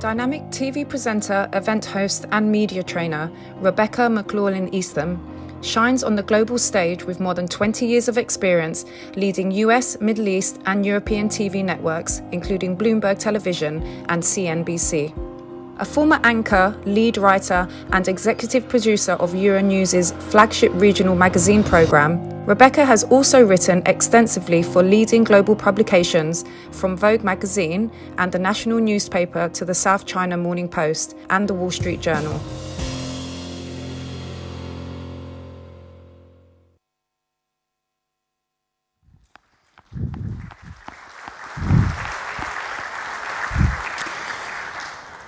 Dynamic TV presenter, event host and media trainer Rebecca McLaughlin-Eastham shines on the global stage with more than 20 years of experience leading US, Middle East and European TV networks, including Bloomberg Television and CNBC. A former anchor, lead writer and executive producer of Euronews' flagship regional magazine program, Rebecca has also written extensively for leading global publications from Vogue magazine and the national newspaper to the South China Morning Post and the Wall Street Journal.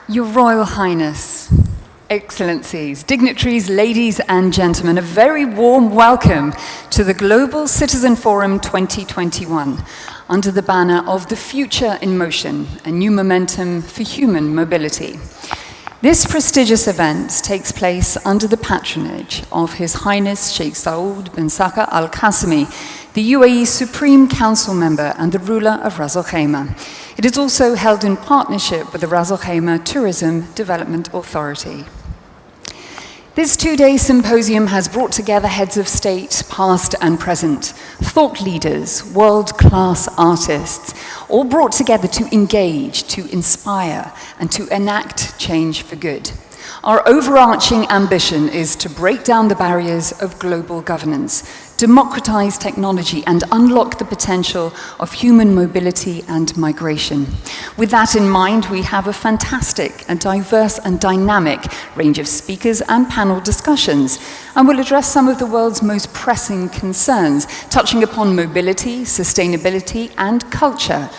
Your Royal Highness, Excellencies, dignitaries, ladies and gentlemen, a very warm welcome to the Global Citizen Forum 2021 under the banner of The Future in Motion, a new momentum for human mobility. This prestigious event takes place under the patronage of His Highness Sheikh Saud bin Saka Al Qasimi, the UAE Supreme Council member and the ruler of Ras Al Khaimah. It is also held in partnership with the Ras Al Khaimah Tourism Development Authority. This two-day symposium has brought together heads of state, past and present, thought leaders, world-class artists, all brought together to engage, to inspire, and to enact change for good. Our overarching ambition is to break down the barriers of global governance, democratize technology, and unlock the potential of human mobility and migration. With that in mind, we have a fantastic and diverse and dynamic range of speakers and panel discussions, and will address some of the world's most pressing concerns, touching upon mobility, sustainability, and culture,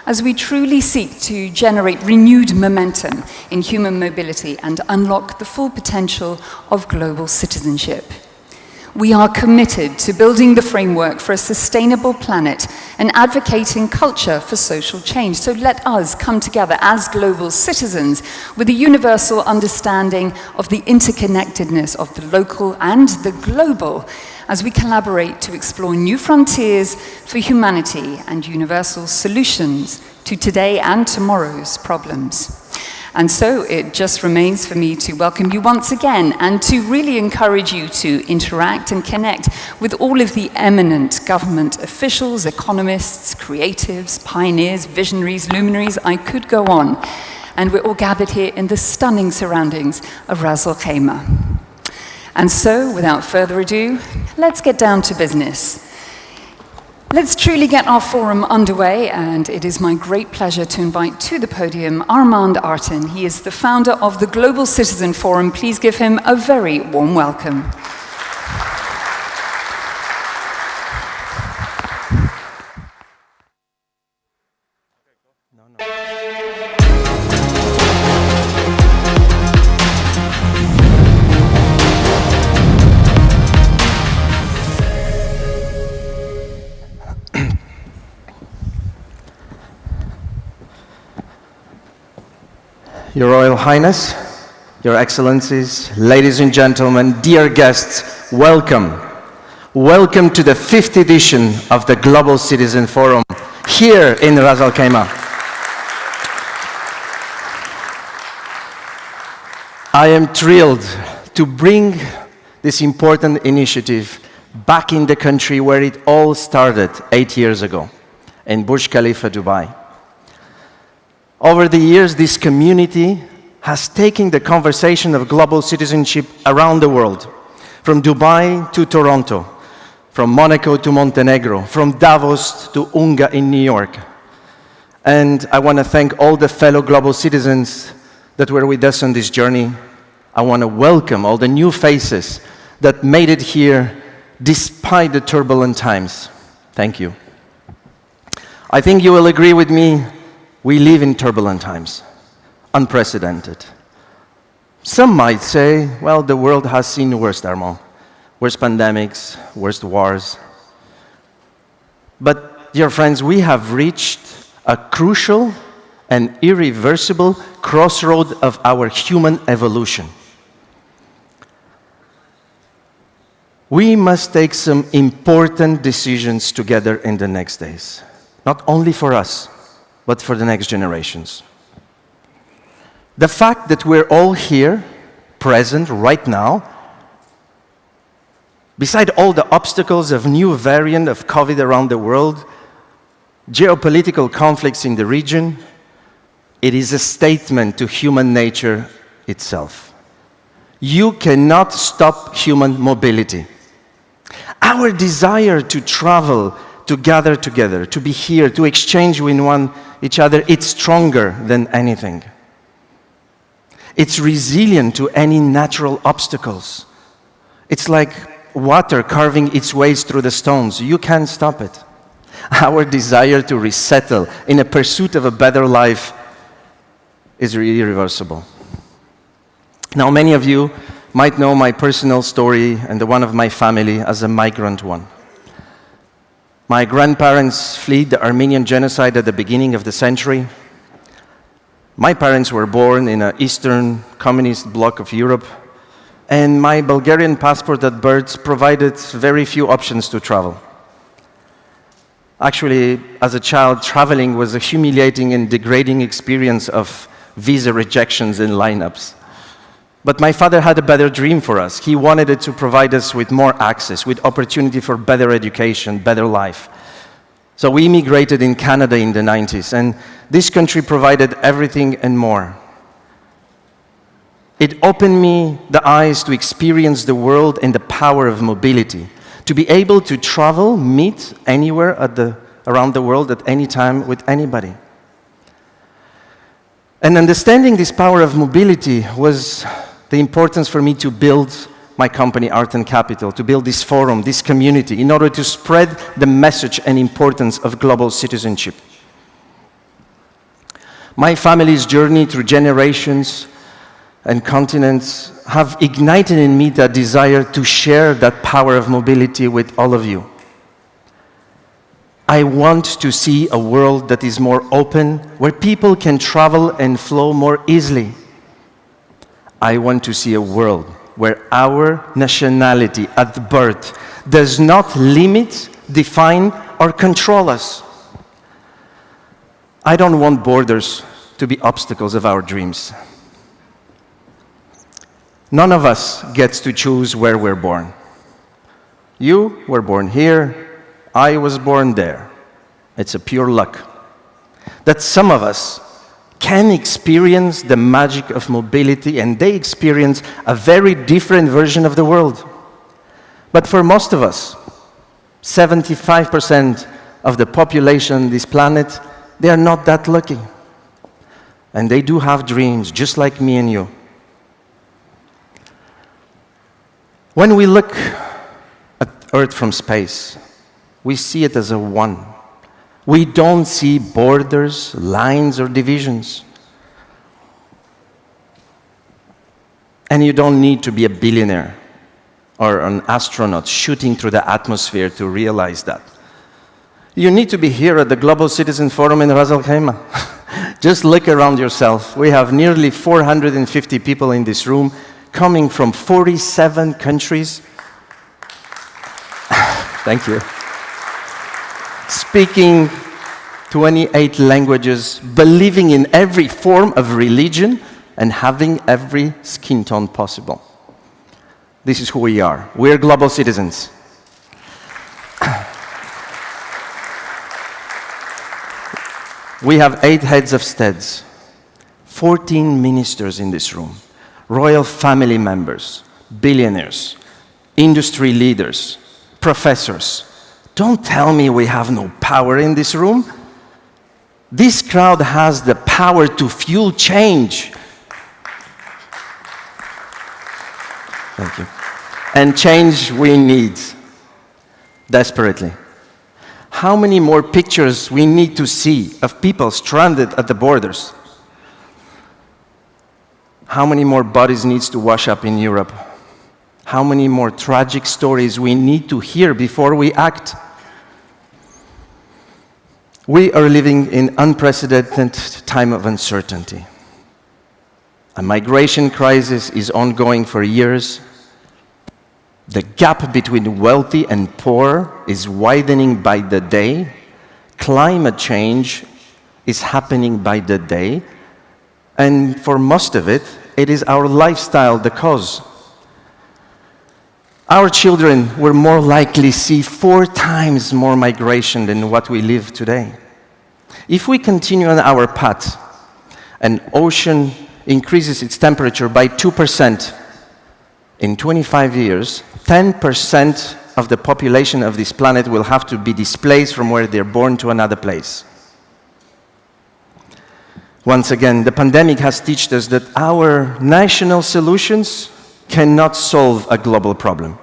as we truly seek to generate renewed momentum in human mobility and unlock the full potential of global citizenship. We are committed to building the framework for a sustainable planet and advocating culture for social change. So let us come together as global citizens with a universal understanding of the interconnectedness of the local and the global as we collaborate to explore new frontiers for humanity and universal solutions to today and tomorrow's problems. And so it just remains for me to welcome you once again and to really encourage you to interact and connect with all of the eminent government officials, economists, creatives, pioneers, visionaries, luminaries. I could go on. And we're all gathered here in the stunning surroundings of Ras Al Khaimah. And so, without further ado, let's get down to business. Let's truly get our forum underway, and it is my great pleasure to invite to the podium Armand Artin. He is the founder of the Global Citizen Forum. Please give him a very warm welcome. Your Royal Highness, Your Excellencies, ladies and gentlemen, dear guests, welcome. Welcome to the 5th edition of the Global Citizen Forum here in Ras Al Khaimah. I am thrilled to bring this important initiative back in the country where it all started 8 years ago, in Burj Khalifa, Dubai. Over the years, this community has taken the conversation of global citizenship around the world, from Dubai to Toronto, from Monaco to Montenegro, from Davos to Unga in New York. And I want to thank all the fellow global citizens that were with us on this journey. I want to welcome all the new faces that made it here despite the turbulent times. Thank you. I think you will agree with me. We live in turbulent times, unprecedented. Some might say, well, the world has seen worse, Armand. Worse pandemics, worse wars. But, dear friends, we have reached a crucial and irreversible crossroad of our human evolution. We must take some important decisions together in the next days, not only for us, but for the next generations. The fact that we're all here, present right now, beside all the obstacles of new variant of COVID around the world, geopolitical conflicts in the region, it is a statement to human nature itself. You cannot stop human mobility. Our desire to travel, to gather together, to be here, to exchange with each other, it's stronger than anything. It's resilient to any natural obstacles. It's like water carving its ways through the stones. You can't stop it. Our desire to resettle in a pursuit of a better life is irreversible. Now, many of you might know my personal story and the one of my family as a migrant one. My grandparents fled the Armenian genocide at the beginning of the century. My parents were born in an Eastern communist bloc of Europe, and my Bulgarian passport at birth provided very few options to travel. Actually, as a child, traveling was a humiliating and degrading experience of visa rejections and lineups. But my father had a better dream for us. He wanted it to provide us with more access, with opportunity for better education, better life. So we immigrated in Canada in the 90s, and this country provided everything and more. It opened me the eyes to experience the world and the power of mobility, to be able to travel, meet anywhere around the world at any time with anybody. And understanding this power of mobility was the importance for me to build my company, Art and Capital, to build this forum, this community, in order to spread the message and importance of global citizenship. My family's journey through generations and continents have ignited in me that desire to share that power of mobility with all of you. I want to see a world that is more open, where people can travel and flow more easily. I want to see a world where our nationality at birth does not limit, define, or control us. I don't want borders to be obstacles of our dreams. None of us gets to choose where we're born. You were born here, I was born there. It's a pure luck that some of us can experience the magic of mobility, and they experience a very different version of the world. But for most of us, 75% of the population on this planet, they are not that lucky. And they do have dreams, just like me and you. When we look at Earth from space, we see it as a one. We don't see borders, lines, or divisions. And you don't need to be a billionaire or an astronaut shooting through the atmosphere to realize that. You need to be here at the Global Citizen Forum in Ras Al Khaimah. Just look around yourself. We have nearly 450 people in this room, coming from 47 countries. Thank you. Speaking 28 languages, believing in every form of religion, and having every skin tone possible. This is who we are. We're global citizens. We have 8 heads of states, 14 ministers in this room, royal family members, billionaires, industry leaders, professors. Don't tell me we have no power in this room. This crowd has the power to fuel change. Thank you. And change we need desperately. How many more pictures we need to see of people stranded at the borders? How many more bodies needs to wash up in Europe? How many more tragic stories we need to hear before we act? We are living in unprecedented time of uncertainty. A migration crisis is ongoing for years. The gap between wealthy and poor is widening by the day. Climate change is happening by the day. And for most of it, it is our lifestyle the cause. Our children will more likely see 4 times more migration than what we live today. If we continue on our path, an ocean increases its temperature by 2%, in 25 years, 10% of the population of this planet will have to be displaced from where they're born to another place. Once again, the pandemic has taught us that our national solutions cannot solve a global problem.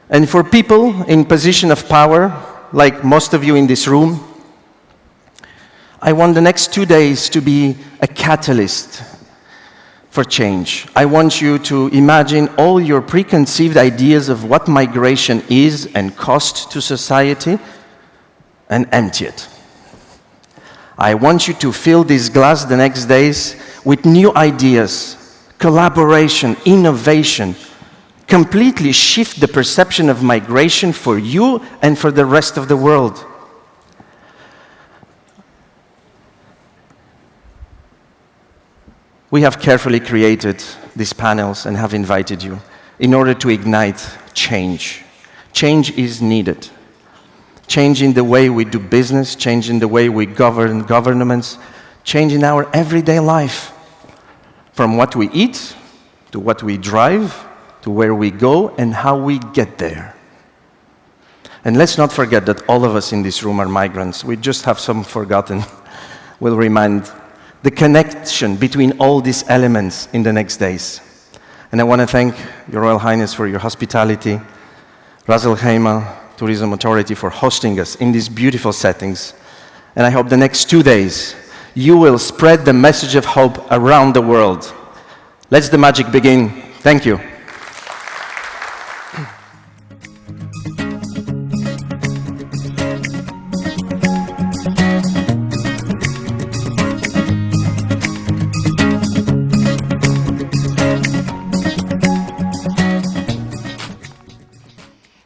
And for people in position of power, like most of you in this room, I want the next 2 days to be a catalyst for change. I want you to imagine all your preconceived ideas of what migration is and costs to society and empty it. I want you to fill this glass the next days with new ideas, collaboration, innovation, completely shift the perception of migration for you and for the rest of the world. We have carefully created these panels and have invited you in order to ignite change. Change is needed. Change in the way we do business, change in the way we govern governments, change in our everyday life. From what we eat, to what we drive, to where we go, and how we get there. And let's not forget that all of us in this room are migrants. We just have some forgotten. We'll remind the connection between all these elements in the next days. And I want to thank Your Royal Highness for your hospitality, Ras Al Khaimah Tourism Authority for hosting us in these beautiful settings. And I hope the next 2 days you will spread the message of hope around the world. Let's the magic begin. Thank you.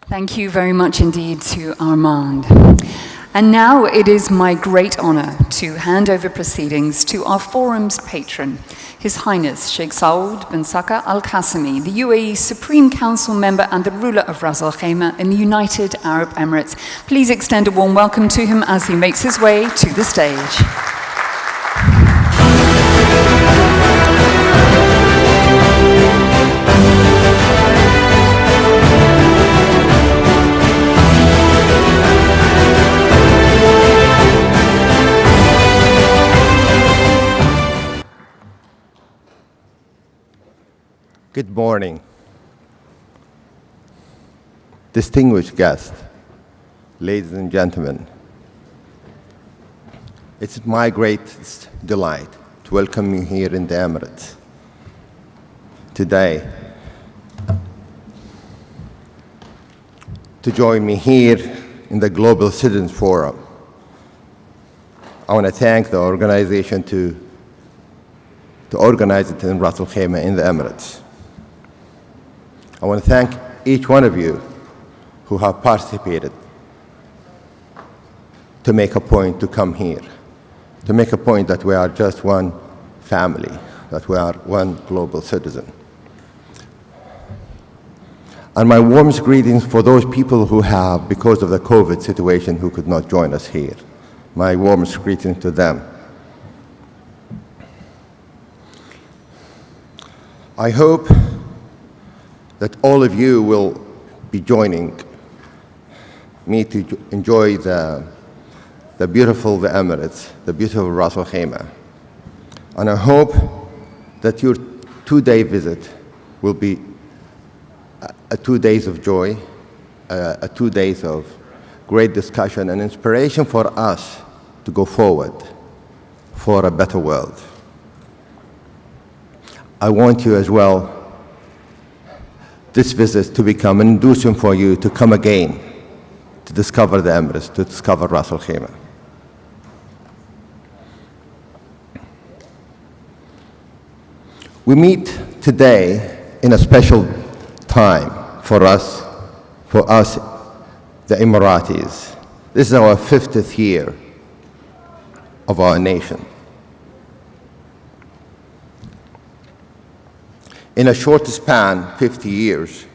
Thank you very much indeed to Armand. And now it is my great honor to hand over proceedings to our forum's patron, His Highness Sheikh Saud bin Saka Al Qasimi, the UAE Supreme Council member and the ruler of Ras Al Khaimah in the United Arab Emirates. Please extend a warm welcome to him as he makes his way to the stage. Good morning. Distinguished guests, ladies and gentlemen, it's my greatest delight to welcome you here in the Emirates today, to join me here in the Global Citizens Forum. I want to thank the organization to organize it in Ras Al Khaimah in the Emirates. I want to thank each one of you who have participated to make a point to come here, to make a point that we are just one family, that we are one global citizen. And my warmest greetings for those people who have, because of the COVID situation, who could not join us here. My warmest greetings to them. I hope that all of you will be joining me to enjoy the beautiful Emirates, the beautiful Ras Al Khaimah. And I hope that your 2-day visit will be 2 days of joy, 2 days of great discussion and inspiration for us to go forward for a better world. I want you as well, this visit to become an inducement for you to come again, to discover the Emirates, to discover Ras Al Khaimah. We meet today in a special time for us, the Emiratis. This is our 50th year of our nation. In a short span, 50 years,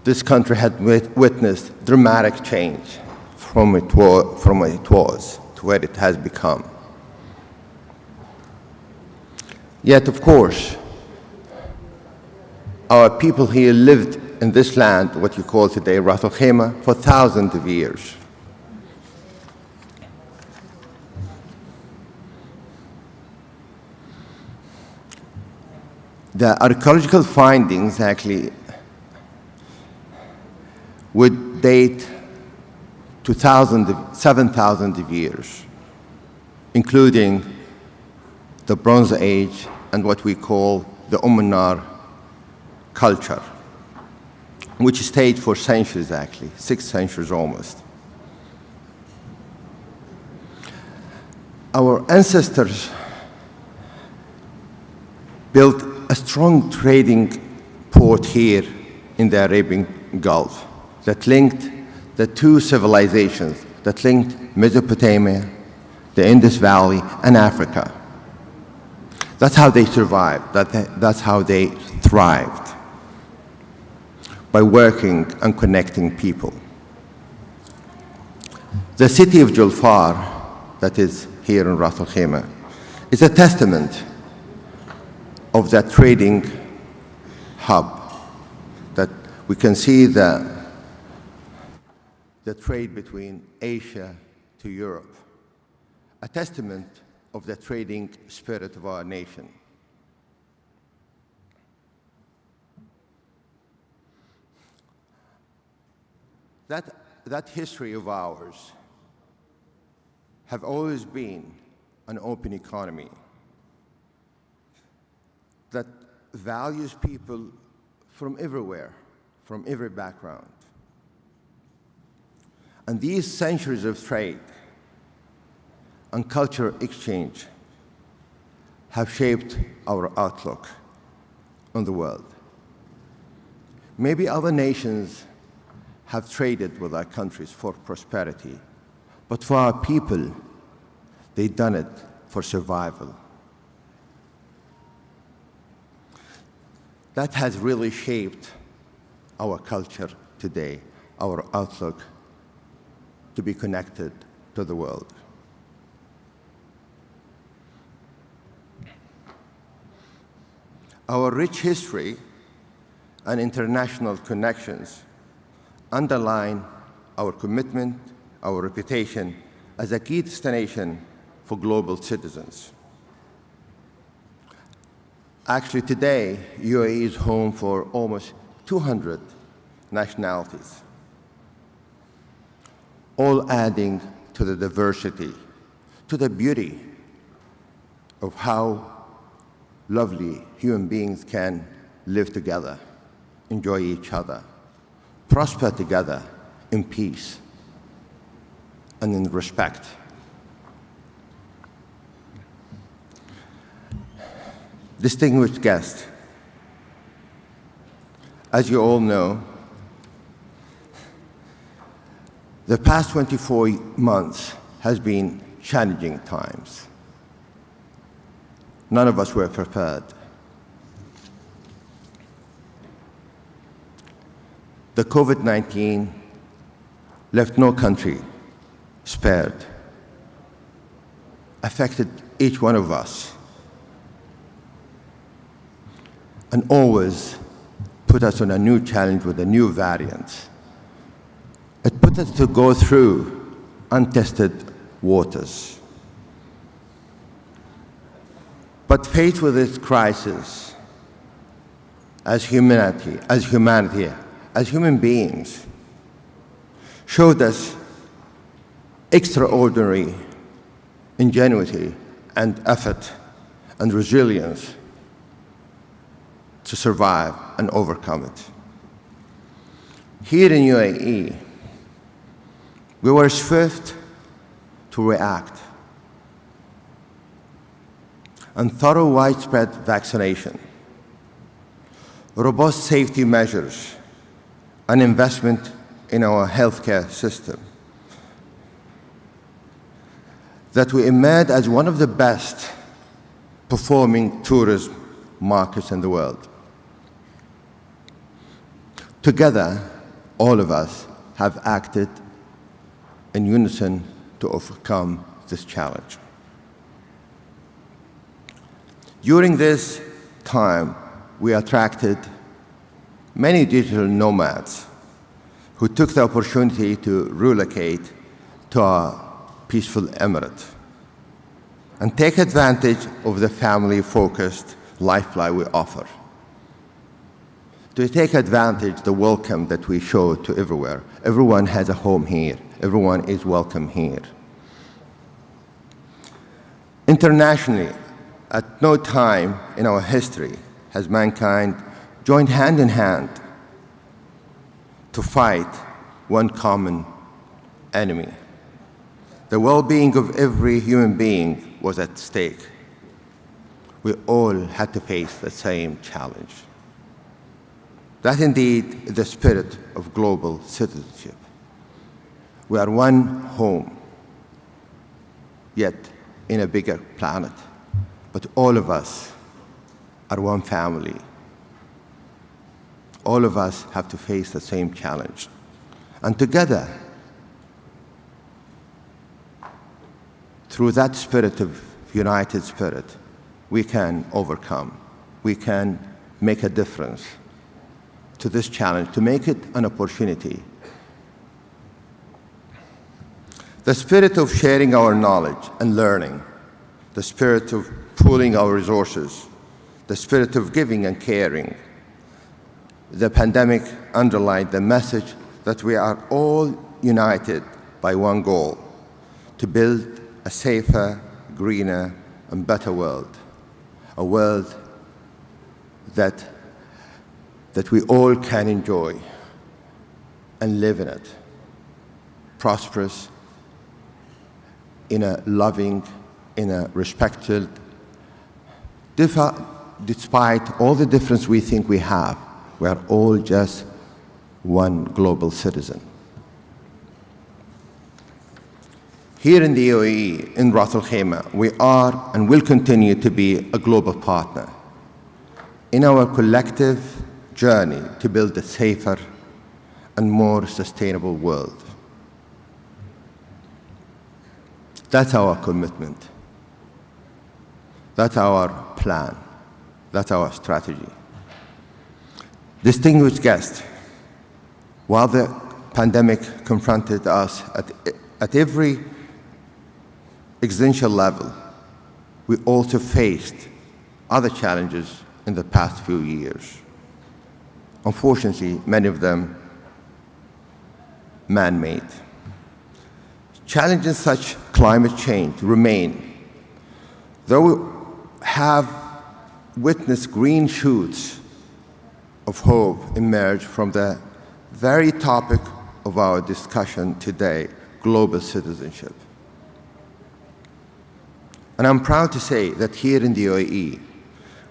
this country had witnessed dramatic change from what it was to where it has become. Yet, of course, our people here lived in this land, what you call today Ras Al Khaimah, for thousands of years. The archaeological findings actually would date to 7,000 years, including the Bronze Age and what we call the Nar culture, which stayed for centuries actually, 6 centuries almost. Our ancestors built a strong trading port here in the Arabian Gulf that linked the two civilizations, that linked Mesopotamia, the Indus Valley, and Africa. That's how they survived, that's how they thrived, by working and connecting people. The city of Julfar, that is here in Ras Al Khaimah, is a testament of that trading hub, that we can see the trade between Asia to Europe, a testament of the trading spirit of our nation. That history of ours have always been an open economy that values people from everywhere, from every background. And these centuries of trade and cultural exchange have shaped our outlook on the world. Maybe other nations have traded with our countries for prosperity, but for our people, they've done it for survival. That has really shaped our culture today, our outlook to be connected to the world. Our rich history and international connections underline our commitment, our reputation as a key destination for global citizens. Actually, today, UAE is home for almost 200 nationalities, all adding to the diversity, to the beauty of how lovely human beings can live together, enjoy each other, prosper together in peace and in respect. Distinguished guests, as you all know, the past 24 months has been challenging times. None of us were prepared. The COVID-19 left no country spared, affected each one of us, and always put us on a new challenge with a new variant. It put us to go through untested waters. But faced with this crisis, as humanity, as human beings, showed us extraordinary ingenuity and effort and resilience to survive and overcome it. Here in UAE, we were swift to react, and thorough widespread vaccination, robust safety measures, and investment in our healthcare system, that we emerged as one of the best performing tourism markets in the world. Together, all of us have acted in unison to overcome this challenge. During this time, we attracted many digital nomads who took the opportunity to relocate to our peaceful emirate and take advantage of the family-focused lifestyle we offer, to take advantage of the welcome that we show to everywhere. Everyone has a home here. Everyone is welcome here. Internationally, at no time in our history has mankind joined hand in hand to fight one common enemy. The well-being of every human being was at stake. We all had to face the same challenge. That indeed is the spirit of global citizenship. We are one home, yet in a bigger planet. But all of us are one family. All of us have to face the same challenge. And together, through that spirit of united spirit, we can overcome. We can make a difference to this challenge, to make it an opportunity. The spirit of sharing our knowledge and learning, the spirit of pooling our resources, the spirit of giving and caring. The pandemic underlined the message that we are all united by one goal: to build a safer, greener, and better world. A world that we all can enjoy and live in it, prosperous, in a loving, in a respected, despite all the difference we think we have, we are all just one global citizen. Here in the UAE, in Ras Al Khaimah, we are and will continue to be a global partner in our collective journey to build a safer and more sustainable world. That's our commitment. That's our plan. That's our strategy. Distinguished guests, while the pandemic confronted us at every existential level, we also faced other challenges in the past few years. Unfortunately, many of them man-made. Challenges such as climate change remain, though we have witnessed green shoots of hope emerge from the very topic of our discussion today, global citizenship. And I'm proud to say that here in the UAE,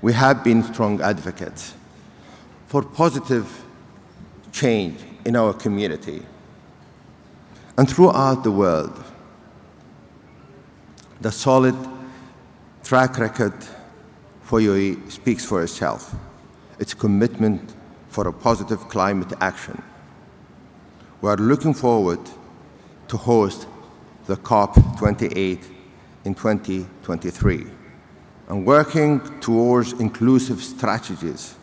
we have been strong advocates for positive change in our community and throughout the world. The solid track record for UAE speaks for itself. Its commitment for a positive climate action. We are looking forward to host the COP28 in 2023 and working towards inclusive strategies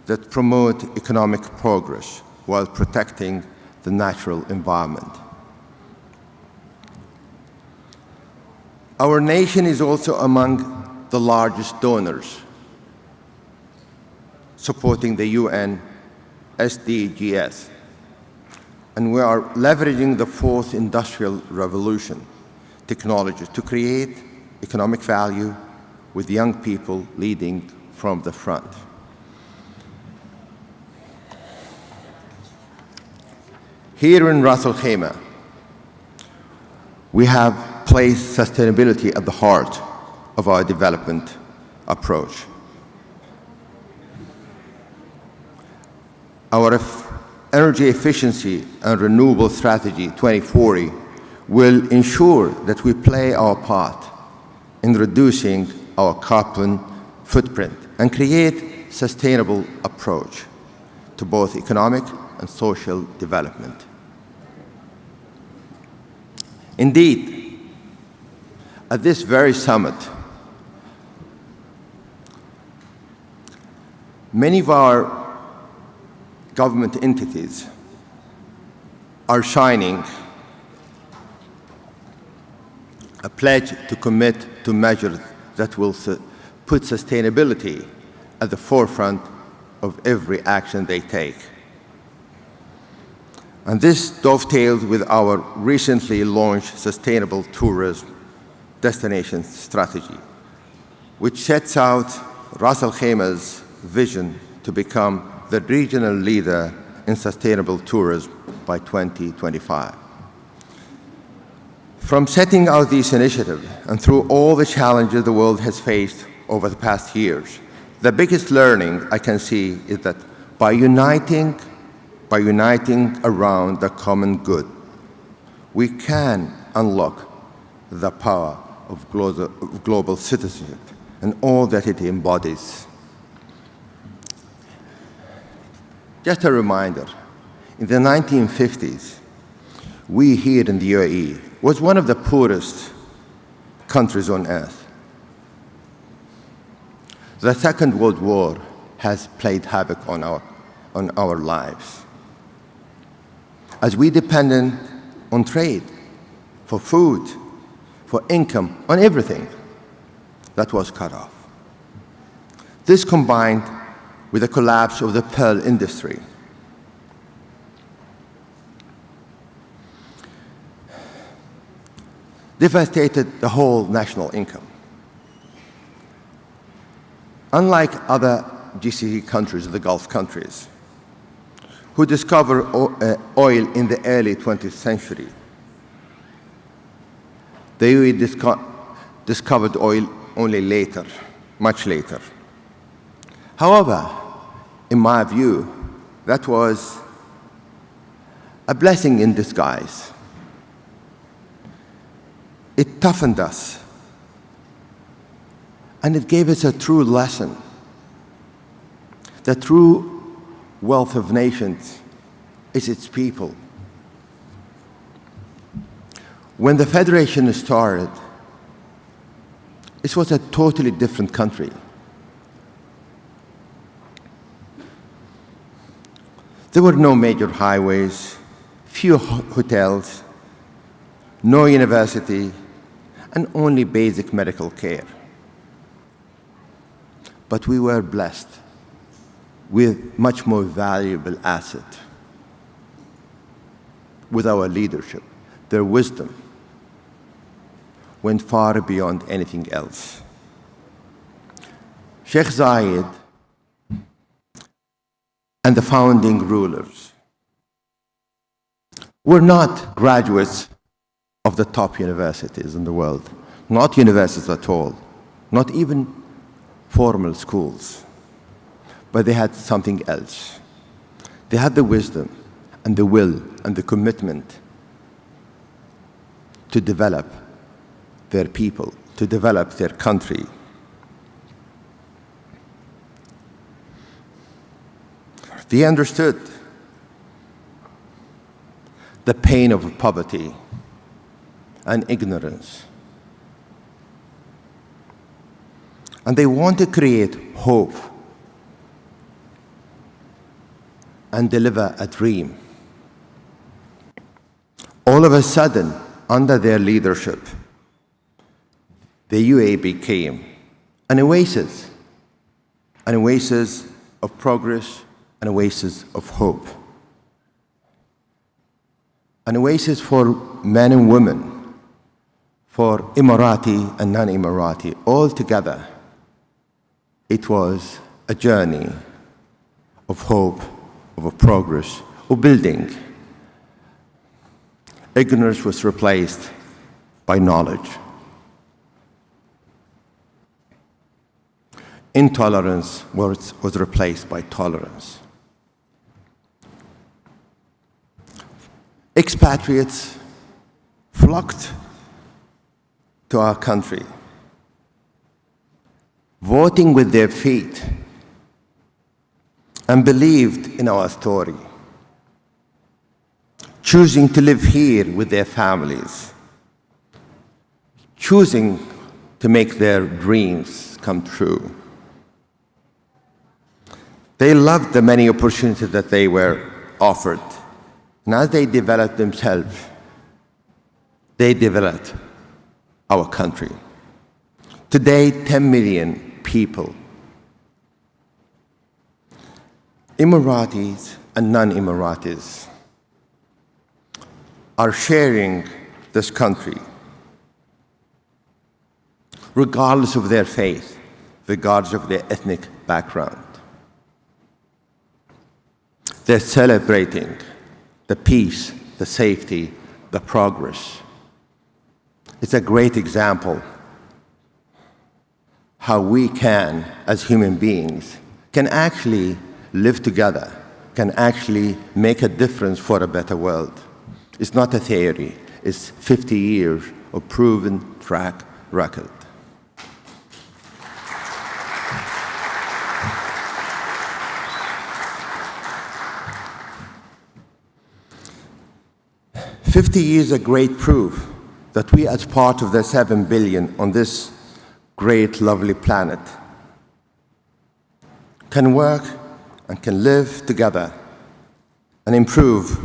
that promote economic progress while protecting the natural environment. Our nation is also among the largest donors supporting the UN SDGs, and we are leveraging the fourth industrial revolution technologies to create economic value with young people leading from the front. Here in Ras Al Khaimah, we have placed sustainability at the heart of our development approach. Our energy efficiency and renewable strategy 2040 will ensure that we play our part in reducing our carbon footprint and create sustainable approach to both economic and social development. Indeed, at this very summit, many of our government entities are signing a pledge to commit to measures that will put sustainability at the forefront of every action they take. And this dovetails with our recently launched Sustainable Tourism Destination Strategy, which sets out Ras Al Khaimah's vision to become the regional leader in sustainable tourism by 2025. From setting out this initiative and through all the challenges the world has faced over the past years, the biggest learning I can see is that by uniting around the common good, we can unlock the power of global citizenship and all that it embodies. Just a reminder, in the 1950s, we here in the UAE was one of the poorest countries on earth. The Second World War has played havoc on our lives, as we depended on trade for food, for income, on everything. That was cut off. This combined with the collapse of the pearl industry, devastated the whole national income. Unlike other GCC countries, the Gulf countries, who discovered oil in the early 20th century, the UAE discovered oil only later, much later. However, in my view, that was a blessing in disguise. It toughened us, and it gave us a true lesson. The true wealth of nations is its people. When the Federation started, this was a totally different country. There were no major highways, few hotels, no university, and only basic medical care. But we were blessed with much more valuable asset, with our leadership. Their wisdom went far beyond anything else. Sheikh Zayed and the founding rulers were not graduates of the top universities in the world, not universities at all, not even formal schools, but they had something else. They had the wisdom and the will and the commitment to develop their people, to develop their country. They understood the pain of poverty and ignorance. And they want to create hope and deliver a dream. All of a sudden, under their leadership, the UAE became an oasis of progress, an oasis of hope, an oasis for men and women, for Emirati and non-Emirati, all together. It was a journey of hope, of a progress, of building. Ignorance was replaced by knowledge. Intolerance was replaced by tolerance. Expatriates flocked to our country voting with their feet, and believed in our story, choosing to live here with their families, choosing to make their dreams come true. They loved the many opportunities that they were offered. And as they developed themselves, they developed our country. Today, 10 million people, Emiratis and non-Emiratis, are sharing this country, regardless of their faith, regardless of their ethnic background. They're celebrating the peace, the safety, the progress. It's a great example how we can, as human beings, can actually live together, can actually make a difference for a better world. It's not a theory, it's 50 years of proven track record. "50 years a great proof that we, as part of the 7 billion on this great, lovely planet, can work and can live together and improve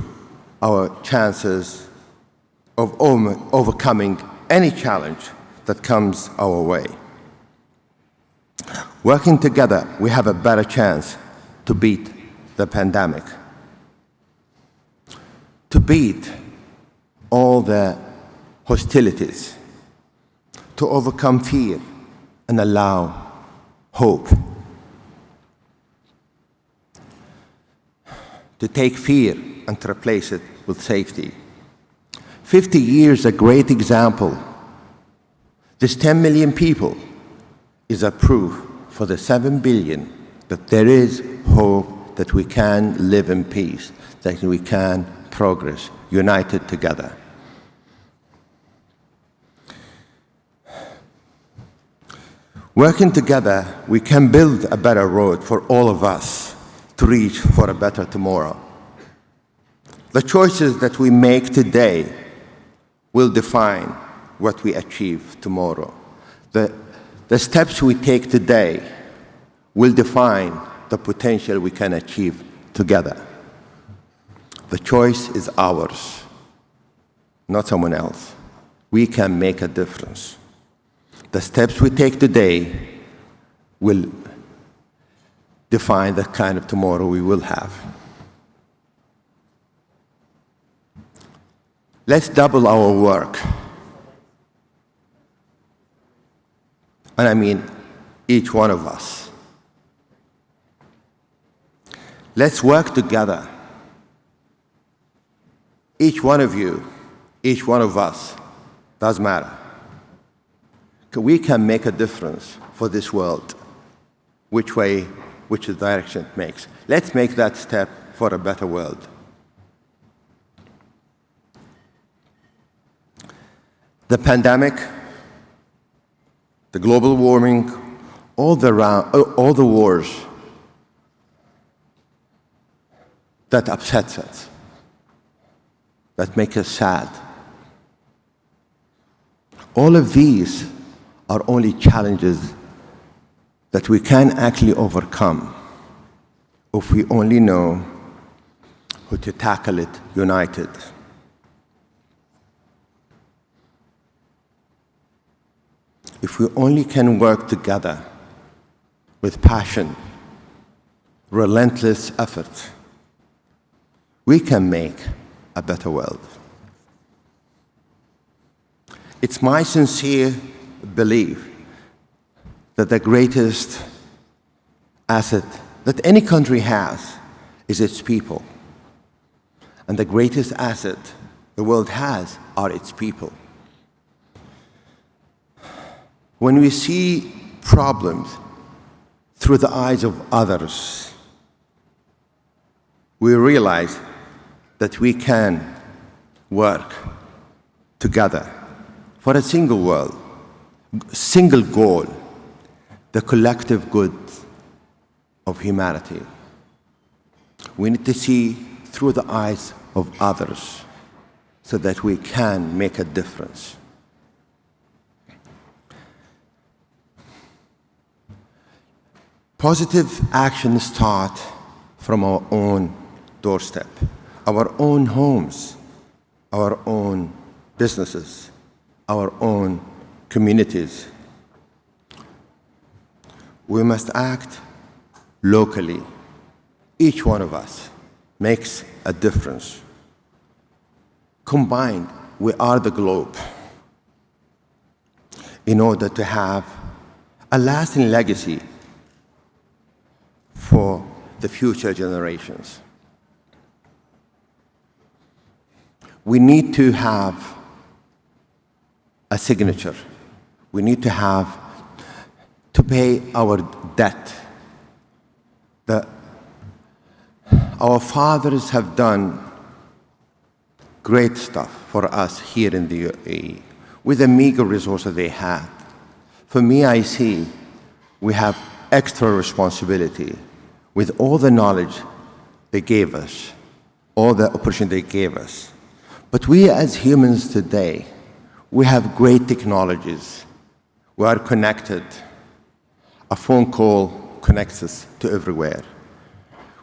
our chances of overcoming any challenge that comes our way. Working together, we have a better chance to beat the pandemic, to beat all the hostilities, to overcome fear and allow hope, to take fear and to replace it with safety. 50 years, a great example. This 10 million people is a proof for the 7 billion that there is hope, that we can live in peace, that we can progress, united together. Working together, we can build a better road for all of us to reach for a better tomorrow. The choices that we make today will define what we achieve tomorrow. The steps we take today will define the potential we can achieve together. The choice is ours, not someone else. We can make a difference. The steps we take today will define the kind of tomorrow we will have. Let's double our work. And I mean each one of us. Let's work together. Each one of you, each one of us, does matter. We can make a difference for this world, which direction it makes. Let's make that step for a better world. The pandemic, the global warming, all the wars that upsets us, that make us sad. All of these are only challenges that we can actually overcome if we only know how to tackle it united. If we only can work together with passion, relentless effort, we can make a better world. It's my sincere belief that the greatest asset that any country has is its people. And the greatest asset the world has are its people. When we see problems through the eyes of others, we realize that we can work together for a single world, single goal, the collective good of humanity. We need to see through the eyes of others so that we can make a difference. Positive actions start from our own doorstep, our own homes, our own businesses, our own communities. We must act locally. Each one of us makes a difference. Combined, we are the globe in order to have a lasting legacy for the future generations. We need to have a signature. We need to have to pay our debt. Our fathers have done great stuff for us here in the UAE with the meager resources they had. For me, I see we have extra responsibility with all the knowledge they gave us, all the opportunity they gave us. But we as humans today, we have great technologies. We are connected. A phone call connects us to everywhere.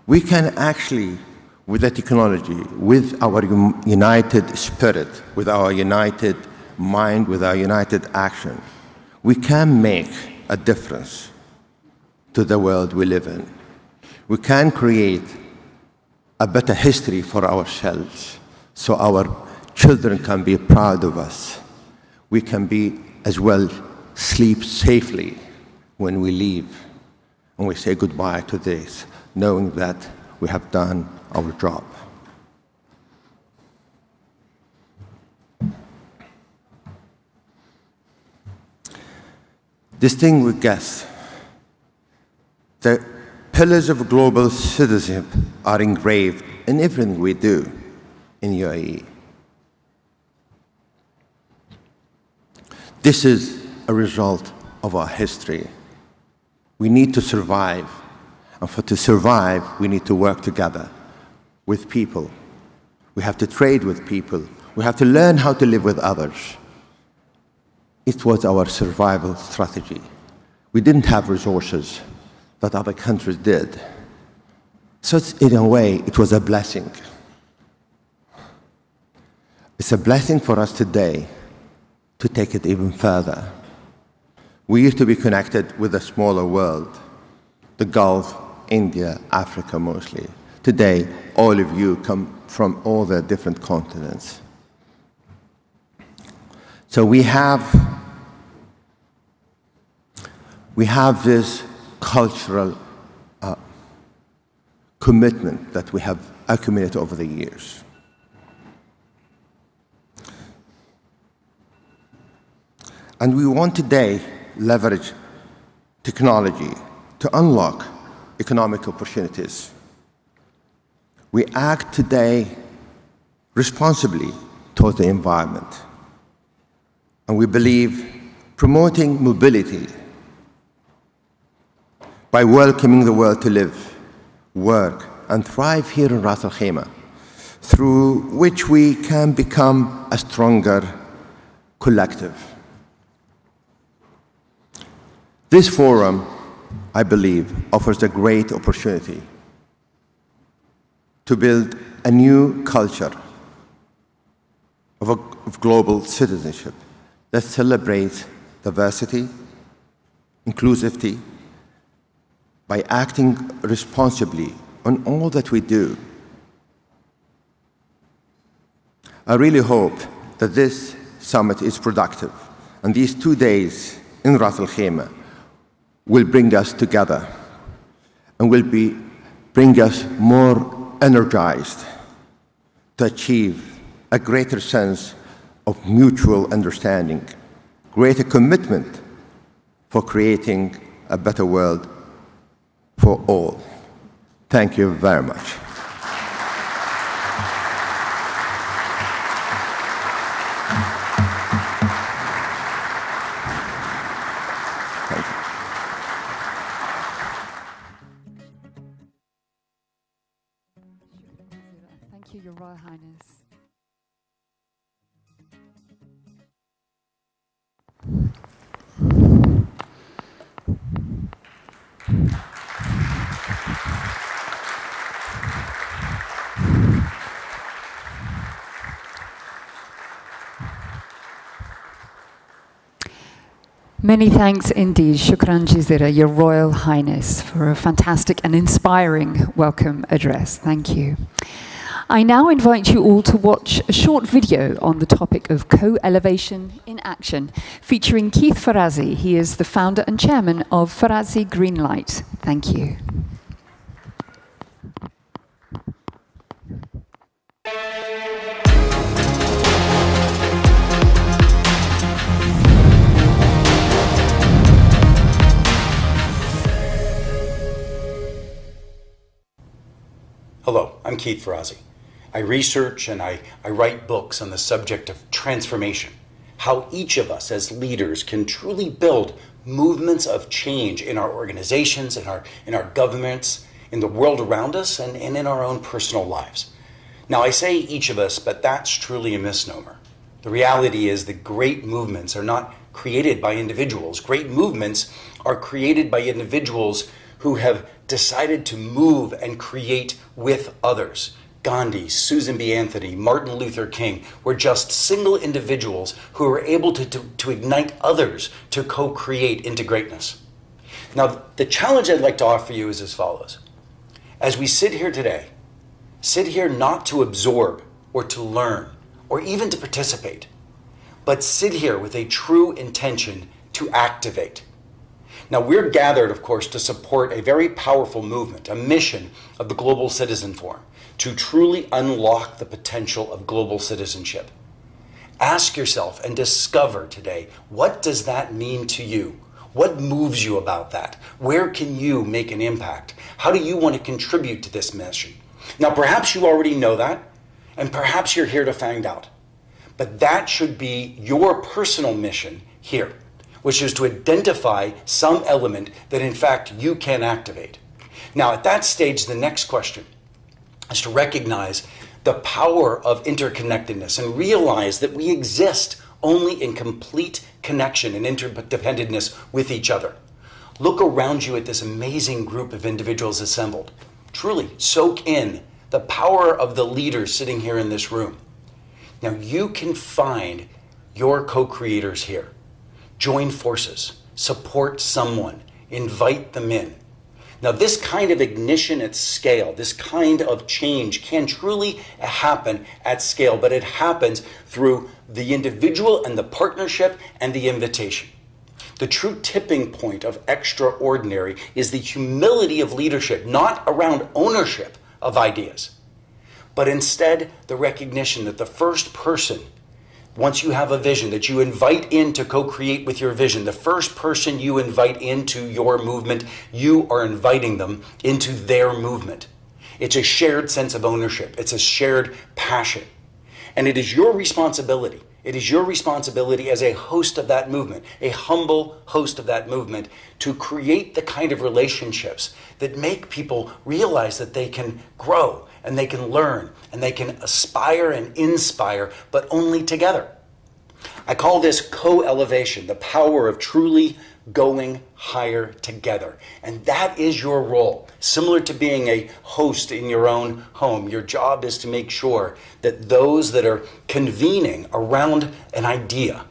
We can actually, with the technology, with our united spirit, with our united mind, with our united action, we can make a difference to the world we live in. We can create a better history for ourselves so our children can be proud of us. We can be as well sleep safely when we leave and we say goodbye to this, knowing that we have done our job. Distinguished guests, the pillars of global citizenship are engraved in everything we do in UAE. This is a result of our history. We need to survive, and to survive, we need to work together with people. We have to trade with people. We have to learn how to live with others. It was our survival strategy. We didn't have resources that other countries did. So in a way, it was a blessing. It's a blessing for us today to take it even further. We used to be connected with a smaller world, the Gulf, India, Africa mostly. Today, all of you come from all the different continents. So we have this cultural commitment that we have accumulated over the years. And we want today leverage technology to unlock economic opportunities. We act today responsibly towards the environment. And we believe promoting mobility by welcoming the world to live, work, and thrive here in Ras Al Khaimah, through which we can become a stronger collective. This forum, I believe, offers a great opportunity to build a new culture of global citizenship that celebrates diversity, inclusivity, by acting responsibly on all that we do. I really hope that this summit is productive, and these 2 days in Ras Al Khaimah will bring us together and will bring us more energized to achieve a greater sense of mutual understanding, greater commitment for creating a better world for all. Thank you very much. Royal Highness. Many thanks indeed, Shukran Jazira, Your Royal Highness, for a fantastic and inspiring welcome address. Thank you. I now invite you all to watch a short video on the topic of co-elevation in action, featuring Keith Farazi. He is the founder and chairman of Farazi Greenlight. Thank you. Hello, I'm Keith Farazi. I research and I write books on the subject of transformation, how each of us as leaders can truly build movements of change in our organizations, in our governments, in the world around us, and in our own personal lives. Now, I say each of us, but that's truly a misnomer. The reality is that great movements are not created by individuals. Great movements are created by individuals who have decided to move and create with others. Gandhi, Susan B. Anthony, Martin Luther King were just single individuals who were able to ignite others to co-create into greatness. Now, the challenge I'd like to offer you is as follows. As we sit here today, sit here not to absorb or to learn or even to participate, but sit here with a true intention to activate. Now, we're gathered, of course, to support a very powerful movement, a mission of the Global Citizen Forum, to truly unlock the potential of global citizenship. Ask yourself and discover today, what does that mean to you? What moves you about that? Where can you make an impact? How do you want to contribute to this mission? Now, perhaps you already know that, and perhaps you're here to find out. But that should be your personal mission here, which is to identify some element that in fact you can activate. Now at that stage, the next question is to recognize the power of interconnectedness and realize that we exist only in complete connection and interdependence with each other. Look around you at this amazing group of individuals assembled. Truly soak in the power of the leaders sitting here in this room. Now you can find your co-creators here. Join forces, support someone, invite them in. Now, this kind of ignition at scale, this kind of change can truly happen at scale, but it happens through the individual and the partnership and the invitation. The true tipping point of extraordinary is the humility of leadership, not around ownership of ideas, but instead the recognition that the first person, once you have a vision that you invite in to co-create with your vision, the first person you invite into your movement, you are inviting them into their movement. It's a shared sense of ownership. It's a shared passion. And it is your responsibility. It is your responsibility as a host of that movement, a humble host of that movement, to create the kind of relationships that make people realize that they can grow and they can learn and they can aspire and inspire, but only together. I call this co-elevation, the power of truly going higher together. And that is your role. Similar to being a host in your own home, your job is to make sure that those that are convening around an idea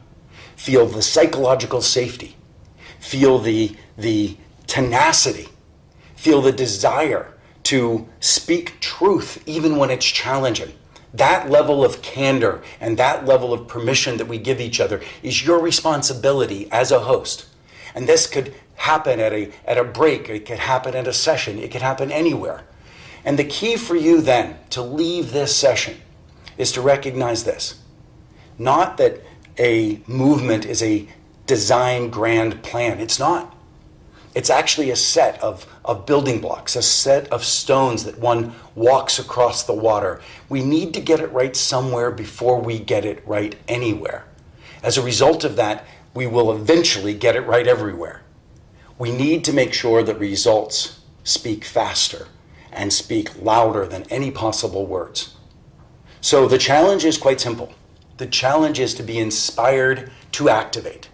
feel the psychological safety, feel the tenacity, feel the desire to speak truth even when it's challenging. That level of candor and that level of permission that we give each other is your responsibility as a host. And this could happen at a break, it could happen at a session, it could happen anywhere. And the key for you then to leave this session is to recognize this. Not that a movement is a design grand plan. It's not. It's actually a set of building blocks, a set of stones that one walks across the water. We need to get it right somewhere before we get it right anywhere. As a result of that, we will eventually get it right everywhere. We need to make sure that results speak faster and speak louder than any possible words. So the challenge is quite simple. The challenge is to be inspired to activate,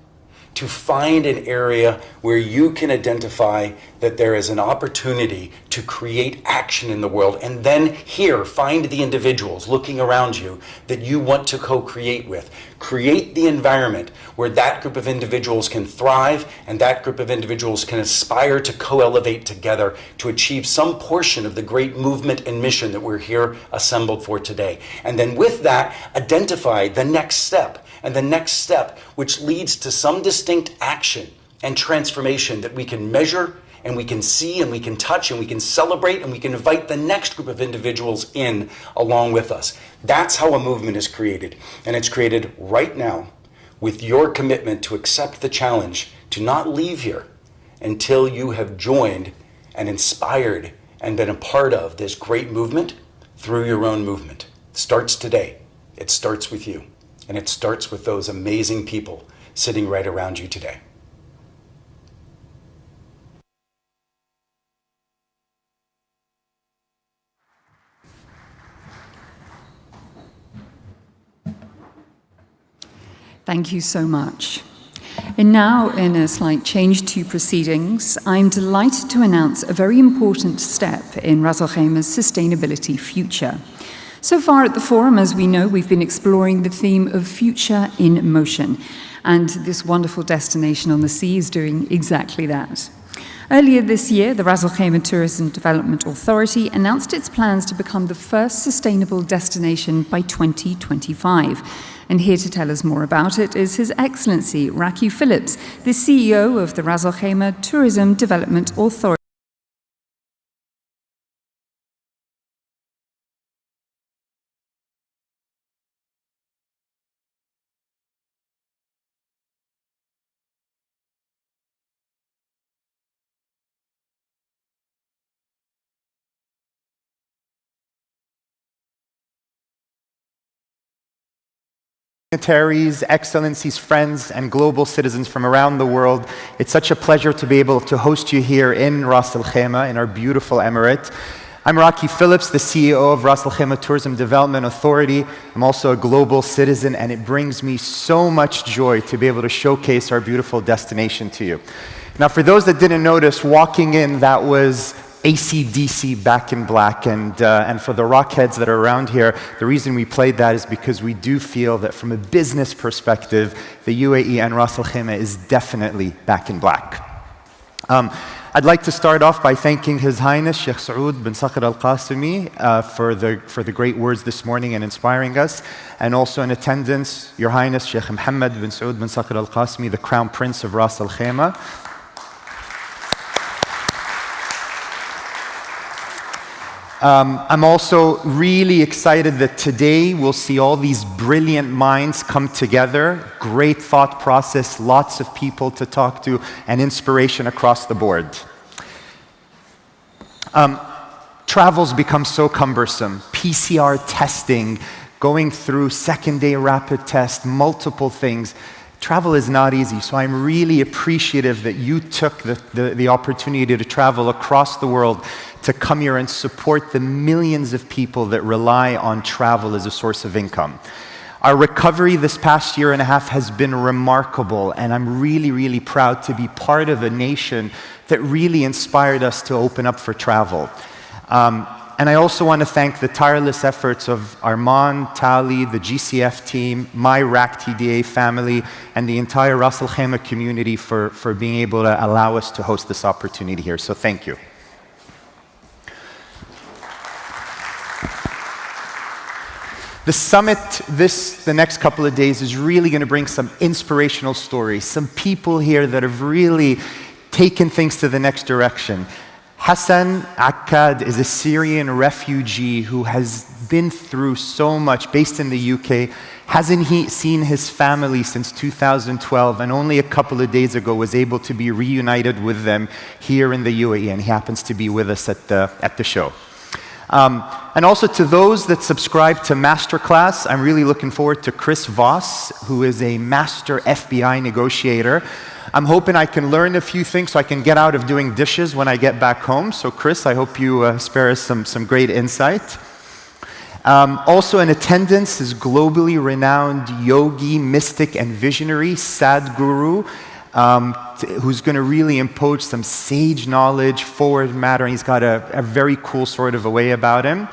to find an area where you can identify that there is an opportunity to create action in the world, and then here, find the individuals looking around you that you want to co-create with. Create the environment where that group of individuals can thrive and that group of individuals can aspire to co-elevate together to achieve some portion of the great movement and mission that we're here assembled for today. And then with that, identify the next step, and the next step which leads to some distinct action and transformation that we can measure and we can see and we can touch and we can celebrate and we can invite the next group of individuals in along with us. That's how a movement is created. And it's created right now with your commitment to accept the challenge to not leave here until you have joined and inspired and been a part of this great movement through your own movement. It starts today. It starts with you. And it starts with those amazing people sitting right around you today. Thank you so much. And now, in a slight change to proceedings, I'm delighted to announce a very important step in Ras Al Khaimah's sustainability future. So far at the forum, as we know, we've been exploring the theme of future in motion, and this wonderful destination on the sea is doing exactly that. Earlier this year, the Ras Al Khaimah Tourism Development Authority announced its plans to become the first sustainable destination by 2025. And here to tell us more about it is His Excellency Raki Phillips, the CEO of the Ras Al Khaimah Tourism Development Authority. Dignitaries, excellencies, friends, and global citizens from around the world. It's such a pleasure to be able to host you here in Ras Al Khaimah, in our beautiful emirate. I'm Raki Phillips, the CEO of Ras Al Khaimah Tourism Development Authority. I'm also a global citizen, and it brings me so much joy to be able to showcase our beautiful destination to you. Now, for those that didn't notice, walking in, that was AC/DC Back in Black, and for the rock heads that are around here, the reason we played that is because we do feel that from a business perspective, the UAE and Ras Al Khaimah is definitely back in black. I'd like to start off by thanking His Highness Sheikh Saud bin Saqr Al Qasimi for the great words this morning and inspiring us, and also in attendance, Your Highness Sheikh Mohammed bin Saud bin Saqr Al Qasimi, the Crown Prince of Ras Al Khaimah. I'm also really excited that today we'll see all these brilliant minds come together, great thought process, lots of people to talk to, and inspiration across the board. Travel's become so cumbersome. PCR testing, going through second-day rapid test, multiple things. Travel is not easy, so I'm really appreciative that you took the opportunity to travel across the world to come here and support the millions of people that rely on travel as a source of income. Our recovery this past year and a half has been remarkable, and I'm really, really proud to be part of a nation that really inspired us to open up for travel. And I also want to thank the tireless efforts of Arman, Tali, the GCF team, my RAC TDA family, and the entire Ras Al Khaimah community for being able to allow us to host this opportunity here. So thank you. The summit the next couple of days is really going to bring some inspirational stories, some people here that have really taken things to the next direction. Hassan Akkad is a Syrian refugee who has been through so much, based in the UK, hasn't seen his family since 2012, and only a couple of days ago was able to be reunited with them here in the UAE, and he happens to be with us at the show. And also to those that subscribe to Masterclass, I'm really looking forward to Chris Voss, who is a master FBI negotiator. I'm hoping I can learn a few things so I can get out of doing dishes when I get back home. So Chris, I hope you spare us some great insight. Also in attendance is globally renowned yogi, mystic, and visionary Sadhguru, who's going to really impose some sage knowledge, forward matter, and he's got a very cool sort of a way about him.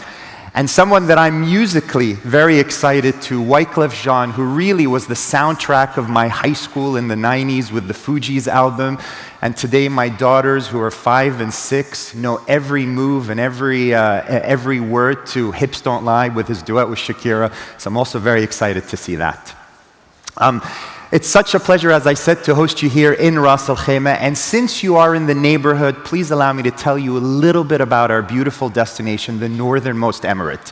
And someone that I'm musically very excited to, Wyclef Jean, who really was the soundtrack of my high school in the 90s with the Fugees album. And today my daughters, who are 5 and 6, know every move and every word to Hips Don't Lie with his duet with Shakira. So I'm also very excited to see that. It's such a pleasure, as I said, to host you here in Ras Al Khaimah. And since you are in the neighborhood, please allow me to tell you a little bit about our beautiful destination, the northernmost emirate.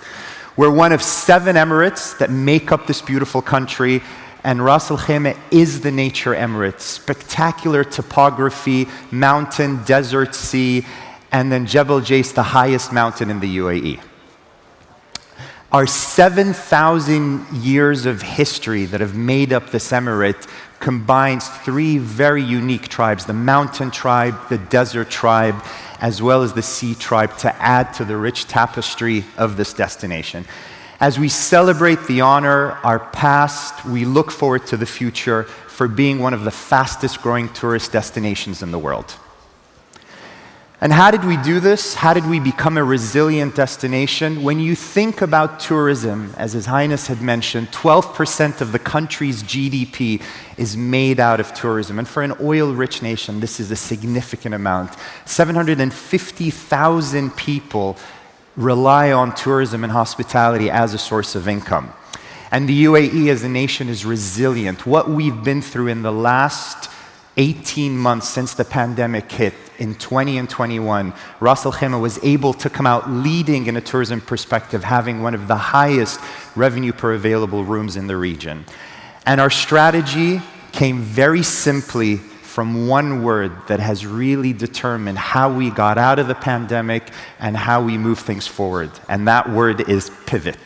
We're one of 7 emirates that make up this beautiful country, and Ras Al Khaimah is the nature emirate. Spectacular topography, mountain, desert, sea, and then Jebel Jais, the highest mountain in the UAE. Our 7,000 years of history that have made up this emirate combines 3 very unique tribes, the mountain tribe, the desert tribe, as well as the sea tribe, to add to the rich tapestry of this destination. As we celebrate the honor, our past, we look forward to the future for being one of the fastest growing tourist destinations in the world. And how did we do this? How did we become a resilient destination? When you think about tourism, as His Highness had mentioned, 12% of the country's GDP is made out of tourism. And for an oil-rich nation, this is a significant amount. 750,000 people rely on tourism and hospitality as a source of income. And the UAE as a nation is resilient. What we've been through in the last 18 months since the pandemic hit in 20 and 21, Ras Al Khaimah was able to come out leading in a tourism perspective, having one of the highest revenue per available rooms in the region. And our strategy came very simply from one word that has really determined how we got out of the pandemic and how we move things forward. And that word is pivot.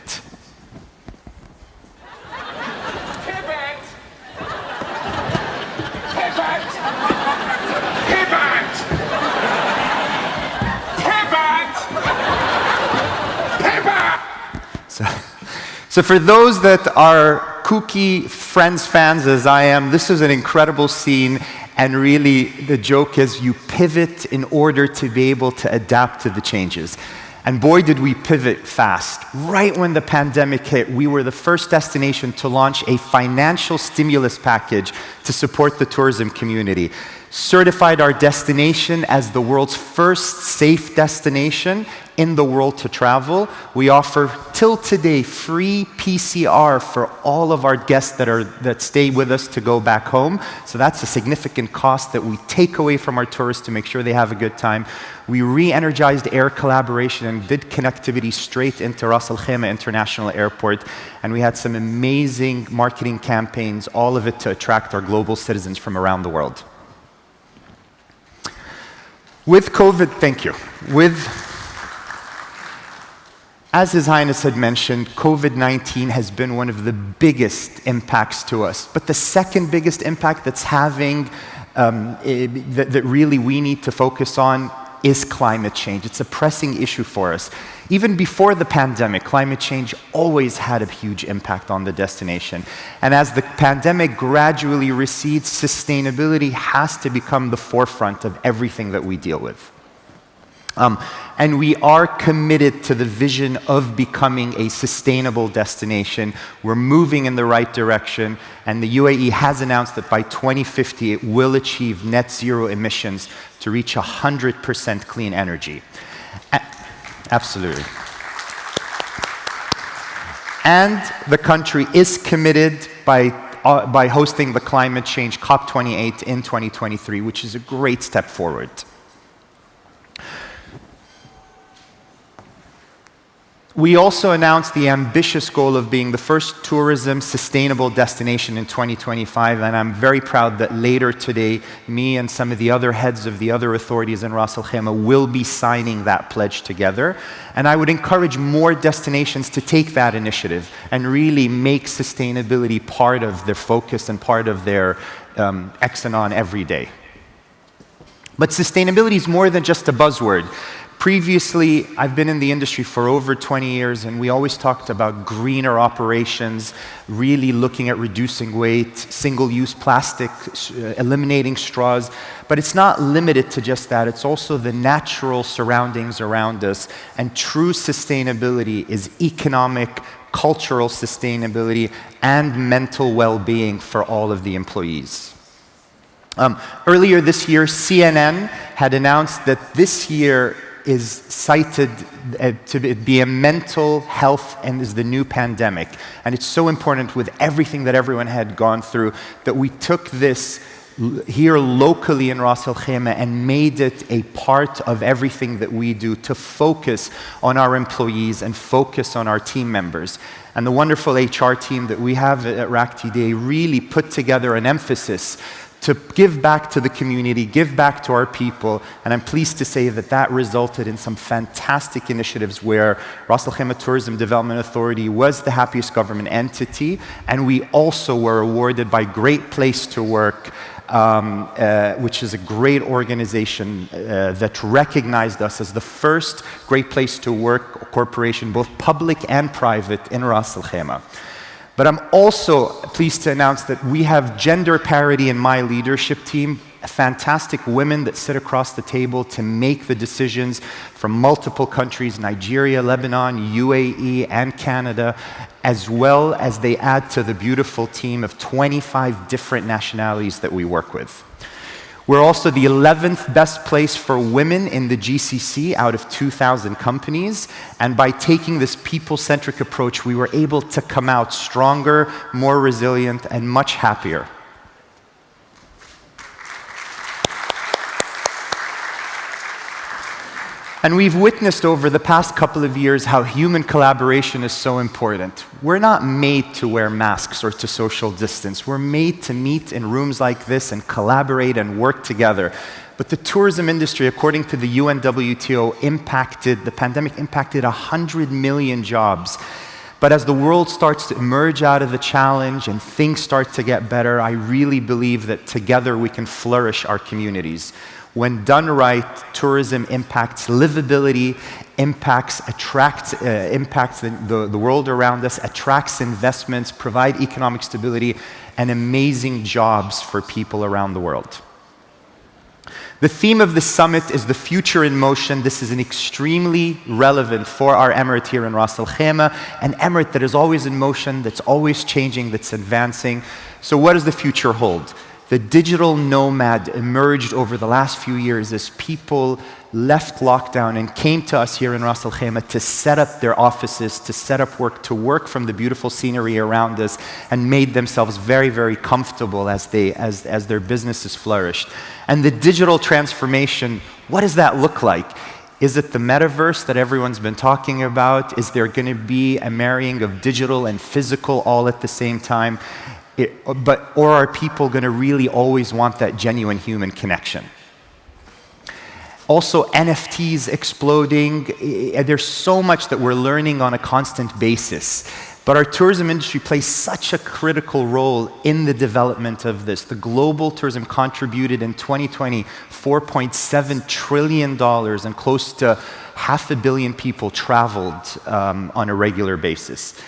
So for those that are kooky Friends fans as I am, this is an incredible scene, and really the joke is you pivot in order to be able to adapt to the changes. And boy, did we pivot fast. Right when the pandemic hit, we were the first destination to launch a financial stimulus package to support the tourism community. Certified our destination as the world's first safe destination in the world to travel. We offer, till today, free PCR for all of our guests that stay with us to go back home. So that's a significant cost that we take away from our tourists to make sure they have a good time. We re-energized air collaboration and did connectivity straight into Ras Al Khaimah International Airport. And we had some amazing marketing campaigns, all of it to attract our global citizens from around the world. With COVID, thank you. As His Highness had mentioned, COVID-19 has been one of the biggest impacts to us. But the second biggest impact that's having, that really we need to focus on, is climate change. It's a pressing issue for us. Even before the pandemic, climate change always had a huge impact on the destination. And as the pandemic gradually recedes, sustainability has to become the forefront of everything that we deal with. And we are committed to the vision of becoming a sustainable destination. We're moving in the right direction, and the UAE has announced that by 2050 it will achieve net zero emissions to reach 100% clean energy. Absolutely. And the country is committed by hosting the Climate Change COP28 in 2023, which is a great step forward. We also announced the ambitious goal of being the first tourism sustainable destination in 2025, and I'm very proud that later today, me and some of the other heads of the other authorities in Ras Al Khaimah will be signing that pledge together. And I would encourage more destinations to take that initiative and really make sustainability part of their focus and part of their Exanon every day. But sustainability is more than just a buzzword. Previously, I've been in the industry for over 20 years, and we always talked about greener operations, really looking at reducing weight, single-use plastic, eliminating straws. But it's not limited to just that. It's also the natural surroundings around us. And true sustainability is economic, cultural sustainability, and mental well-being for all of the employees. Earlier this year, CNN had announced that this year is cited to be a mental health and is the new pandemic. And it's so important with everything that everyone had gone through that we took this here locally in Ras Al Khaimah and made it a part of everything that we do to focus on our employees and focus on our team members. And the wonderful HR team that we have at RAK TDA really put together an emphasis to give back to the community, give back to our people, and I'm pleased to say that that resulted in some fantastic initiatives where Ras Al Khaimah Tourism Development Authority was the happiest government entity, and we also were awarded by Great Place to Work, which is a great organization that recognized us as the first Great Place to Work corporation, both public and private, in Ras Al Khaimah. But I'm also pleased to announce that we have gender parity in my leadership team, fantastic women that sit across the table to make the decisions from multiple countries, Nigeria, Lebanon, UAE, and Canada, as well as they add to the beautiful team of 25 different nationalities that we work with. We're also the 11th best place for women in the GCC out of 2,000 companies. And by taking this people-centric approach, we were able to come out stronger, more resilient, and much happier. And we've witnessed over the past couple of years how human collaboration is so important. We're not made to wear masks or to social distance. We're made to meet in rooms like this and collaborate and work together. But the tourism industry, according to the UNWTO, the pandemic impacted 100 million jobs. But as the world starts to emerge out of the challenge and things start to get better, I really believe that together we can flourish our communities. When done right, tourism impacts livability, impacts the world around us, attracts investments, provide economic stability, and amazing jobs for people around the world. The theme of the summit is the future in motion. This is an extremely relevant for our emirate here in Ras Al Khaimah, an emirate that is always in motion, that's always changing, that's advancing. So what does the future hold? The digital nomad emerged over the last few years as people left lockdown and came to us here in Ras Al Khaimah to set up their offices, to set up work, to work from the beautiful scenery around us, and made themselves very, very comfortable as their businesses flourished. And the digital transformation, what does that look like? Is it the metaverse that everyone's been talking about? Is there going to be a marrying of digital and physical all at the same time? Or are people going to really always want that genuine human connection? Also, NFTs exploding. There's so much that we're learning on a constant basis. But our tourism industry plays such a critical role in the development of this. The global tourism contributed in 2020 $4.7 trillion, and close to 500 million people traveled on a regular basis.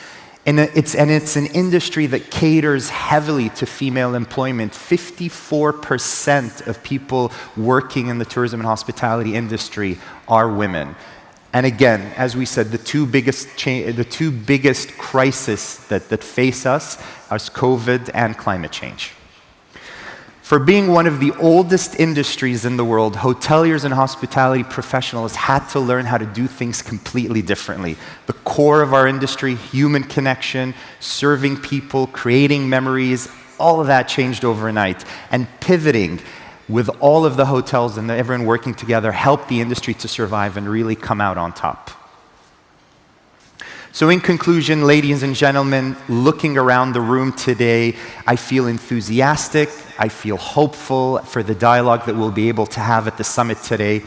And it's an industry that caters heavily to female employment. 54% of people working in the tourism and hospitality industry are women. And again, as we said, the two biggest crises that face us are COVID and climate change. For being one of the oldest industries in the world, hoteliers and hospitality professionals had to learn how to do things completely differently. The core of our industry, human connection, serving people, creating memories, all of that changed overnight. And pivoting with all of the hotels and everyone working together helped the industry to survive and really come out on top. So in conclusion, ladies and gentlemen, looking around the room today, I feel enthusiastic, I feel hopeful for the dialogue that we'll be able to have at the summit today.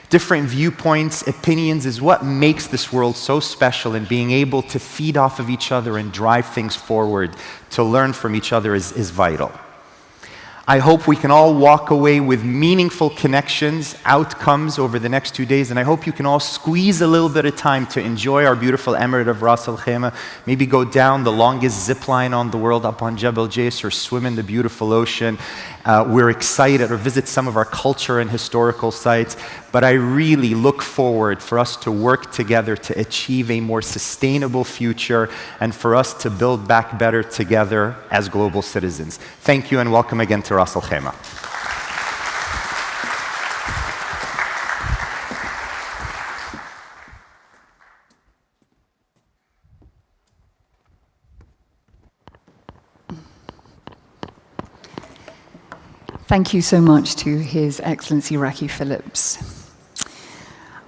Different viewpoints, opinions is what makes this world so special, and being able to feed off of each other and drive things forward, to learn from each other is vital. I hope we can all walk away with meaningful connections, outcomes over the next 2 days, and I hope you can all squeeze a little bit of time to enjoy our beautiful emirate of Ras Al Khaimah, maybe go down the longest zip line on the world up on Jebel Jais or swim in the beautiful ocean. We're excited, or visit some of our culture and historical sites, but I really look forward for us to work together to achieve a more sustainable future and for us to build back better together as global citizens. Thank you and welcome again to Ras Al Khaimah. Thank you so much to His Excellency Raki Phillips.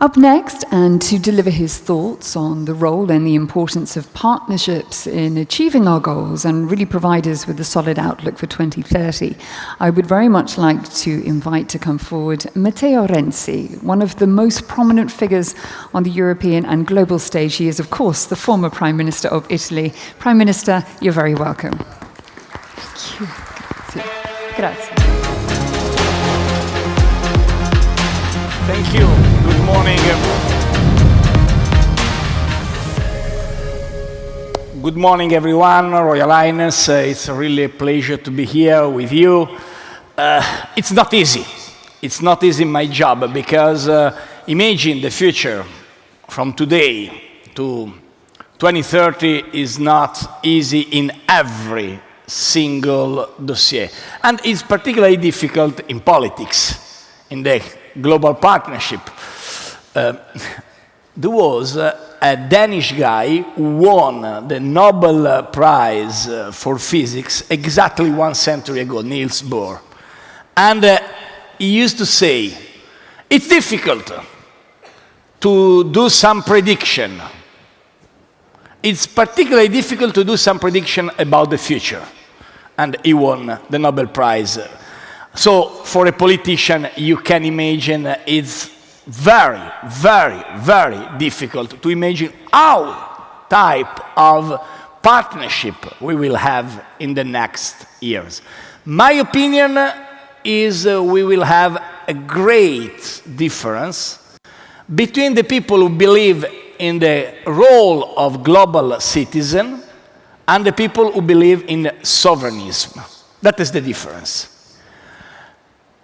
Up next, and to deliver his thoughts on the role and the importance of partnerships in achieving our goals and really provide us with a solid outlook for 2030, I would very much like to invite to come forward Matteo Renzi, one of the most prominent figures on the European and global stage. He is, of course, the former Prime Minister of Italy. Prime Minister, you're very welcome. Thank you. Grazie. Thank you. Good morning. Good morning, everyone. Royal Highness, it's really a pleasure to be here with you. It's not easy. It's not easy my job because imagine the future from today to 2030 is not easy in every single dossier. And it's particularly difficult in politics, in the global partnership. There was a Danish guy who won the Nobel Prize for Physics exactly 1 century ago, Niels Bohr. And he used to say, it's difficult to do some prediction. It's particularly difficult to do some prediction about the future. And he won the Nobel Prize. So for a politician, you can imagine it's very, very, very difficult to imagine how type of partnership we will have in the next years. My opinion is we will have a great difference between the people who believe in the role of global citizen and the people who believe in sovereignism. That is the difference.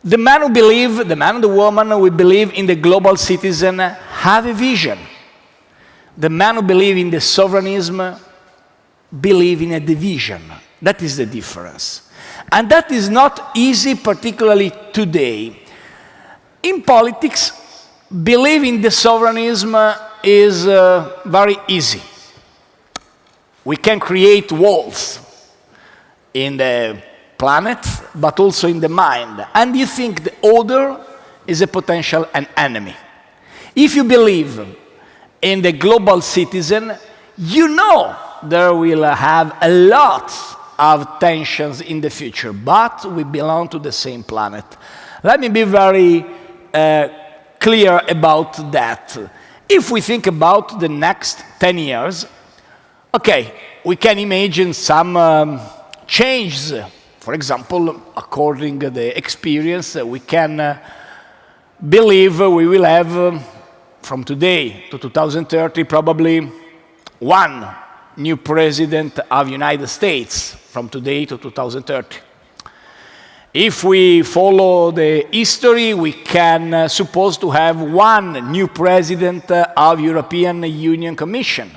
The man who believe, the man and the woman who believe in the global citizen have a vision. The man who believe in the sovereignism believe in a division. That is the difference. And that is not easy, particularly today. In politics, believing the sovereignism is very easy. We can create walls in the planet, but also in the mind. And you think the other is a potential enemy. If you believe in the global citizen, you know there will have a lot of tensions in the future, but we belong to the same planet. Let me be very clear about that. If we think about the next 10 years, okay, we can imagine some changes. For example, according to the experience, we can believe we will have, from today to 2030, probably one new president of the United States, from today to 2030. If we follow the history, we can suppose to have one new president of European Union Commission.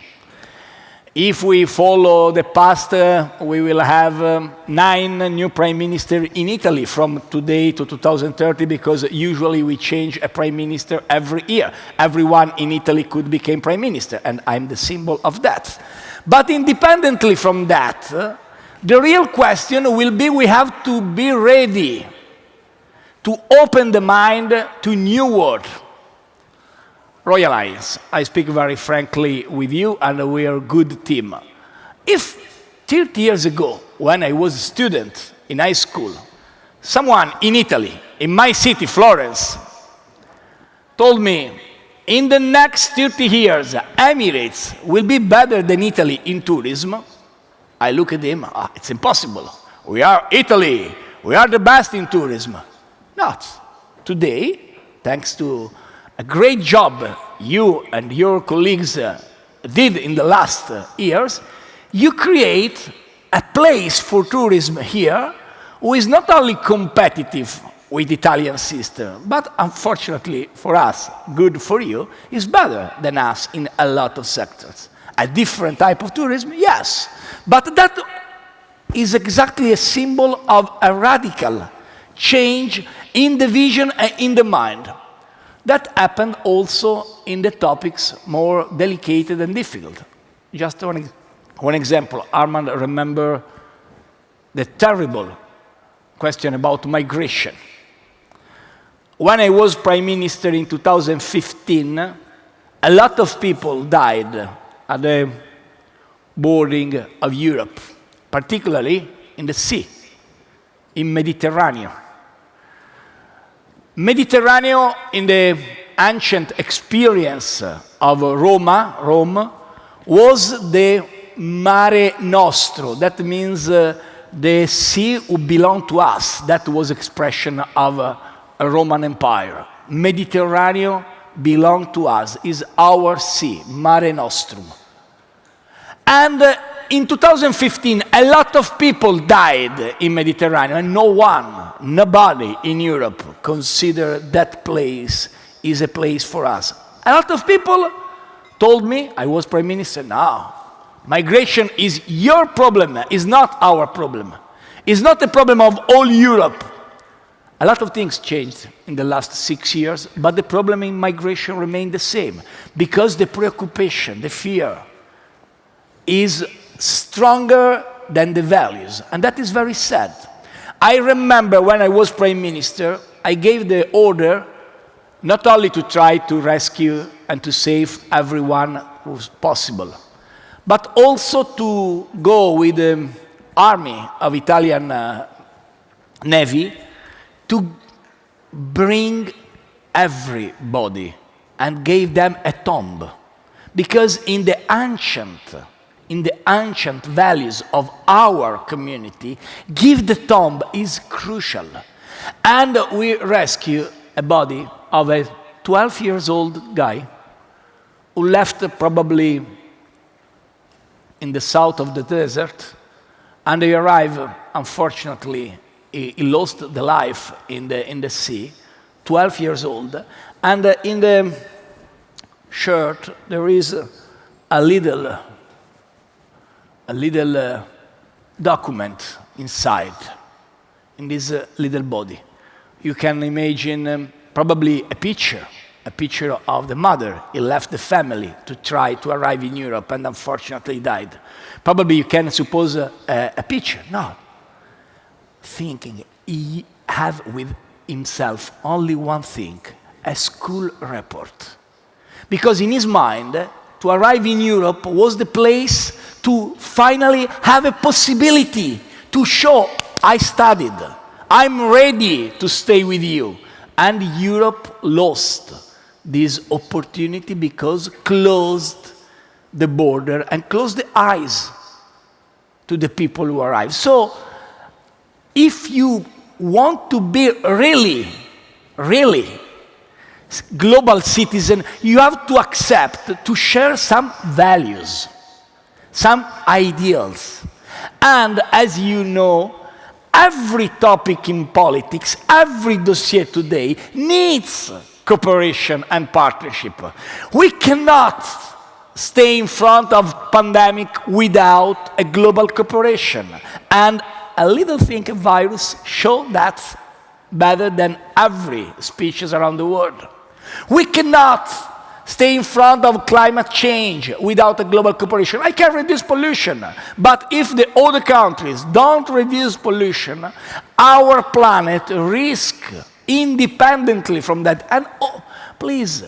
If we follow the past, we will have 9 new prime ministers in Italy from today to 2030, because usually we change a prime minister every year. Everyone in Italy could become prime minister, and I'm the symbol of that. But independently from that, the real question will be we have to be ready to open the mind to new world. Royal Highness, I speak very frankly with you, and we are a good team. If 30 years ago, when I was a student in high school, someone in Italy, in my city, Florence, told me, in the next 30 years, Emirates will be better than Italy in tourism, I look at him, it's impossible. We are Italy. We are the best in tourism. Not. Today, thanks to a great job you and your colleagues did in the last years, you create a place for tourism here who is not only competitive with Italian system, but unfortunately for us, good for you, is better than us in a lot of sectors. A different type of tourism, yes, but that is exactly a symbol of a radical change in the vision and in the mind. That happened also in the topics more delicate and difficult. Just one example, Armand, remember the terrible question about migration. When I was Prime Minister in 2015, a lot of people died at the boarding of Europe, particularly in the sea, in Mediterranean. Mediterranean, in the ancient experience of Rome, was the Mare Nostro. That means the sea who belonged to us. That was expression of a Roman Empire. Mediterranean belonged to us, is our sea, Mare Nostrum. And in 2015, a lot of people died in Mediterranean, and nobody in Europe considered that place is a place for us. A lot of people told me, I was Prime Minister, no, migration is your problem, is not our problem. It's not a problem of all Europe. A lot of things changed in the last 6 years, but the problem in migration remained the same, because the preoccupation, the fear, is stronger than the values, and that is very sad. I remember when I was Prime Minister, I gave the order not only to try to rescue and to save everyone who's possible, but also to go with the army of Italian Navy to bring everybody and gave them a tomb. Because in the ancient values of our community, give the tomb is crucial. And we rescue a body of a 12 years old guy who left probably in the south of the desert, and he arrived, unfortunately, he lost the life in the sea, 12 years old, and in the shirt there is a little document inside, in this little body. You can imagine probably a picture of the mother. He left the family to try to arrive in Europe and unfortunately died. Probably you can suppose a picture. No. Thinking, he have with himself only one thing, a school report. Because in his mind, to arrive in Europe was the place to finally have a possibility to show, I studied, I'm ready to stay with you. And Europe lost this opportunity because closed the border and closed the eyes to the people who arrive. So, if you want to be really global citizen, you have to accept to share some values, some ideals. And as you know, every topic in politics, every dossier today needs cooperation and partnership. We cannot stay in front of pandemic without a global cooperation. And a little thing, a virus, show that better than every speeches around the world. We cannot stay in front of climate change without a global cooperation. I can reduce pollution, but if the other countries don't reduce pollution, our planet risks independently from that. And please,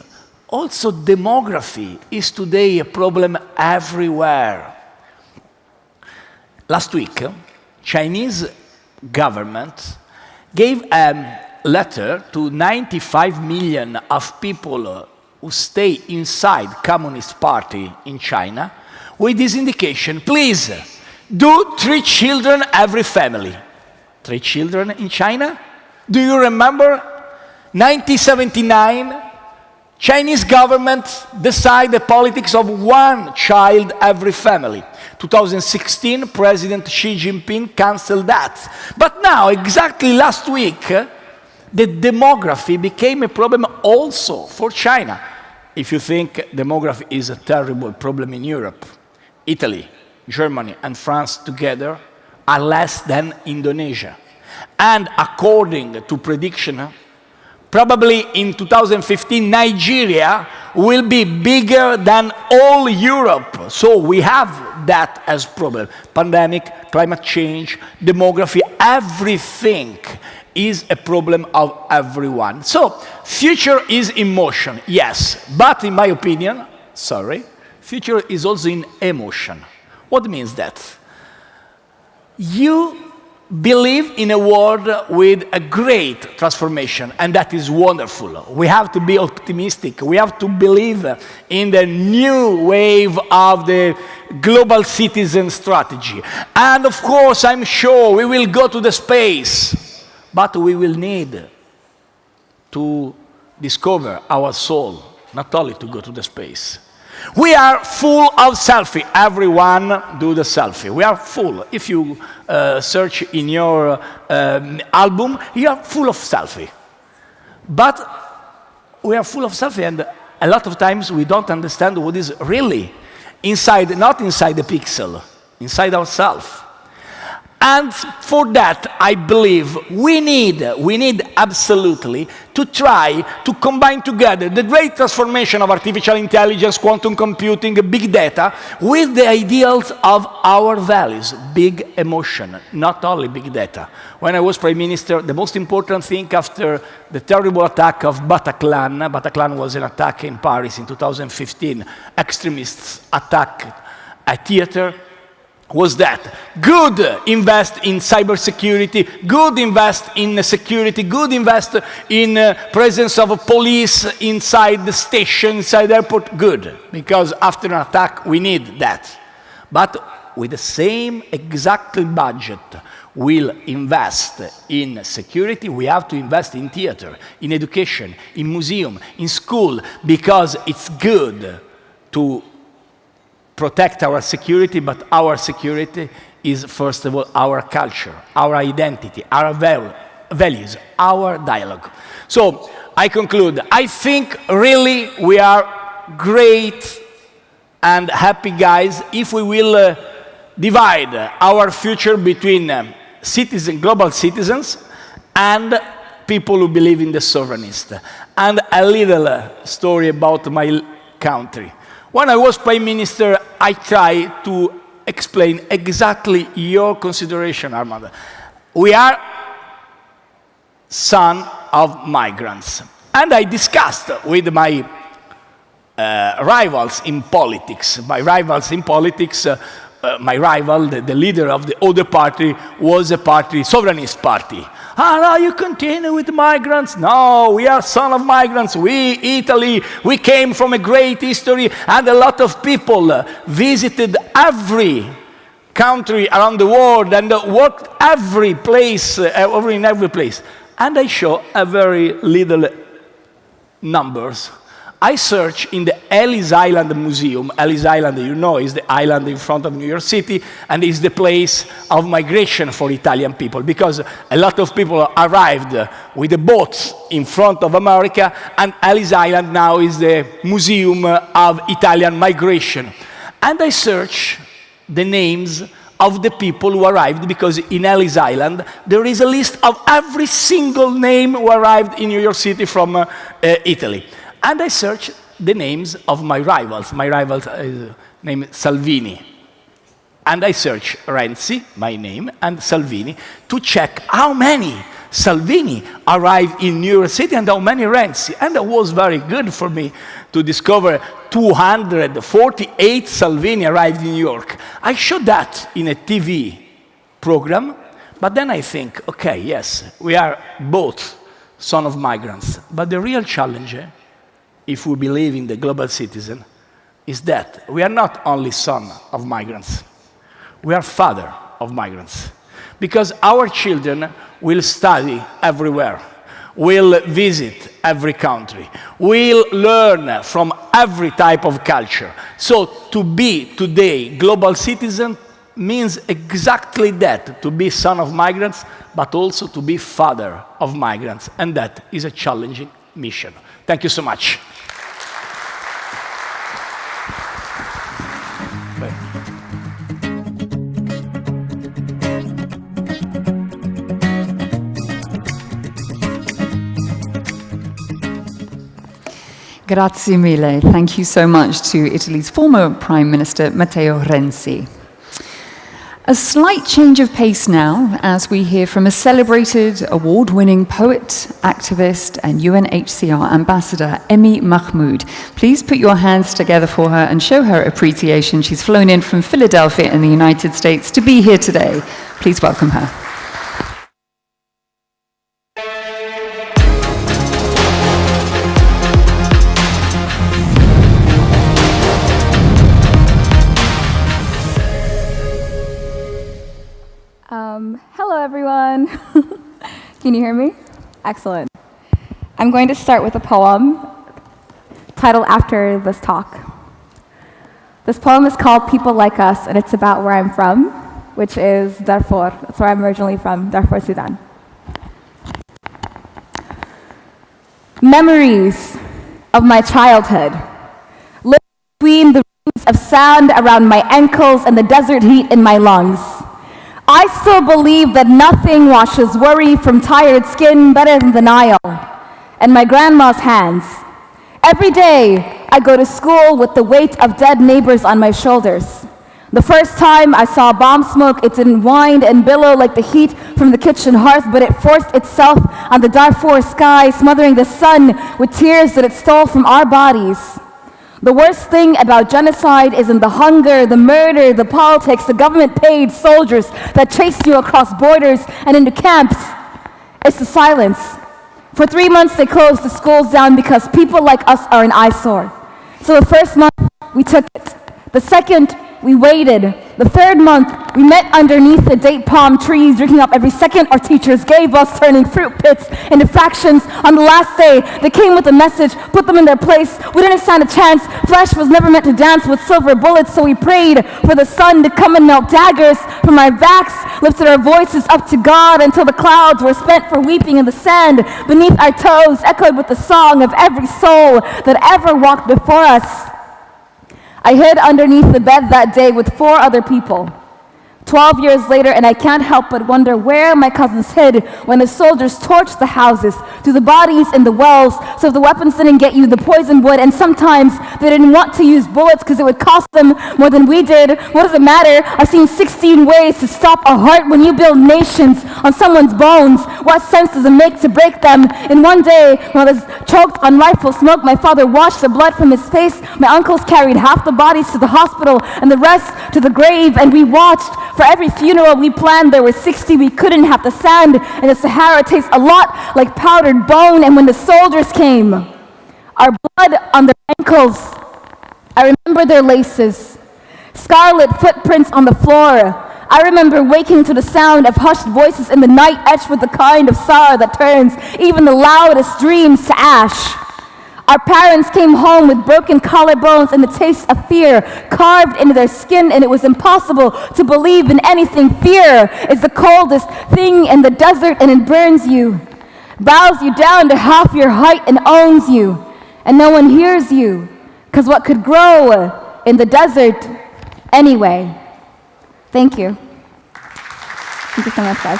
also demography is today a problem everywhere. Last week, Chinese government gave a letter to 95 million of people who stay inside Communist Party in China with this indication, please, do 3 children every family. 3 children in China. Do you remember 1979? Chinese government decided the politics of 1 child every family. 2016, President Xi Jinping canceled that. But now, exactly last week, the demography became a problem also for China. If you think demography is a terrible problem in Europe, Italy, Germany, and France together are less than Indonesia. And according to prediction, probably in 2015, Nigeria will be bigger than all Europe. So we have that as problem. Pandemic, climate change, demography, everything is a problem of everyone. So future is in motion, yes. But in my opinion, future is also in emotion. What means that? You believe in a world with a great transformation, and that is wonderful. We have to be optimistic. We have to believe in the new wave of the global citizen strategy. And of course, I'm sure we will go to the space, but we will need to discover our soul, not only to go to the space. We are full of selfie. Everyone do the selfie. We are full. If you search in your album, you are full of selfie. But we are full of selfie, and a lot of times we don't understand what is really inside, not inside the pixel, inside ourselves. And for that, I believe we need absolutely to try to combine together the great transformation of artificial intelligence, quantum computing, big data, with the ideals of our values, big emotion, not only big data. When I was Prime Minister, the most important thing after the terrible attack of Bataclan was an attack in Paris in 2015, extremists attacked a theater, was that good invest in cybersecurity, good invest in security, good invest in presence of police inside the station, inside the airport, good. Because after an attack, we need that. But with the same exactly budget we'll invest in security, we have to invest in theater, in education, in museum, in school, because it's good to protect our security, but our security is, first of all, our culture, our identity, our values, our dialogue. So I conclude. I think really we are great and happy guys if we will divide our future between global citizens and people who believe in the sovereignist. And a little story about my country. When I was Prime Minister, I tried to explain exactly your consideration, Armando. We are son of migrants. And I discussed with my rivals in politics. My rival, the leader of the other party, was a party, sovereignist party. No, you continue with migrants. No, we are son of migrants. We, Italy, we came from a great history, and a lot of people visited every country around the world and worked every place, in every place. And I show a very little numbers. I search in the Ellis Island Museum. Ellis Island, you know, is the island in front of New York City, and is the place of migration for Italian people, because a lot of people arrived with the boats in front of America, and Ellis Island now is the museum of Italian migration. And I search the names of the people who arrived, because in Ellis Island there is a list of every single name who arrived in New York City from Italy. And I searched the names of my rivals. My rival is named Salvini. And I searched Renzi, my name, and Salvini to check how many Salvini arrived in New York City and how many Renzi. And it was very good for me to discover 248 Salvini arrived in New York. I showed that in a TV program, but then I think, okay, yes, we are both sons of migrants. But the real challenge, if we believe in the global citizen, is that we are not only son of migrants, we are father of migrants. because our children will study everywhere, will visit every country, will learn from every type of culture. So to be today global citizen means exactly that, to be son of migrants, but also to be father of migrants, and that is a challenging mission. Thank you so much. Grazie mille. Thank you so much to Italy's former Prime Minister, Matteo Renzi. A slight change of pace now as we hear from a celebrated award-winning poet, activist, and UNHCR ambassador, Emi Mahmoud. Please put your hands together for her and show her appreciation. She's flown in from Philadelphia in the United States to be here today. Please welcome her. Hello, everyone. Can you hear me? Excellent. I'm going to start with a poem titled after this talk. This poem is called People Like Us, and it's about where I'm from, which is Darfur. That's where I'm originally from, Darfur, Sudan. Memories of my childhood live between the roots of sand around my ankles and the desert heat in my lungs. I still believe that nothing washes worry from tired skin better than the Nile and my grandma's hands. Every day, I go to school with the weight of dead neighbors on my shoulders. The first time I saw bomb smoke, it didn't whine and billow like the heat from the kitchen hearth, but it forced itself on the Darfur sky, smothering the sun with tears that it stole from our bodies. The worst thing about genocide isn't the hunger, the murder, the politics, the government-paid soldiers that chase you across borders and into camps. It's the silence. For 3 months, they closed the schools down because people like us are an eyesore. So the first month, we took it. The second, we waited. The third month, we met underneath the date palm trees, drinking up every second our teachers gave us, turning fruit pits into fractions. On the last day, they came with a message, put them in their place. We didn't stand a chance. Flesh was never meant to dance with silver bullets, so we prayed for the sun to come and melt daggers from our backs, lifted our voices up to God until the clouds were spent for weeping, and the sand beneath our toes echoed with the song of every soul that ever walked before us. I hid underneath the bed that day with 4 other people. 12 years later, and I can't help but wonder where my cousins hid when the soldiers torched the houses, threw the bodies in the wells, so if the weapons didn't get you, the poison would, and sometimes they didn't want to use bullets because it would cost them more than we did. What does it matter? I've seen 16 ways to stop a heart when you build nations on someone's bones. What sense does it make to break them? In one day, when I was choked on rifle smoke, my father washed the blood from his face. My uncles carried half the bodies to the hospital and the rest to the grave, and we watched. For every funeral we planned, there were 60 we couldn't have. The sand in the Sahara tastes a lot like powdered bone, and when the soldiers came, our blood on their ankles, I remember their laces, scarlet footprints on the floor. I remember waking to the sound of hushed voices in the night, etched with the kind of sorrow that turns even the loudest dreams to ash. Our parents came home with broken collarbones and the taste of fear carved into their skin, and it was impossible to believe in anything. Fear is the coldest thing in the desert, and it burns you, bows you down to half your height, and owns you. And no one hears you, because what could grow in the desert anyway? Thank you. Thank you so much, guys.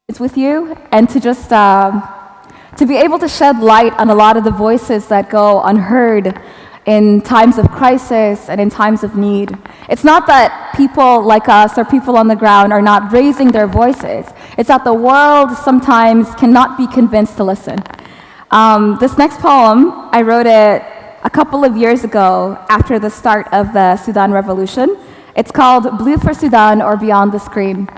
It's with you, and to just to be able to shed light on a lot of the voices that go unheard in times of crisis and in times of need. It's not that people like us or people on the ground are not raising their voices. It's that the world sometimes cannot be convinced to listen. This next poem, I wrote it a couple of years ago after the start of the Sudan Revolution. It's called Blue for Sudan, or Beyond the Screen.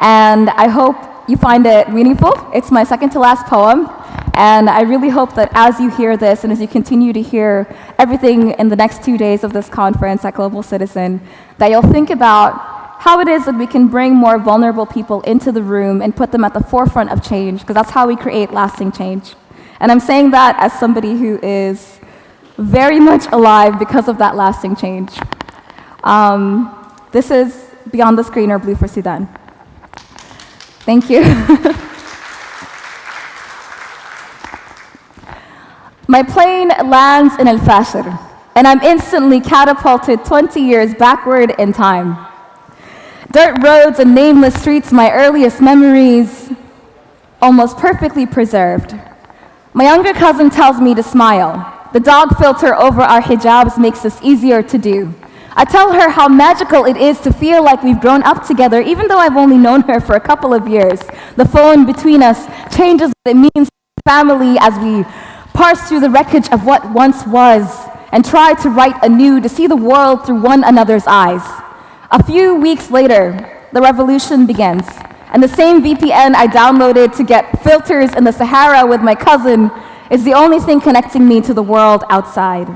And I hope you find it meaningful. It's my second to last poem. And I really hope that as you hear this and as you continue to hear everything in the next 2 days of this conference at Global Citizen, that you'll think about how it is that we can bring more vulnerable people into the room and put them at the forefront of change, because that's how we create lasting change. And I'm saying that as somebody who is very much alive because of that lasting change. This is Beyond the Screen, or Blue for Sudan. Thank you. My plane lands in El Fasher, and I'm instantly catapulted 20 years backward in time. Dirt roads and nameless streets, my earliest memories, almost perfectly preserved. My younger cousin tells me to smile. The dog filter over our hijabs makes this easier to do. I tell her how magical it is to feel like we've grown up together, even though I've only known her for a couple of years. The phone between us changes what it means to family as we parse through the wreckage of what once was and try to write anew, to see the world through one another's eyes. A few weeks later, the revolution begins, and the same VPN I downloaded to get filters in the Sahara with my cousin is the only thing connecting me to the world outside.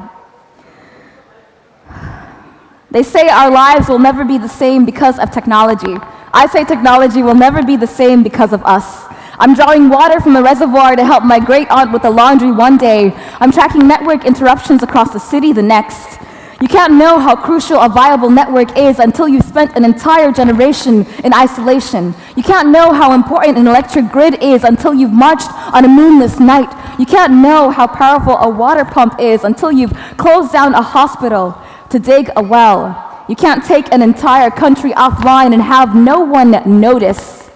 They say our lives will never be the same because of technology. I say technology will never be the same because of us. I'm drawing water from a reservoir to help my great-aunt with the laundry one day. I'm tracking network interruptions across the city the next. You can't know how crucial a viable network is until you've spent an entire generation in isolation. You can't know how important an electric grid is until you've marched on a moonless night. You can't know how powerful a water pump is until you've closed down a hospital to dig a well. You can't take an entire country offline and have no one notice.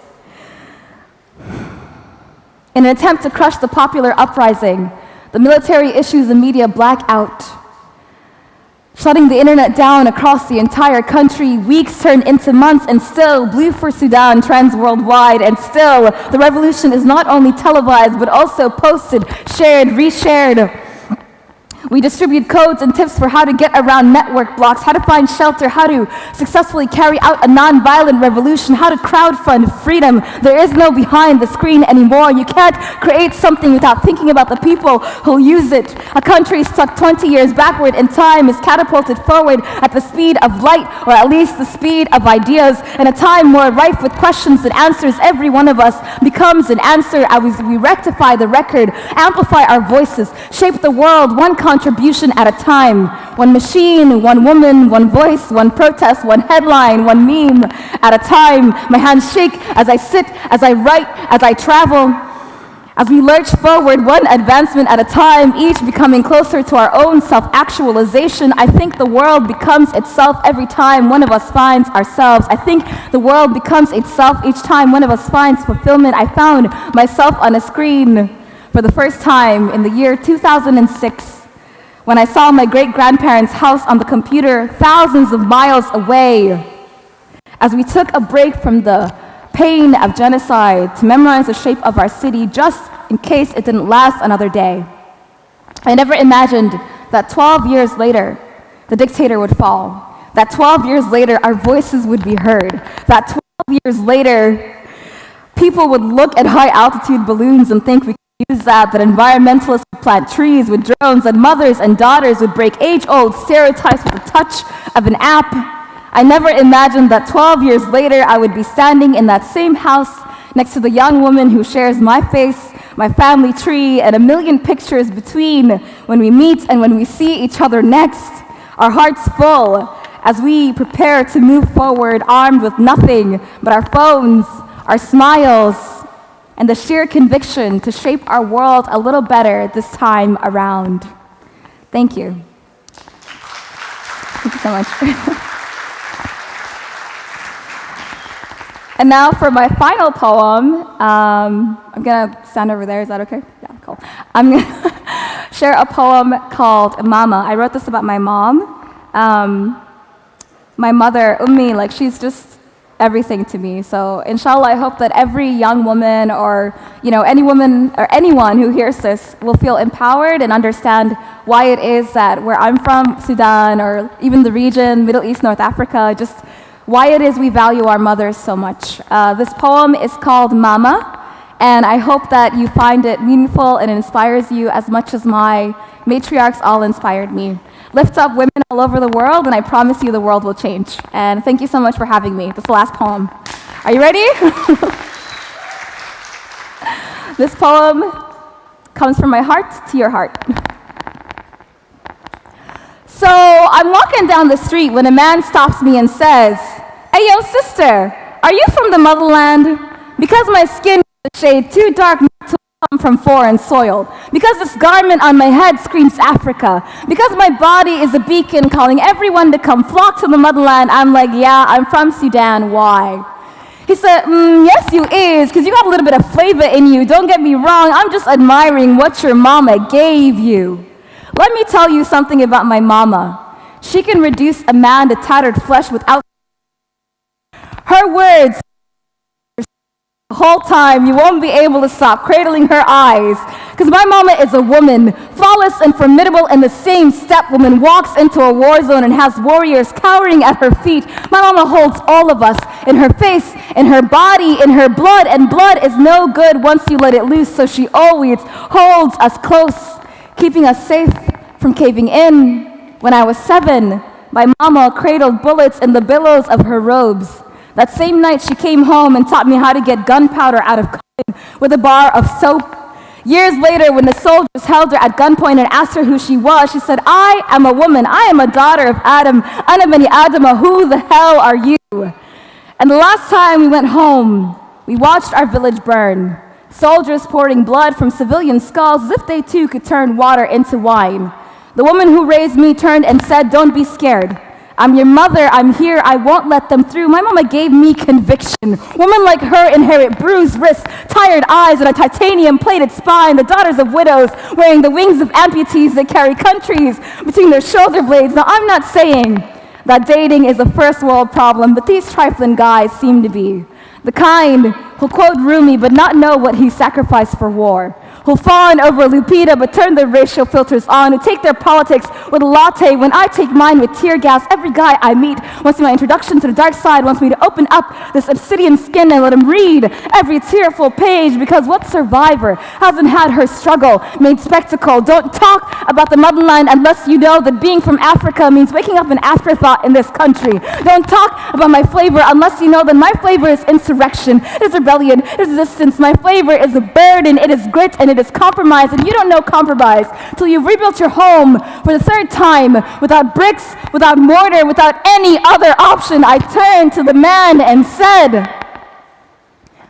In an attempt to crush the popular uprising, the military issues a media blackout, shutting the internet down across the entire country. Weeks turn into months, and still Blue for Sudan trends worldwide, and still the revolution is not only televised but also posted, shared, reshared. We distribute codes and tips for how to get around network blocks, how to find shelter, how to successfully carry out a non-violent revolution, how to crowdfund freedom. There is no behind the screen anymore. You can't create something without thinking about the people who'll use it. A country stuck 20 years backward in time is catapulted forward at the speed of light, or at least the speed of ideas. In a time more rife with questions than answers, every one of us becomes an answer as we rectify the record, amplify our voices, shape the world one contribution at a time. One machine, one woman, one voice, one protest, one headline, one meme at a time. My hands shake as I sit, as I write, as I travel. As we lurch forward, one advancement at a time, each becoming closer to our own self-actualization. I think the world becomes itself every time one of us finds ourselves. I think the world becomes itself each time one of us finds fulfillment. I found myself on a screen for the first time in the year 2006. When I saw my great-grandparents' house on the computer thousands of miles away, as we took a break from the pain of genocide to memorize the shape of our city just in case it didn't last another day. I never imagined that 12 years later, the dictator would fall, that 12 years later, our voices would be heard, that 12 years later, people would look at high-altitude balloons and think we use that environmentalists would plant trees with drones, and mothers and daughters would break age-old stereotypes with the touch of an app. I never imagined that 12 years later I would be standing in that same house next to the young woman who shares my face, my family tree, and a million pictures between when we meet and when we see each other next. Our hearts full as we prepare to move forward armed with nothing but our phones, our smiles, and the sheer conviction to shape our world a little better this time around. Thank you. Thank you so much. And now for my final poem, I'm gonna stand over there, is that okay? Yeah, cool. I'm gonna share a poem called Mama. I wrote this about my mom. My mother, Ummi, like she's just everything to me. So inshallah, I hope that every young woman or any woman or anyone who hears this will feel empowered and understand why it is that where I'm from, Sudan, or even the region, Middle East, North Africa, just why it is we value our mothers so much. This poem is called Mama, And I hope that you find it meaningful and it inspires you as much as my matriarchs all inspired me. Lift up women all over the world, and I promise you the world will change. And thank you so much for having me. This is the last poem. Are you ready? This poem comes from my heart to your heart. So I'm walking down the street when a man stops me and says, "Hey, yo, sister, are you from the motherland? Because my skin is a shade too dark not to come from foreign soil. Because this garment on my head screams Africa. Because my body is a beacon calling everyone to come flock to the motherland." I'm like, "Yeah, I'm from Sudan. Why?" He said, "Yes, you is, because you got a little bit of flavor in you. Don't get me wrong. I'm just admiring what your mama gave you. Let me tell you something about my mama. She can reduce a man to tattered flesh without her words. The whole time, you won't be able to stop cradling her eyes. Because my mama is a woman, flawless and formidable, and the same step woman walks into a war zone and has warriors cowering at her feet. My mama holds all of us in her face, in her body, in her blood, and blood is no good once you let it loose, so she always holds us close, keeping us safe from caving in. When I was 7, my mama cradled bullets in the billows of her robes. That same night, she came home and taught me how to get gunpowder out of cotton with a bar of soap. Years later, when the soldiers held her at gunpoint and asked her who she was, she said, "I am a woman. I am a daughter of Adam. Ana bani Adama. Who the hell are you?" And the last time we went home, we watched our village burn. Soldiers pouring blood from civilian skulls as if they too could turn water into wine. The woman who raised me turned and said, "Don't be scared. I'm your mother, I'm here, I won't let them through." My mama gave me conviction. Women like her inherit bruised wrists, tired eyes, and a titanium-plated spine, the daughters of widows wearing the wings of amputees that carry countries between their shoulder blades. Now, I'm not saying that dating is a first world problem, but these trifling guys seem to be. The kind who'll quote Rumi but not know what he sacrificed for war. Who'll fawn over Lupita but turn their racial filters on, who take their politics with a latte when I take mine with tear gas. Every guy I meet wants my introduction to the dark side, wants me to open up this obsidian skin and let him read every tearful page, because what survivor hasn't had her struggle made spectacle? Don't talk about the motherland unless you know that being from Africa means waking up an afterthought in this country. Don't talk about my flavor unless you know that my flavor is insurrection, it is rebellion, it is resistance. My flavor is a burden, it is grit, and it is compromise, and you don't know compromise till you've rebuilt your home for the 3rd time without bricks, without mortar, without any other option. I turned to the man and said,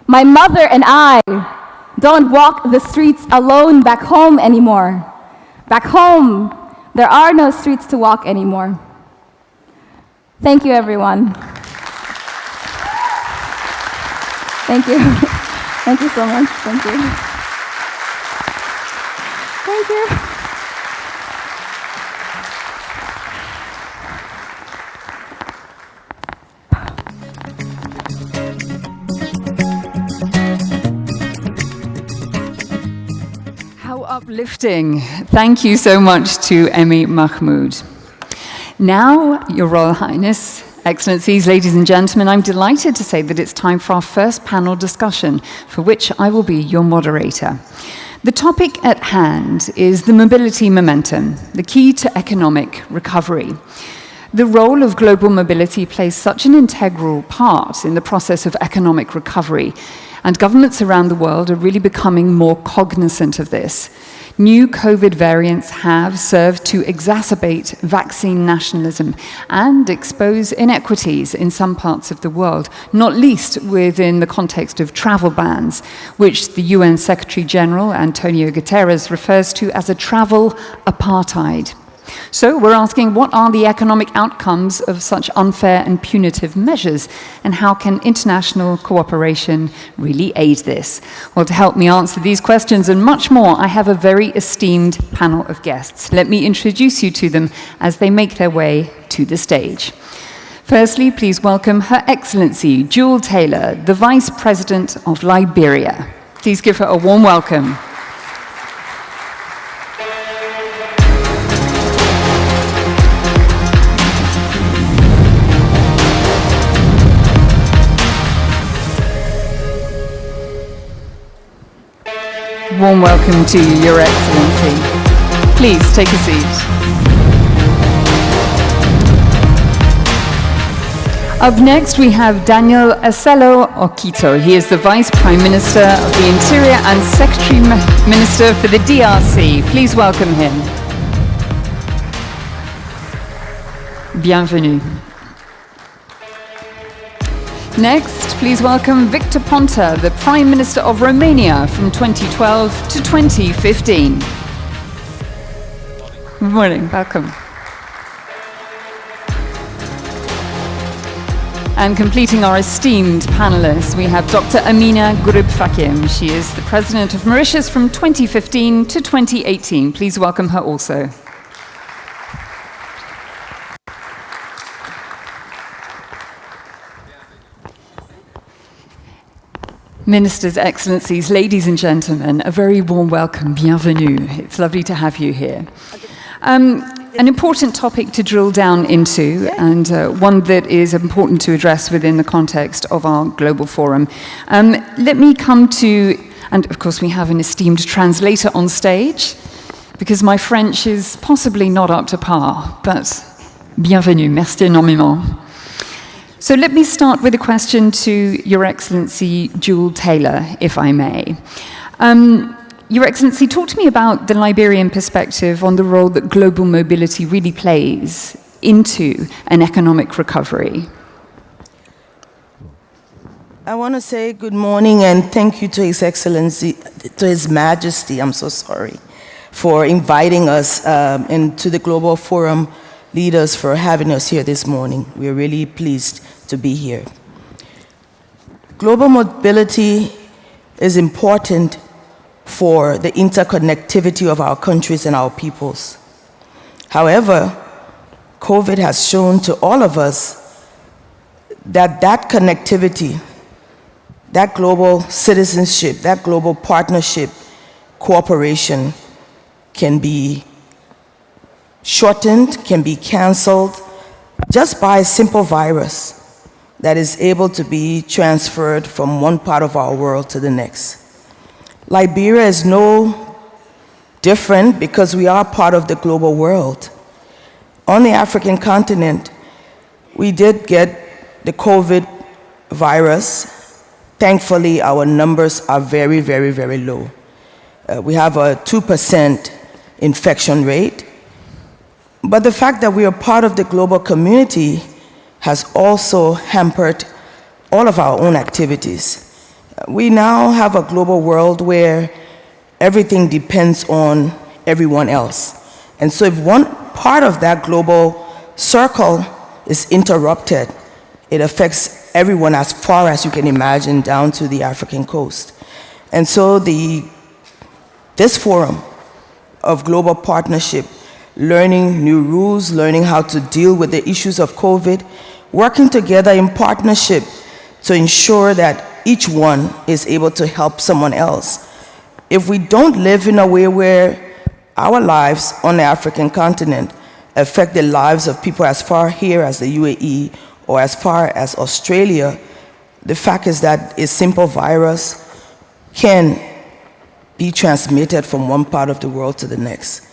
"My mother and I don't walk the streets alone back home anymore. Back home, there are no streets to walk anymore." Thank you, everyone. Thank you. Thank you so much. Thank you. Thank you. How uplifting. Thank you so much to Emi Mahmood. Now, Your Royal Highness, Excellencies, ladies and gentlemen, I'm delighted to say that it's time for our first panel discussion, for which I will be your moderator. The topic at hand is the mobility momentum, the key to economic recovery. The role of global mobility plays such an integral part in the process of economic recovery, and governments around the world are really becoming more cognizant of this. New COVID variants have served to exacerbate vaccine nationalism and expose inequities in some parts of the world, not least within the context of travel bans, which the UN Secretary General Antonio Guterres refers to as a travel apartheid. So we're asking, what are the economic outcomes of such unfair and punitive measures, and how can international cooperation really aid this? Well, to help me answer these questions and much more, I have a very esteemed panel of guests. Let me introduce you to them as they make their way to the stage. Firstly, please welcome Her Excellency Jewel Taylor, the Vice President of Liberia. Please give her a warm welcome. warm welcome to you, Your Excellency. Please take a seat. Up next, we have Daniel Acelo Okito. He is the Vice Prime Minister of the Interior and Secretary Minister for the DRC. Please welcome him. Bienvenue. Next, please welcome Victor Ponta, the Prime Minister of Romania from 2012 to 2015. Good morning, welcome. And completing our esteemed panelists, we have Dr. Amina Gurib-Fakim. She is the President of Mauritius from 2015 to 2018. Please welcome her also. Ministers, Excellencies, ladies and gentlemen, a very warm welcome, bienvenue. It's lovely to have you here. An important topic to drill down into, and one that is important to address within the context of our global forum. Let me come to, and of course we have an esteemed translator on stage, because my French is possibly not up to par, but bienvenue, merci énormément. So let me start with a question to Your Excellency Jewel Taylor, if I may. Your Excellency, talk to me about the Liberian perspective on the role that global mobility really plays into an economic recovery. I want to say good morning and thank you to His Excellency, to His Majesty, I'm so sorry, for inviting us and to the Global Forum leaders for having us here this morning. We're really pleased to be here. Global mobility is important for the interconnectivity of our countries and our peoples. However, COVID has shown to all of us that that connectivity, that global citizenship, that global partnership, cooperation can be shortened, can be canceled just by a simple virus that is able to be transferred from one part of our world to the next. Liberia is no different because we are part of the global world. On the African continent, we did get the COVID virus. Thankfully, our numbers are very, very, very low. We have a 2% infection rate. But the fact that we are part of the global community has also hampered all of our own activities. We now have a global world where everything depends on everyone else. And so if one part of that global circle is interrupted, it affects everyone as far as you can imagine down to the African coast. And so this forum of global partnership, learning new rules, learning how to deal with the issues of COVID, working together in partnership to ensure that each one is able to help someone else. If we don't live in a way where our lives on the African continent affect the lives of people as far here as the UAE or as far as Australia, the fact is that a simple virus can be transmitted from one part of the world to the next.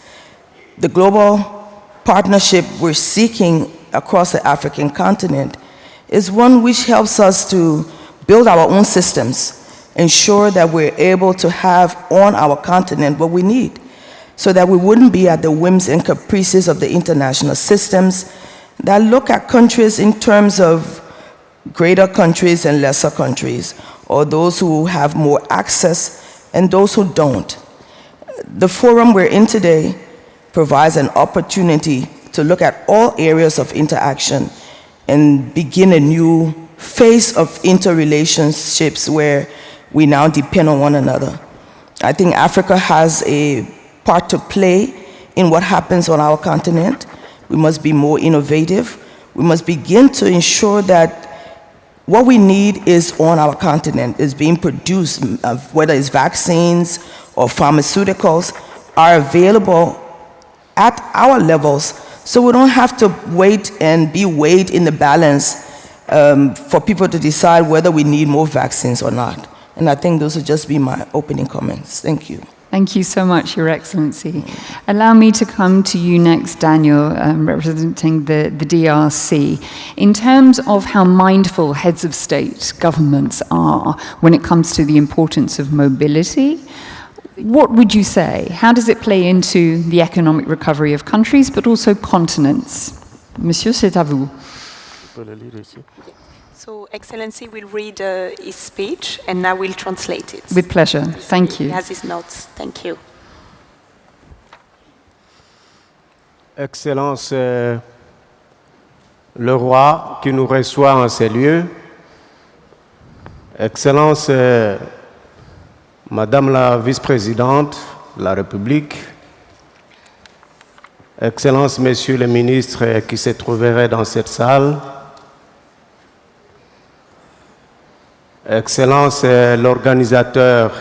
The global partnership we're seeking across the African continent is one which helps us to build our own systems, ensure that we're able to have on our continent what we need, so that we wouldn't be at the whims and caprices of the international systems that look at countries in terms of greater countries and lesser countries, or those who have more access and those who don't. The forum we're in today provides an opportunity to look at all areas of interaction and begin a new phase of interrelationships where we now depend on one another. I think Africa has a part to play in what happens on our continent. We must be more innovative. We must begin to ensure that what we need is on our continent, is being produced, whether it's vaccines or pharmaceuticals, are available at our levels, so we don't have to wait and be weighed in the balance for people to decide whether we need more vaccines or not. And I think those would just be my opening comments. Thank you. Thank you so much, Your Excellency. Allow me to come to you next, Daniel, representing the DRC. In terms of how mindful heads of state governments are when it comes to the importance of mobility, what would you say? How does it play into the economic recovery of countries, but also continents? Monsieur, c'est à vous. So, Excellency will read his speech, and I will translate it. With pleasure. Thank you. He has his notes. Thank you. Excellence, le roi qui nous reçoit en ces lieux, Excellence, Madame la vice-présidente de la République, Excellence, Messieurs les ministres qui se trouveraient dans cette salle, Excellence, l'organisateur,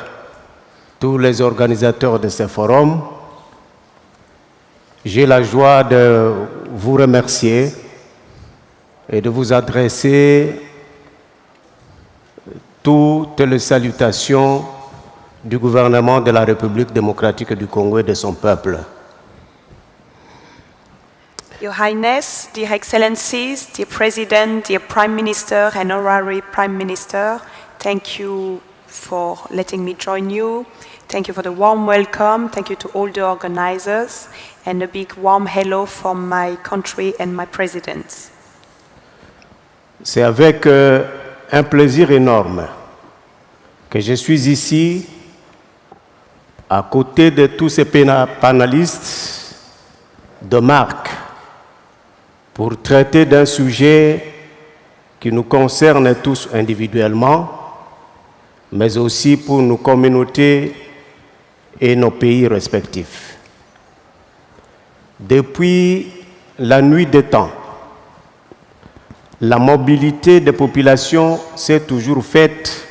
tous les organisateurs de ce forum, j'ai la joie de vous remercier et de vous adresser toutes les salutations du gouvernement de la République démocratique du Congo et de son peuple. Your Highness, dear Excellencies, dear President, dear Prime Minister and Honorary Prime Minister, thank you for letting me join you. Thank you for the warm welcome. Thank you to all the organizers, and a big warm hello from my country and my president. C'est avec un plaisir énorme que je suis ici à côté de tous ces panélistes de marque pour traiter d'un sujet qui nous concerne tous individuellement, mais aussi pour nos communautés et nos pays respectifs. Depuis la nuit des temps, la mobilité des populations s'est toujours faite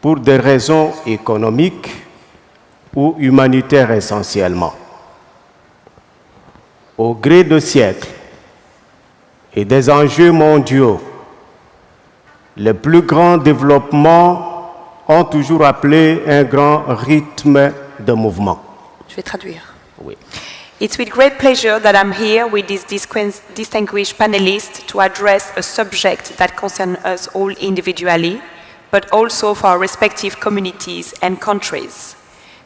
pour des raisons économiques ou humanitaires essentiellement. Au gré de siècles et des enjeux mondiaux, les plus grands développements ont toujours appelé un grand rythme de mouvement. Je vais traduire. Oui. It's with great pleasure that I'm here with these distinguished panelists to address a subject that concerns us all individually, but also for our respective communities and countries.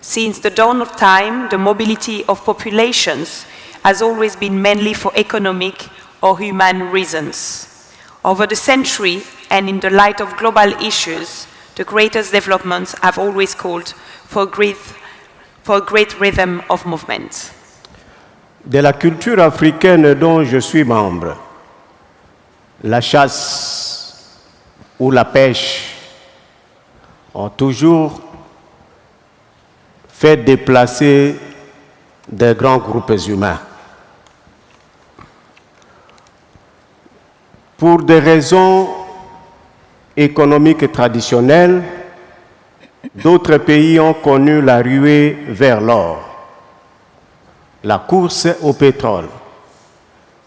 Since the dawn of time, the mobility of populations has always been mainly for economic or human reasons. Over the century, and in the light of global issues, the greatest developments have always called for a great rhythm of movement. De la culture africaine dont je suis membre, la chasse ou la pêche ont toujours fait déplacer des grands groupes humains. Pour des raisons économiques et traditionnelles, d'autres pays ont connu la ruée vers l'or, la course au pétrole,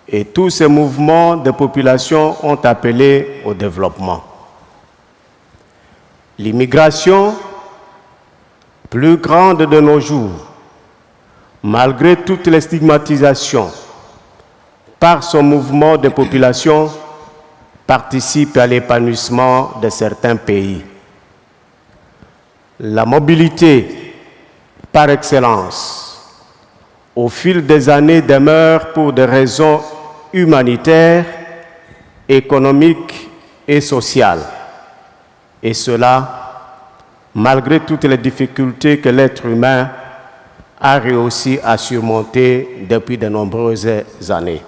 et tous ces mouvements de population ont appelé au développement. L'immigration, plus grande de nos jours, malgré toutes les stigmatisations, par son mouvement de population, participe à l'épanouissement de certains pays. La mobilité, par excellence, au fil des années demeure pour des raisons humanitaires, économiques et sociales. Et cela, malgré toutes les difficultés que l'être humain a réussi à surmonter depuis de nombreuses années.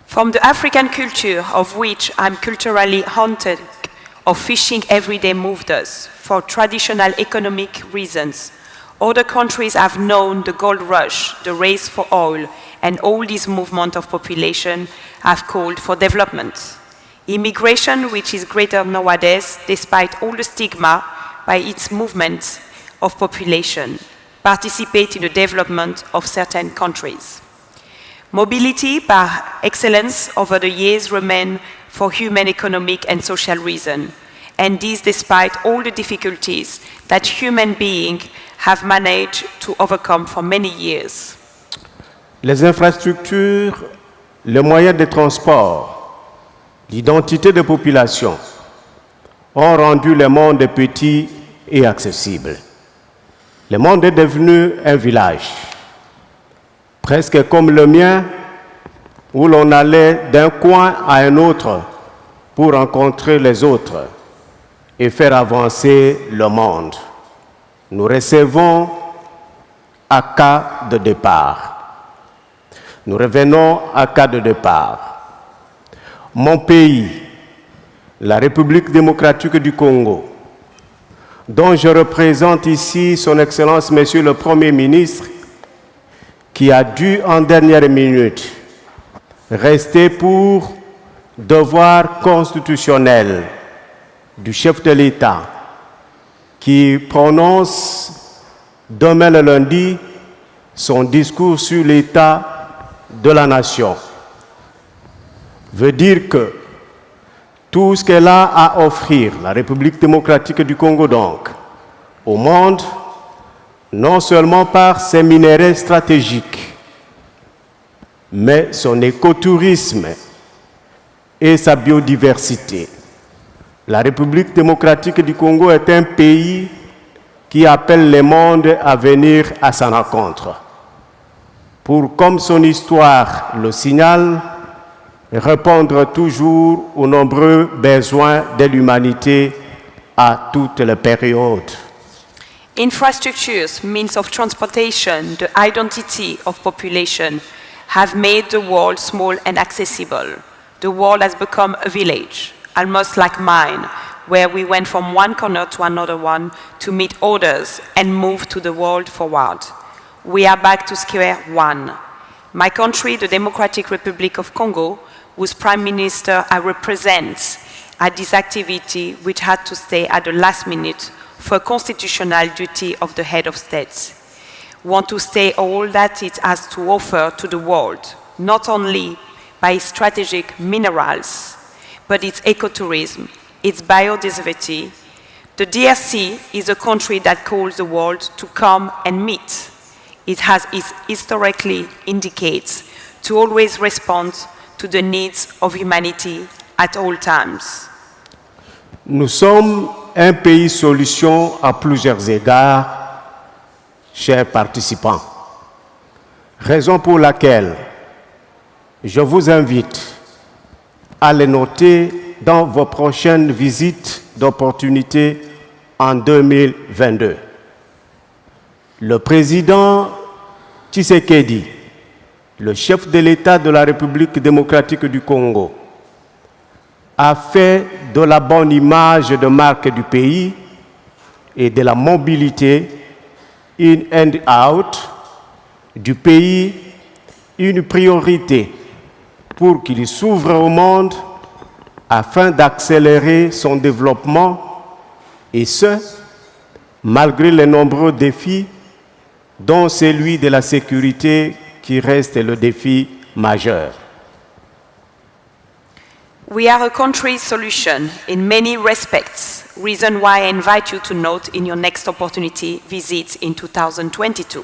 From the African culture, of which I'm culturally haunted, of fishing every day moved us for traditional economic reasons. Other countries have known the gold rush, the race for oil, and all these movements of population have called for development. Immigration, which is greater nowadays, despite all the stigma, by its movement of population, participate in the development of certain countries. Mobility, par excellence, over the years remain for human, economic and social reasons, and this despite all the difficulties that human beings have managed to overcome for many years. Les infrastructures, les moyens de transport, l'identité des populations ont rendu le monde petit et accessible. Le monde est devenu un village, presque comme le mien, où l'on allait d'un coin à un autre pour rencontrer les autres et faire avancer le monde. Nous recevons à cas de départ. Nous revenons à cas de départ. Mon pays, la République démocratique du Congo, dont je représente ici son Excellence Monsieur le Premier ministre, qui a dû en dernière minute rester pour devoir constitutionnel du chef de l'État, qui prononce demain le lundi son discours sur l'état de la nation, veut dire que tout ce qu'elle a à offrir, la République démocratique du Congo donc, au monde, non seulement par ses minéraux stratégiques, mais son écotourisme et sa biodiversité. La République démocratique du Congo est un pays qui appelle le monde à venir à sa rencontre, pour, comme son histoire le signale, répondre toujours aux nombreux besoins de l'humanité à toutes les périodes. Infrastructures, means of transportation, the identity of population have made the world small and accessible. The world has become a village, almost like mine, where we went from one corner to another one to meet others and move to the world forward. We are back to square one. My country, the Democratic Republic of Congo, whose Prime Minister I represent, had this activity which had to stay at the last minute for a constitutional duty of the head of state. Want to stay all that it has to offer to the world, not only by its strategic minerals, but its ecotourism, its biodiversity. The DRC is a country that calls the world to come and meet. It has historically indicates to always respond to the needs of humanity at all times. Nous sommes un pays solution à plusieurs égards, chers participants. Raison pour laquelle je vous invite à les noter dans vos prochaines visites d'opportunité en 2022. Le président Tshisekedi, le chef de l'État de la République démocratique du Congo, a fait de la bonne image de marque du pays et de la mobilité in and out du pays une priorité pour qu'il s'ouvre au monde afin d'accélérer son développement, et ce, malgré les nombreux défis, dont celui de la sécurité qui reste le défi majeur. We are a country solution in many respects, reason why I invite you to note in your next opportunity visit in 2022.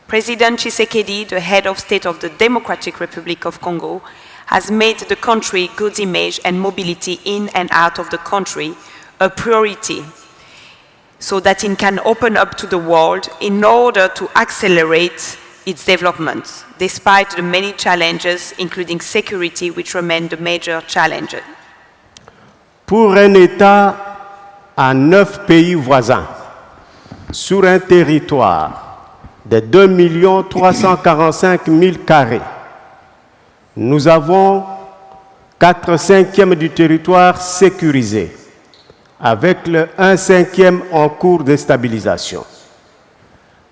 President Tshisekedi, the head of state of the Democratic Republic of Congo, has made the country good image and mobility in and out of the country a priority, so that it can open up to the world in order to accelerate its development, despite the many challenges, including security, which remain the major challenge. Pour un État à 9 pays voisins, sur un territoire de 2 345 000 carrés, nous avons 4/5 du territoire sécurisé, avec le 1/5 en cours de stabilisation.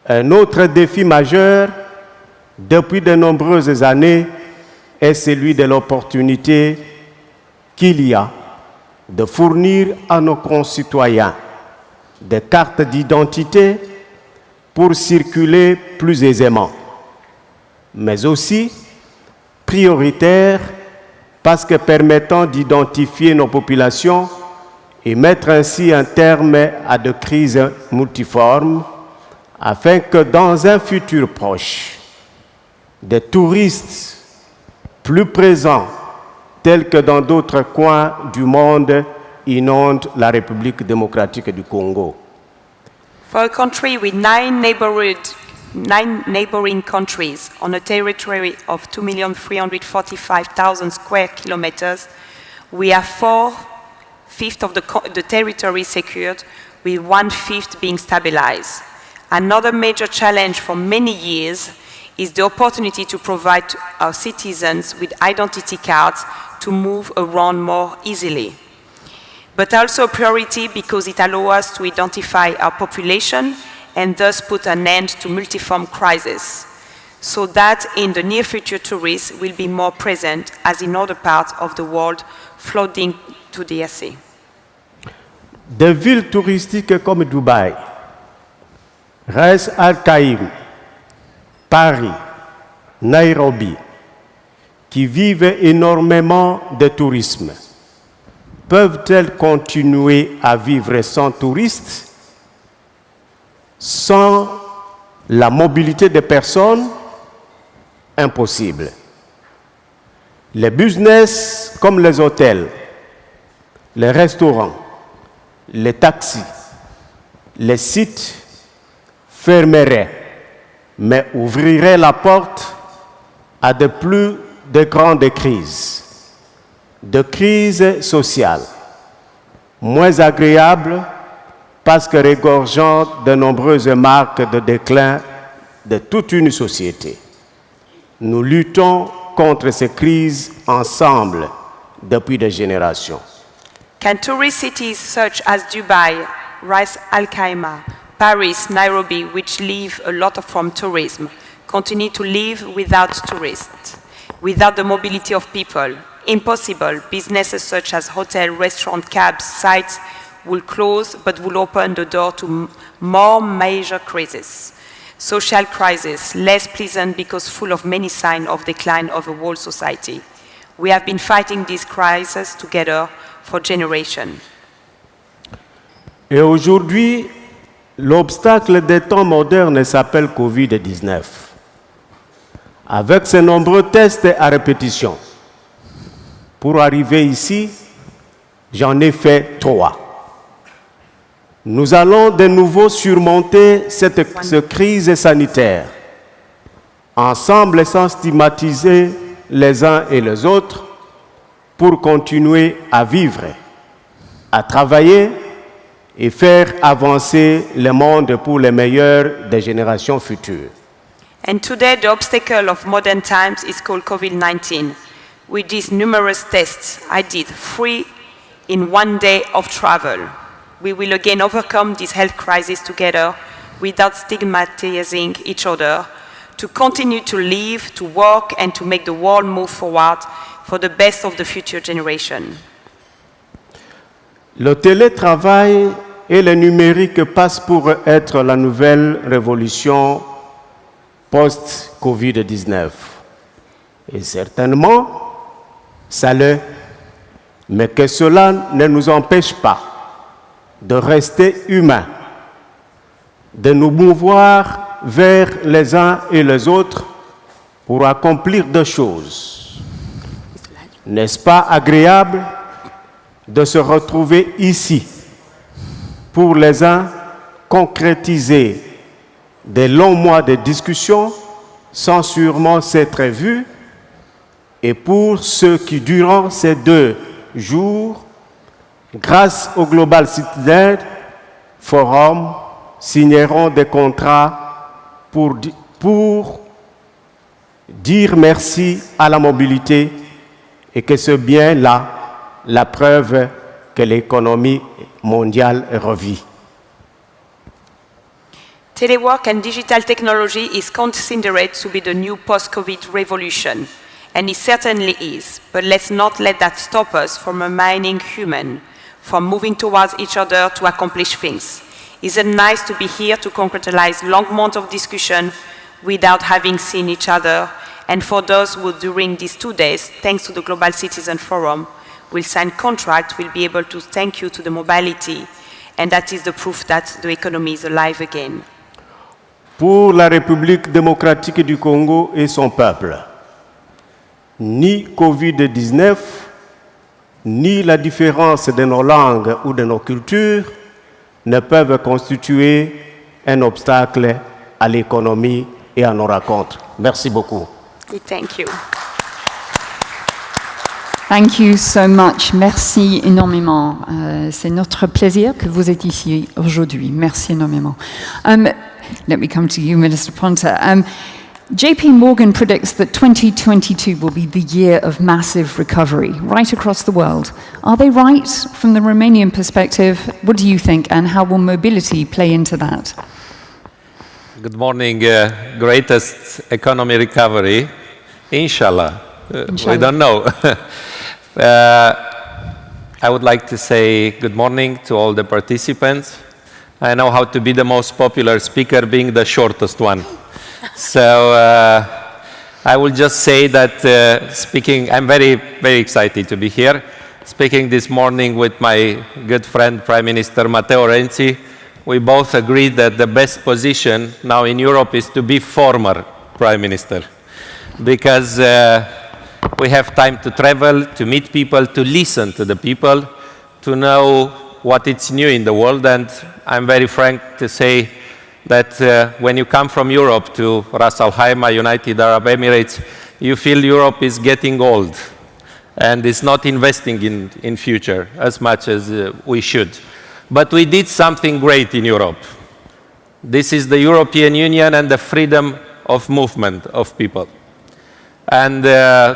Un autre défi majeur, depuis de nombreuses années, est celui de l'opportunité qu'il y a de fournir à nos concitoyens des cartes d'identité pour circuler plus aisément, mais aussi prioritaire parce que permettant d'identifier nos populations et mettre ainsi un terme à de crises multiformes afin que dans un futur proche, des touristes plus présents, tels que dans d'autres coins du monde, inondent la République démocratique du Congo. For a country with nine neighboring countries on a territory of 2,345,000 square kilometers, we have 4/5 of the territory secured, with 1/5 being stabilized. Another major challenge for many years is the opportunity to provide to our citizens with identity cards to move around more easily. But also a priority because it allows us to identify our population and thus put an end to multiform crisis, so that in the near future tourists will be more present as in other parts of the world flooding to the DRC. Des villes touristiques comme Dubaï, Ras Al Khaimah, Paris, Nairobi, qui vivent énormément de tourisme, peuvent-elles continuer à vivre sans touristes, sans la mobilité des personnes? Impossible. Les business comme les hôtels, les restaurants, les taxis, les sites fermeraient, mais ouvriraient la porte à de plus de grandes crises, de crises sociales, moins agréables parce que regorgeant de nombreuses marques de déclin de toute une société. Nous luttons contre ces crises ensemble depuis des générations. Can tourist cities such as Dubai, Ras Al Khaimah, Paris, Nairobi, which live a lot from tourism, continue to live without tourists, without the mobility of people? Impossible. Businesses such as hotel, restaurant, cabs, sites will close, but will open the door to more major crises. Social crisis, less pleasant because full of many signs of decline of a whole society. We have been fighting this crisis together for generations. Et aujourd'hui, l'obstacle des temps modernes s'appelle Covid-19. Avec ses nombreux tests à répétition. Pour arriver ici, j'en ai fait 3. Nous allons de nouveau surmonter cette crise sanitaire, ensemble sans stigmatiser les uns et les autres, pour continuer à vivre, à travailler et faire avancer le monde pour les meilleures des générations futures. And today the obstacle of modern times is called COVID-19. With these numerous tests, I did 3 in 1 day of travel. We will again overcome this health crisis together without stigmatizing each other, to continue to live, to work, and to make the world move forward for the best of the future generation. Le télétravail et le numérique passent pour être la nouvelle révolution post-Covid-19. Et certainement, ça l'est, mais que cela ne nous empêche pas de rester humains, de nous mouvoir vers les uns et les autres pour accomplir des choses. N'est-ce pas agréable de se retrouver ici, pour les uns concrétiser des longs mois de discussion sans sûrement s'être vus, et pour ceux qui, durant ces 2 jours, grâce au Global Citizen Forum, signeront des contrats pour dire merci à la mobilité, et que c'est bien là la preuve que l'économie mondiale revit. Telework and digital technology is considered to be the new post-COVID revolution, and it certainly is, but let's not let that stop us from remaining human, from moving towards each other to accomplish things. Isn't it nice to be here to concretize long months of discussion without having seen each other? And for those who, during these 2 days, thanks to the Global Citizen Forum, will sign contracts, will be able to thank you to the mobility, and that is the proof that the economy is alive again. pour la République démocratique du Congo et son peuple. Ni Covid-19, ni la différence de nos langues ou de nos cultures ne peuvent constituer un obstacle à l'économie et à nos rencontres. Merci beaucoup. Thank you. Thank you so much. Merci énormément. C'est notre plaisir que vous êtes ici aujourd'hui. Merci énormément. Let me come to you, Minister Ponta. JP Morgan predicts that 2022 will be the year of massive recovery right across the world. Are they right from the Romanian perspective? What do you think, and how will mobility play into that? Good morning. Greatest economy recovery, inshallah. We don't know. I would like to say good morning to all the participants. I know how to be the most popular speaker, being the shortest one. So I will just say that I'm very, very excited to be here. Speaking this morning with my good friend, Prime Minister Matteo Renzi, we both agreed that the best position now in Europe is to be former Prime Minister, because we have time to travel, to meet people, to listen to the people, to know what is new in the world. And I'm very frank to say that when you come from Europe to Ras Al Khaimah, United Arab Emirates, you feel Europe is getting old and is not investing in future as much as we should. But we did something great in Europe. This is the European Union and the freedom of movement of people. And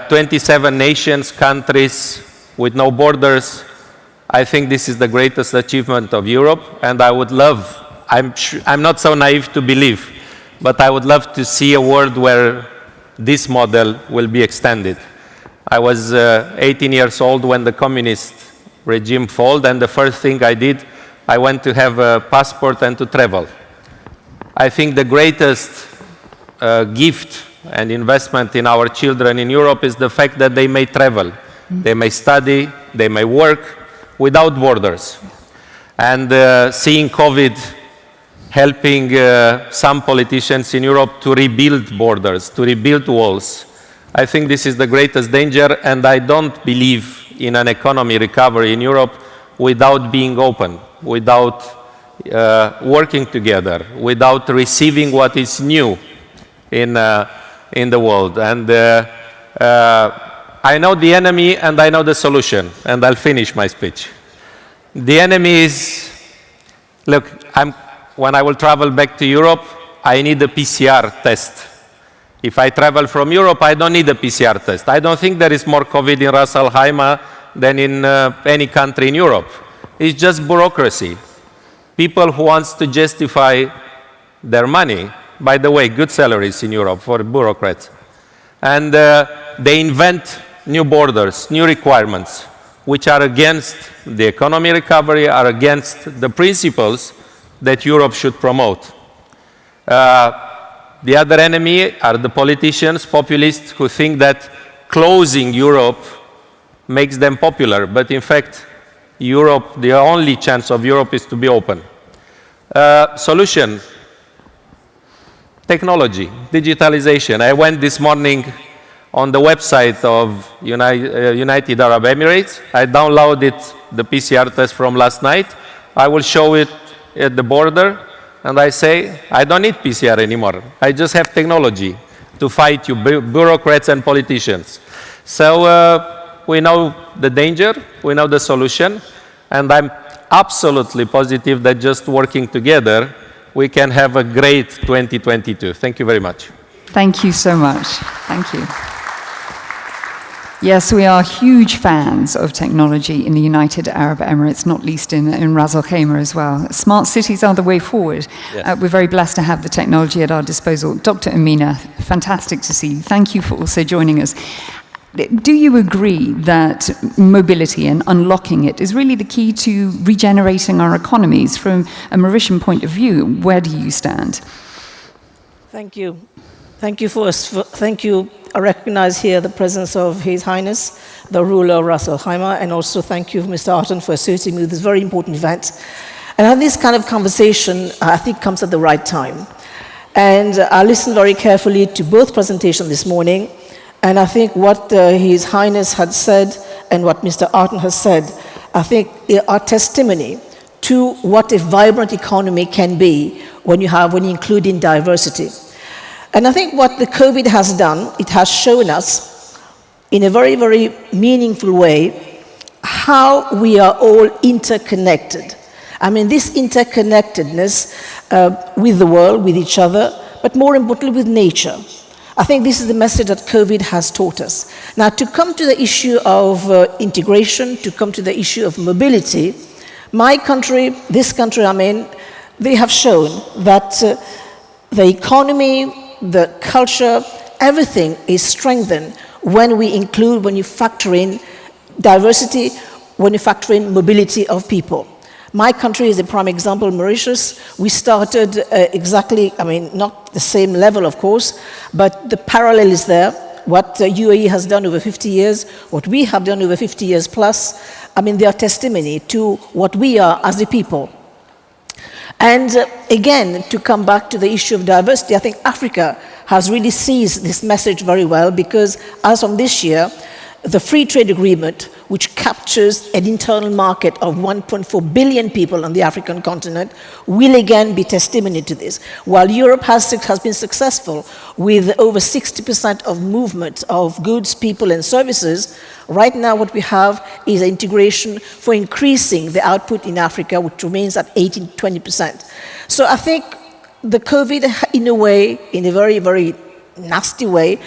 27 nations, countries with no borders, I think this is the greatest achievement of Europe, and I would love, I'm not so naive to believe, but I would love to see a world where this model will be extended. I was 18 years old when the communist regime fell, and the first thing I did, I went to have a passport and to travel. I think the greatest gift and investment in our children in Europe is the fact that they may travel, they may study, they may work without borders. And seeing COVID helping some politicians in Europe to rebuild borders, to rebuild walls, I think this is the greatest danger, and I don't believe in an economy recovery in Europe without being open, without working together, without receiving what is new in the world. And I know the enemy and I know the solution, and I'll finish my speech. The enemy is, look, when I will travel back to Europe, I need a PCR test. If I travel from Europe, I don't need a PCR test. I don't think there is more COVID in Ras Al Khaimah than in any country in Europe. It's just bureaucracy. People who want to justify their money. By the way, good salaries in Europe for bureaucrats. And they invent new borders, new requirements, which are against the economy recovery, are against the principles that Europe should promote. The other enemy are the politicians, populists, who think that closing Europe makes them popular. But in fact, Europe, the only chance of Europe is to be open. Solution. Technology, digitalization. I went this morning on the website of United Arab Emirates. I downloaded the PCR test from last night. I will show it at the border, and I say, I don't need PCR anymore. I just have technology to fight you bureaucrats and politicians. So we know the danger, we know the solution, and I'm absolutely positive that just working together, we can have a great 2022. Thank you very much. Thank you so much. Thank you. Yes, we are huge fans of technology in the United Arab Emirates, not least in Ras Al Khaimah as well. Smart cities are the way forward. Yes. We're very blessed to have the technology at our disposal. Dr. Amina, fantastic to see you. Thank you for also joining us. Do you agree that mobility and unlocking it is really the key to regenerating our economies from a Mauritian point of view? Where do you stand? Thank you. Thank you first. Thank you. I recognize here the presence of His Highness, the ruler of Ras Al Khaimah, and also thank you, Mr. Arton, for associating me with this very important event. And having this kind of conversation, I think, comes at the right time. And I listened very carefully to both presentations this morning, and I think what His Highness had said and what Mr. Artin has said, I think are testimony to what a vibrant economy can be when you include in diversity. And I think what the COVID has done, it has shown us in a very, very meaningful way how we are all interconnected. I mean, this interconnectedness with the world, with each other, but more importantly with nature. I think this is the message that COVID has taught us. Now, to come to the issue of integration, to come to the issue of mobility, my country, this country I'm in, they have shown that the economy, the culture, everything is strengthened when we include, when you factor in diversity, when you factor in mobility of people. My country is a prime example, Mauritius. We started exactly, I mean, not the same level, of course, but the parallel is there. What UAE has done over 50 years, what we have done over 50 years plus, I mean, they are testimony to what we are as a people. And again, to come back to the issue of diversity, I think Africa has really seized this message very well because as from this year, the free trade agreement, which captures an internal market of 1.4 billion people on the African continent, will again be testimony to this. While Europe has been successful with over 60% of movement of goods, people, and services, right now what we have is an integration for increasing the output in Africa, which remains at 18-20%. So I think the COVID, in a way, in a very, very nasty way,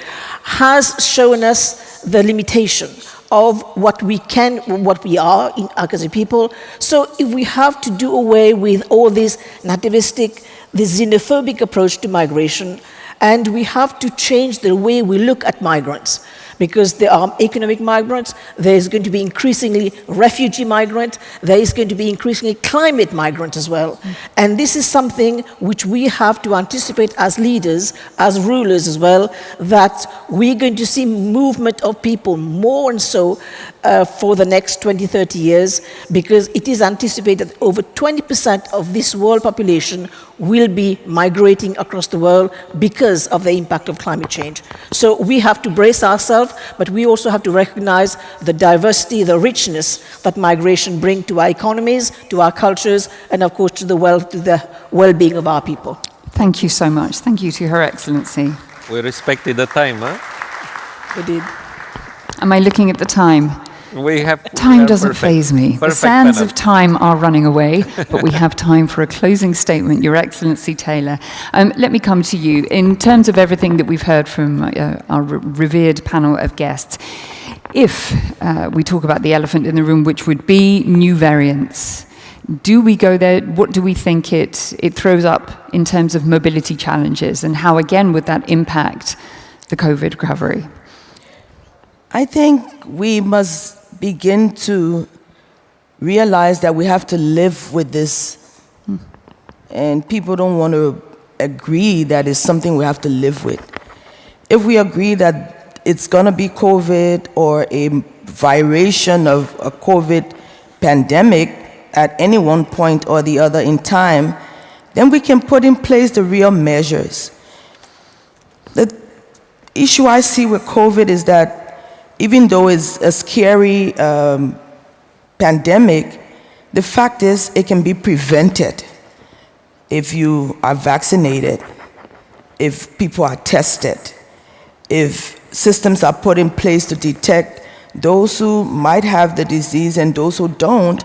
has shown us the limitation of what we can, what we are as a people. So if we have to do away with all this nativistic, this xenophobic approach to migration, and we have to change the way we look at migrants, because there are economic migrants, there is going to be increasingly refugee migrants, there is going to be increasingly climate migrants as well. And this is something which we have to anticipate as leaders, as rulers as well, that we're going to see movement of people more and so for the next 20, 30 years, because it is anticipated that over 20% of this world population will be migrating across the world because of the impact of climate change. So we have to brace ourselves, but we also have to recognize the diversity, the richness that migration brings to our economies, to our cultures, and of course to the well-being of our people. Thank you so much. Thank you to Her Excellency. We respected the time, huh? We did. Am I looking at the time? Time doesn't faze me. The sands of time are running away, but we have time for a closing statement. Your Excellency Taylor, let me come to you. In terms of everything that we've heard from our revered panel of guests, if we talk about the elephant in the room, which would be new variants, do we go there? What do we think it throws up in terms of mobility challenges, and how, again, would that impact the COVID recovery? I think we must begin to realize that we have to live with this. And people don't want to agree that it's something we have to live with. If we agree that it's going to be COVID or a variation of a COVID pandemic at any one point or the other in time, then we can put in place the real measures. The issue I see with COVID is that even though it's a scary pandemic, the fact is it can be prevented if you are vaccinated, if people are tested, if systems are put in place to detect those who might have the disease and those who don't,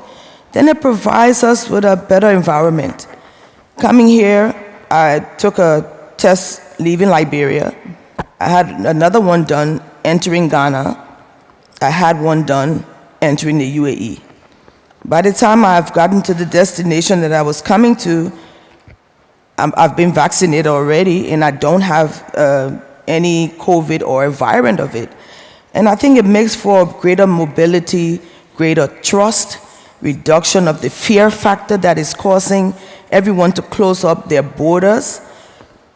then it provides us with a better environment. Coming here, I took a test leaving Liberia. I had another one done entering Ghana. I had one done entering the UAE. By the time I've gotten to the destination that I was coming to, I've been vaccinated already, and I don't have any COVID or a variant of it. And I think it makes for greater mobility, greater trust, reduction of the fear factor that is causing everyone to close up their borders.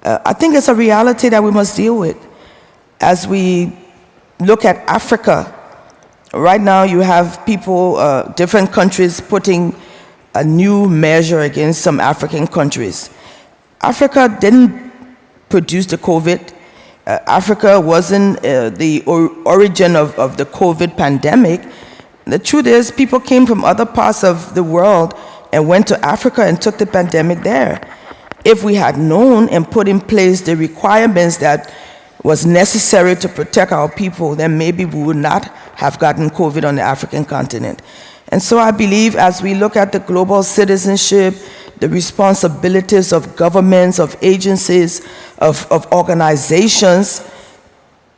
I think it's a reality that we must deal with. As we look at Africa, right now you have people, different countries putting a new measure against some African countries. Africa didn't produced the COVID. Africa wasn't the origin of the COVID pandemic. The truth is, people came from other parts of the world and went to Africa and took the pandemic there. If we had known and put in place the requirements that was necessary to protect our people, then maybe we would not have gotten COVID on the African continent. And so I believe as we look at the global citizenship, the responsibilities of governments, of agencies, of organizations,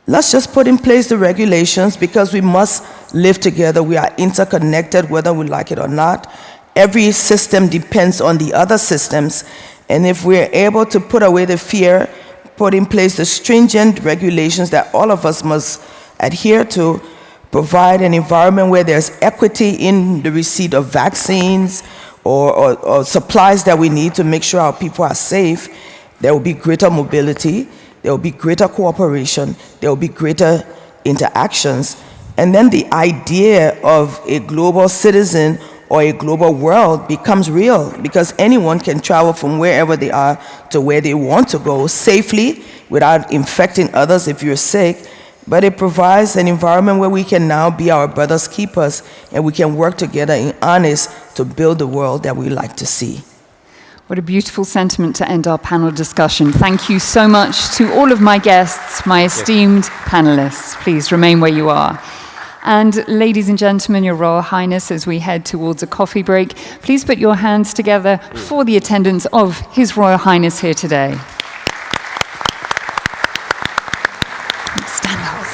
let's just put in place the regulations because we must live together. We are interconnected whether we like it or not. Every system depends on the other systems. And if we're able to put away the fear, put in place the stringent regulations that all of us must adhere to, provide an environment where there's equity in the receipt of vaccines or supplies that we need to make sure our people are safe, there will be greater mobility, there will be greater cooperation, there will be greater interactions. And then the idea of a global citizen or a global world becomes real because anyone can travel from wherever they are to where they want to go safely without infecting others if you're sick. But it provides an environment where we can now be our brother's keepers and we can work together in earnest to build the world that we like to see. What a beautiful sentiment to end our panel discussion. Thank you so much to all of my guests, my esteemed panelists. Please remain where you are. And ladies and gentlemen, Your Royal Highness, as we head towards a coffee break, please put your hands together for the attendance of His Royal Highness here today. Stand up.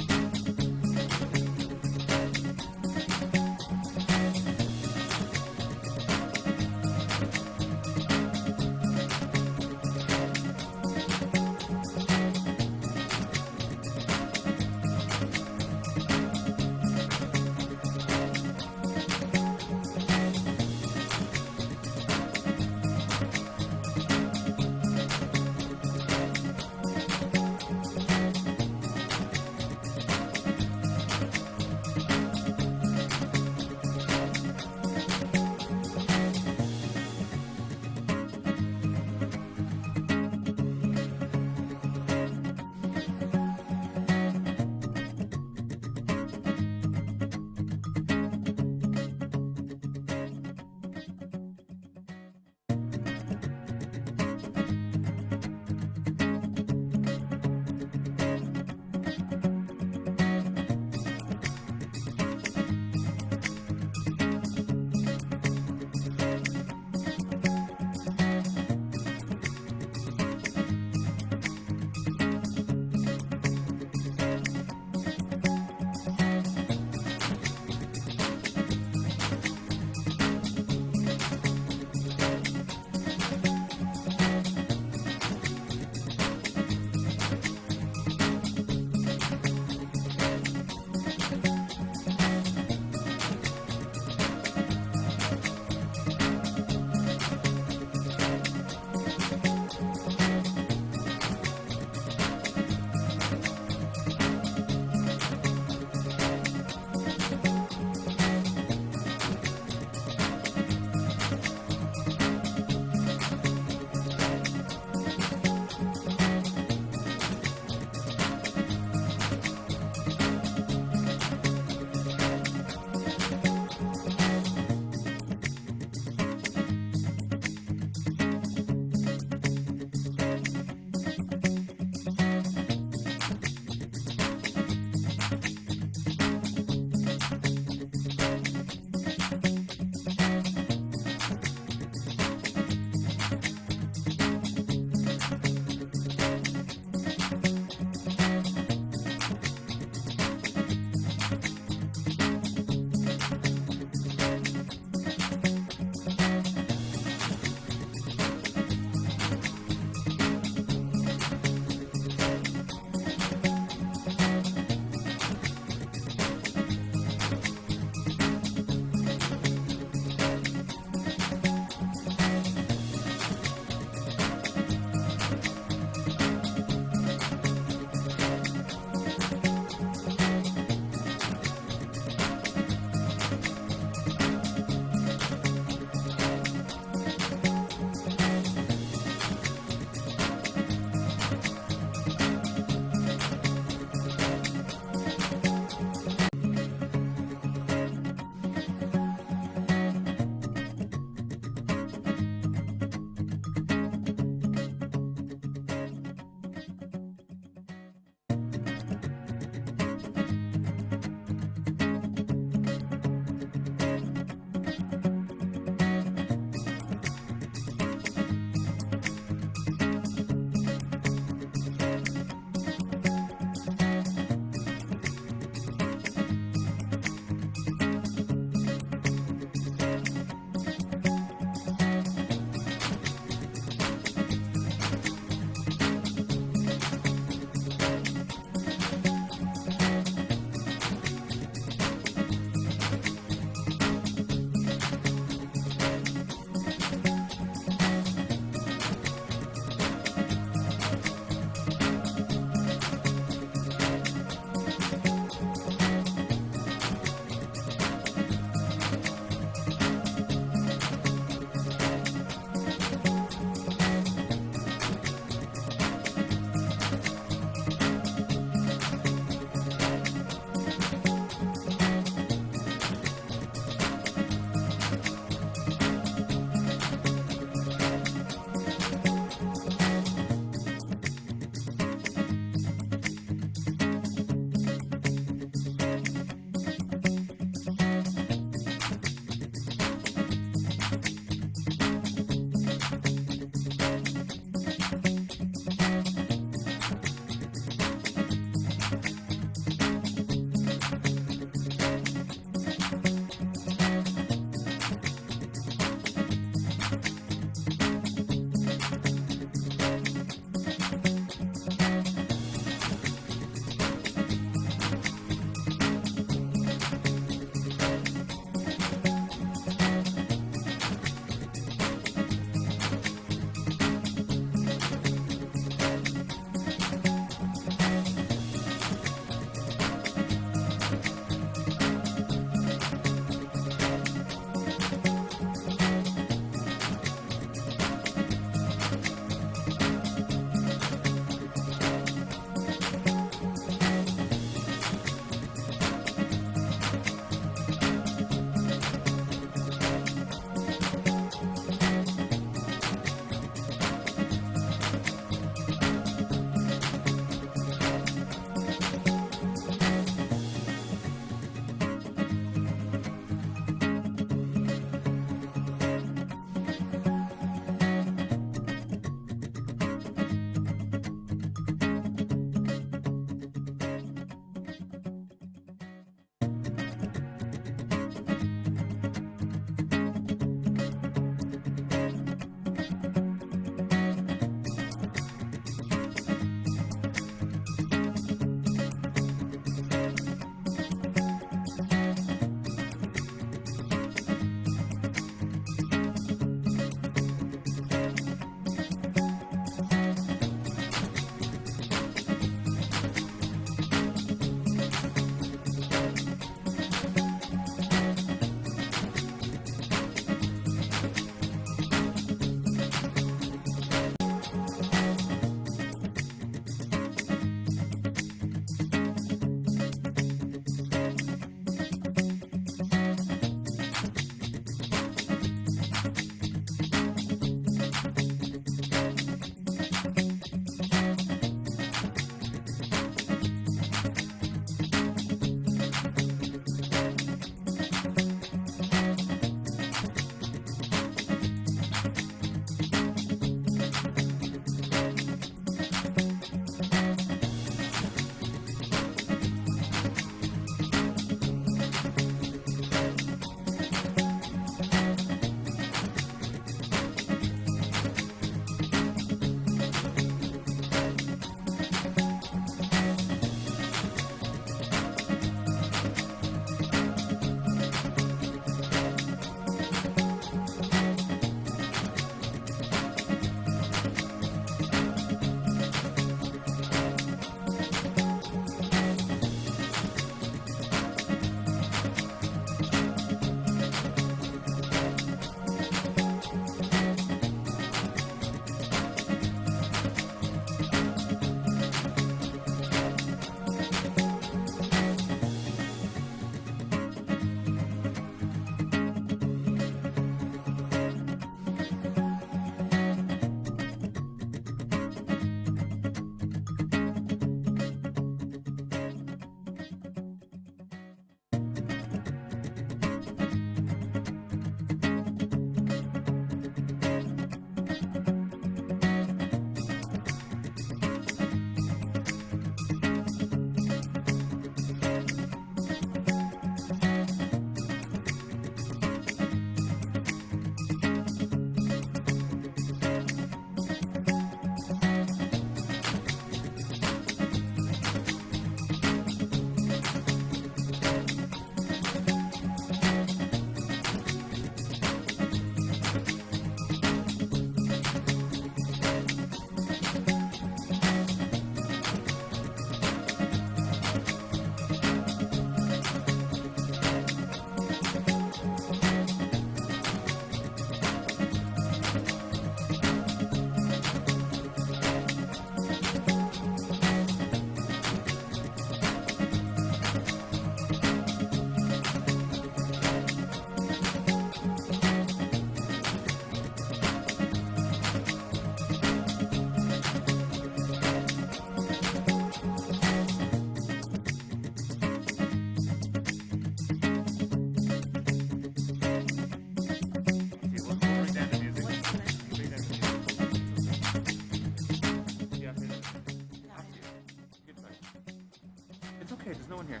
okay, there's no one here.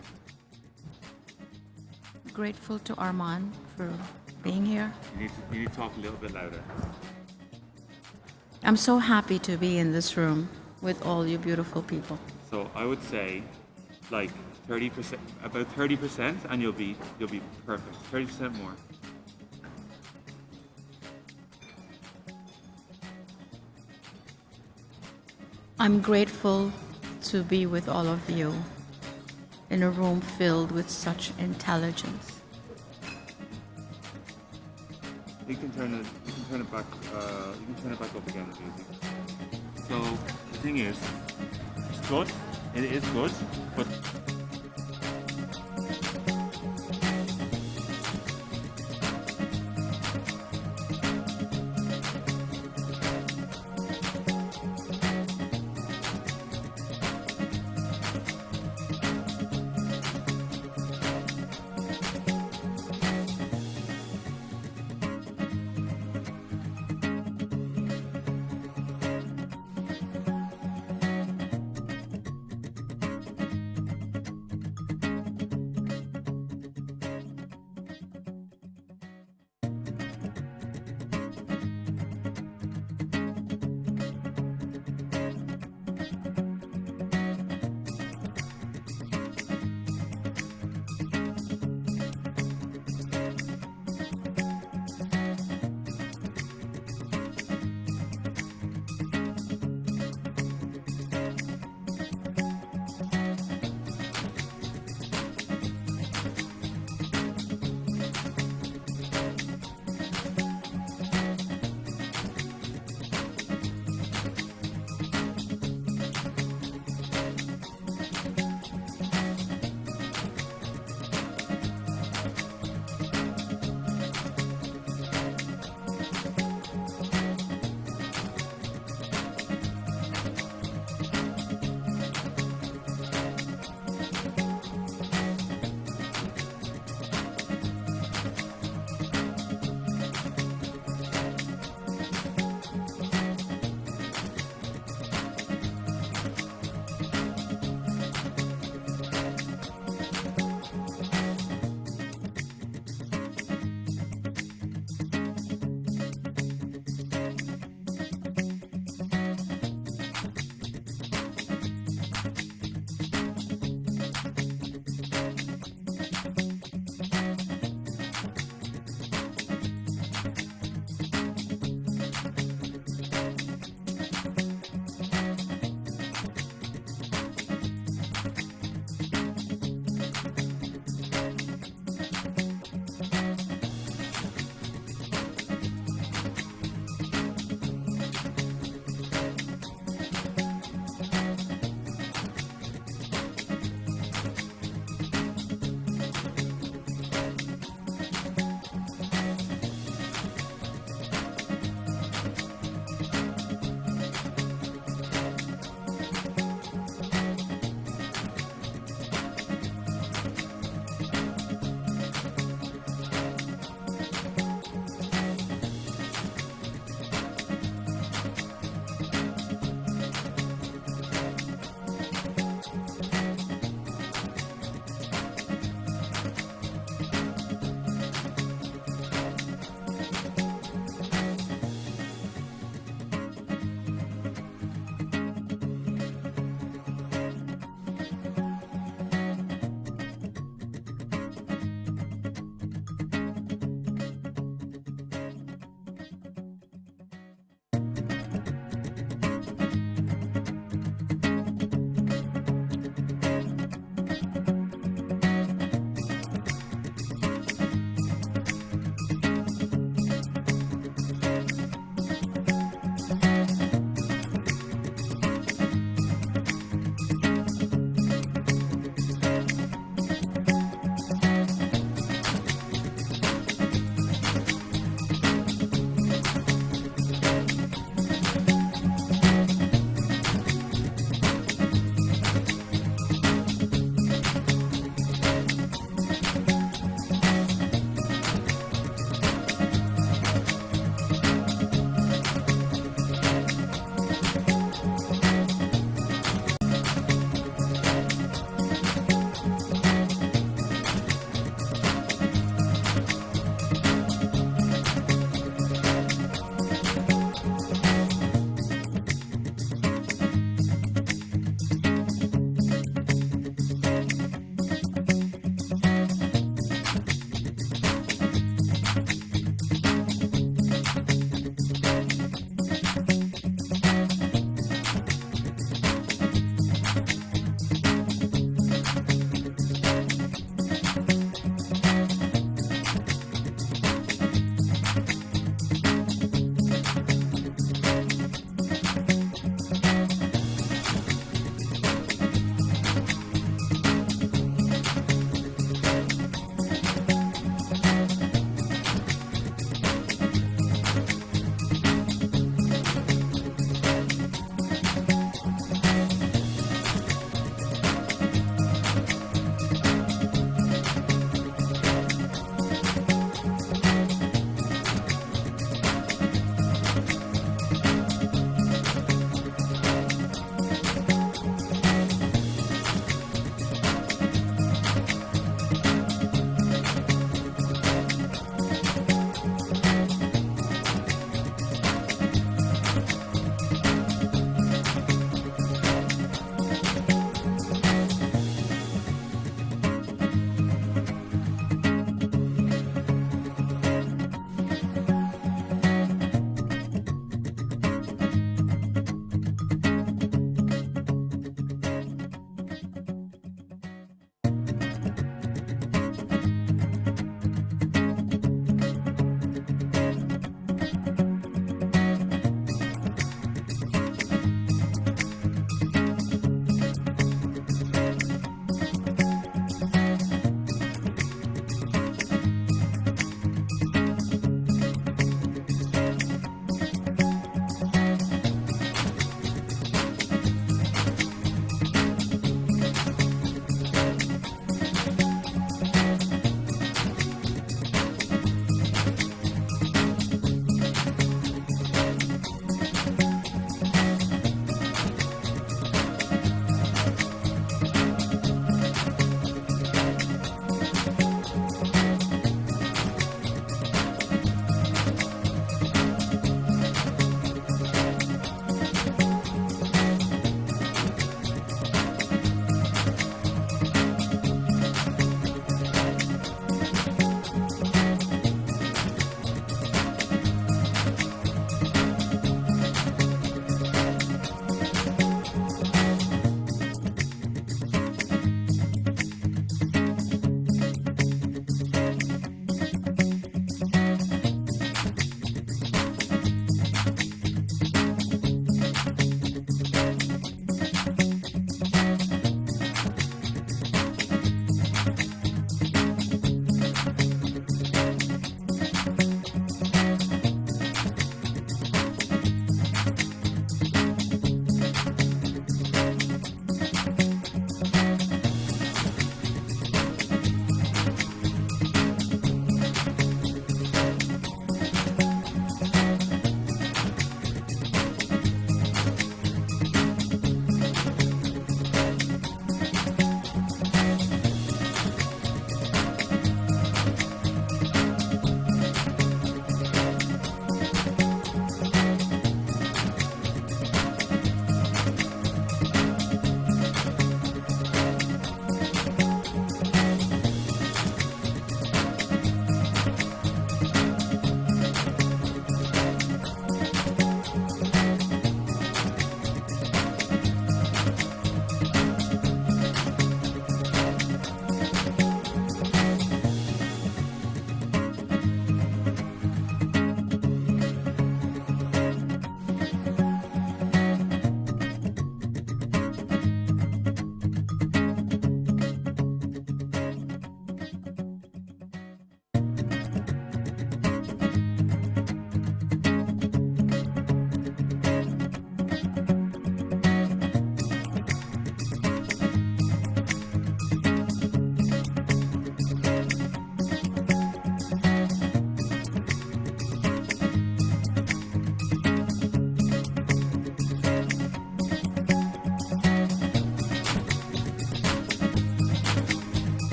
Grateful to Armand for being here. You need to talk a little bit louder. I'm so happy to be in this room with all you beautiful people. So I would say, like 30%, about 30%, and you'll be perfect. 30% more. I'm grateful to be with all of you in a room filled with such intelligence. You can turn it back. You can turn it back up again if you think. So the thing is, it's good. It is good, but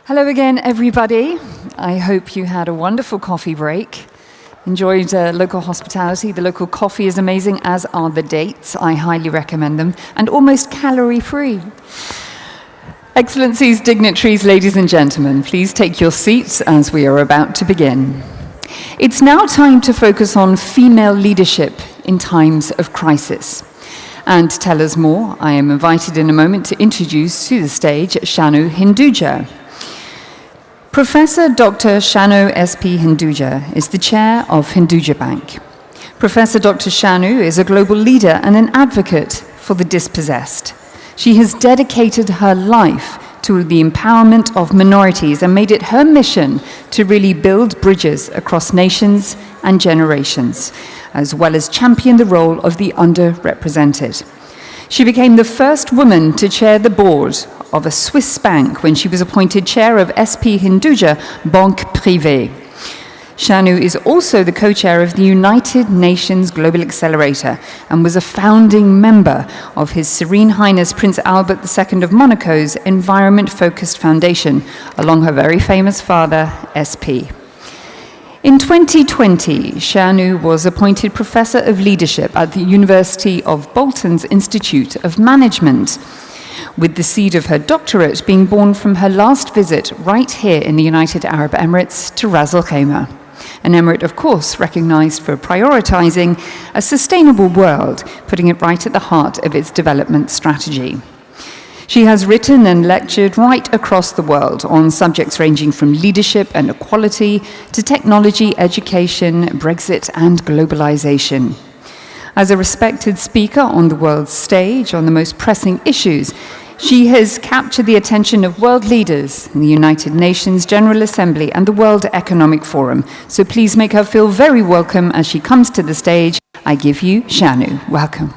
Hello again, everybody. I hope you had a wonderful coffee break. Enjoyed local hospitality. The local coffee is amazing, as are the dates. I highly recommend them, and almost calorie-free. Excellencies, dignitaries, ladies and gentlemen, please take your seats as we are about to begin. It's now time to focus on female leadership in times of crisis. And to tell us more, I am invited in a moment to introduce to the stage Shanu Hinduja. Professor Dr. Shanu S.P. Hinduja is the chair of Hinduja Bank. Professor Dr. Shanu is a global leader and an advocate for the dispossessed. She has dedicated her life to the empowerment of minorities and made it her mission to really build bridges across nations and generations, as well as champion the role of the underrepresented. She became the first woman to chair the board of a Swiss bank when she was appointed chair of SP Hinduja Banque Privée. Shanu is also the co-chair of the United Nations Global Accelerator and was a founding member of His Serene Highness Prince Albert II of Monaco's Environment-Focused Foundation, along her very famous father, SP. In 2020, Shanu was appointed Professor of Leadership at the University of Bolton's Institute of Management, with the seed of her doctorate being born from her last visit right here in the United Arab Emirates to Ras Al Khaimah, an emirate, of course, recognized for prioritizing a sustainable world, putting it right at the heart of its development strategy. She has written and lectured right across the world on subjects ranging from leadership and equality to technology, education, Brexit, and globalization. As a respected speaker on the world stage on the most pressing issues, she has captured the attention of world leaders in the United Nations General Assembly and the World Economic Forum. So please make her feel very welcome as she comes to the stage. I give you Shanu. Welcome.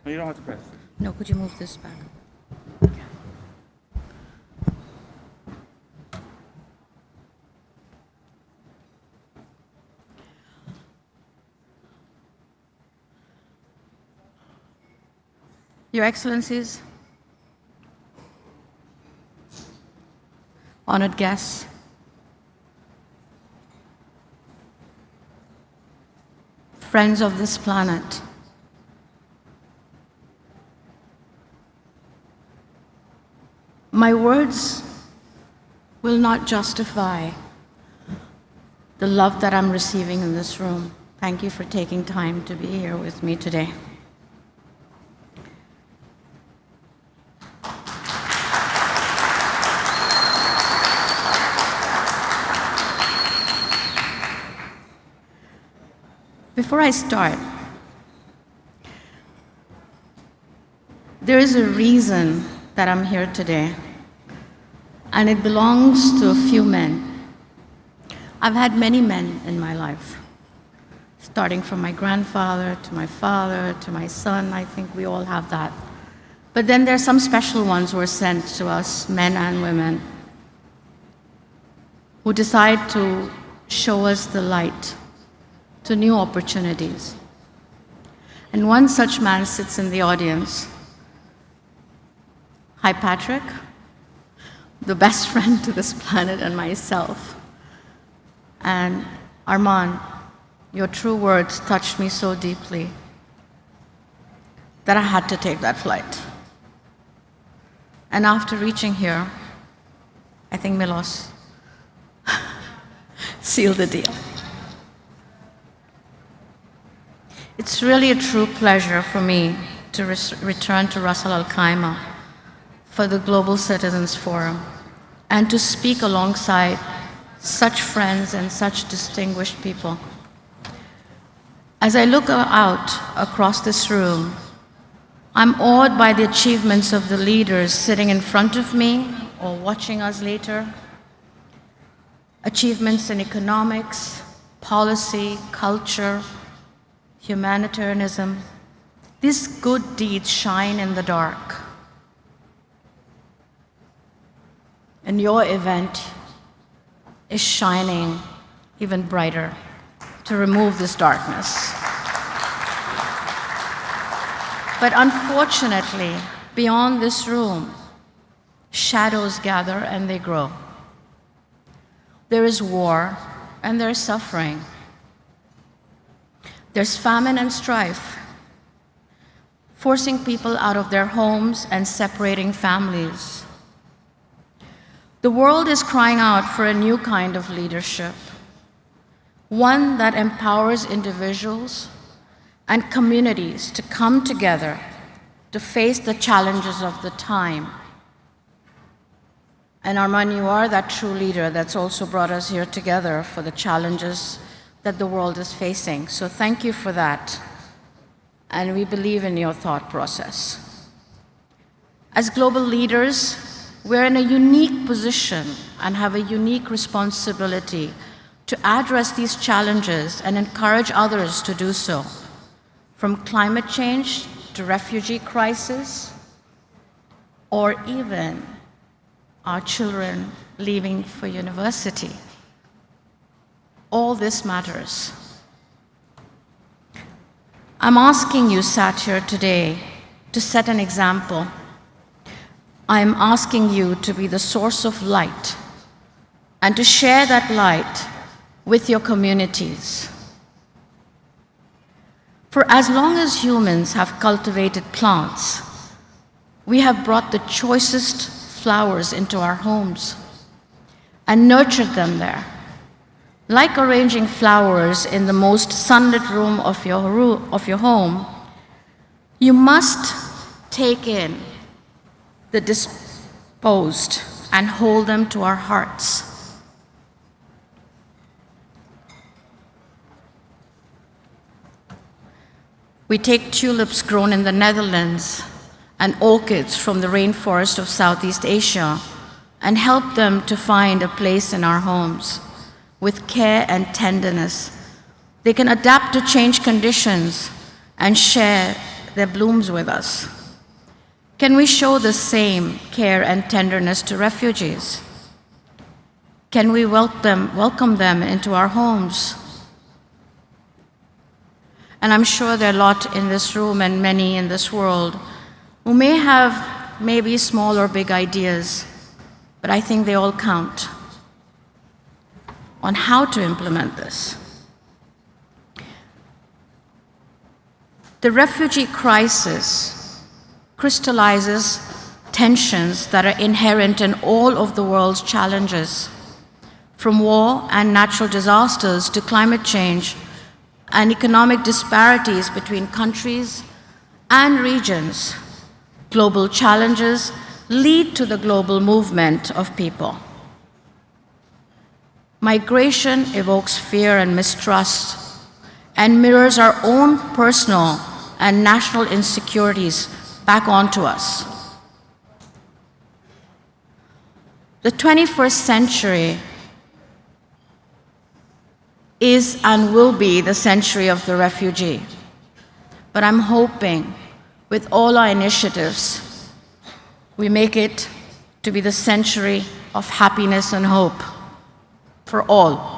No, you don't have to press. No, could you move this back? Your Excellencies, honored guests, friends of this planet, my words will not justify the love that I'm receiving in this room. Thank you for taking time to be here with me today. Before I start, there is a reason that I'm here today, and it belongs to a few men. I've had many men in my life, starting from my grandfather to my father to my son. I think we all have that. But then there are some special ones who are sent to us, men and women, who decide to show us the light to new opportunities. And one such man sits in the audience. Hi, Patrick, the best friend to this planet and myself. And Armand, your true words touched me so deeply that I had to take that flight. And after reaching here, I think Milos sealed the deal. It's really a true pleasure for me to return to Ras Al Khaimah for the Global Citizens Forum and to speak alongside such friends and such distinguished people. As I look out across this room, I'm awed by the achievements of the leaders sitting in front of me or watching us later. Achievements in economics, policy, culture, humanitarianism. These good deeds shine in the dark. And your event is shining even brighter to remove this darkness. But unfortunately, beyond this room, shadows gather and they grow. There is war and there's suffering. There's famine and strife, forcing people out of their homes and separating families. The world is crying out for a new kind of leadership, one that empowers individuals and communities to come together to face the challenges of the time. And Arman, you are that true leader that's also brought us here together for the challenges that the world is facing. So thank you for that. And we believe in your thought process. As global leaders, we're in a unique position and have a unique responsibility to address these challenges and encourage others to do so. From climate change to refugee crisis, or even our children leaving for university. All this matters. I'm asking you, sat here today, to set an example. I'm asking you to be the source of light and to share that light with your communities. For as long as humans have cultivated plants, we have brought the choicest flowers into our homes and nurtured them there. Like arranging flowers in the most sunlit room of your home, you must take in the disposed and hold them to our hearts. We take tulips grown in the Netherlands and orchids from the rainforest of Southeast Asia and help them to find a place in our homes. With care and tenderness, they can adapt to changed conditions and share their blooms with us. Can we show the same care and tenderness to refugees? Can we welcome them into our homes? And I'm sure there are a lot in this room and many in this world who may have maybe small or big ideas, but I think they all count on how to implement this. The refugee crisis crystallizes tensions that are inherent in all of the world's challenges, from war and natural disasters to climate change and economic disparities between countries and regions. Global challenges lead to the global movement of people. Migration evokes fear and mistrust and mirrors our own personal and national insecurities back onto us. The 21st century is and will be the century of the refugee. But I'm hoping with all our initiatives, we make it to be the century of happiness and hope for all.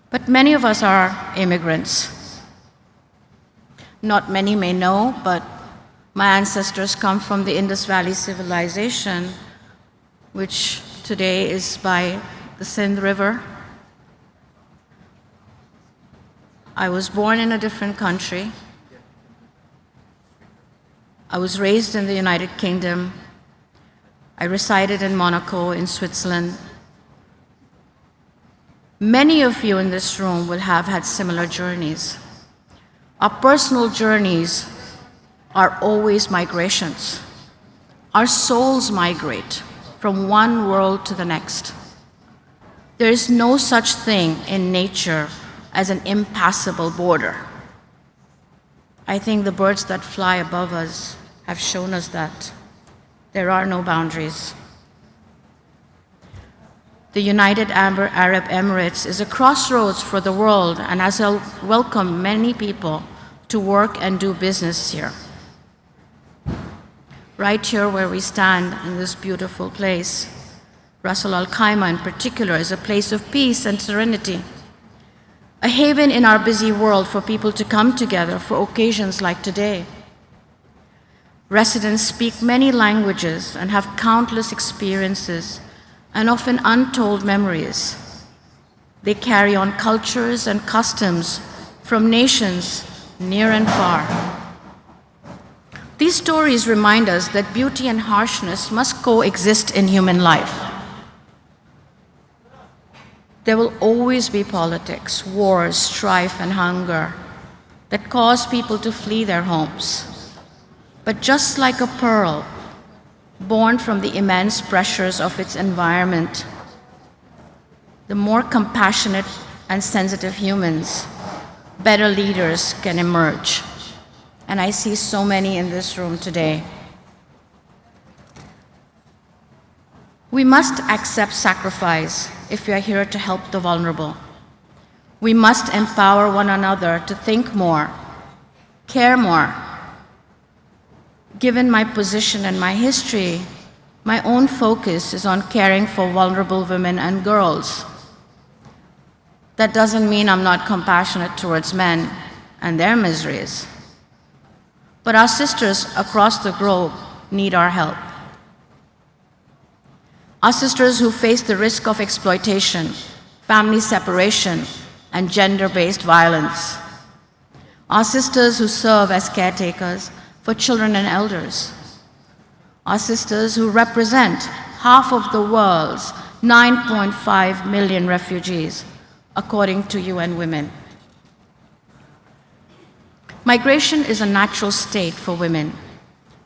But many of us are immigrants. Not many may know, but my ancestors come from the Indus Valley civilization, which today is by the Sindh River. I was born in a different country. I was raised in the United Kingdom. I resided in Monaco, in Switzerland. Many of you in this room will have had similar journeys. Our personal journeys are always migrations. Our souls migrate from one world to the next. There is no such thing in nature as an impassable border. I think the birds that fly above us have shown us that there are no boundaries. The United Arab Emirates is a crossroads for the world and has welcomed many people to work and do business here. right here where we stand in this beautiful place. Ras Al Khaimah in particular is a place of peace and serenity, a haven in our busy world for people to come together for occasions like today. Residents speak many languages and have countless experiences and often untold memories. They carry on cultures and customs from nations near and far. These stories remind us that beauty and harshness must coexist in human life. There will always be politics, wars, strife, and hunger that cause people to flee their homes. But just like a pearl, born from the immense pressures of its environment, the more compassionate and sensitive humans, better leaders can emerge. And I see so many in this room today. We must accept sacrifice if we are here to help the vulnerable. We must empower one another to think more, care more. Given my position and my history, my own focus is on caring for vulnerable women and girls. That doesn't mean I'm not compassionate towards men and their miseries. But our sisters across the globe need our help. Our sisters who face the risk of exploitation, family separation, and gender-based violence. Our sisters who serve as caretakers for children and elders. Our sisters who represent half of the world's 9.5 million refugees, according to UN Women. Migration is a natural state for women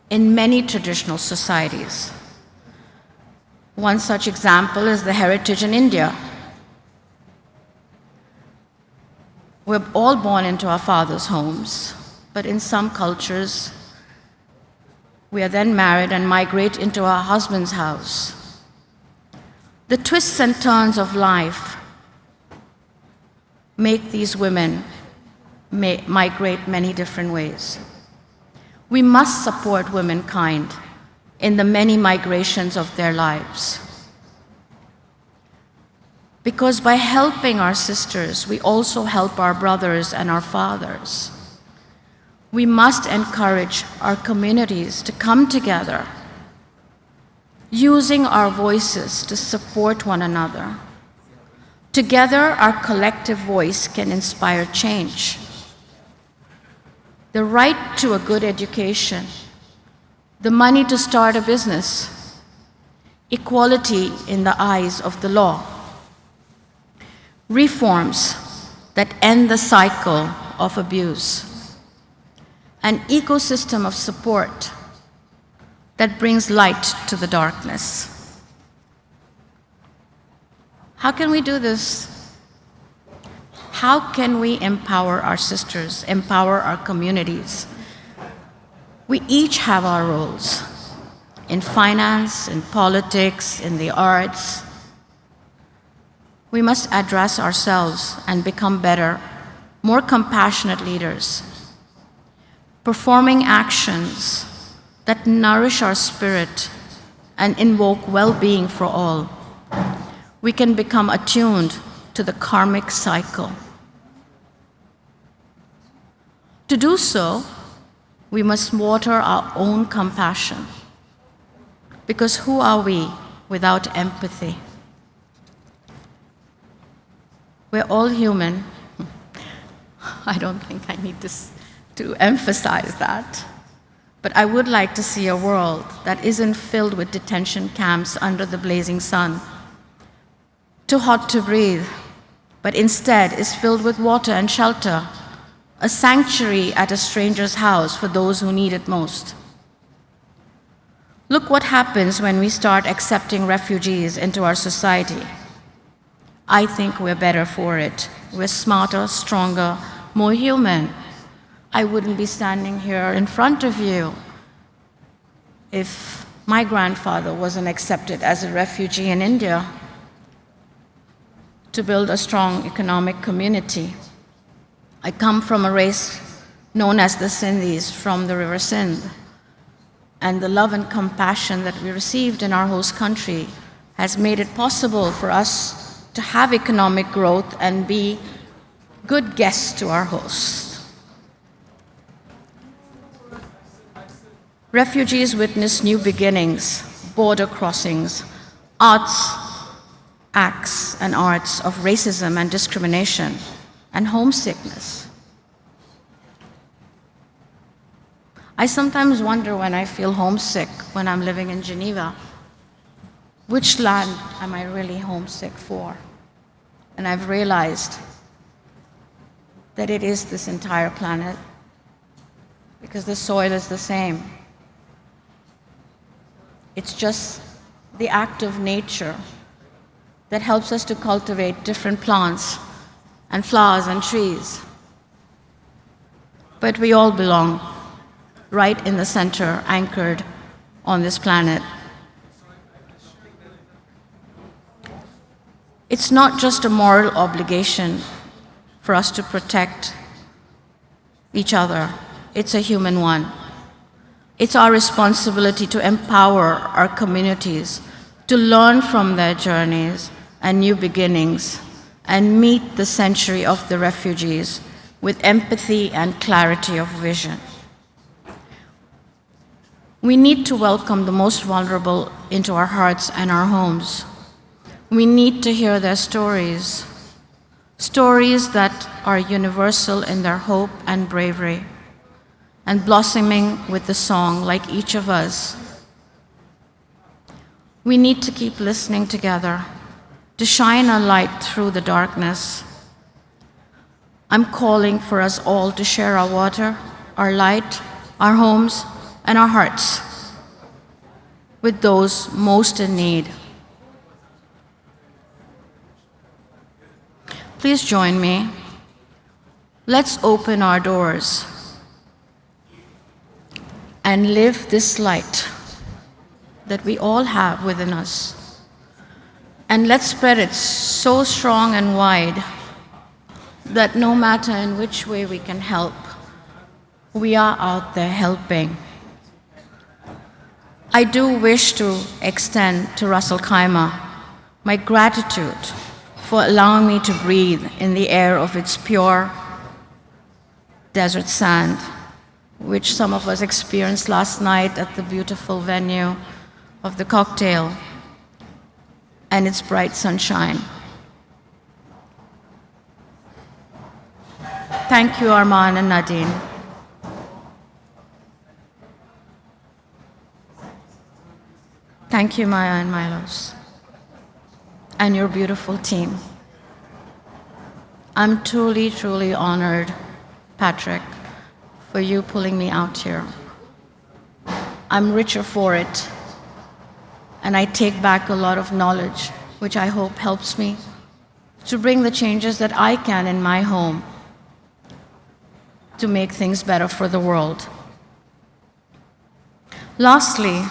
in many traditional societies. One such example is the heritage in India. We're all born into our father's homes, but in some cultures, we are then married and migrate into our husband's house. The twists and turns of life make these women migrate many different ways. We must support womankind in the many migrations of their lives. Because by helping our sisters, we also help our brothers and our fathers. We must encourage our communities to come together, using our voices to support one another. Together, our collective voice can inspire change. The right to a good education, the money to start a business, equality in the eyes of the law, reforms that end the cycle of abuse, an ecosystem of support that brings light to the darkness. How can we do this? How can we empower our sisters, empower our communities? We each have our roles in finance, in politics, in the arts. We must address ourselves and become better, more compassionate leaders, performing actions that nourish our spirit and invoke well-being for all. We can become attuned to the karmic cycle. To do so, we must water our own compassion. Because who are we without empathy? We're all human. I don't think I need to emphasize that. But I would like to see a world that isn't filled with detention camps under the blazing sun, too hot to breathe, but instead is filled with water and shelter, a sanctuary at a stranger's house for those who need it most. Look what happens when we start accepting refugees into our society. I think we're better for it. We're smarter, stronger, more human. I wouldn't be standing here in front of you if my grandfather wasn't accepted as a refugee in India to build a strong economic community. I come from a race known as the Sindhis from the River Sindh. and the love and compassion that we received in our host country has made it possible for us to have economic growth and be good guests to our hosts. Refugees witness new beginnings, border crossings, acts and arts of racism and discrimination, and homesickness. I sometimes wonder when I feel homesick when I'm living in Geneva, which land am I really homesick for? And I've realized that it is this entire planet, because the soil is the same. It's just the act of nature that helps us to cultivate different plants and flowers and trees. But we all belong right in the center, anchored on this planet. It's not just a moral obligation for us to protect each other, it's a human one. It's our responsibility to empower our communities, to learn from their journeys and new beginnings, and meet the century of the refugees with empathy and clarity of vision. We need to welcome the most vulnerable into our hearts and our homes. We need to hear their stories, stories that are universal in their hope and bravery, and blossoming with the song like each of us. We need to keep listening together, to shine a light through the darkness. I'm calling for us all to share our water, our light, our homes, and our hearts with those most in need. Please join me. Let's open our doors and live this light that we all have within us. And let's spread it so strong and wide that no matter in which way we can help, we are out there helping. I do wish to extend to Ras Al Khaimah my gratitude for allowing me to breathe in the air of its pure desert sand, which some of us experienced last night at the beautiful venue of the cocktail, and its bright sunshine. Thank you, Arman and Nadine. Thank you, Maya and Milos, and your beautiful team. I'm truly, truly honored, Patrick, for you pulling me out here. I'm richer for it, and I take back a lot of knowledge, which I hope helps me to bring the changes that I can in my home to make things better for the world. Lastly,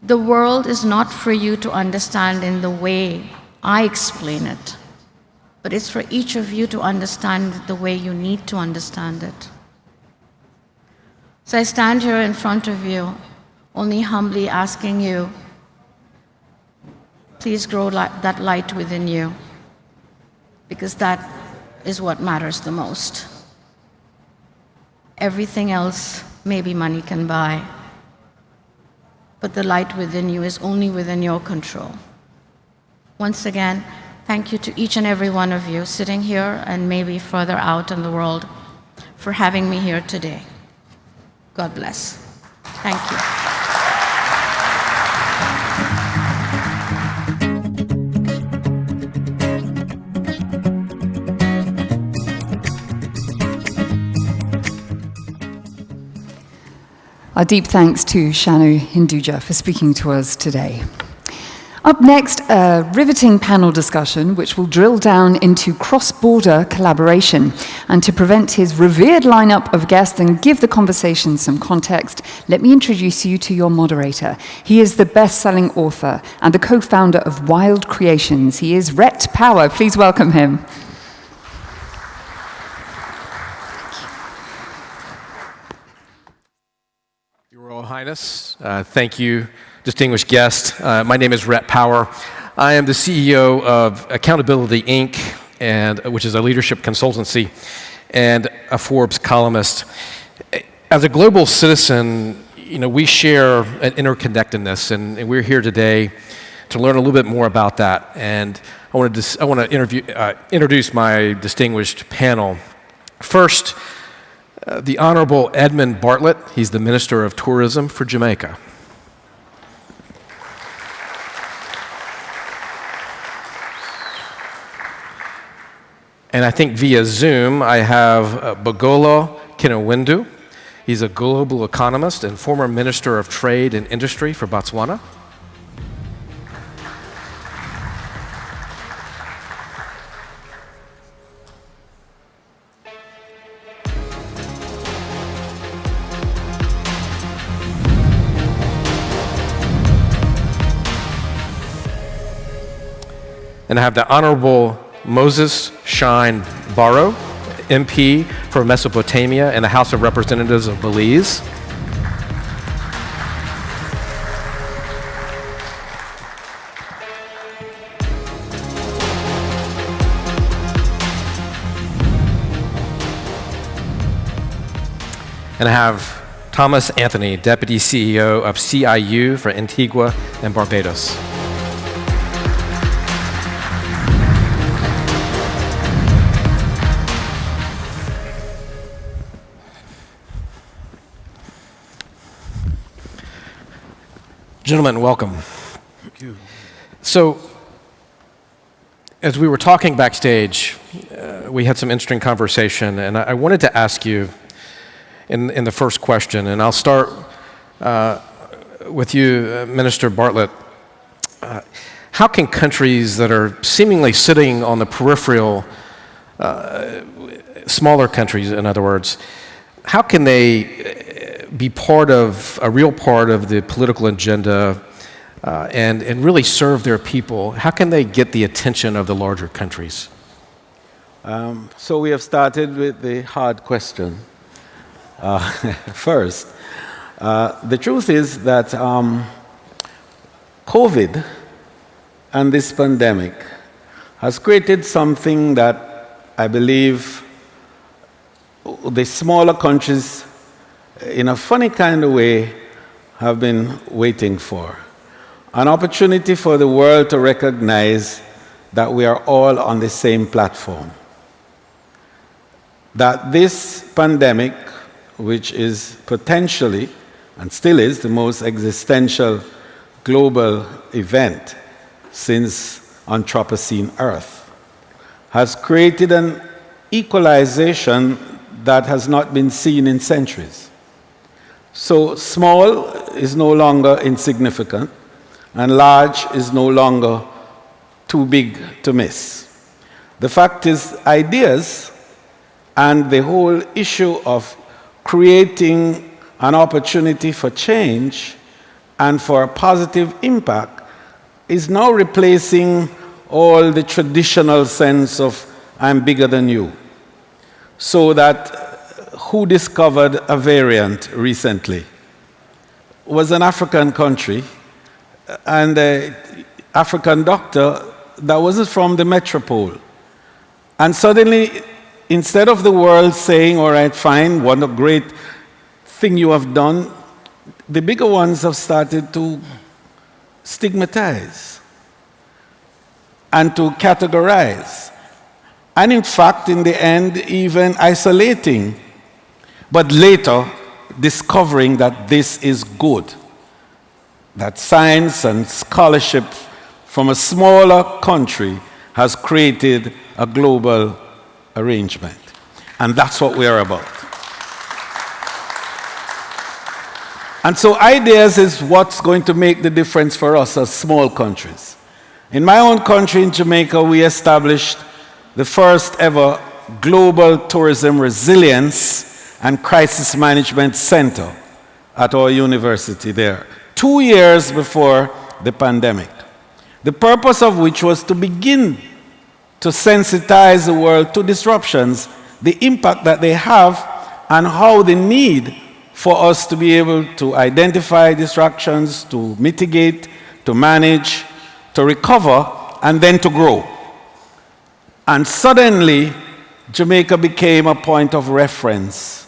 the world is not for you to understand in the way I explain it, but it's for each of you to understand the way you need to understand it. So I stand here in front of you, only humbly asking you, please grow that light within you, because that is what matters the most. Everything else, maybe money can buy, but the light within you is only within your control. Once again, thank you to each and every one of you sitting here and maybe further out in the world for having me here today. God bless. Thank you. Our deep thanks to Shanu Hinduja for speaking to us today. Up next, a riveting panel discussion which will drill down into cross-border collaboration. And to prevent his revered lineup of guests and give the conversation some context, let me introduce you to your moderator. He is the best-selling author and the co-founder of Wild Creations. He is Rhett Power. Please welcome him. You were all Royal Highness. Thank you, distinguished guest. My name is Rhett Power. I am the CEO of Accountability Inc., which is a leadership consultancy, and a Forbes columnist. As a global citizen, we share an interconnectedness, and we're here today to learn a little bit more about that. And I want to introduce my distinguished panel. First, the Honorable Edmund Bartlett. He's the Minister of Tourism for Jamaica. And I think via Zoom, I have Bagolo Kinawindu. He's a global economist and former Minister of Trade and Industry for Botswana. And I have the Honorable Moses Shine Barrow, MP for Mesopotamia and the House of Representatives of Belize. And I have Thomas Anthony, Deputy CEO of CIU for Antigua and Barbados. Gentlemen, welcome. Thank you. So, as we were talking backstage, we had some interesting conversation, and I wanted to ask you in the first question, and I'll start with you, Minister Bartlett. How can countries that are seemingly sitting on the peripheral, smaller countries, in other words, how can they be a real part of the political agenda and really serve their people? How can they get the attention of the larger countries? So we have started with the hard question. First, the truth is that COVID and this pandemic has created something that I believe the smaller countries, in a funny kind of way, have been waiting for. An opportunity for the world to recognize that we are all on the same platform. That this pandemic, which is potentially, and still is, the most existential global event since Anthropocene Earth, has created an equalization that has not been seen in centuries. So small is no longer insignificant, and large is no longer too big to miss. The fact is, ideas and the whole issue of creating an opportunity for change and for a positive impact is now replacing all the traditional sense of I'm bigger than you. So that who discovered a variant recently was an African country, and an African doctor that wasn't from the metropole. And suddenly, instead of the world saying, all right, fine, what a great thing you have done, the bigger ones have started to stigmatize and to categorize. And in fact, in the end, even isolating, but later discovering that this is good, that science and scholarship from a smaller country has created a global arrangement. And that's what we're about. And so ideas is what's going to make the difference for us as small countries. In my own country, in Jamaica, we established the first ever Global Tourism Resilience and Crisis Management Center at our university there, 2 years before the pandemic. The purpose of which was to begin to sensitize the world to disruptions, the impact that they have, and how the need for us to be able to identify distractions, to mitigate, to manage, to recover, and then to grow. And suddenly, Jamaica became a point of reference,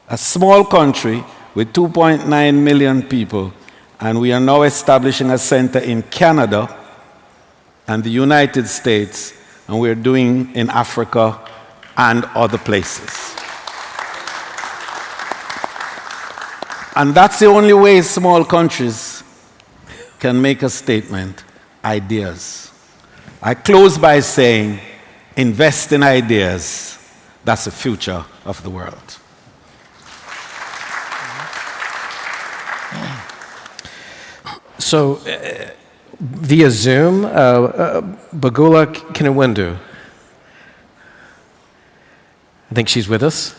a small country with 2.9 million people, and we are now establishing a center in Canada and the United States, and we're doing in Africa and other places. And that's the only way small countries can make a statement: ideas. I close by saying, invest in ideas. That's the future of the world. So, via Zoom, Bagula Kinewindu. I think she's with us.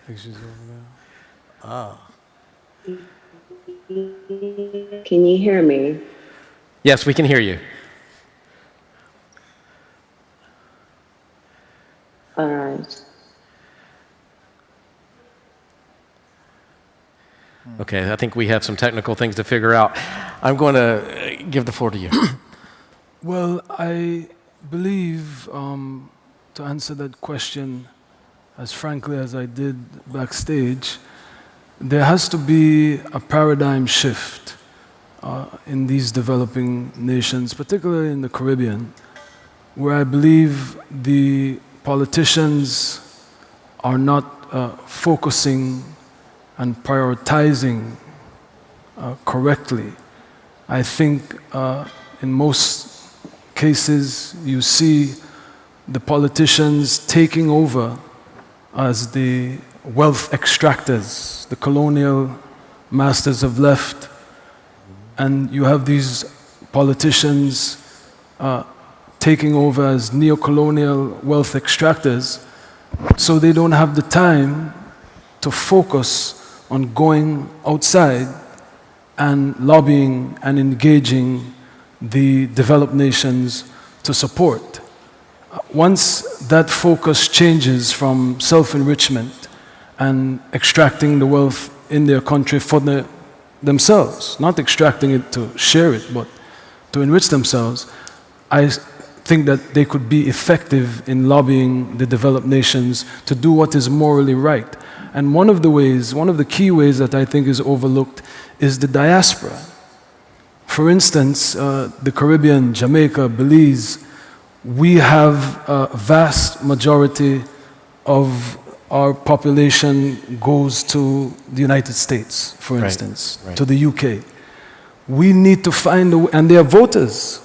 I think she's over there. Ah. Can you hear me? Yes, we can hear you. All right. Okay, I think we have some technical things to figure out. I'm going to give the floor to you. Well, I believe, to answer that question as frankly as I did backstage, there has to be a paradigm shift in these developing nations, particularly in the Caribbean, where I believe the politicians are not focusing and prioritizing correctly. I think in most cases you see the politicians taking over as the wealth extractors. The colonial masters have left, and you have these politicians taking over as neo-colonial wealth extractors, so they don't have the time to focus on going outside and lobbying and engaging the developed nations to support. Once that focus changes from self-enrichment and extracting the wealth in their country for themselves, not extracting it to share it, but to enrich themselves, I think that they could be effective in lobbying the developed nations to do what is morally right. And one of the key ways that I think is overlooked is the diaspora. For instance, the Caribbean, Jamaica, Belize, we have a vast majority of our population goes to the United States, for instance, to the UK. We need to find a way, and they are voters,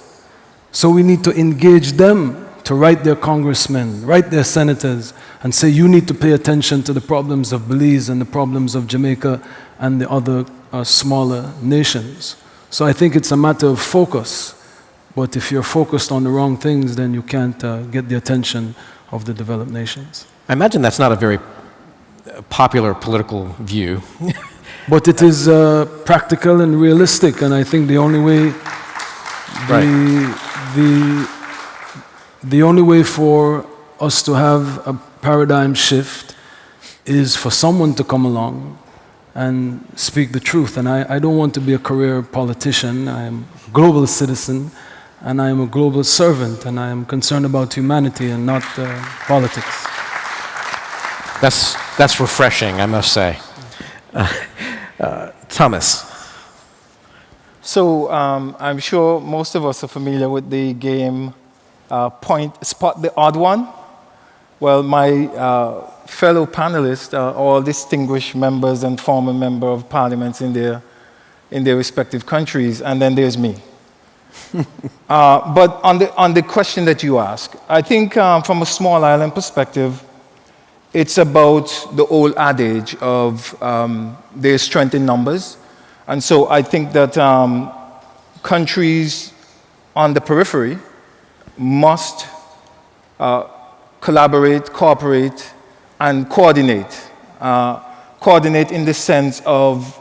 so we need to engage them to write their congressmen, write their senators, and say, you need to pay attention to the problems of Belize and the problems of Jamaica and the other smaller nations. So I think it's a matter of focus. But if you're focused on the wrong things, then you can't get the attention of the developed nations. I imagine that's not a very popular political view. But it is practical and realistic, and I think the only way, the only way for us to have a paradigm shift is for someone to come along and speak the truth. And I don't want to be a career politician. I am a global citizen, and I am a global servant, and I am concerned about humanity and not politics. That's refreshing, I must say. Thomas. So I'm sure most of us are familiar with the game Spot the Odd One. Well, my fellow panelists are all distinguished members and former members of parliaments in their respective countries, and then there's me. But on the question that you ask, I think from a small island perspective, it's about the old adage of there's strength in numbers. And so I think that countries on the periphery must collaborate, cooperate, and coordinate. Coordinate in the sense of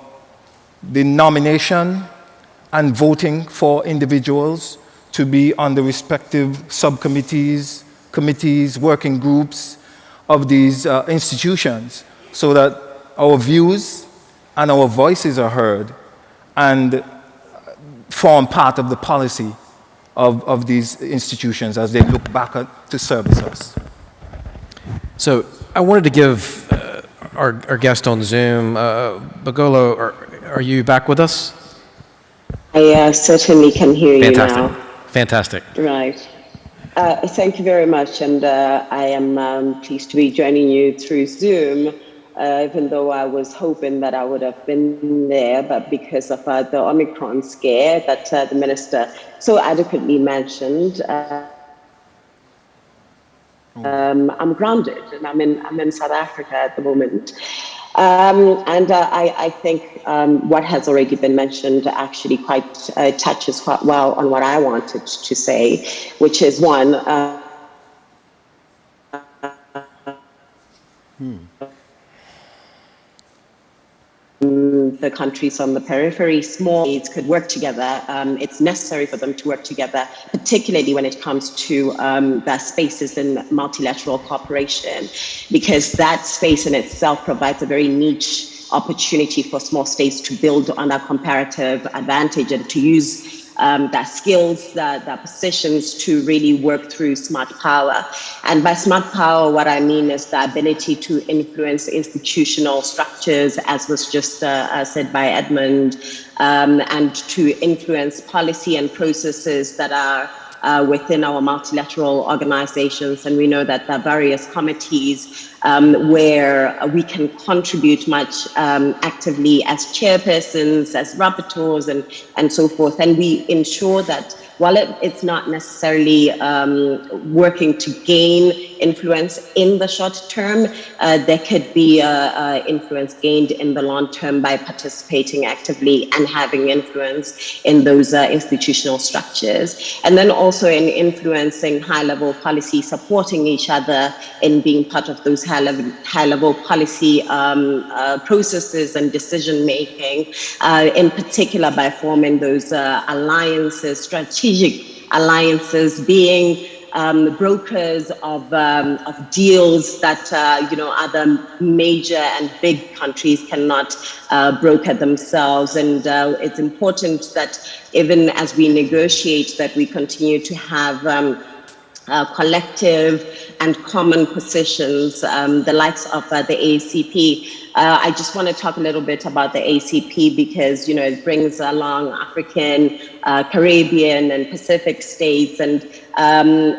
the nomination and voting for individuals to be on the respective subcommittees, committees, working groups of these institutions, so that our views and our voices are heard and form part of the policy of these institutions as they look back to service us. So I wanted to give our guest on Zoom, Bagolo, are you back with us? I certainly can hear you now. Fantastic. Right. Thank you very much, and I am pleased to be joining you through Zoom, even though I was hoping that I would have been there, but because of the Omicron scare that the minister so adequately mentioned, I'm grounded, and I'm in South Africa at the moment. I think what has already been mentioned actually quite touches quite well on what I wanted to say, which is one, the countries on the periphery, small states could work together. It's necessary for them to work together, particularly when it comes to the spaces in multilateral cooperation, because that space in itself provides a very niche opportunity for small states to build on a comparative advantage and to use their skills, their positions to really work through smart power. And by smart power, what I mean is the ability to influence institutional structures, as was just said by Edmund, and to influence policy and processes that are within our multilateral organizations. And we know that there are various committees where we can contribute much actively as chairpersons, as rapporteurs, and so forth. And we ensure that while it's not necessarily working to gain influence in the short term, there could be influence gained in the long term by participating actively and having influence in those institutional structures. And then also in influencing high-level policy, supporting each other in being part of those high-level policy processes and decision-making, in particular by forming those alliances, strategic alliances, being brokers of deals that other major and big countries cannot broker themselves. And it's important that even as we negotiate, that we continue to have collective and common positions, the likes of the ACP. I just want to talk a little bit about the ACP because, it brings along African, Caribbean, and Pacific states. And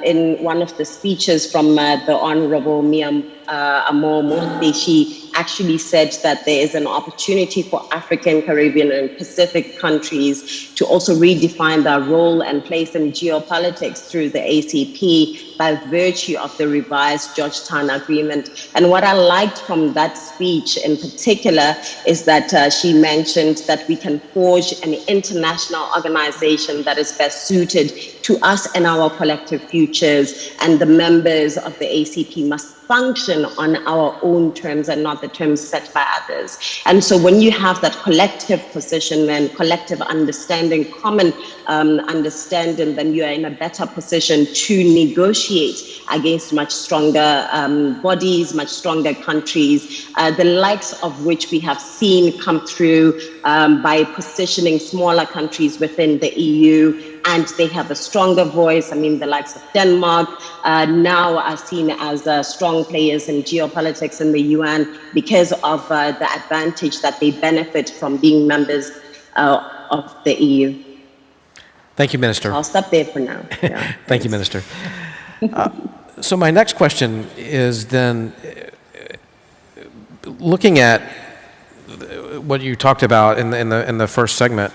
in one of the speeches from the Honorable Mia Amor Murthy, she actually said that there is an opportunity for African, Caribbean, and Pacific countries to also redefine their role and place in geopolitics through the ACP by virtue of the revised Georgetown Agreement. And what I liked from that speech in particular is that she mentioned that we can forge an international organization that is best suited to us and our collective futures, and the members of the ACP must function on our own terms and not the terms set by others. And so when you have that collective position and collective understanding, common understanding, then you are in a better position to negotiate against much stronger bodies, much stronger countries, the likes of which we have seen come through by positioning smaller countries within the EU, and they have a stronger voice. I mean, the likes of Denmark now are seen as strong players in geopolitics in the UN because of the advantage that they benefit from being members of the EU. Thank you, Minister. I'll stop there for now. Yeah. Thank you, Minister. So my next question is then, looking at what you talked about in the first segment,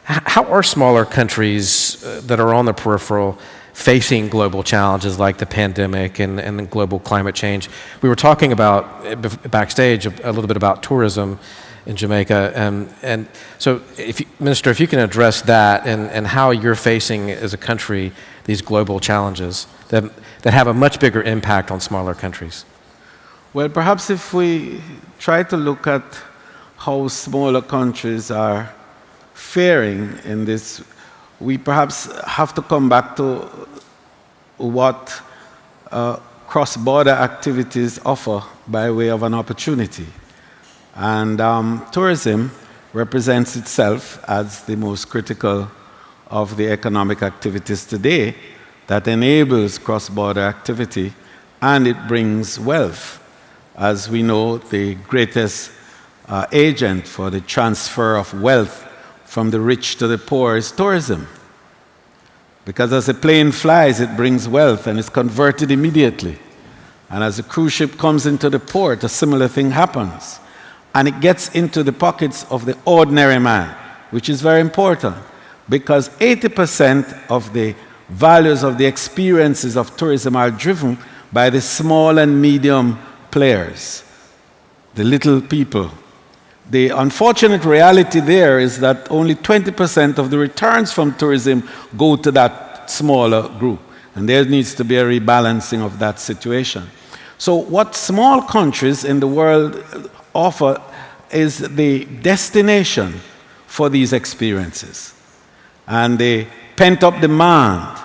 how are smaller countries that are on the peripheral facing global challenges like the pandemic and global climate change? We were talking about backstage a little bit about tourism in Jamaica, and so, Minister, if you can address that and how you're facing as a country these global challenges that have a much bigger impact on smaller countries. Well, perhaps if we try to look at how smaller countries are faring in this, we perhaps have to come back to what cross-border activities offer by way of an opportunity. And tourism represents itself as the most critical of the economic activities today that enables cross-border activity, and it brings wealth. As we know, the greatest agent for the transfer of wealth from the rich to the poor is tourism. Because as a plane flies, it brings wealth and is converted immediately. And as a cruise ship comes into the port, a similar thing happens. And it gets into the pockets of the ordinary man, which is very important, because 80% of the values of the experiences of tourism are driven by the small and medium players, the little people. The unfortunate reality there is that only 20% of the returns from tourism go to that smaller group. And there needs to be a rebalancing of that situation. So what small countries in the world offer is the destination for these experiences. And the pent-up demand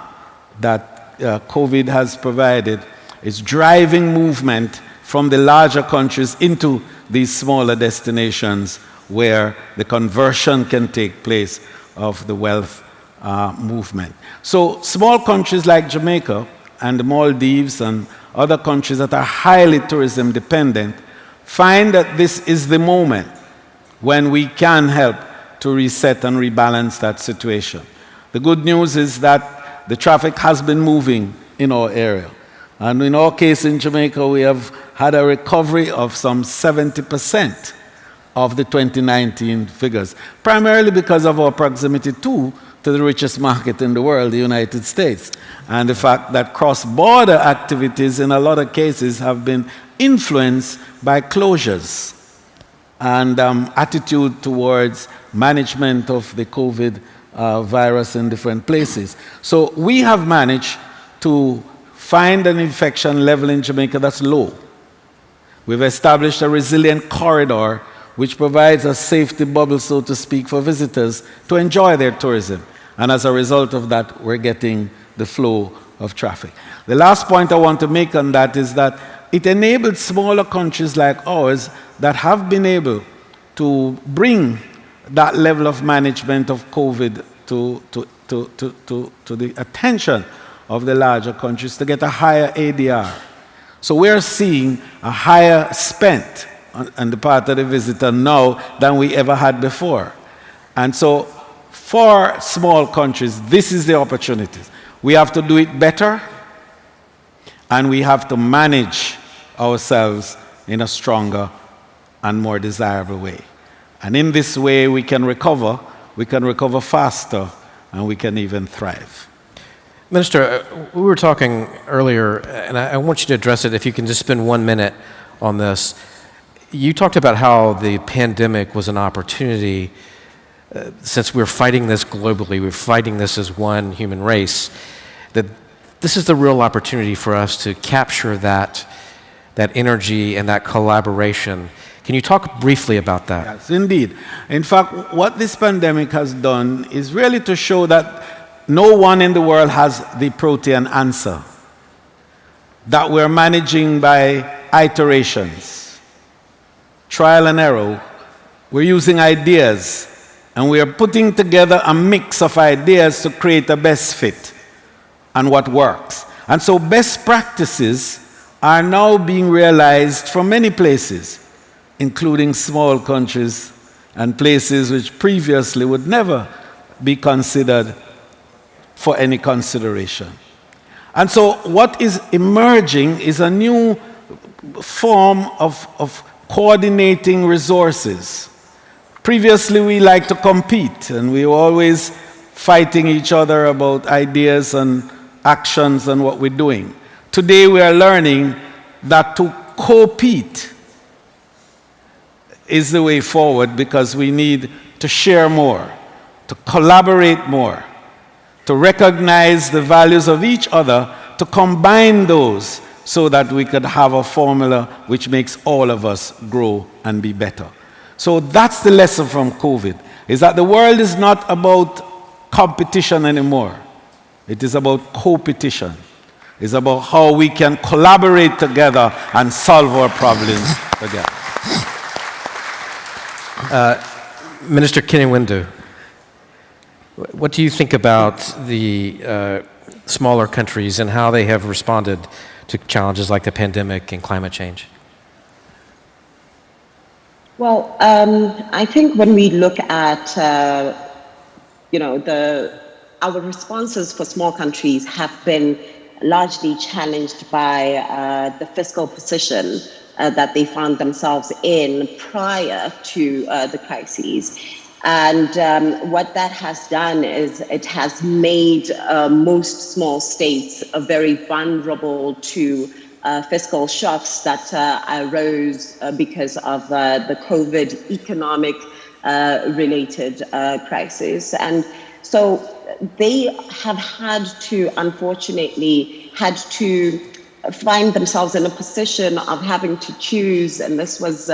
that COVID has provided is driving movement from the larger countries into these smaller destinations where the conversion can take place of the wealth movement. So small countries like Jamaica and the Maldives and other countries that are highly tourism dependent find that this is the moment when we can help to reset and rebalance that situation. The good news is that the traffic has been moving in our area. And in our case in Jamaica, we have had a recovery of some 70% of the 2019 figures, primarily because of our proximity to the richest market in the world, the United States, and the fact that cross-border activities in a lot of cases have been influenced by closures and attitude towards management of the COVID virus in different places. So we have managed to find an infection level in Jamaica that's low. We've established a resilient corridor which provides a safety bubble, so to speak, for visitors to enjoy their tourism. And as a result of that, we're getting the flow of traffic. The last point I want to make on that is that it enabled smaller countries like ours that have been able to bring that level of management of COVID to the attention of the larger countries to get a higher ADR. So we're seeing a higher spent on the part of the visitor now than we ever had before. And so for small countries, this is the opportunity. We have to do it better, and we have to manage ourselves in a stronger and more desirable way. And in this way, we can recover faster, and we can even thrive. Minister, we were talking earlier, and I want you to address it if you can just spend 1 minute on this. You talked about how the pandemic was an opportunity, since we're fighting this globally, we're fighting this as one human race, that this is the real opportunity for us to capture that energy and that collaboration. Can you talk briefly about that? Yes, indeed. In fact, what this pandemic has done is really to show that no one in the world has the protean answer, that we're managing by iterations, trial and error. We're using ideas, and we are putting together a mix of ideas to create a best fit and what works. And so best practices are now being realized from many places, including small countries and places which previously would never be considered for any consideration. And so what is emerging is a new form of coordinating resources. Previously, we liked to compete, and we were always fighting each other about ideas and actions and what we're doing. Today, we are learning that to compete is the way forward, because we need to share more, to collaborate more, to recognize the values of each other, to combine those so that we could have a formula which makes all of us grow and be better. So that's the lesson from COVID, is that the world is not about competition anymore. It is about co-petition. It's about how we can collaborate together and solve our problems together. Minister Kinyuwindu, what do you think about the smaller countries and how they have responded to challenges like the pandemic and climate change? Well, I think when we look at, our responses for small countries have been largely challenged by the fiscal position that they found themselves in prior to the crises. And what that has done is it has made most small states very vulnerable to fiscal shocks that arose because of the COVID economic related crisis. And so they have had to, unfortunately, find themselves in a position of having to choose, and this was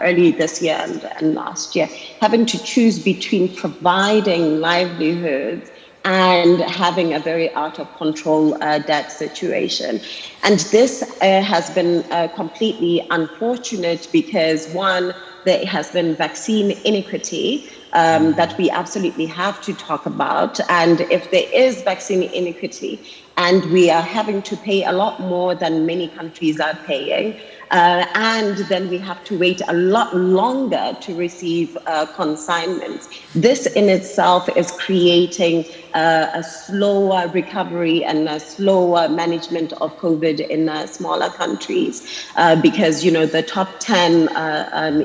early this year and last year, having to choose between providing livelihoods and having a very out of control debt situation. And this has been completely unfortunate because, one, there has been vaccine inequity that we absolutely have to talk about. And if there is vaccine inequity and we are having to pay a lot more than many countries are paying, and then we have to wait a lot longer to receive consignments. This in itself is creating a slower recovery and a slower management of COVID in smaller countries because, the top 10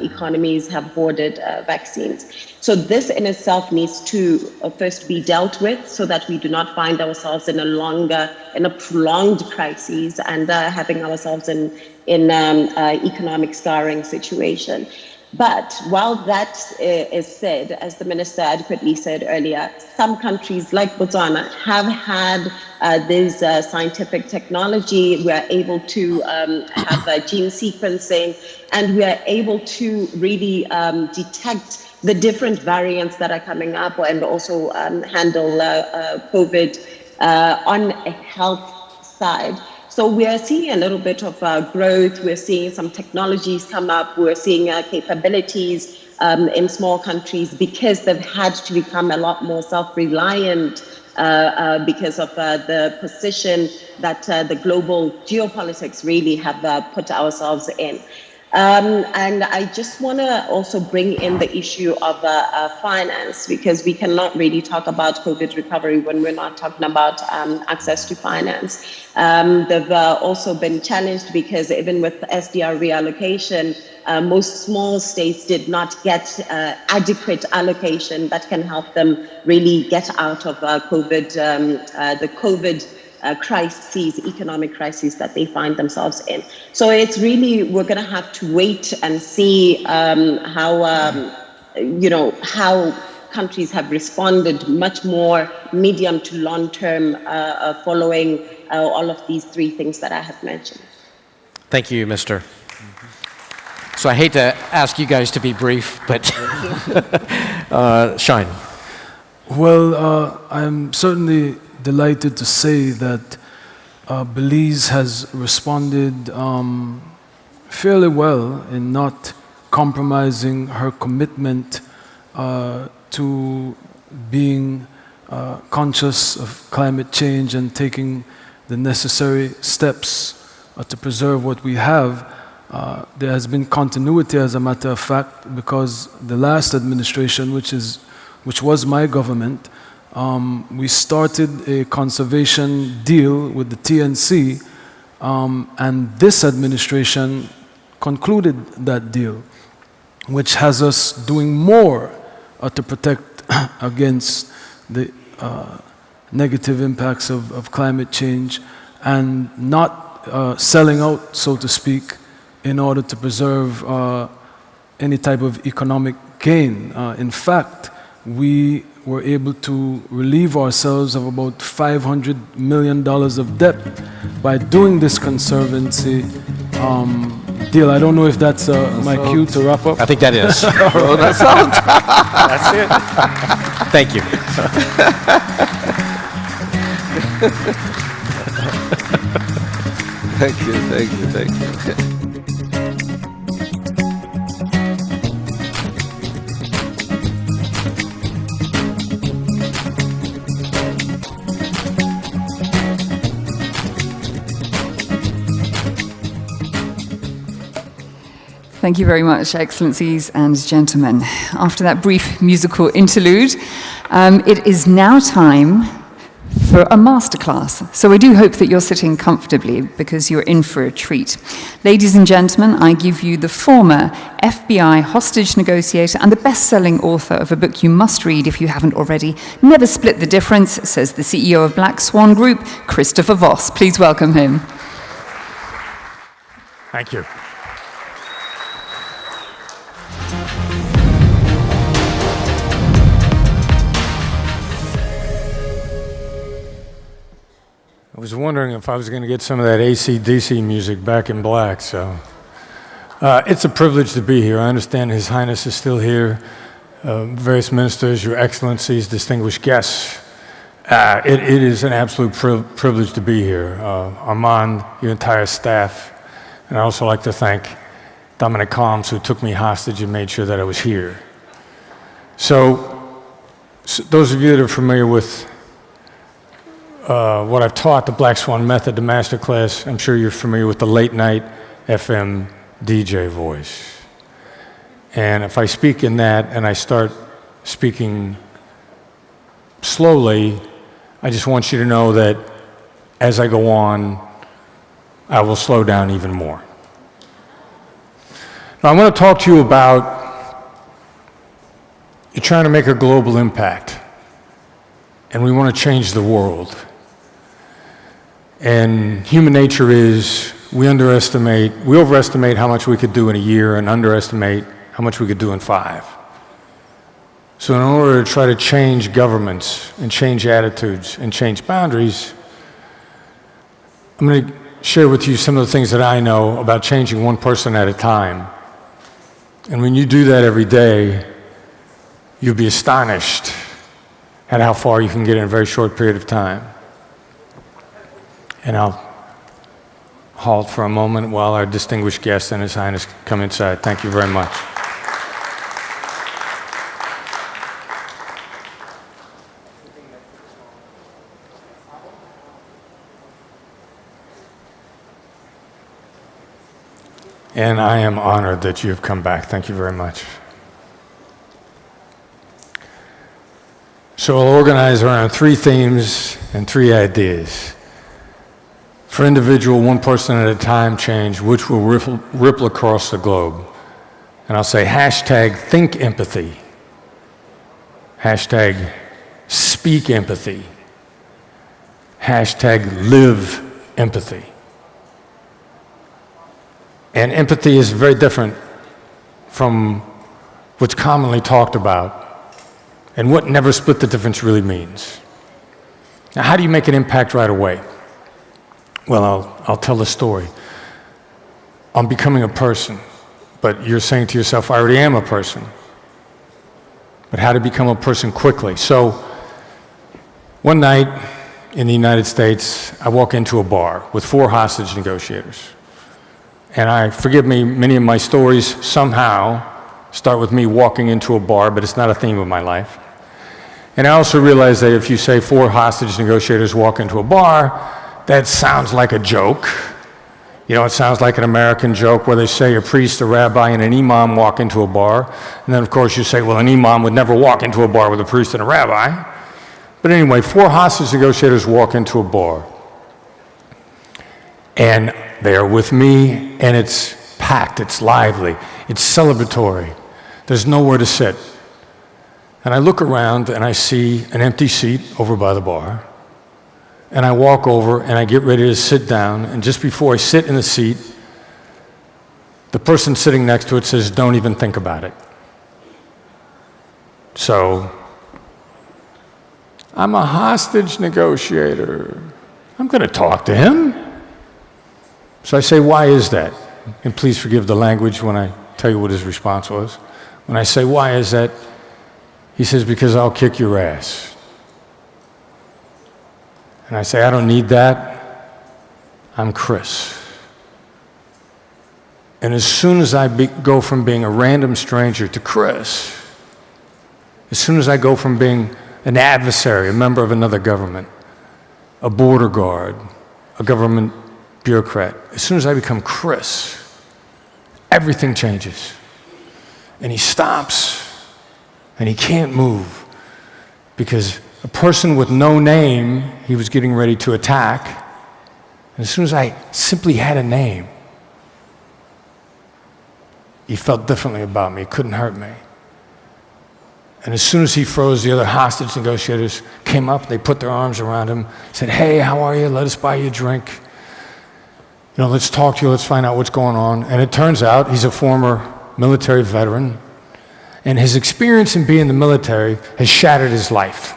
economies have hoarded vaccines. So this in itself needs to first be dealt with so that we do not find ourselves in a prolonged crisis and having ourselves in economic scarring situation. But while that is said, as the minister adequately said earlier, some countries like Botswana have had this scientific technology. We are able to have gene sequencing, and we are able to really detect the different variants that are coming up and also handle COVID on a health side. So we are seeing a little bit of growth. We're seeing some technologies come up. We're seeing capabilities in small countries because they've had to become a lot more self-reliant because of the position that the global geopolitics really have put ourselves in. And I just want to also bring in the issue of finance, because we cannot really talk about COVID recovery when we're not talking about access to finance. They've also been challenged because even with SDR reallocation, most small states did not get adequate allocation that can help them really get out of the COVID crises, economic crises that they find themselves in. So it's really, we're going to have to wait and see how countries have responded much more medium to long term following all of these three things that I have mentioned. Thank you, Mr. So I hate to ask you guys to be brief, but Shine. Well, I'm certainly delighted to say that Belize has responded fairly well in not compromising her commitment to being conscious of climate change and taking the necessary steps to preserve what we have. There has been continuity, as a matter of fact, because the last administration, which was my government, we started a conservation deal with the TNC, and this administration concluded that deal, which has us doing more to protect against the negative impacts of climate change and not selling out, so to speak, in order to preserve any type of economic gain. In fact, we were able to relieve ourselves of about $500 million of debt by doing this conservancy deal. I don't know if that's my cue to wrap up. I think that is. Oh, that's all. That's it. Thank you. Thank you, thank you, thank you. Thank you very much, Excellencies and gentlemen. After that brief musical interlude, it is now time for a masterclass. So I do hope that you're sitting comfortably because you're in for a treat. Ladies and gentlemen, I give you the former FBI hostage negotiator and the best-selling author of a book you must read if you haven't already, Never Split the Difference, says the CEO of Black Swan Group, Christopher Voss. Please welcome him. Thank you. I was wondering if I was going to get some of that AC/DC music back in black, so. It's a privilege to be here. I understand His Highness is still here, various ministers, Your Excellencies, distinguished guests. It is an absolute privilege to be here. Armand, your entire staff, and I'd also like to thank Dominic Calms, who took me hostage and made sure that I was here. So those of you that are familiar with what I've taught, the Black Swan Method, the Masterclass, I'm sure you're familiar with the late night FM DJ voice. And if I speak in that and I start speaking slowly, I just want you to know that as I go on, I will slow down even more. Now, I want to talk to you about you're trying to make a global impact, and we want to change the world. And human nature is we overestimate how much we could do in a year and underestimate how much we could do in 5. So in order to try to change governments and change attitudes and change boundaries, I'm going to share with you some of the things that I know about changing one person at a time. And when you do that every day, you'll be astonished at how far you can get in a very short period of time. And I'll halt for a moment while our distinguished guest and His Highness come inside. Thank you very much. And I am honored that you have come back. Thank you very much. So I'll organize around 3 themes and 3 ideas. For individual, one person at a time change, which will ripple across the globe. And I'll say hashtag think empathy, hashtag speak empathy, hashtag live empathy. And empathy is very different from what's commonly talked about and what never split the difference really means. Now, how do you make an impact right away? Well, I'll tell the story. I'm becoming a person, but you're saying to yourself, I already am a person. But how to become a person quickly? So, one night in the United States, I walk into a bar with 4 hostage negotiators. And forgive me, many of my stories somehow start with me walking into a bar, but it's not a theme of my life. And I also realize that if you say 4 hostage negotiators walk into a bar, that sounds like a joke. You know, it sounds like an American joke where they say a priest, a rabbi, and an imam walk into a bar. And then, of course, you say, well, an imam would never walk into a bar with a priest and a rabbi. But anyway, 4 hostage negotiators walk into a bar. And they are with me, and it's packed, it's lively, it's celebratory. There's nowhere to sit. And I look around, and I see an empty seat over by the bar. And I walk over and I get ready to sit down, and just before I sit in the seat, the person sitting next to it says, don't even think about it. So, I'm a hostage negotiator. I'm going to talk to him. So I say, why is that? And please forgive the language when I tell you what his response was. When I say, why is that? He says, because I'll kick your ass. And I say, I don't need that. I'm Chris. And as soon as I go from being a random stranger to Chris, as soon as I go from being an adversary, a member of another government, a border guard, a government bureaucrat, as soon as I become Chris, everything changes. And he stops, and he can't move, because a person with no name he was getting ready to attack. And as soon as I simply had a name, he felt differently about me. He couldn't hurt me. And as soon as he froze, the other hostage negotiators came up, they put their arms around him, said, "Hey, how are you? Let us buy you a drink. You know, let's talk to you, let's find out what's going on." And it turns out he's a former military veteran, and his experience in being in the military has shattered his life.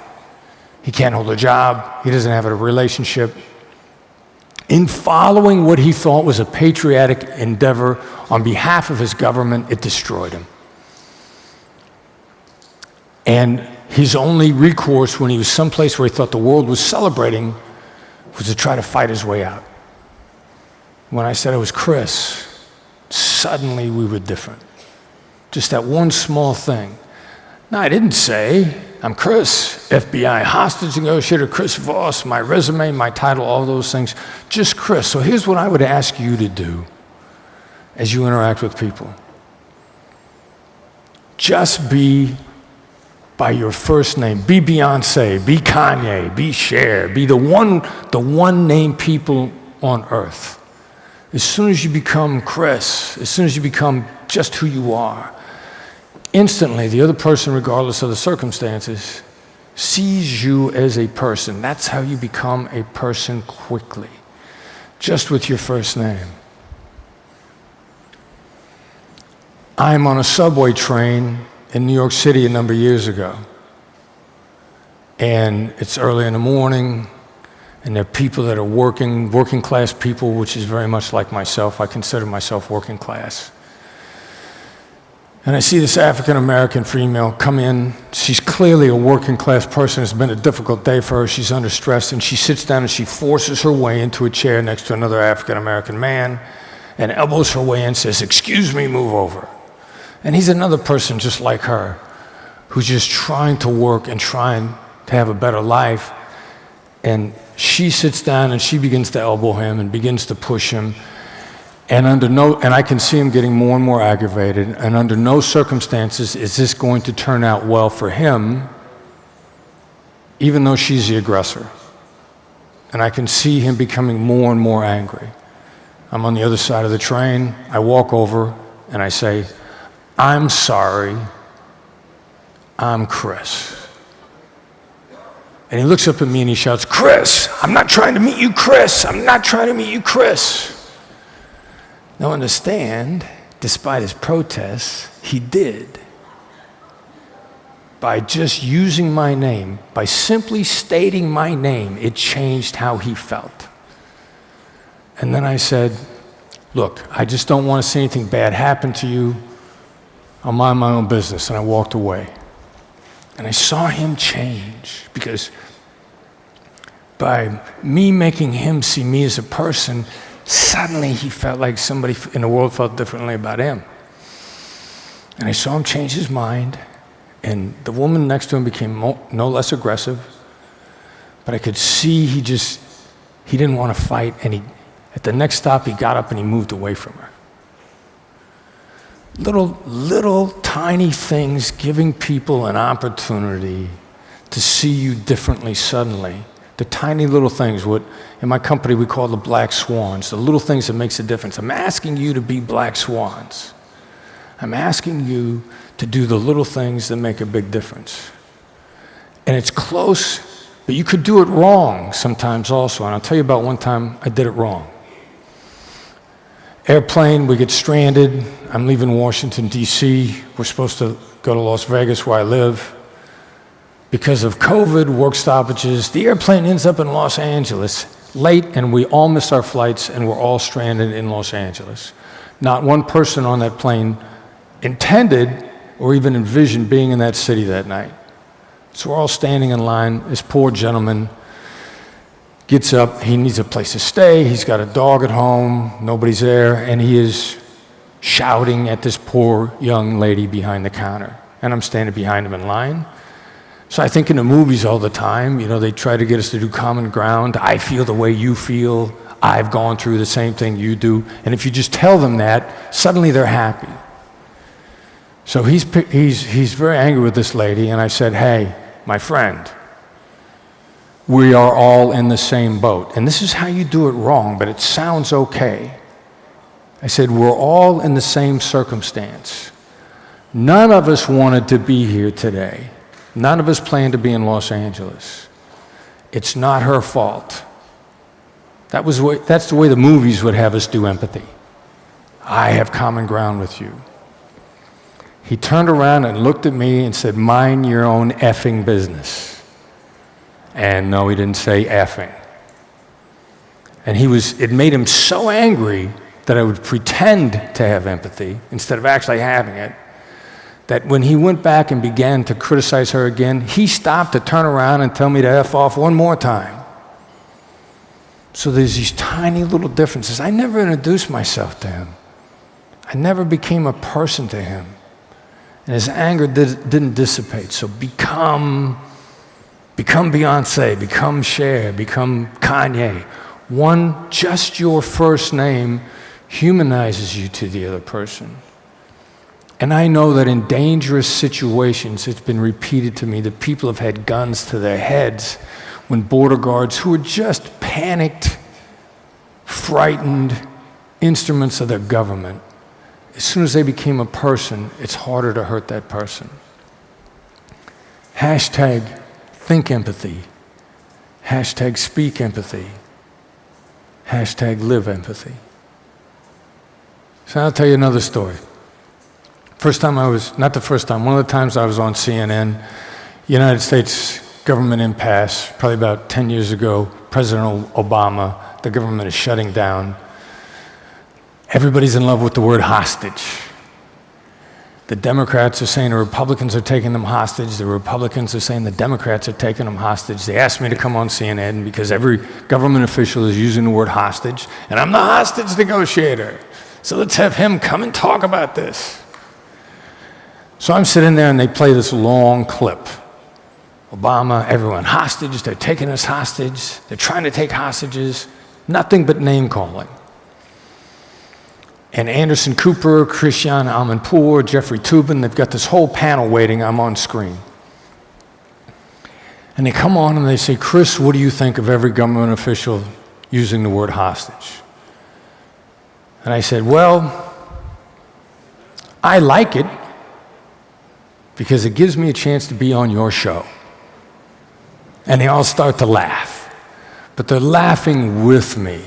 He can't hold a job, he doesn't have a relationship. In following what he thought was a patriotic endeavor on behalf of his government, it destroyed him. And his only recourse when he was someplace where he thought the world was celebrating was to try to fight his way out. When I said it was Chris, suddenly we were different. Just that one small thing. Now, I didn't say, "I'm Chris, FBI hostage negotiator, Chris Voss, my resume, my title, all those things." Just Chris. So here's what I would ask you to do as you interact with people. Just be by your first name. Be Beyonce, be Kanye, be Cher, be the one name people on earth. As soon as you become Chris, as soon as you become just who you are, instantly the other person, regardless of the circumstances, sees you as a person. That's how you become a person quickly, just with your first name. I'm on a subway train in New York City a number of years ago. And it's early in the morning, and there are people that are working class people, which is very much like myself. I consider myself working class. And I see this African American female come in. She's clearly a working class person. It's been a difficult day for her. She's under stress, and she sits down and she forces her way into a chair next to another African American man and elbows her way in and says, "Excuse me, move over." And he's another person just like her, who's just trying to work and trying to have a better life. And she sits down and she begins to elbow him and begins to push him. And I can see him getting more and more aggravated. And under no circumstances is this going to turn out well for him, even though she's the aggressor. And I can see him becoming more and more angry. I'm on the other side of the train. I walk over and I say, "I'm sorry, I'm Chris." And he looks up at me and he shouts, "Chris, I'm not trying to meet you, Chris. I'm not trying to meet you, Chris." Now understand, despite his protests, he did. By just using my name, by simply stating my name, it changed how he felt. And then I said, "Look, I just don't want to see anything bad happen to you. I'll mind my own business," and I walked away. And I saw him change, because by me making him see me as a person, suddenly he felt like somebody in the world felt differently about him. And I saw him change his mind, and the woman next to him became no less aggressive, but I could see he didn't want to fight, and at the next stop he got up and he moved away from her. Little tiny things giving people an opportunity to see you differently suddenly. The tiny little things, what in my company we call the black swans, the little things that makes a difference. I'm asking you to be black swans. I'm asking you to do the little things that make a big difference. And it's close, but you could do it wrong sometimes also. And I'll tell you about one time I did it wrong. Airplane, we get stranded. I'm leaving Washington, D.C. We're supposed to go to Las Vegas, where I live. Because of COVID, work stoppages, the airplane ends up in Los Angeles late, and we all miss our flights, and we're all stranded in Los Angeles. Not one person on that plane intended or even envisioned being in that city that night. So we're all standing in line. This poor gentleman gets up, he needs a place to stay, he's got a dog at home, nobody's there, and he is shouting at this poor young lady behind the counter. And I'm standing behind him in line. So I think in the movies all the time, you know, they try to get us to do common ground. I feel the way you feel, I've gone through the same thing you do. And if you just tell them that, suddenly they're happy. So he's very angry with this lady, and I said, hey, my friend, we are all in the same boat. And this is how you do it wrong, but it sounds okay. I said, we're all in the same circumstance. None of us wanted to be here today. None of us planned to be in Los Angeles. It's not her fault. That's the way the movies would have us do empathy. I have common ground with you. He turned around and looked at me and said, mind your own effing business. And no, he didn't say effing. And it made him so angry that I would pretend to have empathy instead of actually having it, that when he went back and began to criticize her again, he stopped to turn around and tell me to F off one more time. So there's these tiny little differences. I never introduced myself to him. I never became a person to him. And his anger didn't dissipate. So become Beyonce, become Cher, become Kanye. Just your first name humanizes you to the other person. And I know that in dangerous situations, it's been repeated to me that people have had guns to their heads when border guards who are just panicked, frightened instruments of their government, as soon as they became a person, it's harder to hurt that person. Hashtag think empathy. Hashtag speak empathy. Hashtag live empathy. So I'll tell you another story. One of the times I was on CNN, United States government impasse, probably about 10 years ago, President Obama, the government is shutting down. Everybody's in love with the word hostage. The Democrats are saying the Republicans are taking them hostage. The Republicans are saying the Democrats are taking them hostage. They asked me to come on CNN because every government official is using the word hostage, and I'm the hostage negotiator. So let's have him come and talk about this. So I'm sitting there and they play this long clip. Obama, everyone, hostage, they're taking us hostage. They're trying to take hostages. Nothing but name calling. And Anderson Cooper, Christiane Amanpour, Jeffrey Toobin, they've got this whole panel waiting. I'm on screen. And they come on and they say, Chris, what do you think of every government official using the word hostage? And I said, well, I like it because it gives me a chance to be on your show. And they all start to laugh. But they're laughing with me.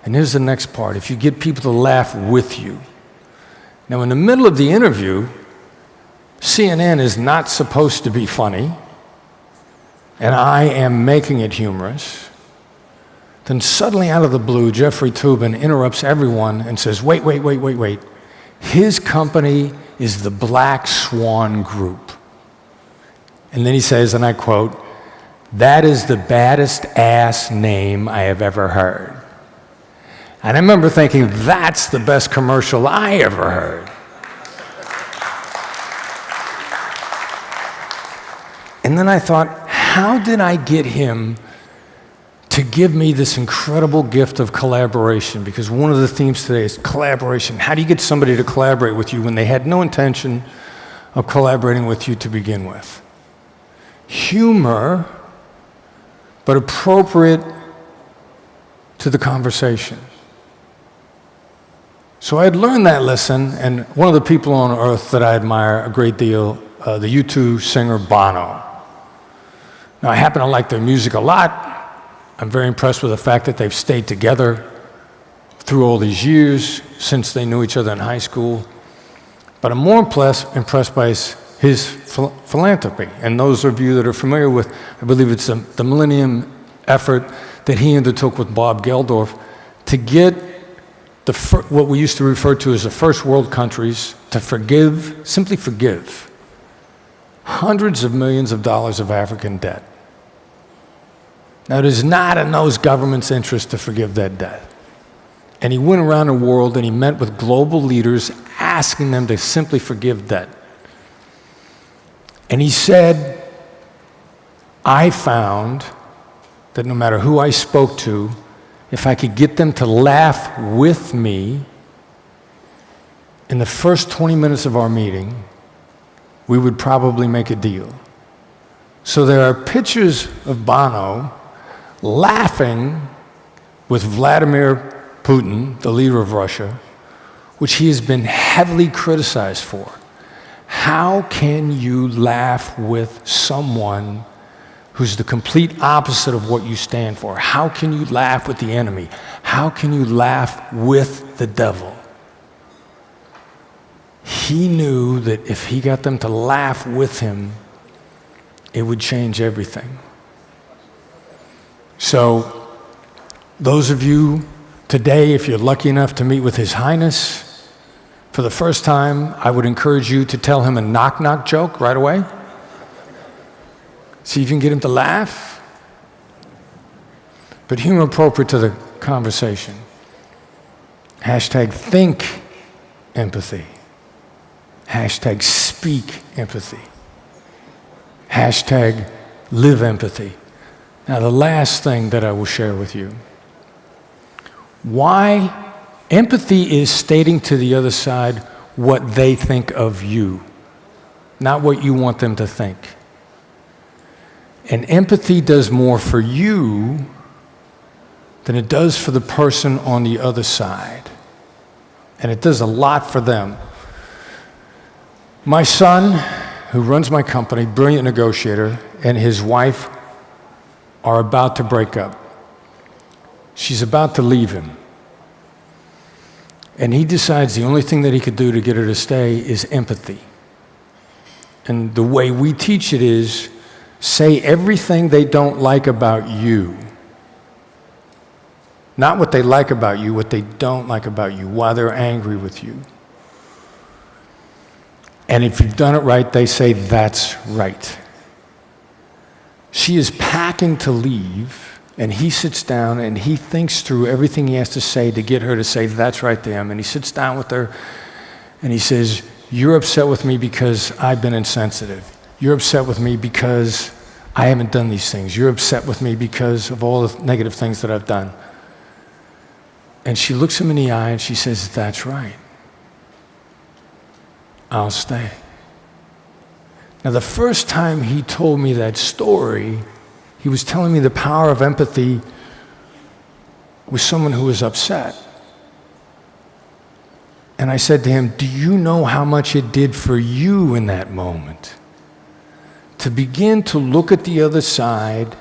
And here's the next part. If you get people to laugh with you. Now, in the middle of the interview, CNN is not supposed to be funny, and I am making it humorous. Then suddenly, out of the blue, Jeffrey Toobin interrupts everyone and says, wait. His company is the Black Swan Group. And then he says, and I quote, that is the baddest ass name I have ever heard. And I remember thinking, that's the best commercial I ever heard. And then I thought, how did I get him to give me this incredible gift of collaboration? Because one of the themes today is collaboration. How do you get somebody to collaborate with you when they had no intention of collaborating with you to begin with? Humor, but appropriate to the conversation. So I had learned that lesson, and one of the people on earth that I admire a great deal, the U2 singer Bono. Now, I happen to like their music a lot. I'm very impressed with the fact that they've stayed together through all these years since they knew each other in high school. But I'm more impressed by his philanthropy. And those of you that are familiar with, I believe it's the Millennium effort that he undertook with Bob Geldof to get what we used to refer to as the first world countries to simply forgive hundreds of millions of dollars of African debt. Now, it is not in those governments' interest to forgive that debt. And he went around the world and he met with global leaders asking them to simply forgive debt. And he said, I found that no matter who I spoke to, if I could get them to laugh with me in the first 20 minutes of our meeting, we would probably make a deal. So there are pictures of Bono laughing with Vladimir Putin, the leader of Russia, which he has been heavily criticized for. How can you laugh with someone who's the complete opposite of what you stand for? How can you laugh with the enemy? How can you laugh with the devil? He knew that if he got them to laugh with him, it would change everything. So, those of you today, if you're lucky enough to meet with His Highness for the first time, I would encourage you to tell him a knock-knock joke right away. See if you can get him to laugh. But humor appropriate to the conversation. Hashtag think empathy. Hashtag speak empathy. Hashtag live empathy. Now, the last thing that I will share with you. Why empathy is stating to the other side what they think of you, not what you want them to think. And empathy does more for you than it does for the person on the other side. And it does a lot for them. My son, who runs my company, brilliant negotiator, and his wife are about to break up. She's about to leave him. And he decides the only thing that he could do to get her to stay is empathy. And the way we teach it is, say everything they don't like about you. Not what they like about you, what they don't like about you, why they're angry with you. And if you've done it right, they say, that's right. She is packing to leave, and he sits down and he thinks through everything he has to say to get her to say, that's right to him. And he sits down with her and he says, you're upset with me because I've been insensitive. You're upset with me because I haven't done these things. You're upset with me because of all the negative things that I've done. And she looks him in the eye and she says, that's right. I'll stay. Now, the first time he told me that story, he was telling me the power of empathy with someone who was upset. And I said to him, do you know how much it did for you in that moment? To begin to look at the other side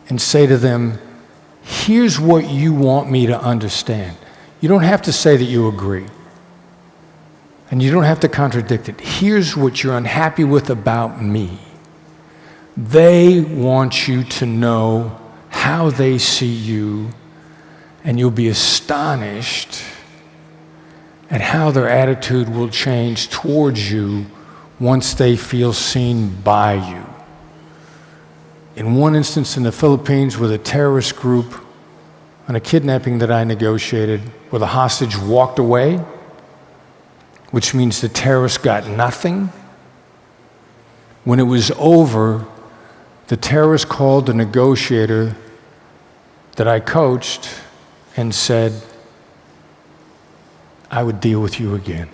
and say to them, here's what you want me to understand. You don't have to say that you agree. And you don't have to contradict it. Here's what you're unhappy with about me. They want you to know how they see you, and you'll be astonished at how their attitude will change towards you once they feel seen by you. In one instance in the Philippines with a terrorist group on a kidnapping that I negotiated, where the hostage walked away, which means the terrorists got nothing. When it was over, the terrorist called the negotiator that I coached and said, I would deal with you again.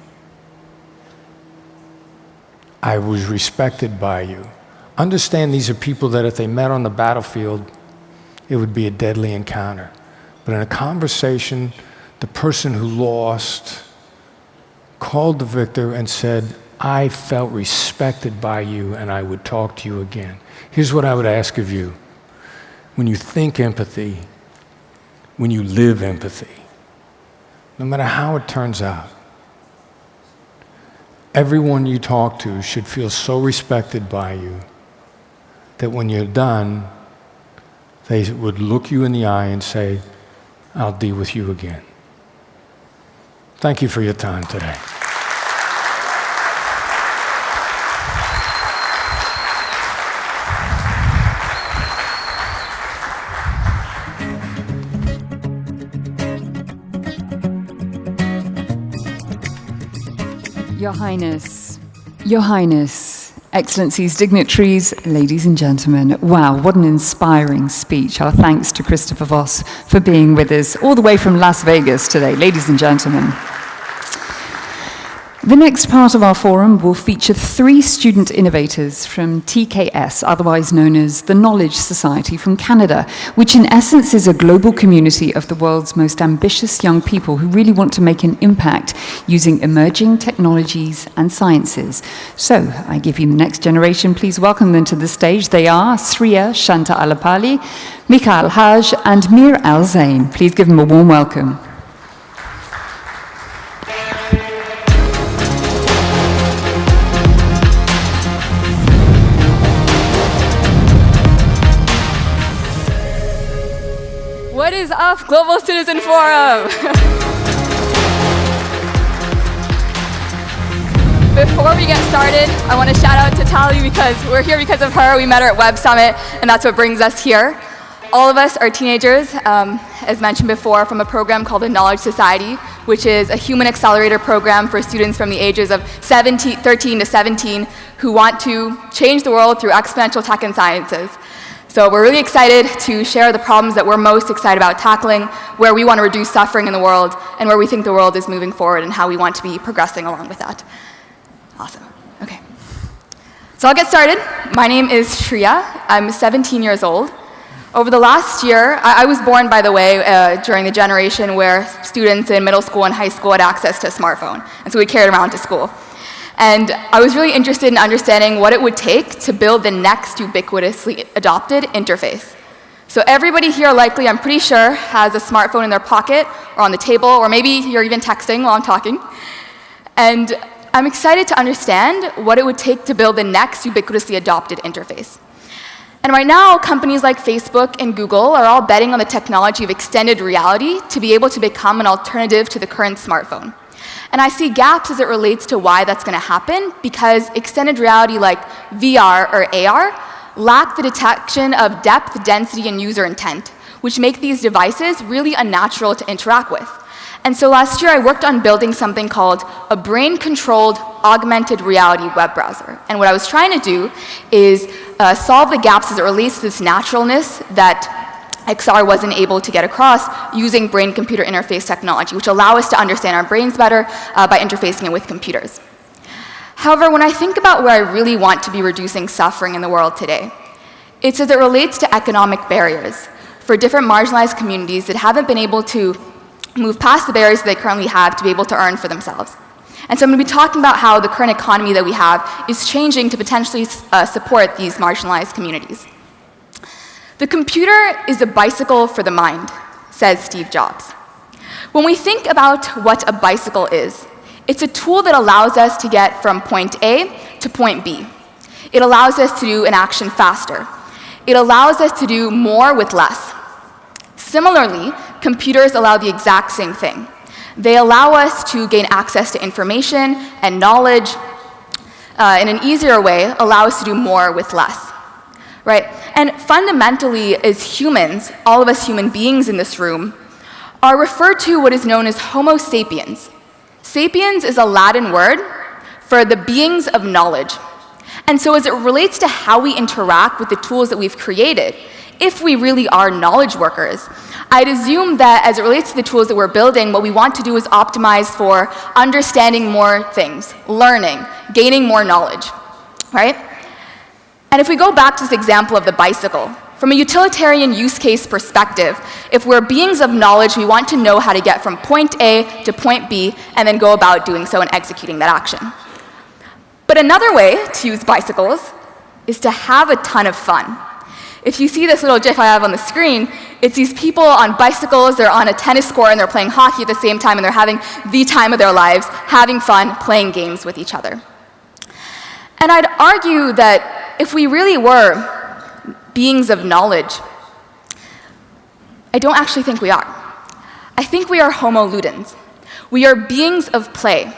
I was respected by you. Understand these are people that if they met on the battlefield, it would be a deadly encounter. But in a conversation, the person who lost called the victor and said, I felt respected by you and I would talk to you again. Here's what I would ask of you. When you think empathy, when you live empathy, no matter how it turns out, everyone you talk to should feel so respected by you that when you're done, they would look you in the eye and say, I'll deal with you again. Thank you for your time today. Your Highness, Excellencies, dignitaries, ladies and gentlemen, wow, what an inspiring speech. Our thanks to Christopher Voss for being with us all the way from Las Vegas today, ladies and gentlemen. The next part of our forum will feature 3 student innovators from TKS, otherwise known as the Knowledge Society from Canada, which in essence is a global community of the world's most ambitious young people who really want to make an impact using emerging technologies and sciences. So I give you the next generation. Please welcome them to the stage. They are Sriya Shanta Alapali, Mikhail Haj, and Mir Al-Zain. Please give them a warm welcome. What is up, Global Citizen Forum? Before we get started, I want to shout out to Tali because we're here because of her. We met her at Web Summit, and that's what brings us here. All of us are teenagers, as mentioned before, from a program called the Knowledge Society, which is a human accelerator program for students from the ages of 13 to 17 who want to change the world through exponential tech and sciences. So we're really excited to share the problems that we're most excited about tackling, where we want to reduce suffering in the world, and where we think the world is moving forward and how we want to be progressing along with that. Awesome. Okay. So I'll get started. My name is Shriya. I'm 17 years old. Over the last year, I was born, by the way, during the generation where students in middle school and high school had access to a smartphone, and so we carried around to school. And I was really interested in understanding what it would take to build the next ubiquitously adopted interface. So everybody here likely, I'm pretty sure, has a smartphone in their pocket or on the table, or maybe you're even texting while I'm talking. And I'm excited to understand what it would take to build the next ubiquitously adopted interface. And right now, companies like Facebook and Google are all betting on the technology of extended reality to be able to become an alternative to the current smartphone. And I see gaps as it relates to why that's going to happen, because extended reality like VR or AR lack the detection of depth, density, and user intent, which make these devices really unnatural to interact with. And so last year I worked on building something called a brain-controlled augmented reality web browser. And what I was trying to do is solve the gaps as it relates to this naturalness that XR wasn't able to get across using brain-computer interface technology, which allow us to understand our brains better by interfacing it with computers. However, when I think about where I really want to be reducing suffering in the world today, it's as it relates to economic barriers for different marginalized communities that haven't been able to move past the barriers that they currently have to be able to earn for themselves. And so I'm going to be talking about how the current economy that we have is changing to potentially support these marginalized communities. The computer is a bicycle for the mind, says Steve Jobs. When we think about what a bicycle is, it's a tool that allows us to get from point A to point B. It allows us to do an action faster. It allows us to do more with less. Similarly, computers allow the exact same thing. They allow us to gain access to information and knowledge in an easier way, allow us to do more with less. Right? And fundamentally, as humans, all of us human beings in this room, are referred to what is known as Homo sapiens. Sapiens is a Latin word for the beings of knowledge. And so as it relates to how we interact with the tools that we've created, if we really are knowledge workers, I'd assume that as it relates to the tools that we're building, what we want to do is optimize for understanding more things, learning, gaining more knowledge, right? And if we go back to this example of the bicycle, from a utilitarian use case perspective, if we're beings of knowledge, we want to know how to get from point A to point B and then go about doing so and executing that action. But another way to use bicycles is to have a ton of fun. If you see this little GIF I have on the screen, it's these people on bicycles, they're on a tennis court, and they're playing hockey at the same time, and they're having the time of their lives, having fun, playing games with each other. And I'd argue that if we really were beings of knowledge, I don't actually think we are. I think we are Homo ludens. We are beings of play.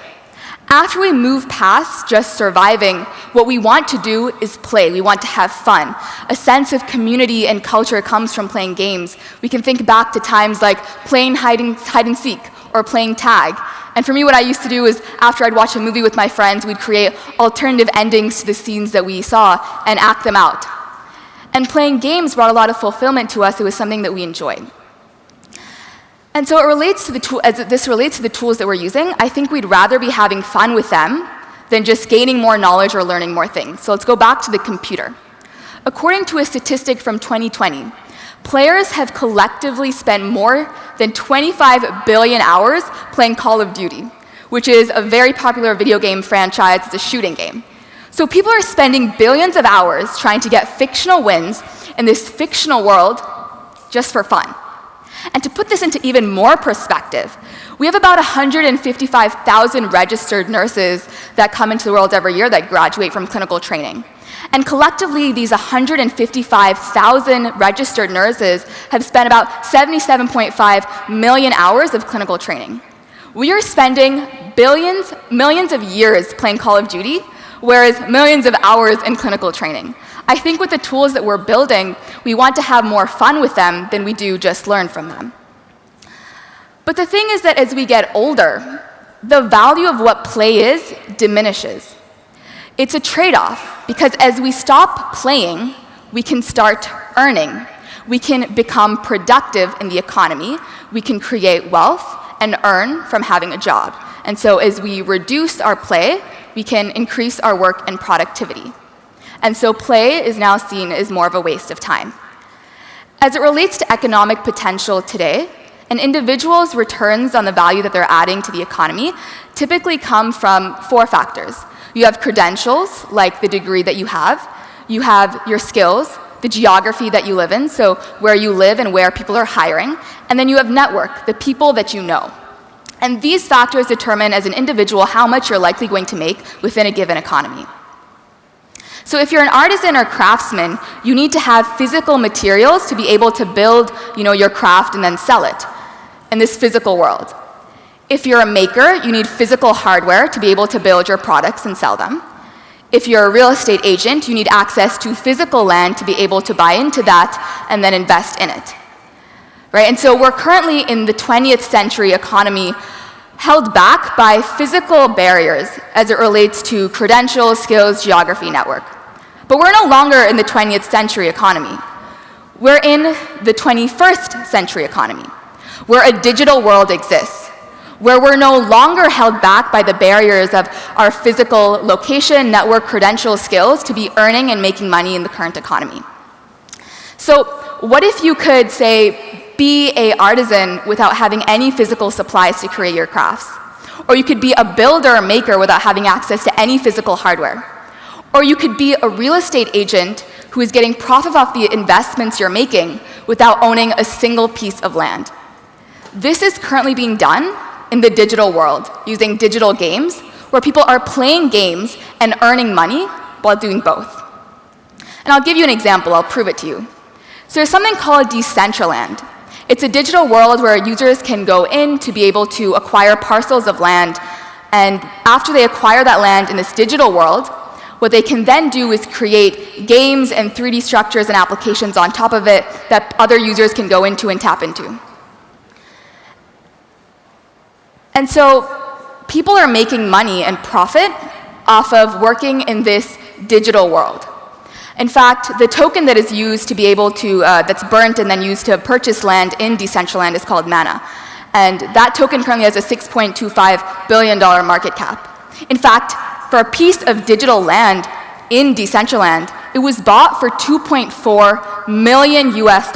After we move past just surviving, what we want to do is play. We want to have fun. A sense of community and culture comes from playing games. We can think back to times like playing hide and seek, or playing tag. And for me, what I used to do is after I'd watch a movie with my friends, we'd create alternative endings to the scenes that we saw and act them out. And playing games brought a lot of fulfillment to us. It was something that we enjoyed. And so as this relates to the tools that we're using, I think we'd rather be having fun with them than just gaining more knowledge or learning more things. So let's go back to the computer. According to a statistic from 2020, players have collectively spent more than 25 billion hours playing Call of Duty, which is a very popular video game franchise. It's a shooting game. So people are spending billions of hours trying to get fictional wins in this fictional world just for fun. And to put this into even more perspective, we have about 155,000 registered nurses that come into the world every year that graduate from clinical training. And collectively, these 155,000 registered nurses have spent about 77.5 million hours of clinical training. We are spending millions of years playing Call of Duty, whereas millions of hours in clinical training. I think with the tools that we're building, we want to have more fun with them than we do just learn from them. But the thing is that as we get older, the value of what play is diminishes. It's a trade-off, because as we stop playing, we can start earning. We can become productive in the economy. We can create wealth and earn from having a job. And so as we reduce our play, we can increase our work and productivity. And so play is now seen as more of a waste of time. As it relates to economic potential today, an individual's returns on the value that they're adding to the economy typically come from 4 factors. You have credentials, like the degree that you have your skills, the geography that you live in, so where you live and where people are hiring, and then you have network, the people that you know. And these factors determine as an individual how much you're likely going to make within a given economy. So if you're an artisan or craftsman, you need to have physical materials to be able to build, your craft and then sell it in this physical world. If you're a maker, you need physical hardware to be able to build your products and sell them. If you're a real estate agent, you need access to physical land to be able to buy into that and then invest in it. Right? And so we're currently in the 20th century economy held back by physical barriers as it relates to credentials, skills, geography, network. But we're no longer in the 20th century economy. We're in the 21st century economy, where a digital world exists, where we're no longer held back by the barriers of our physical location, network, credentials, skills to be earning and making money in the current economy. So what if you could, say, be an artisan without having any physical supplies to create your crafts? Or you could be a builder or maker without having access to any physical hardware. Or you could be a real estate agent who is getting profit off the investments you're making without owning a single piece of land. This is currently being done in the digital world using digital games, where people are playing games and earning money while doing both. And I'll give you an example. I'll prove it to you. So there's something called Decentraland. It's a digital world where users can go in to be able to acquire parcels of land, and after they acquire that land in this digital world, what they can then do is create games and 3D structures and applications on top of it that other users can go into and tap into. And so people are making money and profit off of working in this digital world. In fact, the token that is used to be able to, that's burnt and then used to purchase land in Decentraland is called Mana. And that token currently has a $6.25 billion market cap. In fact, for a piece of digital land in Decentraland, it was bought for $2.4 million US.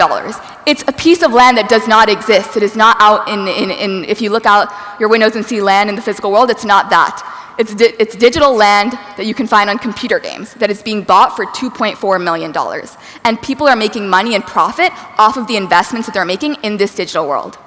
It's a piece of land that does not exist. It is not out if you look out your windows and see land in the physical world, it's not that. It's digital land that you can find on computer games that is being bought for $2.4 million. And people are making money and profit off of the investments that they're making in this digital world.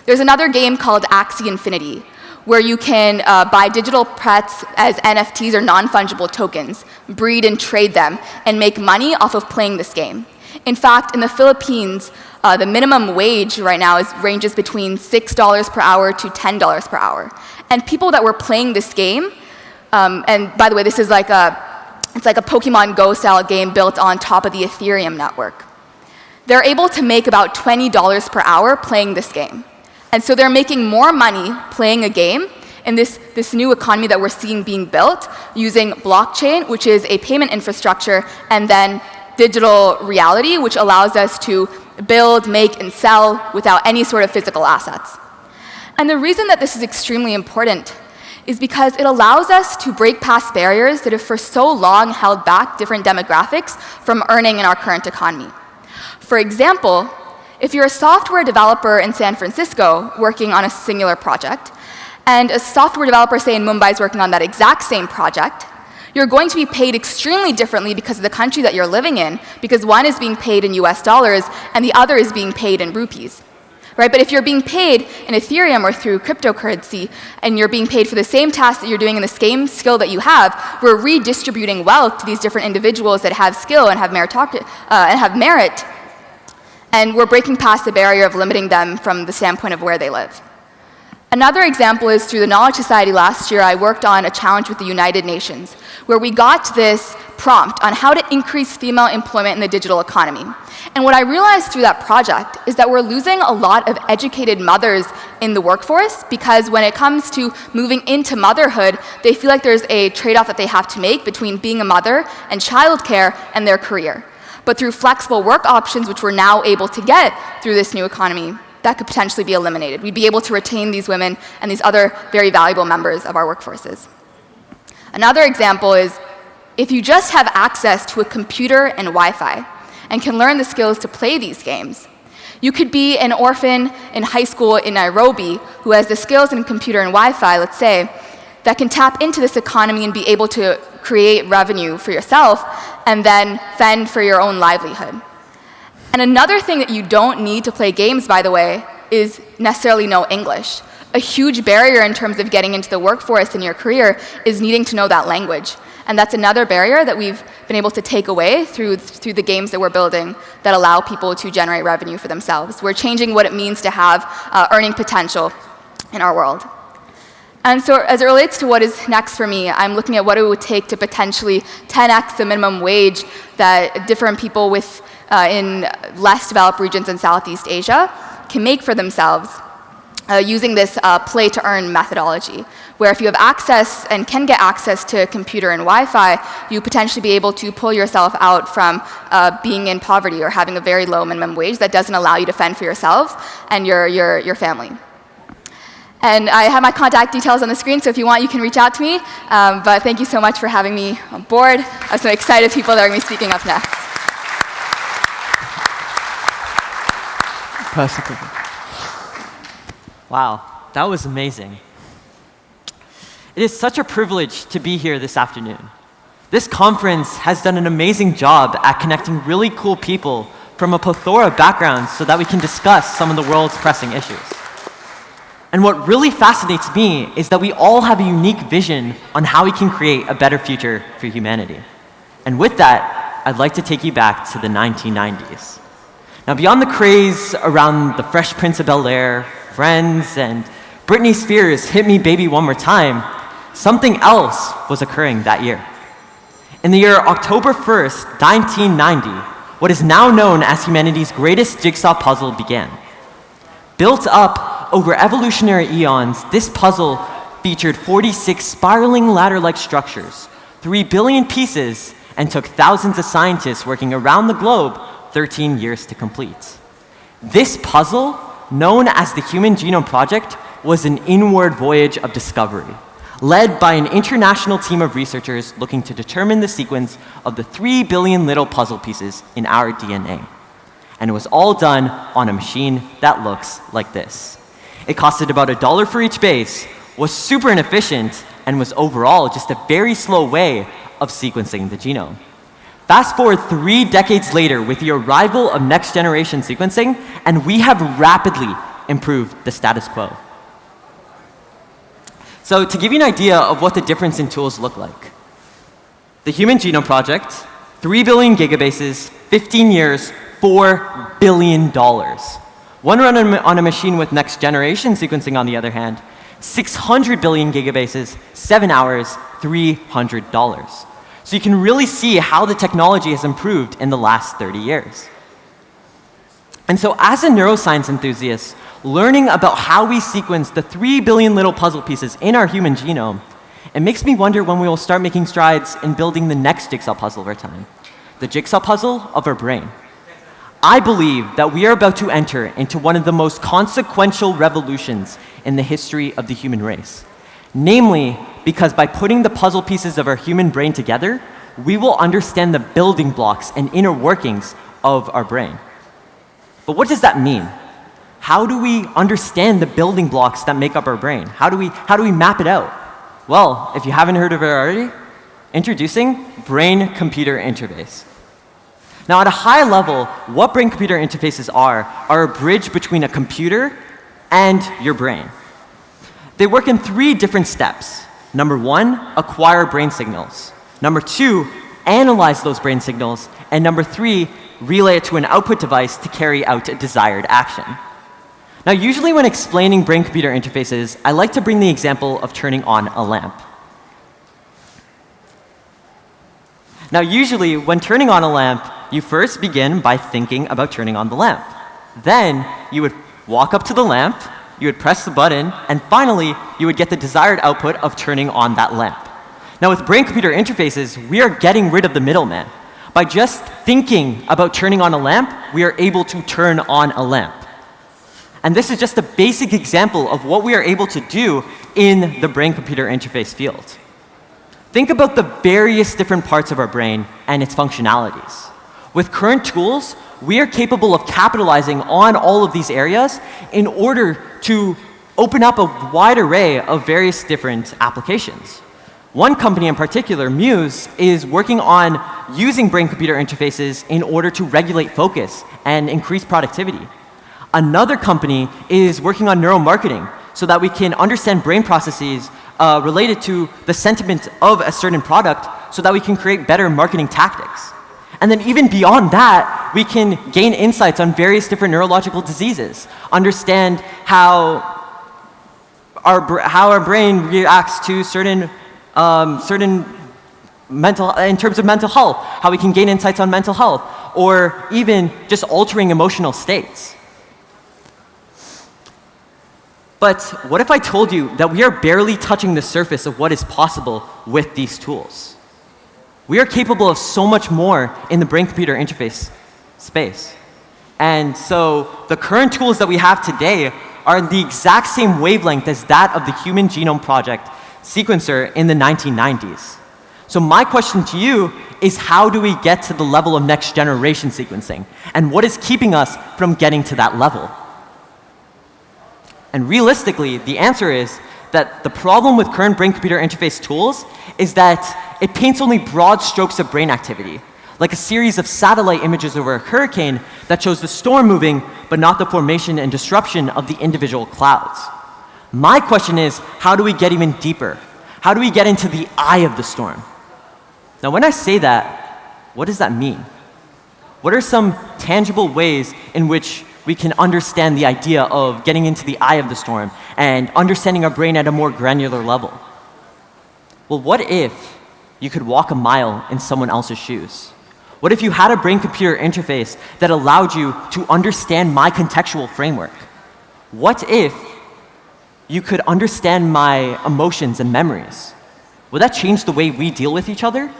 There's another game called Axie Infinity, where you can buy digital pets as NFTs or non-fungible tokens, breed and trade them, and make money off of playing this game. In fact, in the Philippines, the minimum wage right now ranges between $6 per hour to $10 per hour. And people that were playing this game, and by the way, this is it's like a Pokemon Go style game built on top of the Ethereum network. They're able to make about $20 per hour playing this game. And so they're making more money playing a game in this new economy that we're seeing being built using blockchain, which is a payment infrastructure, and then digital reality, which allows us to build, make, and sell without any sort of physical assets. And the reason that this is extremely important is because it allows us to break past barriers that have for so long held back different demographics from earning in our current economy. For example, if you're a software developer in San Francisco working on a singular project, and a software developer, say in Mumbai, is working on that exact same project, you're going to be paid extremely differently because of the country that you're living in, because one is being paid in US dollars and the other is being paid in rupees. Right? But if you're being paid in Ethereum or through cryptocurrency, and you're being paid for the same task that you're doing in the same skill that you have, we're redistributing wealth to these different individuals that have skill and have merit, and we're breaking past the barrier of limiting them from the standpoint of where they live. Another example is through the Knowledge Society last year, I worked on a challenge with the United Nations, where we got this prompt on how to increase female employment in the digital economy. And what I realized through that project is that we're losing a lot of educated mothers in the workforce, because when it comes to moving into motherhood, they feel like there's a trade-off that they have to make between being a mother and childcare and their career. But through flexible work options, which we're now able to get through this new economy, that could potentially be eliminated. We'd be able to retain these women and these other very valuable members of our workforces. Another example is if you just have access to a computer and Wi-Fi and can learn the skills to play these games, you could be an orphan in high school in Nairobi who has the skills in computer and Wi-Fi, let's say, that can tap into this economy and be able to create revenue for yourself and then fend for your own livelihood. And another thing that you don't need to play games, by the way, is necessarily know English. A huge barrier in terms of getting into the workforce in your career is needing to know that language. And that's another barrier that we've been able to take away through the games that we're building that allow people to generate revenue for themselves. We're changing what it means to have earning potential in our world. And so as it relates to what is next for me, I'm looking at what it would take to potentially 10x the minimum wage that different people in less developed regions in Southeast Asia can make for themselves using this play-to-earn methodology, where if you have access and can get access to computer and Wi-Fi, you potentially be able to pull yourself out from being in poverty or having a very low minimum wage that doesn't allow you to fend for yourself and your family. And I have my contact details on the screen, so if you want, you can reach out to me. But thank you so much for having me on board. I have some excited people that are going to be speaking up next. Perfect. Wow, that was amazing. It is such a privilege to be here this afternoon. This conference has done an amazing job at connecting really cool people from a plethora of backgrounds so that we can discuss some of the world's pressing issues. And what really fascinates me is that we all have a unique vision on how we can create a better future for humanity. And with that, I'd like to take you back to the 1990s. Now, beyond the craze around the Fresh Prince of Bel-Air, Friends, and Britney Spears' Hit Me Baby One More Time, something else was occurring that year. In the year October 1st, 1990, what is now known as humanity's greatest jigsaw puzzle began. Built up over evolutionary eons, this puzzle featured 46 spiraling ladder-like structures, 3 billion pieces, and took thousands of scientists working around the globe 13 years to complete. This puzzle, known as the Human Genome Project, was an inward voyage of discovery, led by an international team of researchers looking to determine the sequence of the 3 billion little puzzle pieces in our DNA. And it was all done on a machine that looks like this. It costed about $1 for each base, was super inefficient, and was overall just a very slow way of sequencing the genome. Fast forward 3 decades later with the arrival of next generation sequencing, and we have rapidly improved the status quo. So to give you an idea of what the difference in tools look like, the Human Genome Project, 3 billion gigabases, 15 years, $4 billion. One run on a machine with next generation sequencing, on the other hand, 600 billion gigabases, 7 hours, $300. So you can really see how the technology has improved in the last 30 years. And so as a neuroscience enthusiast, learning about how we sequence the 3 billion little puzzle pieces in our human genome, it makes me wonder when we will start making strides in building the next jigsaw puzzle of our time, the jigsaw puzzle of our brain. I believe that we are about to enter into one of the most consequential revolutions in the history of the human race. Namely, because by putting the puzzle pieces of our human brain together, we will understand the building blocks and inner workings of our brain. But what does that mean? How do we understand the building blocks that make up our brain? How do we map it out? Well, if you haven't heard of it already, introducing brain-computer interface. Now, at a high level, what brain-computer interfaces are a bridge between a computer and your brain. They work in 3 different steps. Number 1, acquire brain signals. Number 2, analyze those brain signals. And number 3, relay it to an output device to carry out a desired action. Now, usually when explaining brain-computer interfaces, I like to bring the example of turning on a lamp. Now, usually when turning on a lamp, you first begin by thinking about turning on the lamp. Then you would walk up to the lamp, you would press the button, and finally, you would get the desired output of turning on that lamp. Now, with brain-computer interfaces, we are getting rid of the middleman. By just thinking about turning on a lamp, we are able to turn on a lamp. And this is just a basic example of what we are able to do in the brain-computer interface field. Think about the various different parts of our brain and its functionalities. With current tools, we are capable of capitalizing on all of these areas in order to open up a wide array of various different applications. One company in particular, Muse, is working on using brain-computer interfaces in order to regulate focus and increase productivity. Another company is working on neuromarketing so that we can understand brain processes related to the sentiment of a certain product so that we can create better marketing tactics. And then even beyond that, we can gain insights on various different neurological diseases, understand how our brain reacts to certain in terms of mental health, how we can gain insights on mental health, or even just altering emotional states. But what if I told you that we are barely touching the surface of what is possible with these tools? We are capable of so much more in the brain-computer interface space. And so the current tools that we have today are the exact same wavelength as that of the Human Genome Project sequencer in the 1990s. So my question to you is, how do we get to the level of next generation sequencing? And what is keeping us from getting to that level? And realistically, the answer is that the problem with current brain-computer interface tools is that it paints only broad strokes of brain activity, like a series of satellite images over a hurricane that shows the storm moving, but not the formation and disruption of the individual clouds. My question is, how do we get even deeper? How do we get into the eye of the storm? Now, when I say that, what does that mean? What are some tangible ways in which we can understand the idea of getting into the eye of the storm and understanding our brain at a more granular level? Well, what if you could walk a mile in someone else's shoes? What if you had a brain-computer interface that allowed you to understand my contextual framework? What if you could understand my emotions and memories? Would that change the way we deal with each other?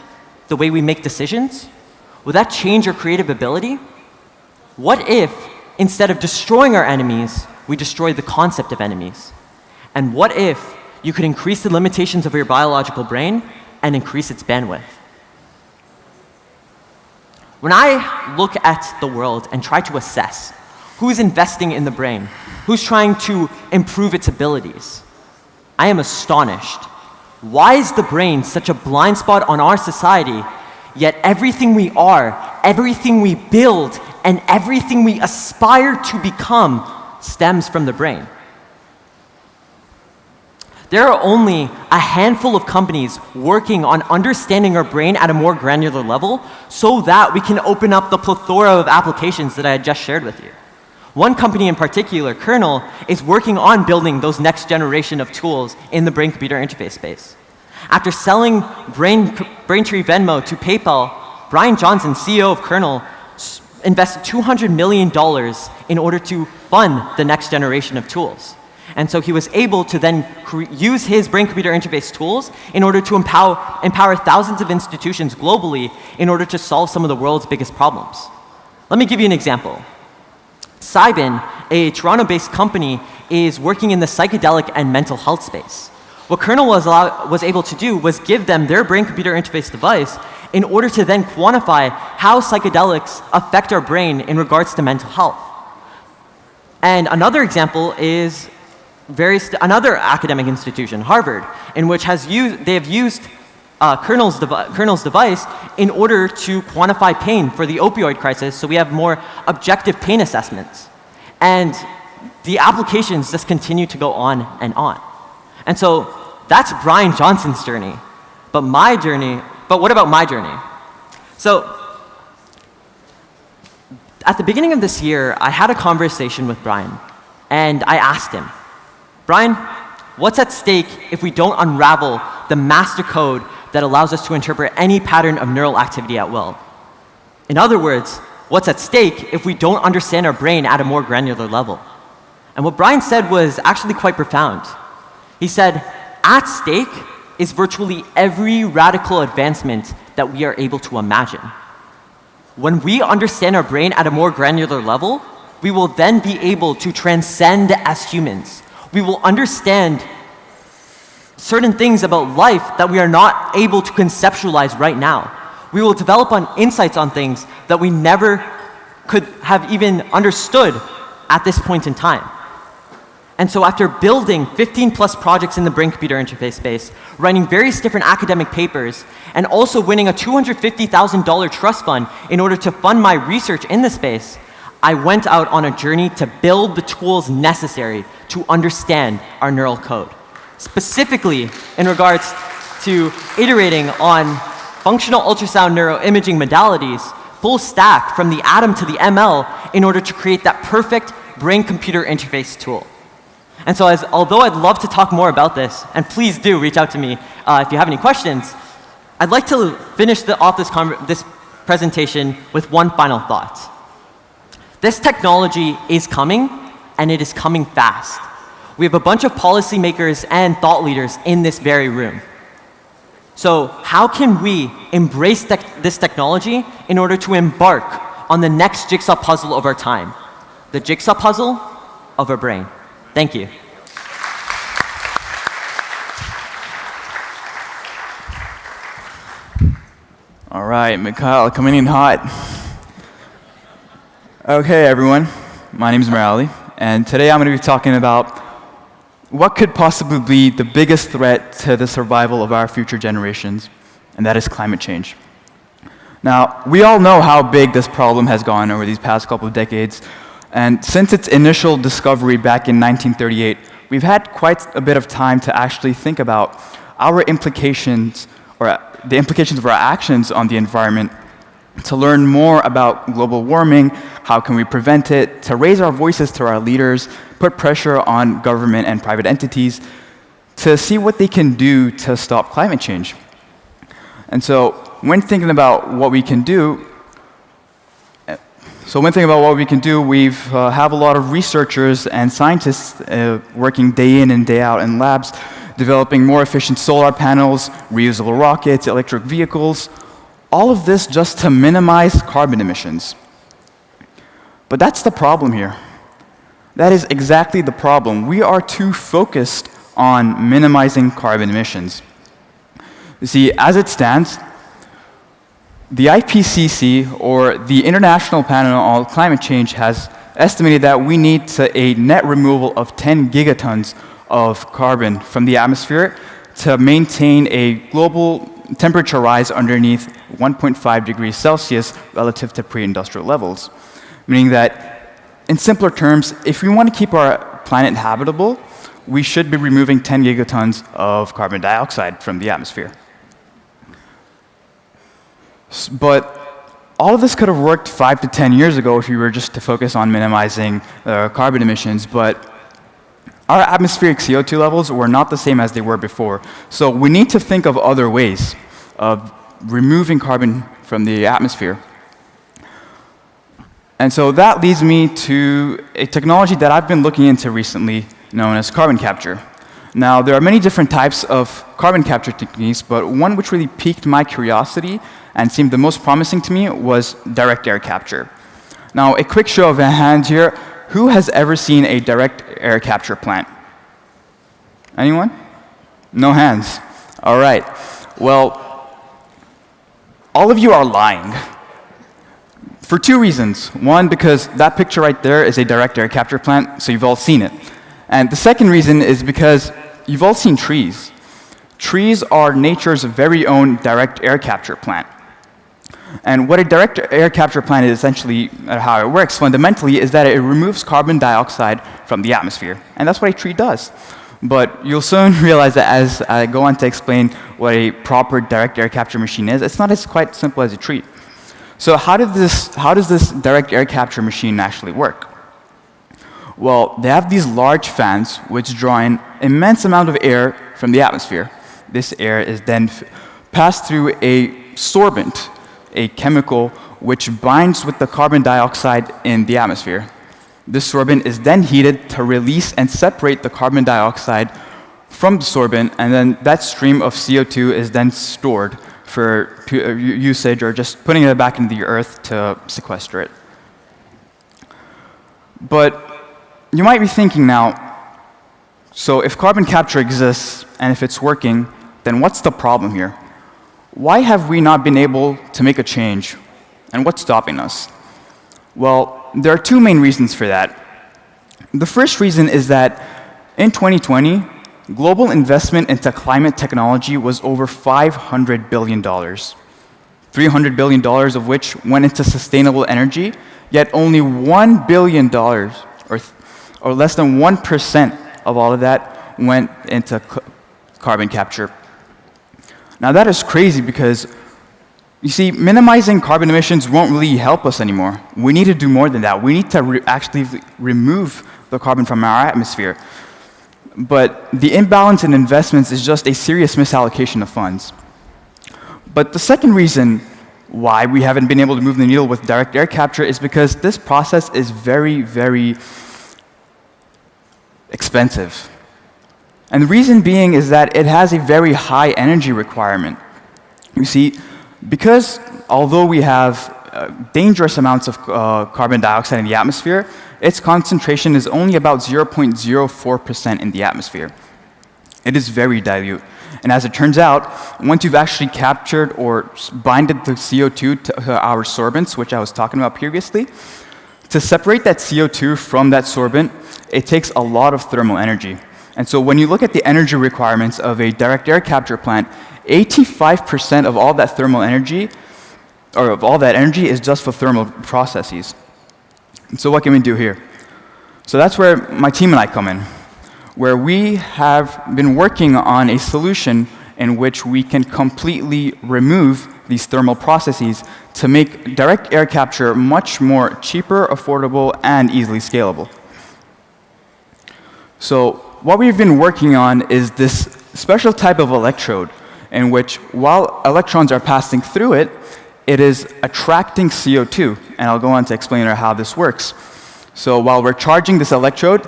The way we make decisions? Would that change your creative ability? What if, instead of destroying our enemies, we destroy the concept of enemies? And what if you could increase the limitations of your biological brain and increase its bandwidth? When I look at the world and try to assess who's investing in the brain, who's trying to improve its abilities, I am astonished. Why is the brain such a blind spot on our society, yet everything we are, everything we build, and everything we aspire to become stems from the brain? There are only a handful of companies working on understanding our brain at a more granular level so that we can open up the plethora of applications that I had just shared with you. One company in particular, Kernel, is working on building those next generation of tools in the brain-computer interface space. After selling Braintree Venmo to PayPal, Brian Johnson, CEO of Kernel, invested $200 million in order to fund the next generation of tools. And so he was able to then use his brain-computer interface tools in order to empower thousands of institutions globally in order to solve some of the world's biggest problems. Let me give you an example. Cybin, a Toronto-based company, is working in the psychedelic and mental health space. What Kernel was able to do was give them their brain-computer interface device in order to then quantify how psychedelics affect our brain in regards to mental health. And another example is another academic institution, Harvard, in which they have used Kernel's device in order to quantify pain for the opioid crisis, so we have more objective pain assessments. And the applications just continue to go on and on. And so that's Brian Johnson's journey. But what about my journey? So at the beginning of this year, I had a conversation with Brian, and I asked him, Brian, what's at stake if we don't unravel the master code that allows us to interpret any pattern of neural activity at will? In other words, what's at stake if we don't understand our brain at a more granular level? And what Brian said was actually quite profound. He said, at stake is virtually every radical advancement that we are able to imagine. When we understand our brain at a more granular level, we will then be able to transcend as humans. We will understand certain things about life that we are not able to conceptualize right now. We will develop insights on things that we never could have even understood at this point in time. And so after building 15+ projects in the brain-computer interface space, writing various different academic papers, and also winning a $250,000 trust fund in order to fund my research in the space, I went out on a journey to build the tools necessary to understand our neural code. Specifically in regards to iterating on functional ultrasound neuroimaging modalities, full stack from the atom to the ML in order to create that perfect brain-computer interface tool. And so although I'd love to talk more about this, and please do reach out to me if you have any questions, I'd like to finish off this presentation with one final thought. This technology is coming, and it is coming fast. We have a bunch of policymakers and thought leaders in this very room. So how can we embrace this technology in order to embark on the next jigsaw puzzle of our time? The jigsaw puzzle of our brain. Thank you. All right, Mikhail coming in hot. Okay, everyone. My name is Merali, and today I'm going to be talking about what could possibly be the biggest threat to the survival of our future generations, and that is climate change. Now, we all know how big this problem has gone over these past couple of decades, and since its initial discovery back in 1938, we've had quite a bit of time to actually think about our implications, or the implications of our actions on the environment, to learn more about global warming, how can we prevent it, to raise our voices to our leaders, put pressure on government and private entities to see what they can do to stop climate change. And so when thinking about what we can do, we have a lot of researchers and scientists working day in and day out in labs, developing more efficient solar panels, reusable rockets, electric vehicles, all of this just to minimize carbon emissions. But that's the problem here. That is exactly the problem. We are too focused on minimizing carbon emissions. You see, as it stands, the IPCC, or the International Panel on Climate Change, has estimated that we need a net removal of 10 gigatons of carbon from the atmosphere to maintain a global temperature rise underneath 1.5 degrees Celsius relative to pre-industrial levels. Meaning that, in simpler terms, if we want to keep our planet habitable, we should be removing 10 gigatons of carbon dioxide from the atmosphere. But all of this could have worked 5 to 10 years ago if we were just to focus on minimizing carbon emissions, but our atmospheric CO2 levels were not the same as they were before. So we need to think of other ways of removing carbon from the atmosphere. And so that leads me to a technology that I've been looking into recently, known as carbon capture. Now, there are many different types of carbon capture techniques, but one which really piqued my curiosity and seemed the most promising to me was direct air capture. Now, a quick show of hands here. Who has ever seen a direct air capture plant? Anyone? No hands. All right. Well, all of you are lying. For two reasons. One, because that picture right there is a direct air capture plant, so you've all seen it. And the second reason is because you've all seen trees. Trees are nature's very own direct air capture plant. And what a direct air capture plant is essentially, how it works fundamentally, is that it removes carbon dioxide from the atmosphere. And that's what a tree does. But you'll soon realize that as I go on to explain what a proper direct air capture machine is, it's not as quite simple as a tree. So how does this direct air capture machine actually work? Well, they have these large fans which draw in immense amount of air from the atmosphere. This air is then passed through a sorbent, a chemical which binds with the carbon dioxide in the atmosphere. This sorbent is then heated to release and separate the carbon dioxide from the sorbent, and then that stream of CO2 is then stored for usage or just putting it back into the earth to sequester it. But you might be thinking now, so if carbon capture exists and if it's working, then what's the problem here? Why have we not been able to make a change? And what's stopping us? Well, there are two main reasons for that. The first reason is that in 2020, global investment into climate technology was over $500 billion. $300 billion of which went into sustainable energy, yet only $1 billion, or less than 1% of all of that, went into carbon capture. Now that is crazy because, you see, minimizing carbon emissions won't really help us anymore. We need to do more than that. We need to actually remove the carbon from our atmosphere. But the imbalance in investments is just a serious misallocation of funds. But the second reason why we haven't been able to move the needle with direct air capture is because this process is very, very expensive. And the reason being is that it has a very high energy requirement. You see, because although we have dangerous amounts of carbon dioxide in the atmosphere, its concentration is only about 0.04% in the atmosphere. It is very dilute. And as it turns out, once you've actually captured or binded the CO2 to our sorbents, which I was talking about previously, to separate that CO2 from that sorbent, it takes a lot of thermal energy. And so when you look at the energy requirements of a direct air capture plant, 85% of all that thermal energy, or of all that energy, is just for thermal processes. And so what can we do here? So that's where my team and I come in, where we have been working on a solution in which we can completely remove these thermal processes to make direct air capture much more cheaper, affordable, and easily scalable. So what we've been working on is this special type of electrode in which, while electrons are passing through it, it is attracting CO2, and I'll go on to explain how this works. So while we're charging this electrode,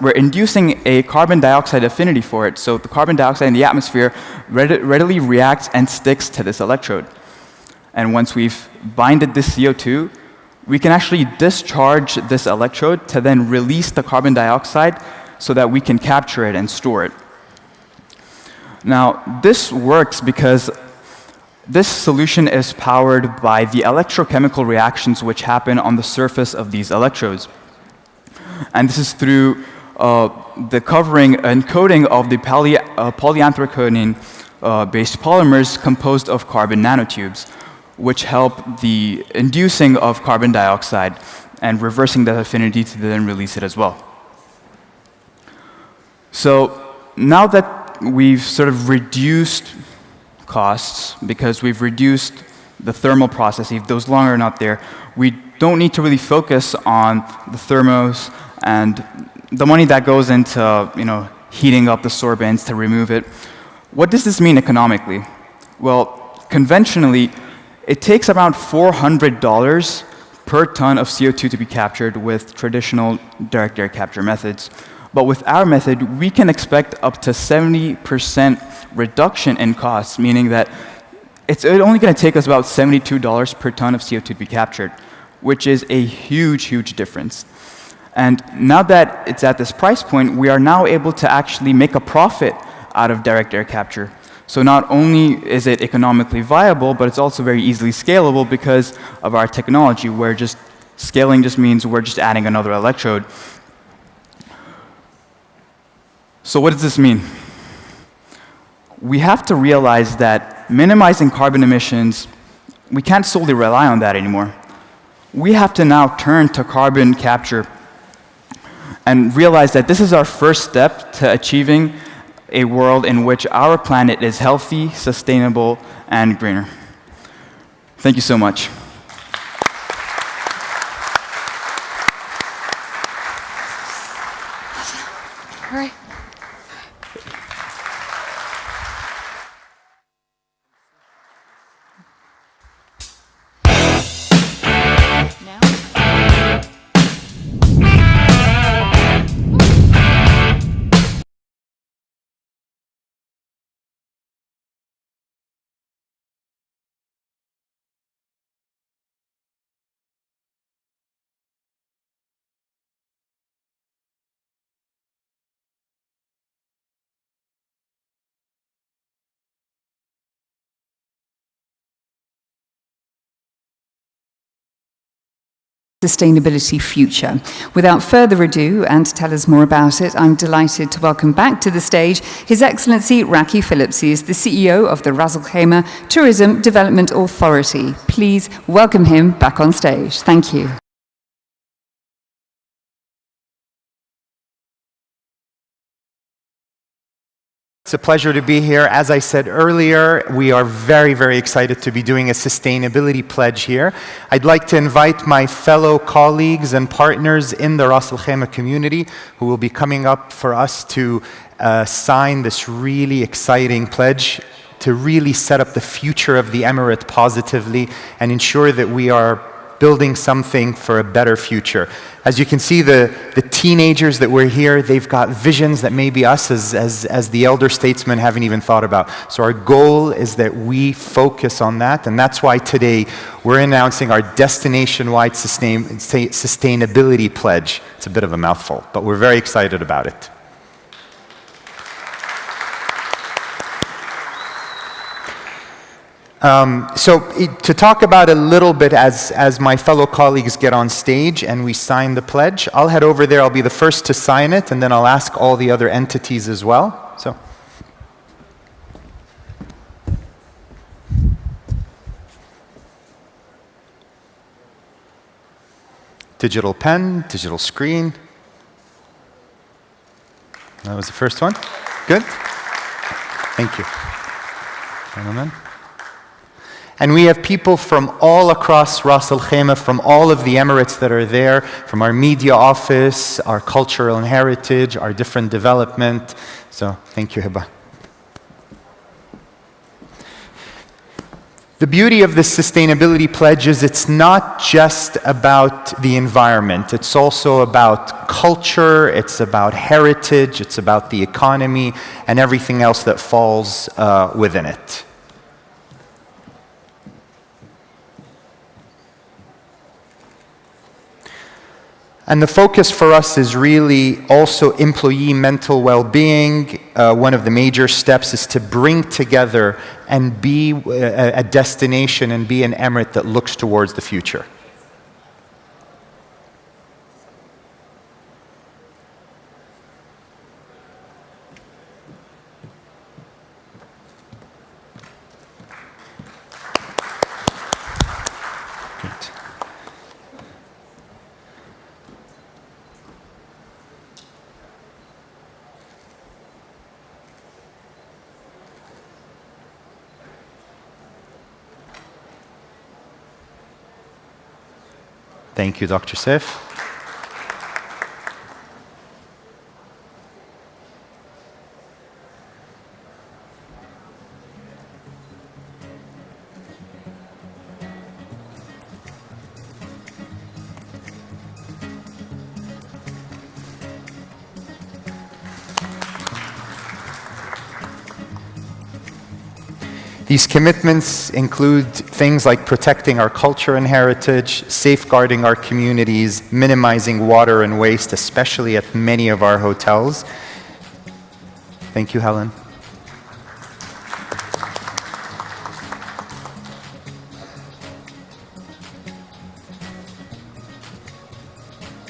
we're inducing a carbon dioxide affinity for it, so the carbon dioxide in the atmosphere readily reacts and sticks to this electrode. And once we've binded this CO2, we can actually discharge this electrode to then release the carbon dioxide so that we can capture it and store it. Now, this works because this solution is powered by the electrochemical reactions which happen on the surface of these electrodes. And this is through the covering and coating of the polyanthraconin-based polymers composed of carbon nanotubes, which help the inducing of carbon dioxide and reversing that affinity to then release it as well. So now that we've sort of reduced costs, because we've reduced the thermal processes, those longer are not there, we don't need to really focus on the thermos and the money that goes into heating up the sorbents to remove it. What does this mean economically? Well, conventionally, it takes around $400 per ton of CO2 to be captured with traditional direct air capture methods. But with our method, we can expect up to 70% reduction in costs, meaning that it's only going to take us about $72 per ton of CO2 to be captured, which is a huge, huge difference. And now that it's at this price point, we are now able to actually make a profit out of direct air capture. So not only is it economically viable, but it's also very easily scalable because of our technology, where just scaling just means we're just adding another electrode. So what does this mean? We have to realize that minimizing carbon emissions, we can't solely rely on that anymore. We have to now turn to carbon capture and realize that this is our first step to achieving a world in which our planet is healthy, sustainable, and greener. Thank you so much. All right. Sustainability future. Without further ado, and to tell us more about it, I'm delighted to welcome back to the stage His Excellency Raki Phillips. He is the CEO of the Ras Al Khaimah Tourism Development Authority. Please welcome him back on stage. Thank you. It's a pleasure to be here. As I said earlier, we are very, very excited to be doing a sustainability pledge here. I'd like to invite my fellow colleagues and partners in the Ras Al Khaimah community who will be coming up for us to sign this really exciting pledge to really set up the future of the Emirate positively and ensure that we are building something for a better future. As you can see, the teenagers that we're here, they've got visions that maybe us as the elder statesmen haven't even thought about. So our goal is that we focus on that, and that's why today we're announcing our destination-wide sustainability pledge. It's a bit of a mouthful, but we're very excited about it. To talk about a little bit as my fellow colleagues get on stage and we sign the pledge, I'll head over there, I'll be the first to sign it, and then I'll ask all the other entities as well. So. Digital pen, digital screen. That was the first one. Good. Thank you. Gentlemen. And we have people from all across Ras Al Khaimah, from all of the Emirates that are there, from our media office, our cultural and heritage, our different development. So thank you, Hiba. The beauty of this sustainability pledge is it's not just about the environment. It's also about culture, it's about heritage, it's about the economy, and everything else that falls within it. And the focus for us is really also employee mental well-being. One of the major steps is to bring together and be a destination and be an emirate that looks towards the future. Thank you, Dr. Saif. These commitments include things like protecting our culture and heritage, safeguarding our communities, minimizing water and waste, especially at many of our hotels. Thank you, Helen.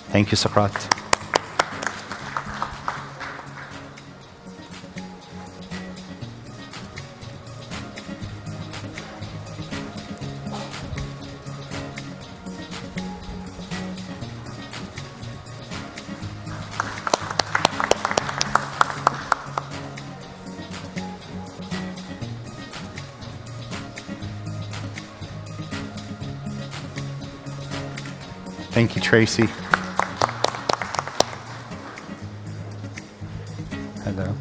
Thank you, Sokrat. Thank you, Tracy. Hello.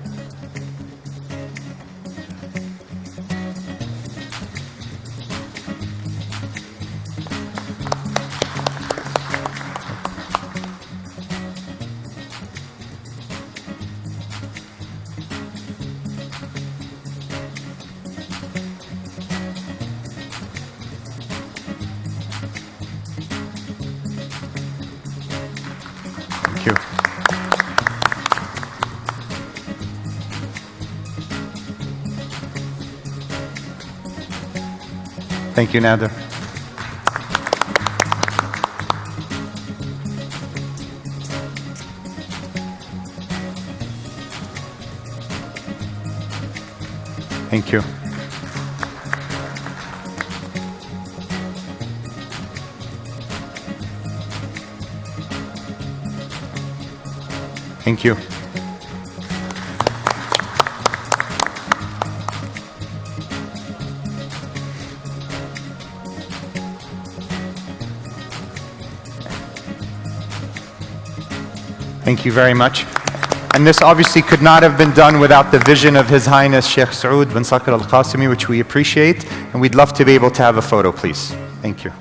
Thank you. Thank you, Nader. Thank you. Thank you. Thank you very much. And this obviously could not have been done without the vision of His Highness Sheikh Saud bin Saqr al-Qasimi, which we appreciate, and we'd love to be able to have a photo, please. Thank you.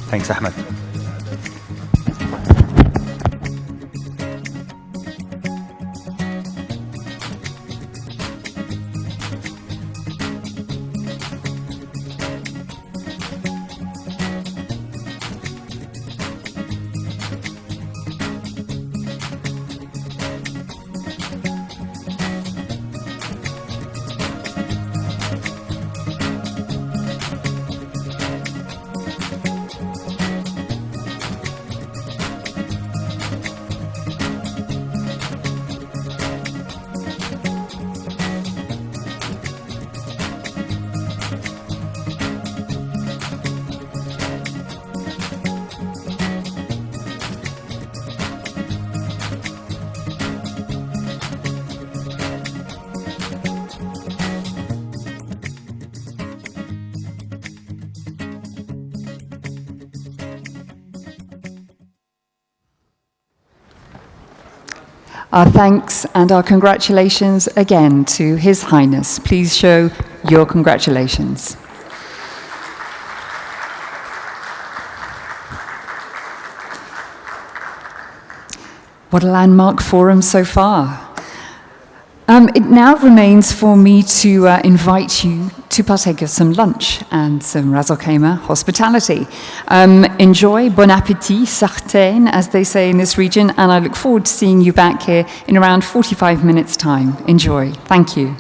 Thanks, Ahmed. Our thanks and our congratulations again to His Highness. Please show your congratulations. What a landmark forum so far. It now remains for me to invite you to partake of some lunch and some Ras Al Khaimah hospitality. Enjoy, bon appétit, sartène, as they say in this region, and I look forward to seeing you back here in around 45 minutes' time. Enjoy. Thank you.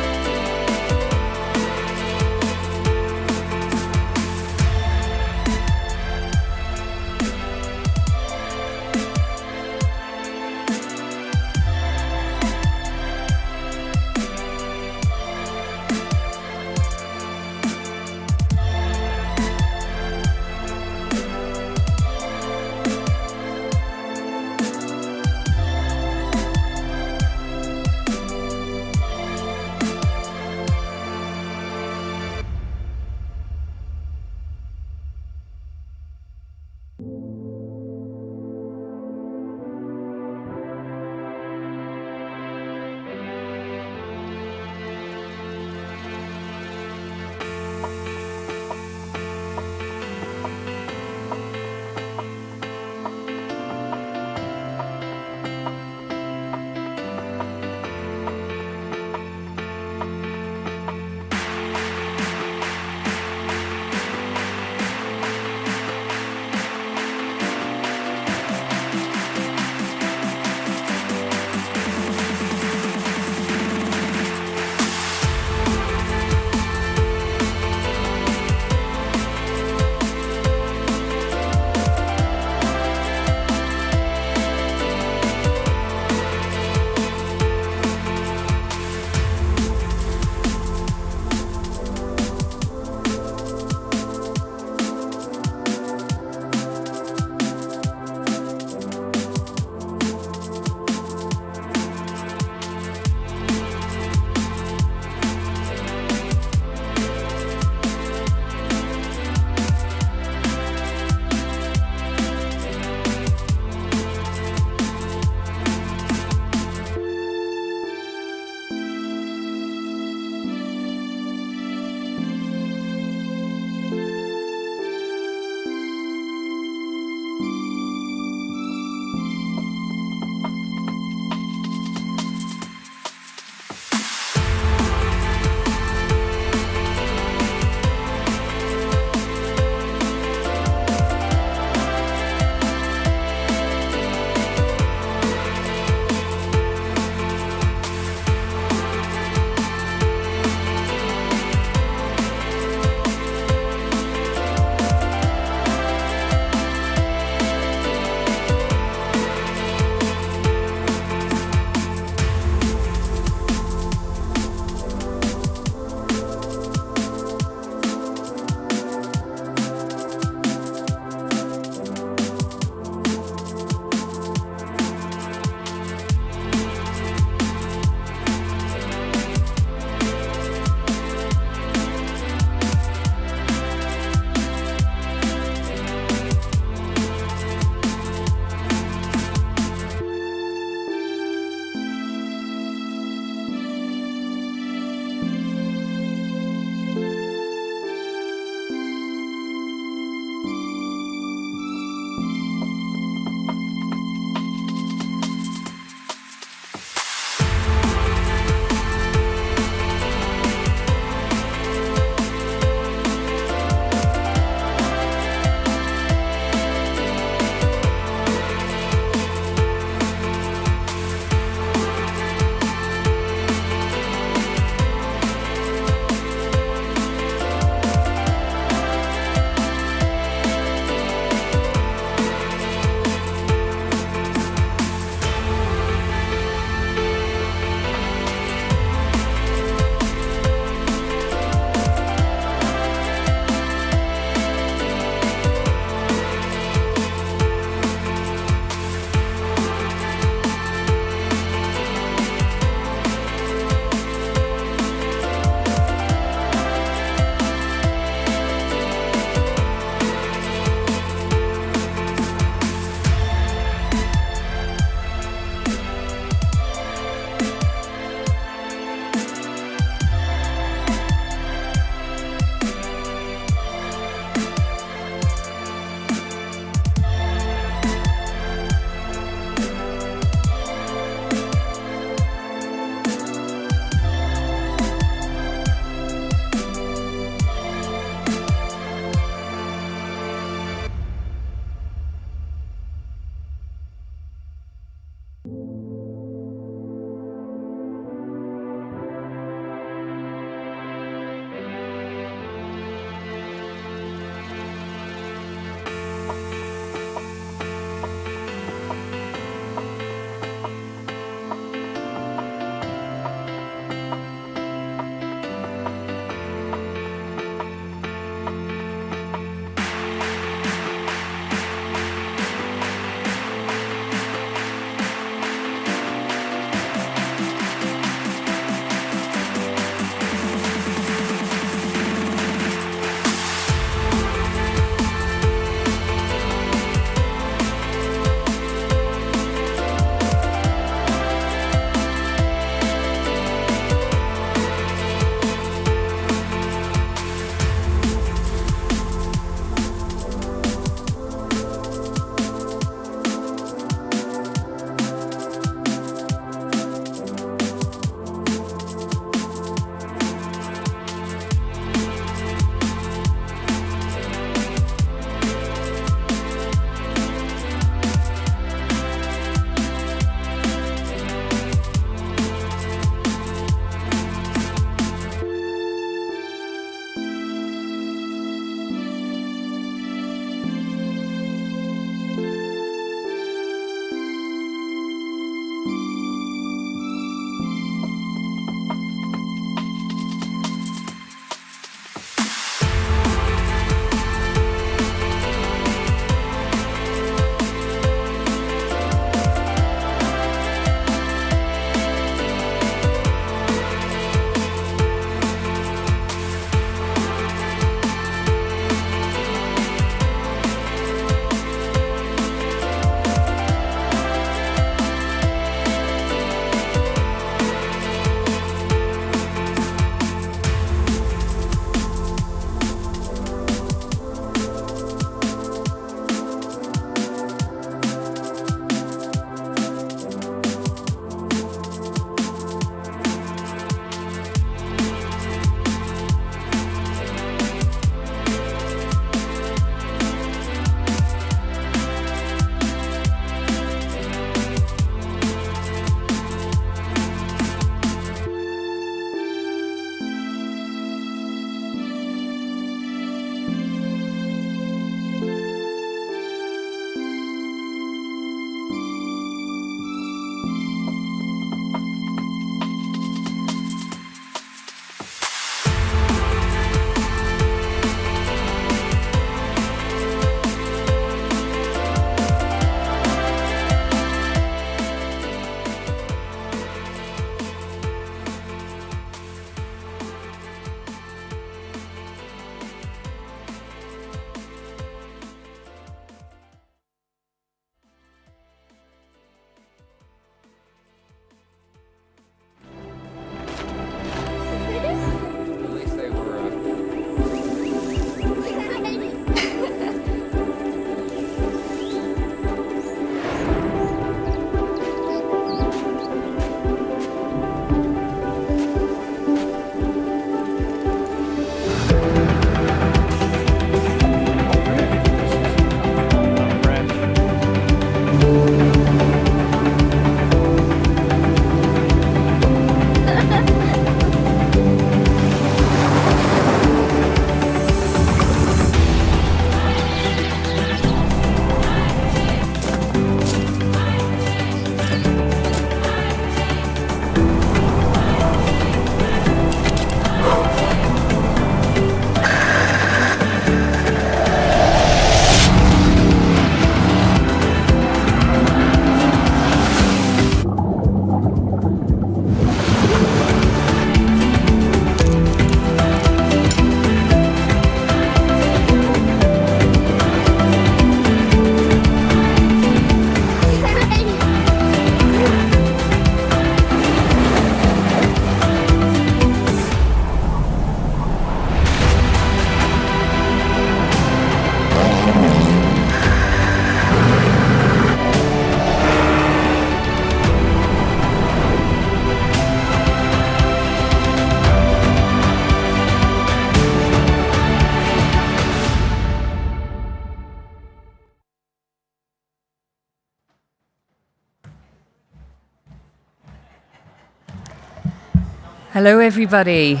Hello, everybody.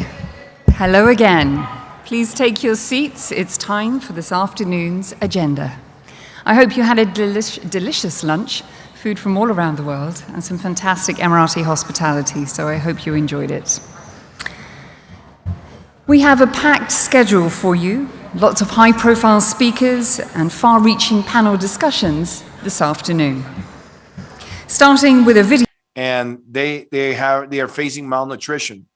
Hello again. Please take your seats. It's time for this afternoon's agenda. I hope you had a delicious lunch, food from all around the world, and some fantastic Emirati hospitality, so I hope you enjoyed it. We have a packed schedule for you, lots of high-profile speakers and far-reaching panel discussions this afternoon. Starting with a video. And they are facing malnutrition.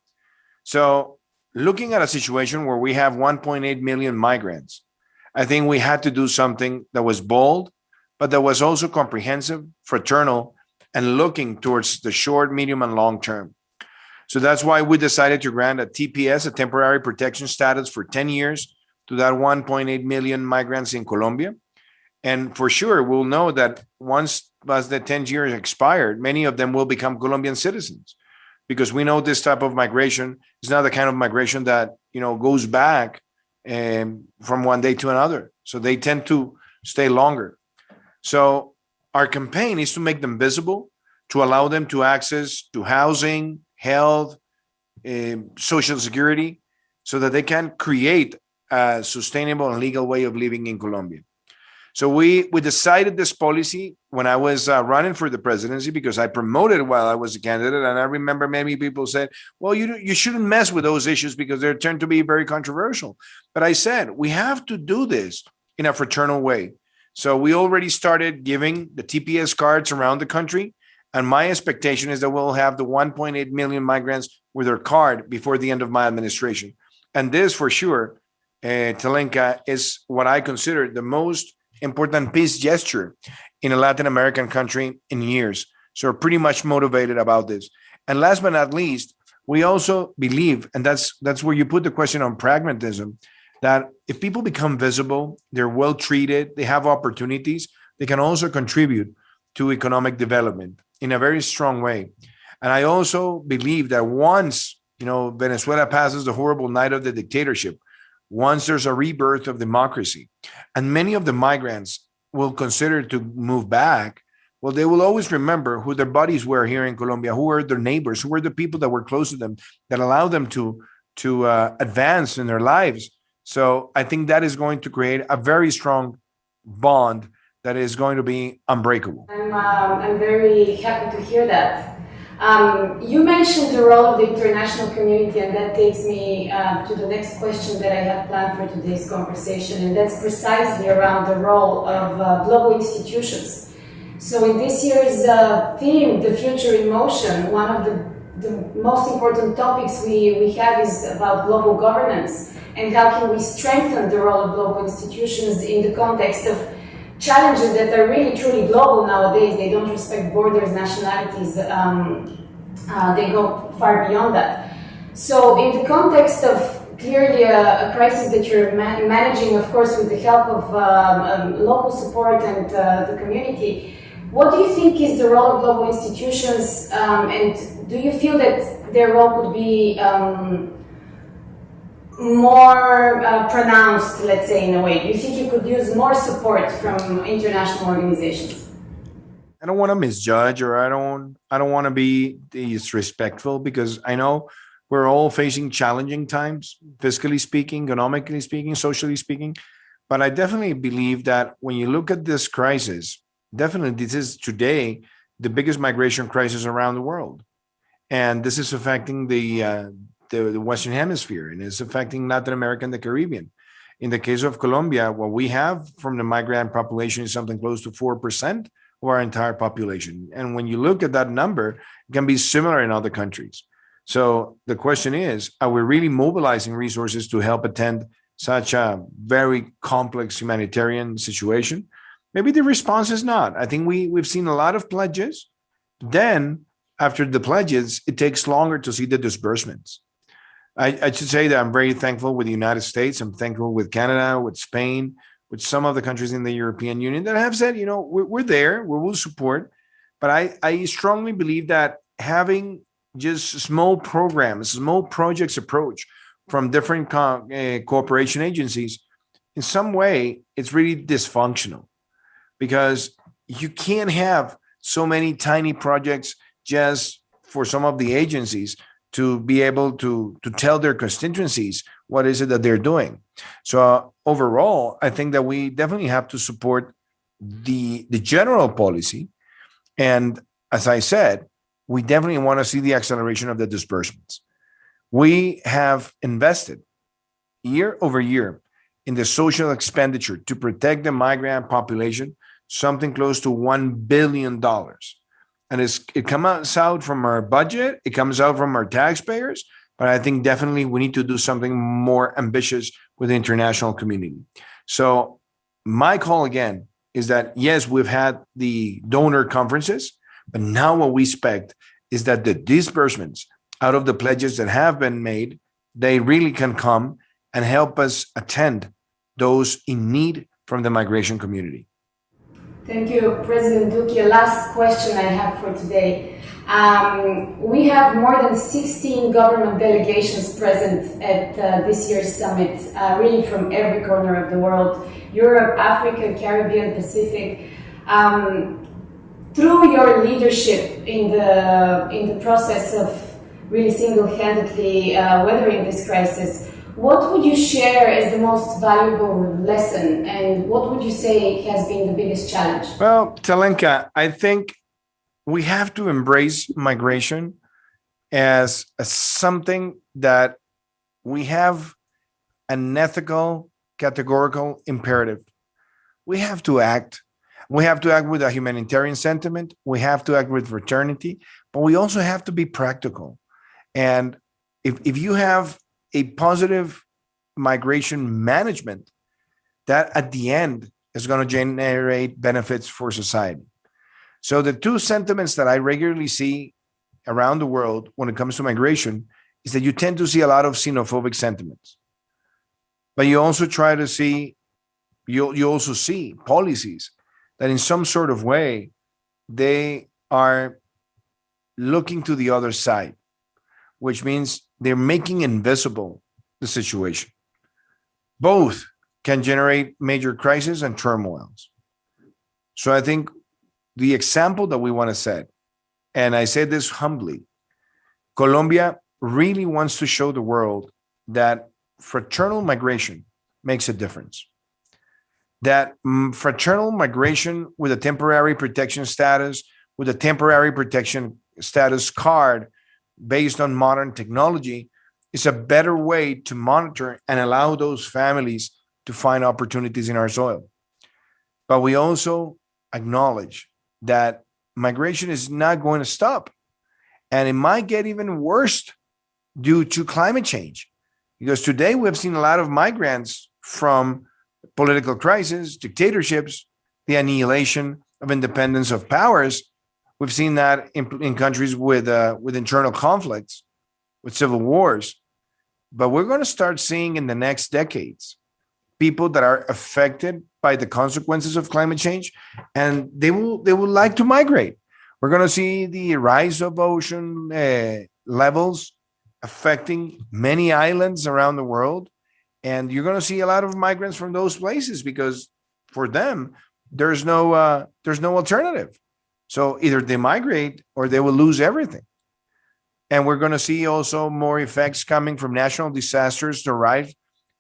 So looking at a situation where we have 1.8 million migrants, I think we had to do something that was bold, but that was also comprehensive, fraternal, and looking towards the short, medium, and long term. So that's why we decided to grant a TPS, a temporary protection status, for 10 years to that 1.8 million migrants in Colombia. And for sure, we'll know that once the 10 years expired, many of them will become Colombian citizens, because we know this type of migration is not the kind of migration that, goes back from one day to another. So they tend to stay longer. So our campaign is to make them visible, to allow them to access to housing, health, social security, so that they can create a sustainable and legal way of living in Colombia. So we decided this policy when I was running for the presidency, because I promoted it while I was a candidate. And I remember many people said, well, you shouldn't mess with those issues because they tend to be very controversial. But I said, we have to do this in a fraternal way. So we already started giving the TPS cards around the country. And my expectation is that we'll have the 1.8 million migrants with their card before the end of my administration. And this, for sure, Telenka, is what I consider the most important peace gesture in a Latin American country in years. So we're pretty much motivated about this. And last but not least, we also believe, and that's where you put the question on pragmatism, that if people become visible, they're well treated, they have opportunities, they can also contribute to economic development in a very strong way. And I also believe that once, Venezuela passes the horrible night of the dictatorship, once there's a rebirth of democracy, and many of the migrants will consider to move back, well, they will always remember who their buddies were here in Colombia, who were their neighbors, who were the people that were close to them, that allowed them to advance in their lives. So I think that is going to create a very strong bond that is going to be unbreakable. I'm very happy to hear that. You mentioned the role of the international community, and that takes me to the next question that I have planned for today's conversation, and that's precisely around the role of global institutions. So in this year's theme, The Future in Motion, one of the most important topics we have is about global governance, and how can we strengthen the role of global institutions in the context of challenges that are really truly global nowadays. They don't respect borders, nationalities, they go far beyond that. So in the context of clearly a crisis that you're managing, of course, with the help of local support and the community, what do you think is the role of global institutions, and do you feel that their role could be more pronounced, let's say, in a way? Do you think you could use more support from international organizations? I don't want to misjudge, or I don't want to be disrespectful, because I know we're all facing challenging times, fiscally speaking, economically speaking, socially speaking. But I definitely believe that when you look at this crisis, definitely this is today the biggest migration crisis around the world. And this is affecting the Western Hemisphere, and it's affecting Latin America and the Caribbean. In the case of Colombia, what we have from the migrant population is something close to 4% of our entire population. And when you look at that number, it can be similar in other countries. So the question is, are we really mobilizing resources to help attend such a very complex humanitarian situation? Maybe the response is not. I think we've seen a lot of pledges. Then after the pledges, it takes longer to see the disbursements. I should say that I'm very thankful with the United States. I'm thankful with Canada, with Spain, with some of the countries in the European Union that have said, we're there, we will support. But I strongly believe that having just small programs, small projects approach from different cooperation agencies, in some way, it's really dysfunctional, because you can't have so many tiny projects just for some of the agencies to be able to tell their constituencies what is it that they're doing. So overall, I think that we definitely have to support the general policy. And as I said, we definitely want to see the acceleration of the disbursements. We have invested year over year in the social expenditure to protect the migrant population, something close to $1 billion. And it comes out from our budget, it comes out from our taxpayers, but I think definitely we need to do something more ambitious with the international community. So my call again is that, yes, we've had the donor conferences, but now what we expect is that the disbursements out of the pledges that have been made, they really can come and help us attend those in need from the migration community. Thank you, President Duque. Last question I have for today. We have more than 16 government delegations present at this year's summit, really from every corner of the world, Europe, Africa, Caribbean, Pacific. Through your leadership in the process of really single-handedly weathering this crisis, what would you share as the most valuable lesson, and what would you say has been the biggest challenge? Well, Talenka, I think we have to embrace migration as something that we have an ethical, categorical imperative. We have to act. We have to act with a humanitarian sentiment. We have to act with fraternity, but we also have to be practical. And if you have a positive migration management, that at the end is going to generate benefits for society. So the two sentiments that I regularly see around the world when it comes to migration is that you tend to see a lot of xenophobic sentiments, but you also try to see, you also see policies that in some sort of way, they are looking to the other side, which means they're making invisible the situation. Both can generate major crises and turmoils. So I think the example that we want to set, and I say this humbly, Colombia really wants to show the world that fraternal migration makes a difference. That fraternal migration with a temporary protection status, with a temporary protection status card based on modern technology, is a better way to monitor and allow those families to find opportunities in our soil. But we also acknowledge that migration is not going to stop. And it might get even worse due to climate change. Because today we have seen a lot of migrants from political crisis, dictatorships, the annihilation of independence of powers. We've seen that in countries with internal conflicts, with civil wars. But we're going to start seeing in the next decades people that are affected by the consequences of climate change, and they will like to migrate. We're going to see the rise of ocean levels affecting many islands around the world, and you're going to see a lot of migrants from those places because for them there's no alternative. So either they migrate or they will lose everything. And we're going to see also more effects coming from natural disasters derived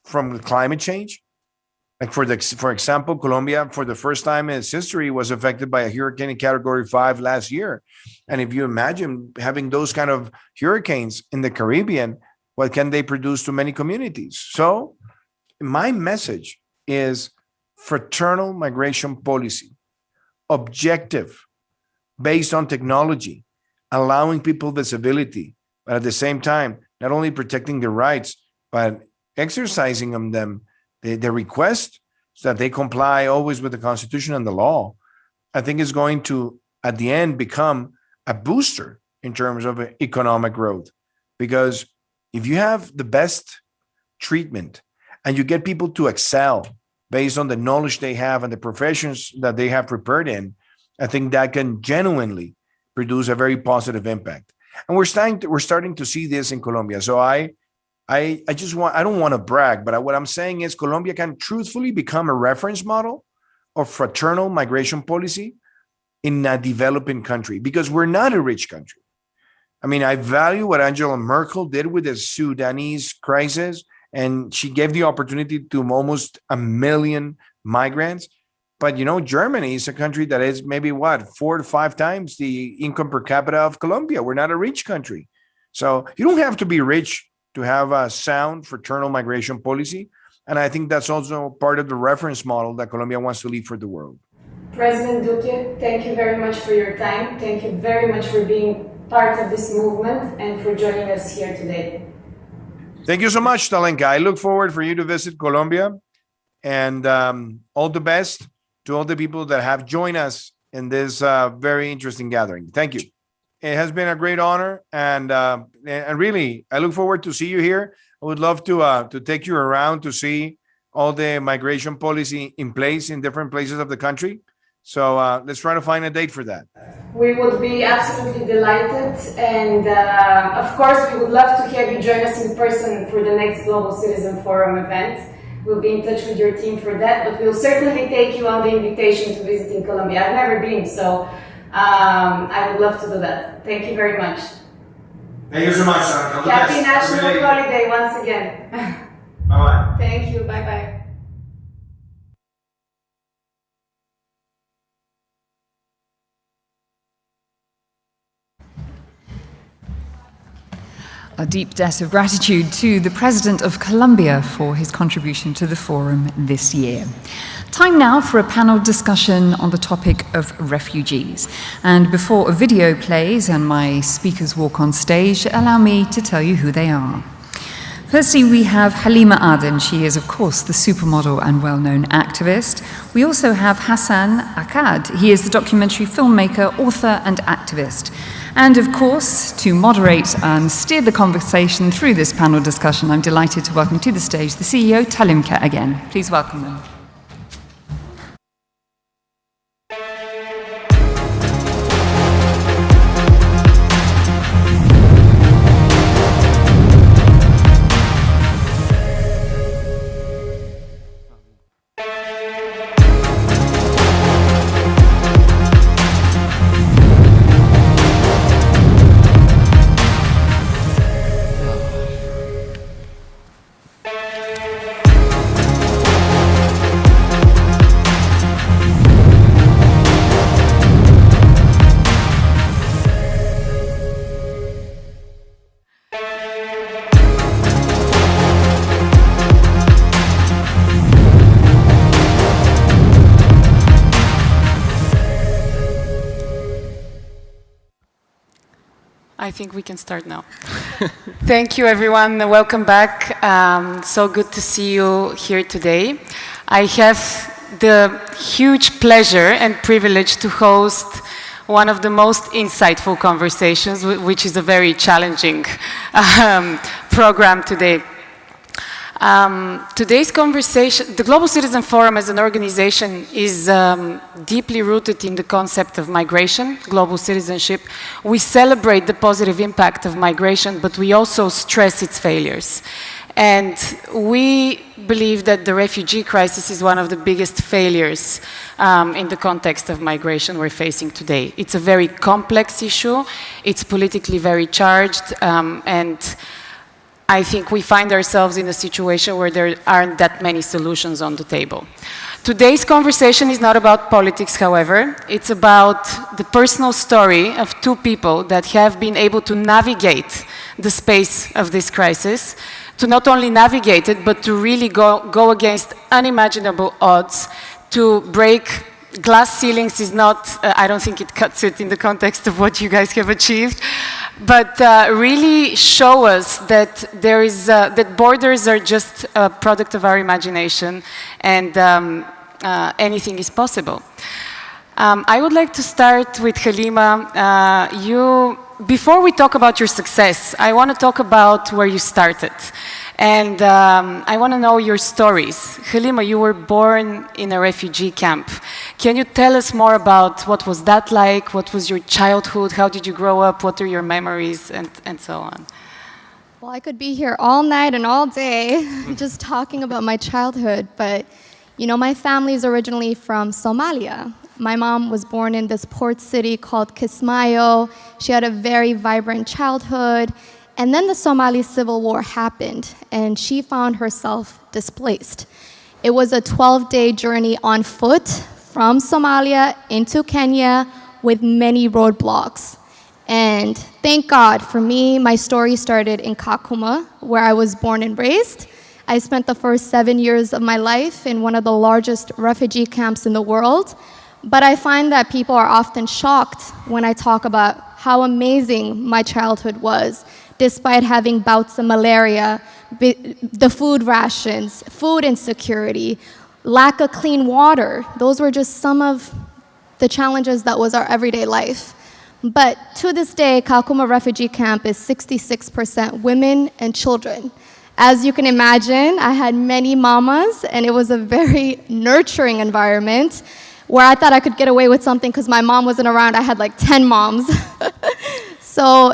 from climate change. Like for example, Colombia, for the first time in its history, was affected by a hurricane in Category 5 last year. And if you imagine having those kind of hurricanes in the Caribbean, what can they produce to many communities? So my message is fraternal migration policy, objective, based on technology, allowing people visibility, but at the same time, not only protecting their rights, but exercising on them the request so that they comply always with the Constitution and the law, I think is going to, at the end, become a booster in terms of economic growth. Because if you have the best treatment and you get people to excel based on the knowledge they have and the professions that they have prepared in, I think that can genuinely produce a very positive impact. And we're starting to see this in Colombia. So I don't want to brag, but what I'm saying is Colombia can truthfully become a reference model of fraternal migration policy in a developing country, because we're not a rich country. I mean, I value what Angela Merkel did with the Sudanese crisis, and she gave the opportunity to almost 1 million migrants. But you know, Germany is a country that is maybe what, 4 to 5 times the income per capita of Colombia. We're not a rich country. So you don't have to be rich to have a sound fraternal migration policy. And I think that's also part of the reference model that Colombia wants to leave for the world. President Duque, thank you very much for your time. Thank you very much for being part of this movement and for joining us here today. Thank you so much, Talenka. I look forward for you to visit Colombia, and all the best to all the people that have joined us in this very interesting gathering. Thank you. It has been a great honor, and really, I look forward to see you here. I would love to take you around to see all the migration policy in place in different places of the country. So let's try to find a date for that. We would be absolutely delighted, and of course, we would love to have you join us in person for the next Global Citizen Forum event. We'll be in touch with your team for that, but we'll certainly take you on the invitation to visit in Colombia. I've never been, so I would love to do that. Thank you very much. Thank you so much, Sandra. Happy National Holiday once again. Bye-bye. Thank you. Bye-bye. A deep debt of gratitude to the President of Colombia for his contribution to the forum this year. Time now for a panel discussion on the topic of refugees. And before a video plays and my speakers walk on stage, allow me to tell you who they are. Firstly, we have Halima Aden. She is, of course, the supermodel and well-known activist. We also have Hassan Akkad. He is the documentary filmmaker, author, and activist. And of course, to moderate and steer the conversation through this panel discussion, I'm delighted to welcome to the stage the CEO, Talimka, again. Please welcome them. I think we can start now. Thank you, everyone. Welcome back. So good to see you here today. I have the huge pleasure and privilege to host one of the most insightful conversations, which is a very challenging program today. Today's conversation, the Global Citizen Forum as an organization is deeply rooted in the concept of migration, global citizenship. We celebrate the positive impact of migration, but we also stress its failures. And we believe that the refugee crisis is one of the biggest failures in the context of migration we're facing today. It's a very complex issue, it's politically very charged, and I think we find ourselves in a situation where there aren't that many solutions on the table. Today's conversation is not about politics, however. It's about the personal story of two people that have been able to navigate the space of this crisis, to not only navigate it, but to really go against unimaginable odds, to break glass ceilings is not, I don't think it cuts it in the context of what you guys have achieved, but really show us that there is, that borders are just a product of our imagination, and anything is possible. I would like to start with Halima. Before we talk about your success, I want to talk about where you started. And I want to know your stories. Halima, you were born in a refugee camp. Can you tell us more about what was that like? What was your childhood? How did you grow up? What are your memories? And so on. Well, I could be here all night and all day just talking about my childhood. But, you know, my family is originally from Somalia. My mom was born in this port city called Kismayo. She had a very vibrant childhood. And then the Somali Civil War happened, and she found herself displaced. It was a 12-day journey on foot from Somalia into Kenya with many roadblocks. And thank God for me, my story started in Kakuma, where I was born and raised. I spent the first 7 years of my life in one of the largest refugee camps in the world. But I find that people are often shocked when I talk about how amazing my childhood was, despite having bouts of malaria, the food rations, food insecurity, lack of clean water. Those were just some of the challenges that was our everyday life. But to this day, Kakuma refugee camp is 66% women and children. As you can imagine, I had many mamas, and it was a very nurturing environment where I thought I could get away with something because my mom wasn't around. I had like 10 moms. So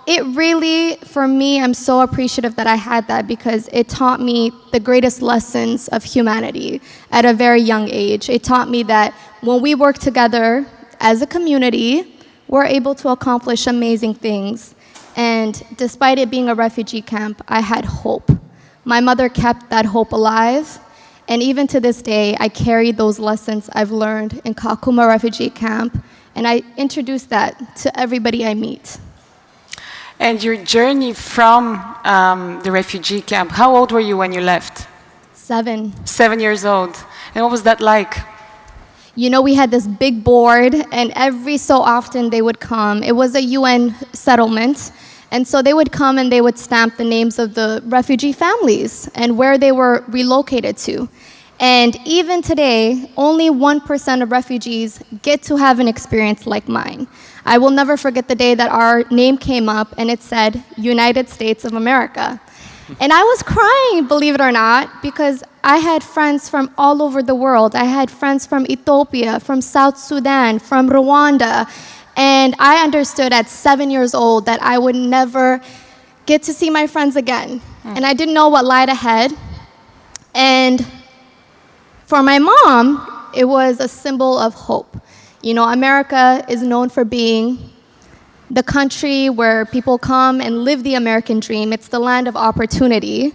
it really, for me, I'm so appreciative that I had that because it taught me the greatest lessons of humanity at a very young age. It taught me that when we work together as a community, we're able to accomplish amazing things. And despite it being a refugee camp, I had hope. My mother kept that hope alive. And even to this day, I carry those lessons I've learned in Kakuma refugee camp, and I introduce that to everybody I meet. And your journey from the refugee camp, how old were you when you left? 7. 7 years old. And what was that like? You know, we had this big board, and every so often they would come. It was a UN settlement, and so they would come and they would stamp the names of the refugee families and where they were relocated to. And even today, only 1% of refugees get to have an experience like mine. I will never forget the day that our name came up and it said United States of America. And I was crying, believe it or not, because I had friends from all over the world. I had friends from Ethiopia, from South Sudan, from Rwanda. And I understood at 7 years old that I would never get to see my friends again. And I didn't know what lied ahead. And for my mom, it was a symbol of hope. You know, America is known for being the country where people come and live the American dream. It's the land of opportunity.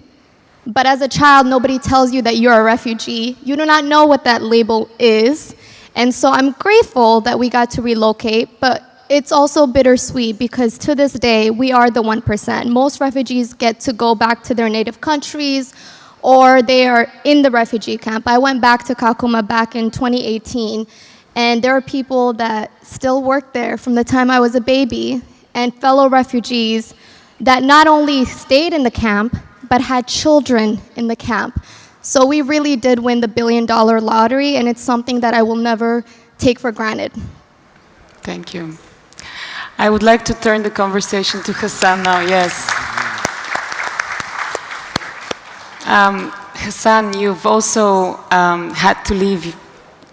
But as a child, nobody tells you that you're a refugee. You do not know what that label is. And so I'm grateful that we got to relocate, but it's also bittersweet because to this day, we are the 1%. Most refugees get to go back to their native countries or they are in the refugee camp. I went back to Kakuma back in 2018, and there are people that still work there from the time I was a baby, and fellow refugees that not only stayed in the camp, but had children in the camp. So we really did win the $1 billion lottery, and it's something that I will never take for granted. Thank you. I would like to turn the conversation to Hassan now, yes. Hassan, you've also had to leave,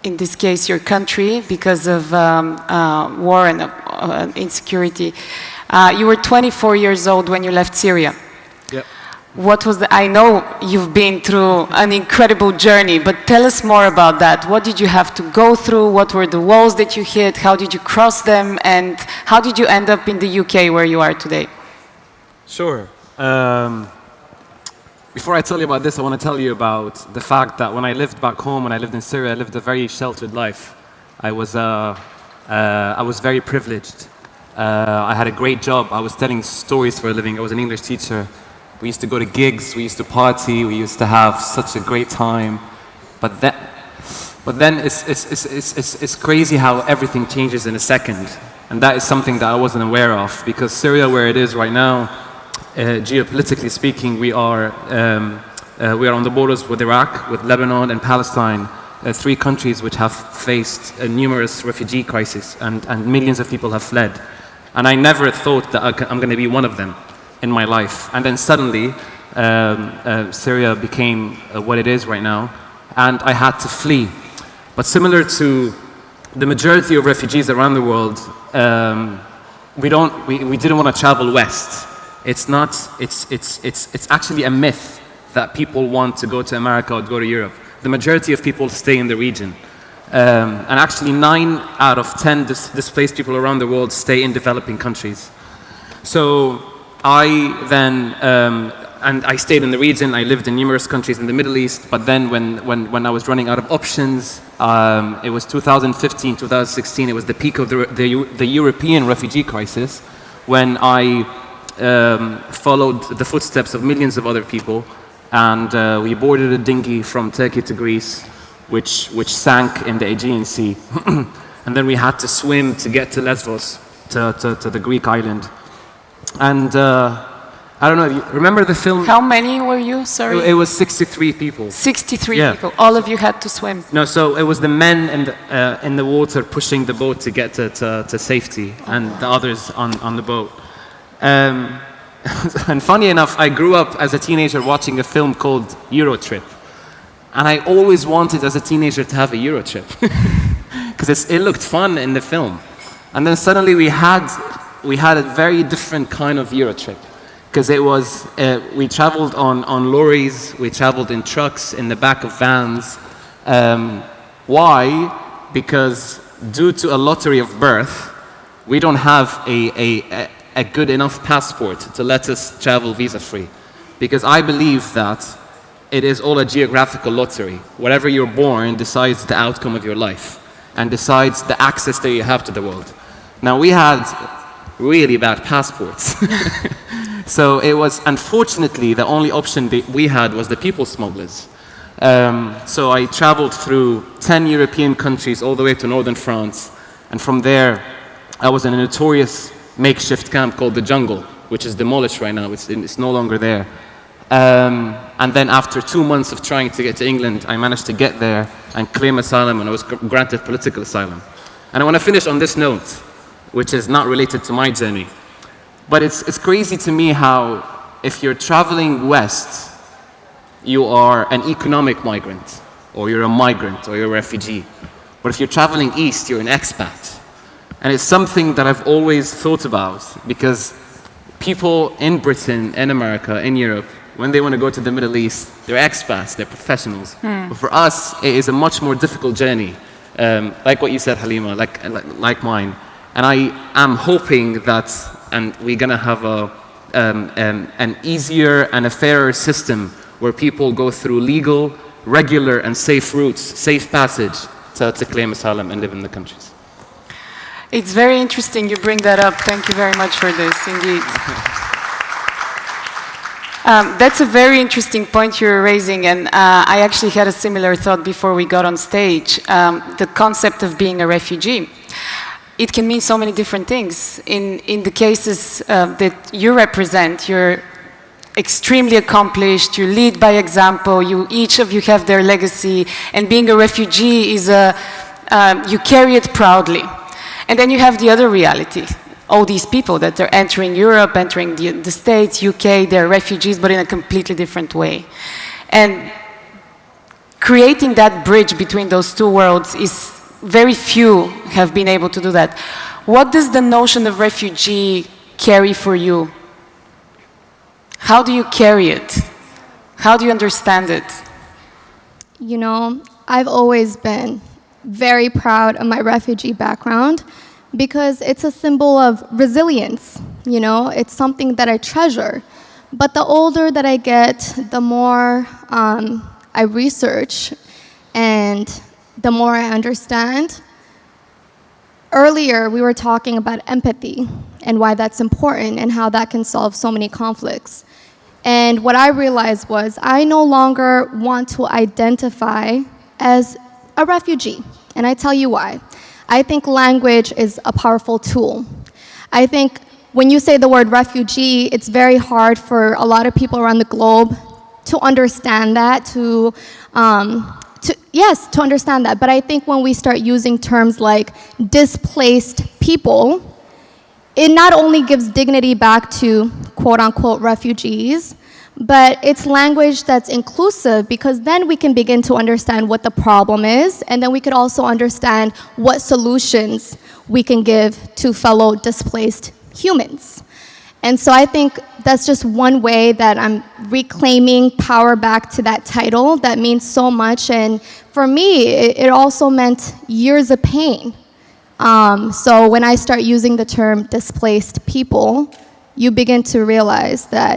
in this case, your country because of war and insecurity. You were 24 years old when you left Syria. Yep. What was I know you've been through an incredible journey, but tell us more about that. What did you have to go through? What were the walls that you hit? How did you cross them? And how did you end up in the UK where you are today? Sure. Before I tell you about this, I want to tell you about the fact that when I lived back home, when I lived in Syria, I lived a very sheltered life. I was very privileged. I had a great job. I was telling stories for a living. I was an English teacher. We used to go to gigs, we used to party, we used to have such a great time. But then it's crazy how everything changes in a second. And that is something that I wasn't aware of, because Syria, where it is right now, geopolitically speaking, we are on the borders with Iraq, with Lebanon and Palestine, 3 countries which have faced numerous refugee crises, and millions of people have fled. And I never thought that I'm going to be one of them in my life. And then suddenly, Syria became what it is right now, and I had to flee. But similar to the majority of refugees around the world, we didn't want to travel west. It's actually a myth that people want to go to America or go to Europe. The majority of people stay in the region. And actually 9 out of 10 displaced people around the world stay in developing countries. So I then, and I stayed in the region, I lived in numerous countries in the Middle East, but then when I was running out of options, it was 2015, 2016, it was the peak of the European refugee crisis, when I followed the footsteps of millions of other people, and we boarded a dinghy from Turkey to Greece, which sank in the Aegean Sea. And then we had to swim to get to Lesbos, to the Greek island. And I don't know, you remember the film? How many were you, sorry? It was 63 people. 63 Yeah. people. All of you had to swim. No, so it was the men in the water pushing the boat to get to safety, and the others on the boat. And funny enough, I grew up as a teenager watching a film called Eurotrip. And I always wanted as a teenager to have a Eurotrip. Because it looked fun in the film. And then suddenly we had a very different kind of Eurotrip. Because it was, we traveled on lorries, we traveled in trucks, in the back of vans. Why? Because due to a lottery of birth, we don't have a good enough passport to let us travel visa-free. Because I believe that it is all a geographical lottery. Wherever you're born decides the outcome of your life and decides the access that you have to the world. Now, we had really bad passports. So it was, unfortunately, the only option that we had was the people smugglers. So I traveled through 10 European countries all the way to northern France. And from there, I was in a notorious makeshift camp called the Jungle, which is demolished right now. It's no longer there. And then after 2 months of trying to get to England, I managed to get there and claim asylum, and I was granted political asylum. And I want to finish on this note, which is not related to my journey. But it's crazy to me how if you're traveling west, you are an economic migrant, or you're a migrant, or you're a refugee. But if you're traveling east, you're an expat. And it's something that I've always thought about, because people in Britain, in America, in Europe, when they want to go to the Middle East, they're expats, they're professionals. But for us, it is a much more difficult journey, like what you said, Halima, like mine. And I am hoping that, and we're going to have an easier and a fairer system where people go through legal, regular, and safe routes, safe passage to claim asylum and live in the countries. It's very interesting you bring that up. Thank you very much for this, indeed. That's a very interesting point you're raising, and I actually had a similar thought before we got on stage. The concept of being a refugee. It can mean so many different things. In the cases that you represent, you're extremely accomplished, you lead by example, each of you have their legacy, and being a refugee is you carry it proudly. And then you have the other reality. All these people that are entering Europe, entering the States, UK, they're refugees, but in a completely different way. And creating that bridge between those two worlds is very few have been able to do that. What does the notion of refugee carry for you? How do you carry it? How do you understand it? You know, I've always been very proud of my refugee background because it's a symbol of resilience. You know, it's something that I treasure. But the older that I get, the more I research and the more I understand. Earlier, we were talking about empathy and why that's important and how that can solve so many conflicts. And what I realized was I no longer want to identify as a refugee. And I tell you why. I think language is a powerful tool. I think when you say the word refugee, it's very hard for a lot of people around the globe to understand that, to understand that. But I think when we start using terms like displaced people, it not only gives dignity back to quote-unquote refugees, but it's language that's inclusive, because then we can begin to understand what the problem is, and then we could also understand what solutions we can give to fellow displaced humans. And so I think that's just one way that I'm reclaiming power back to that title that means so much. And for me, it also meant years of pain. So when I start using the term displaced people, you begin to realize that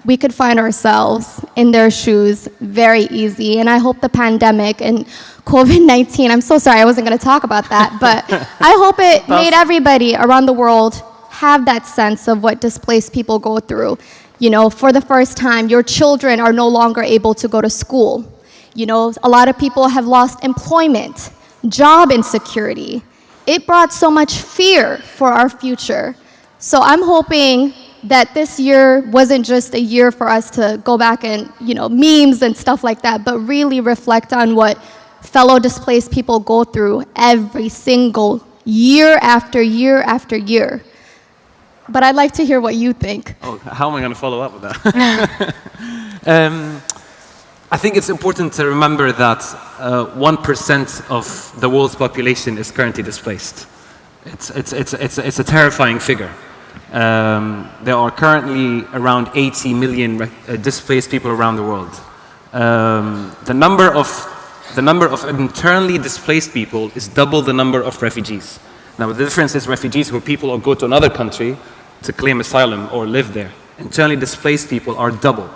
we could find ourselves in their shoes very easy. And I hope the pandemic and COVID-19, I'm so sorry I wasn't going to talk about that, but I hope it made everybody around the world have that sense of what displaced people go through. You know, for the first time, your children are no longer able to go to school. You know, a lot of people have lost employment, job insecurity. It brought so much fear for our future. So I'm hoping that this year wasn't just a year for us to go back and, you know, memes and stuff like that, but really reflect on what fellow displaced people go through every single year after year after year. But I'd like to hear what you think. Oh, how am I going to follow up with that? I think it's important to remember that 1% of the world's population is currently displaced. It's a terrifying figure. There are currently around 80 million displaced people around the world. The number of internally displaced people is double the number of refugees. Now, the difference is refugees where people go to another country to claim asylum or live there. Internally displaced people are double.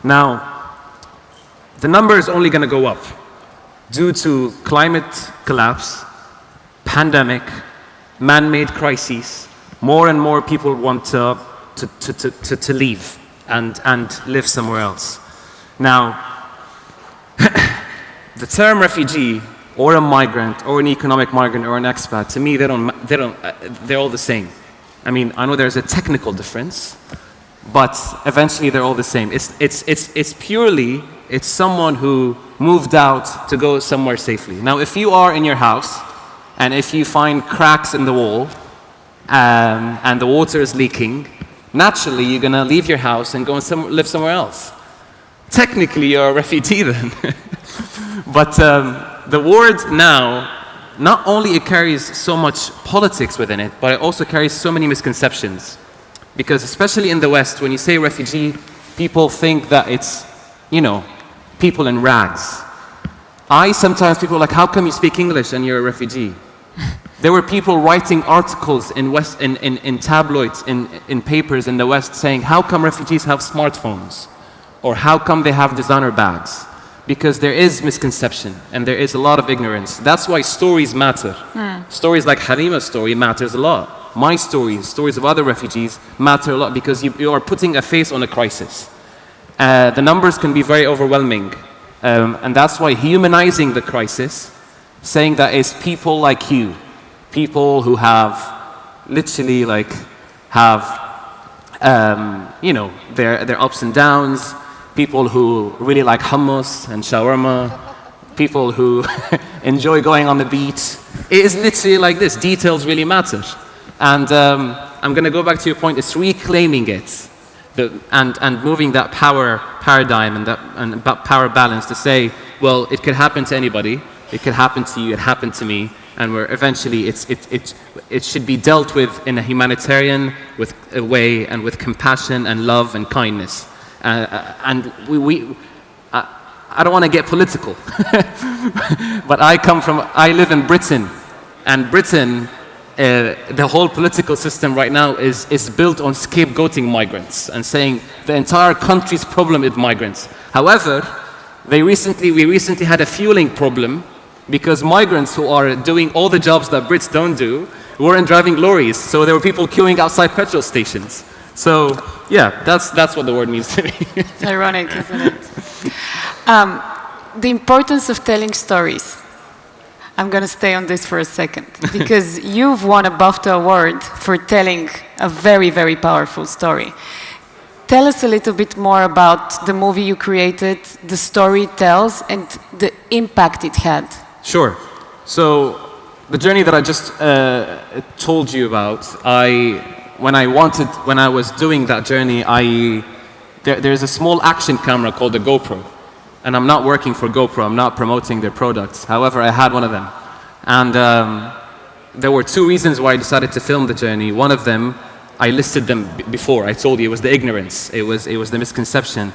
Now, the number is only going to go up due to climate collapse, pandemic, man-made crises. More and more people want to leave and live somewhere else. Now, the term refugee or a migrant or an economic migrant or an expat, to me, they're all the same. I mean, I know there's a technical difference, but eventually they're all the same. It's purely, it's someone who moved out to go somewhere safely. Now, if you are in your house and if you find cracks in the wall and the water is leaking, naturally you're going to leave your house and go and live somewhere else. Technically, you're a refugee then. But the word now, not only it carries so much politics within it, but it also carries so many misconceptions. Because especially in the West, when you say refugee, people think that it's, you know, people in rags. Sometimes people are like, how come you speak English and you're a refugee? There were people writing articles in tabloids, in papers in the West saying, how come refugees have smartphones? Or how come they have designer bags? Because there is misconception and there is a lot of ignorance. That's why stories matter. Stories like Halima's story matters a lot. My stories of other refugees matter a lot because you are putting a face on a crisis. The numbers can be very overwhelming. And that's why humanizing the crisis, saying that it's people like you, people who have literally you know, their ups and downs, people who really like hummus and shawarma, people who enjoy going on the beach. It is literally like this. Details really matter. And I'm going to go back to your point. It's reclaiming it and moving that power paradigm and that power balance to say, well, it could happen to anybody. It could happen to you. It happened to me. And where eventually it should be dealt with in a humanitarian way and with compassion and love and kindness. And I don't want to get political, but I live in Britain, and Britain, the whole political system right now is built on scapegoating migrants and saying the entire country's problem is migrants. However, we recently had a fueling problem because migrants who are doing all the jobs that Brits don't do weren't driving lorries, so there were people queuing outside petrol stations. So, yeah, that's what the word means to me. It's ironic, isn't it? The importance of telling stories. I'm going to stay on this for a second, because you've won a BAFTA award for telling a very, very powerful story. Tell us a little bit more about the movie you created, the story it tells, and the impact it had. Sure. So, the journey that I just told you about, when I was doing that journey, there's a small action camera called the GoPro. And I'm not working for GoPro, I'm not promoting their products. However, I had one of them. And there were two reasons why I decided to film the journey. One of them I listed them before. I told you it was the ignorance, it was the misconception.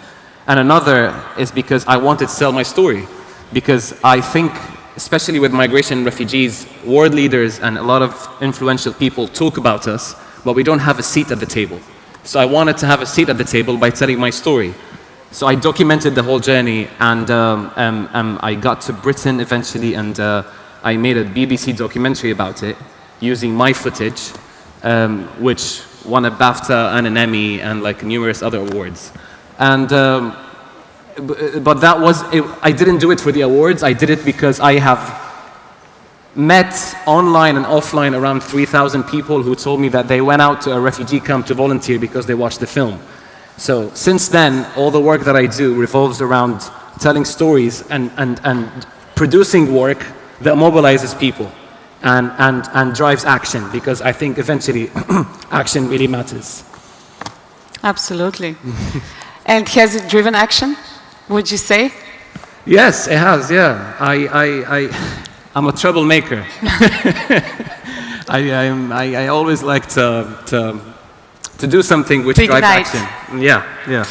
And another is because I wanted to tell my story. Because I think, especially with migration and refugees, world leaders and a lot of influential people talk about us, but we don't have a seat at the table. So I wanted to have a seat at the table by telling my story. So I documented the whole journey, and I got to Britain eventually, and I made a BBC documentary about it, using my footage, which won a BAFTA and an Emmy and like numerous other awards. And but that was, I didn't do it for the awards, I did it because I have met online and offline around 3,000 people who told me that they went out to a refugee camp to volunteer because they watched the film. So since then, all the work that I do revolves around telling stories and producing work that mobilizes people and drives action, because I think eventually action really matters. Absolutely. And has it driven action, would you say? Yes, it has, yeah. I'm a troublemaker. I always like to do something which drives action. Yeah, yeah.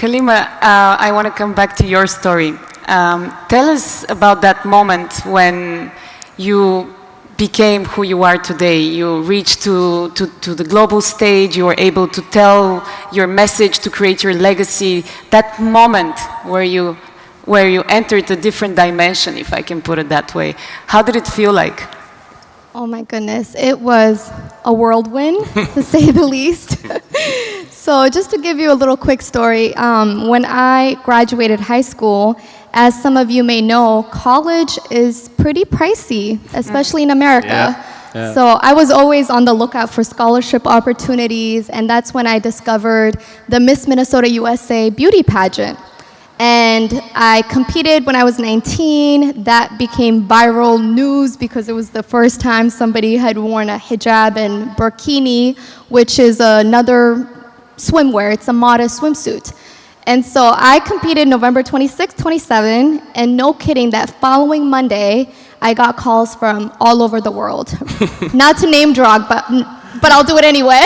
Halima, I want to come back to your story. Tell us about that moment when you became who you are today. You reached to the global stage, you were able to tell your message, to create your legacy. That moment where you entered a different dimension, if I can put it that way. How did it feel like? Oh my goodness, it was a whirlwind, to say the least. So just to give you a little quick story, when I graduated high school, as some of you may know, college is pretty pricey, especially in America. Yeah. So I was always on the lookout for scholarship opportunities, and that's when I discovered the Miss Minnesota USA beauty pageant. And I competed when I was 19. That became viral news because it was the first time somebody had worn a hijab and burkini, which is another swimwear. It's a modest swimsuit. And so I competed November 26, 27, and no kidding, that following Monday, I got calls from all over the world. Not to name drop, but I'll do it anyway.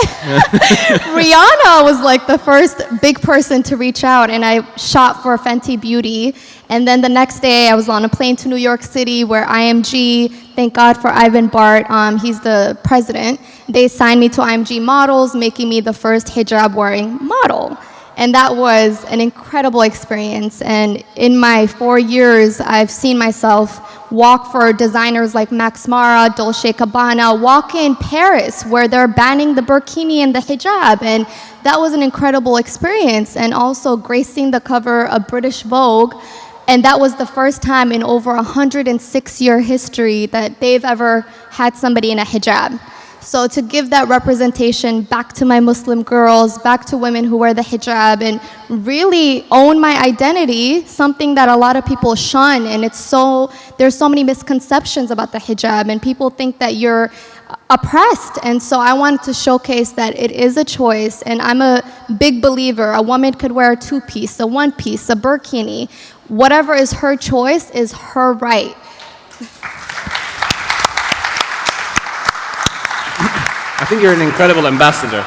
Rihanna was like the first big person to reach out, and I shot for Fenty Beauty. And then the next day, I was on a plane to New York City where IMG, thank God for Ivan Bart, he's the president. They signed me to IMG Models, making me the first hijab-wearing model. And that was an incredible experience. And in my 4 years, I've seen myself walk for designers like Max Mara, Dolce & Gabbana, walk in Paris where they're banning the burkini and the hijab. And that was an incredible experience. And also gracing the cover of British Vogue. And that was the first time in over 106-year history that they've ever had somebody in a hijab. So to give that representation back to my Muslim girls, back to women who wear the hijab, and really own my identity, something that a lot of people shun, and there's so many misconceptions about the hijab, and people think that you're oppressed. And so I wanted to showcase that it is a choice, and I'm a big believer. A woman could wear a two-piece, a one-piece, a burkini. Whatever is her choice is her right. I think you're an incredible ambassador.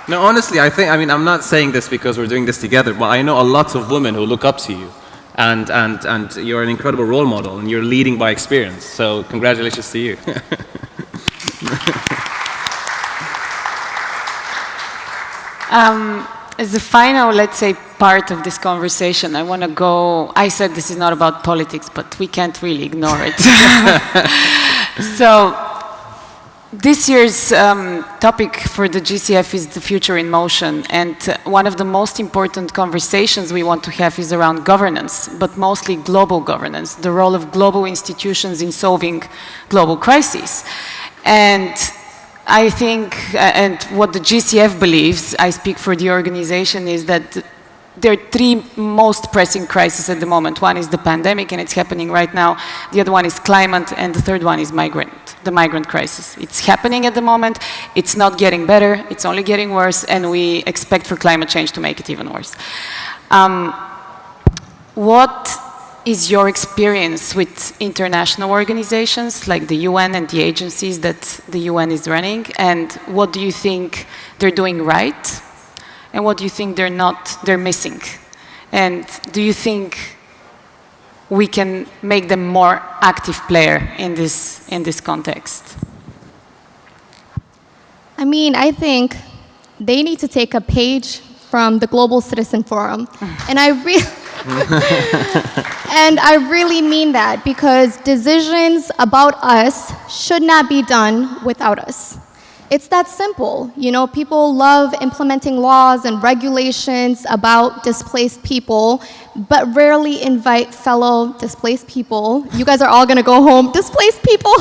No, honestly, I'm not saying this because we're doing this together, but I know a lot of women who look up to you, and you're an incredible role model, and you're leading by experience. So congratulations to you. As the final, let's say, part of this conversation, I want to go, I said this is not about politics, but we can't really ignore it. So, this year's topic for the GCF is the future in motion, and one of the most important conversations we want to have is around governance, but mostly global governance, the role of global institutions in solving global crises. And I think, and what the GCF believes, I speak for the organization, is that there are three most pressing crises at the moment. One is the pandemic, and it's happening right now. The other one is climate, and the third one is the migrant crisis. It's happening at the moment. It's not getting better. It's only getting worse, and we expect for climate change to make it even worse. What is your experience with international organizations like the UN and the agencies that the UN is running? And what do you think they're doing right? And what do you think they're missing? And do you think we can make them more active player in this context? I mean, I think they need to take a page from the Global Citizen Forum. And I really mean that, because decisions about us should not be done without us. It's that simple. You know, people love implementing laws and regulations about displaced people, but rarely invite fellow displaced people. You guys are all gonna go home, displaced people,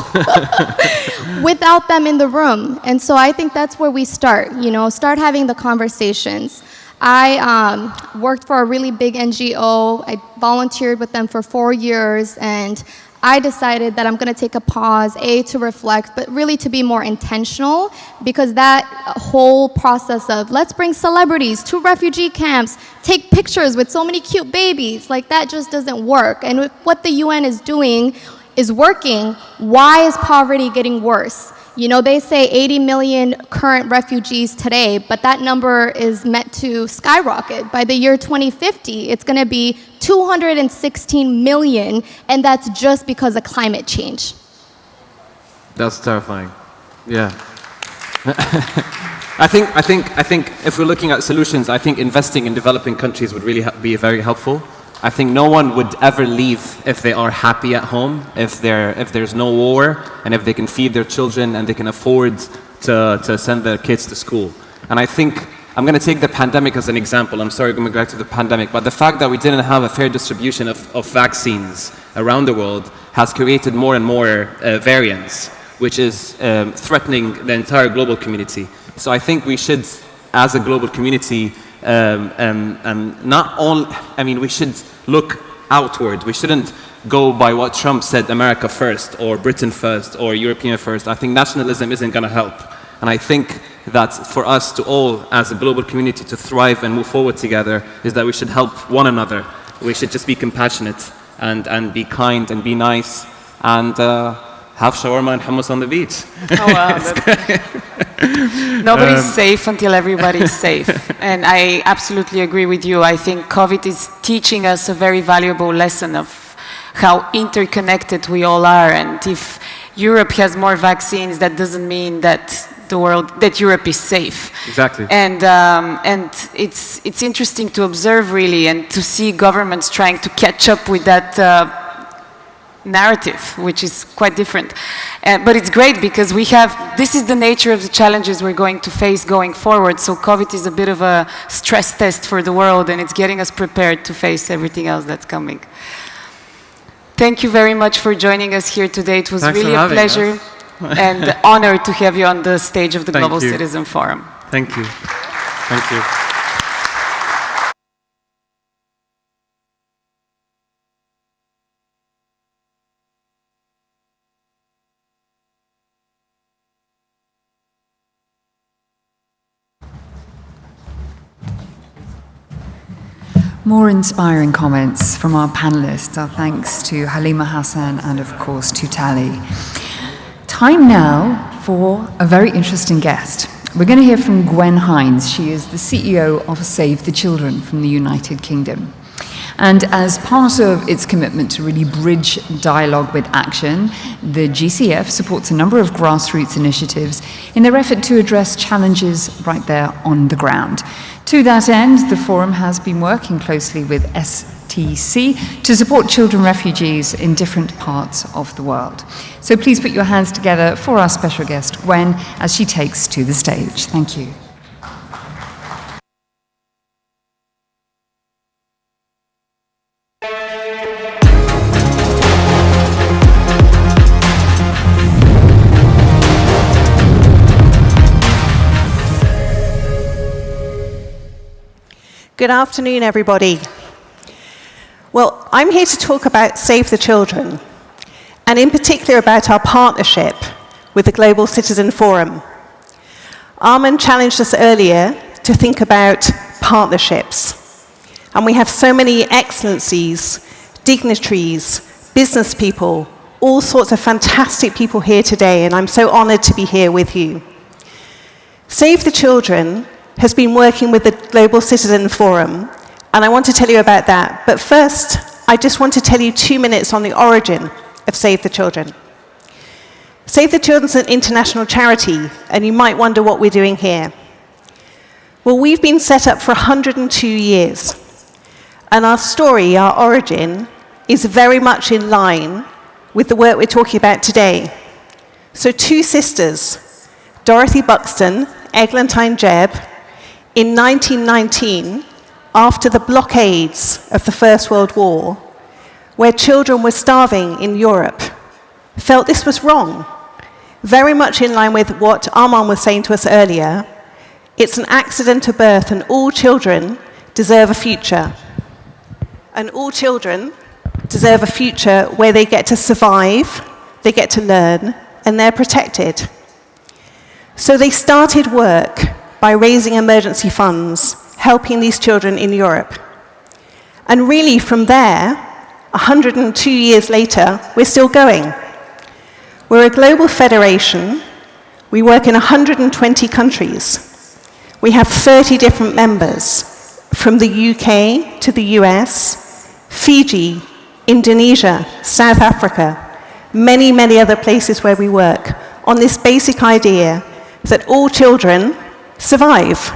without them in the room. And so I think that's where we start, you know, start having the conversations. I worked for a really big NGO. I volunteered with them for 4 years, and I decided that I'm going to take a pause, to reflect, but really to be more intentional, because that whole process of let's bring celebrities to refugee camps, take pictures with so many cute babies, like that just doesn't work. And what the UN is doing is working. Why is poverty getting worse? You know, they say 80 million current refugees today, but that number is meant to skyrocket. By the year 2050, it's going to be 216 million, and that's just because of climate change. That's terrifying. Yeah. I think if we're looking at solutions, I think investing in developing countries would really be very helpful. I think no one would ever leave if they are happy at home, if there's no war, and if they can feed their children and they can afford to send their kids to school. And I think, I'm going to take the pandemic as an example. I'm sorry, going back to the pandemic, but the fact that we didn't have a fair distribution of vaccines around the world has created more and more variants, which is threatening the entire global community. So I think we should, as a global community, we should look outward. We shouldn't go by what Trump said, America first, or Britain first, or European first. I think nationalism isn't going to help. And I think that for us to all, as a global community, to thrive and move forward together, is that we should help one another. We should just be compassionate and be kind and be nice and have shawarma and hummus on the beach. Oh, wow. Nobody's safe until everybody's safe. And I absolutely agree with you. I think COVID is teaching us a very valuable lesson of how interconnected we all are. And if Europe has more vaccines, that doesn't mean that Europe is safe. Exactly. And it's interesting to observe, really, and to see governments trying to catch up with that narrative, which is quite different. But it's great because this is the nature of the challenges we're going to face going forward. So COVID is a bit of a stress test for the world, and it's getting us prepared to face everything else that's coming. Thank you very much for joining us here today. It was really a pleasure and honor to have you on the stage of the Global Citizen Forum. Thank you. Thank you. More inspiring comments from our panelists. Our thanks to Halima Hassan and, of course, to Tali. Time now for a very interesting guest. We're going to hear from Gwen Hines. She is the CEO of Save the Children from the United Kingdom. And as part of its commitment to really bridge dialogue with action, the GCF supports a number of grassroots initiatives in their effort to address challenges right there on the ground. To that end, the Forum has been working closely with STC to support children refugees in different parts of the world. So please put your hands together for our special guest, Gwen, as she takes to the stage. Thank you. Good afternoon, everybody. Well, I'm here to talk about Save the Children, and in particular about our partnership with the Global Citizen Forum. Armand challenged us earlier to think about partnerships, and we have so many excellencies dignitaries, business people, all sorts of fantastic people here today, and I'm so honored to be here with you. Save the Children has been working with the Global Citizen Forum, and I want to tell you about that. But first, I just want to tell you 2 minutes on the origin of Save the Children. Save the Children is an international charity, and you might wonder what we're doing here. Well, we've been set up for 102 years, and our story, our origin, is very much in line with the work we're talking about today. So 2 sisters, Dorothy Buxton, Eglantine Jebb, in 1919, after the blockades of the First World War, where children were starving in Europe, felt this was wrong. Very much in line with what Armand was saying to us earlier, it's an accident of birth and all children deserve a future. And all children deserve a future where they get to survive, they get to learn, and they're protected. So they started work by raising emergency funds, helping these children in Europe. And really from there, 102 years later, we're still going. We're a global federation. We work in 120 countries. We have 30 different members, from the UK to the US, Fiji, Indonesia, South Africa, many, many other places where we work on this basic idea that all children survive.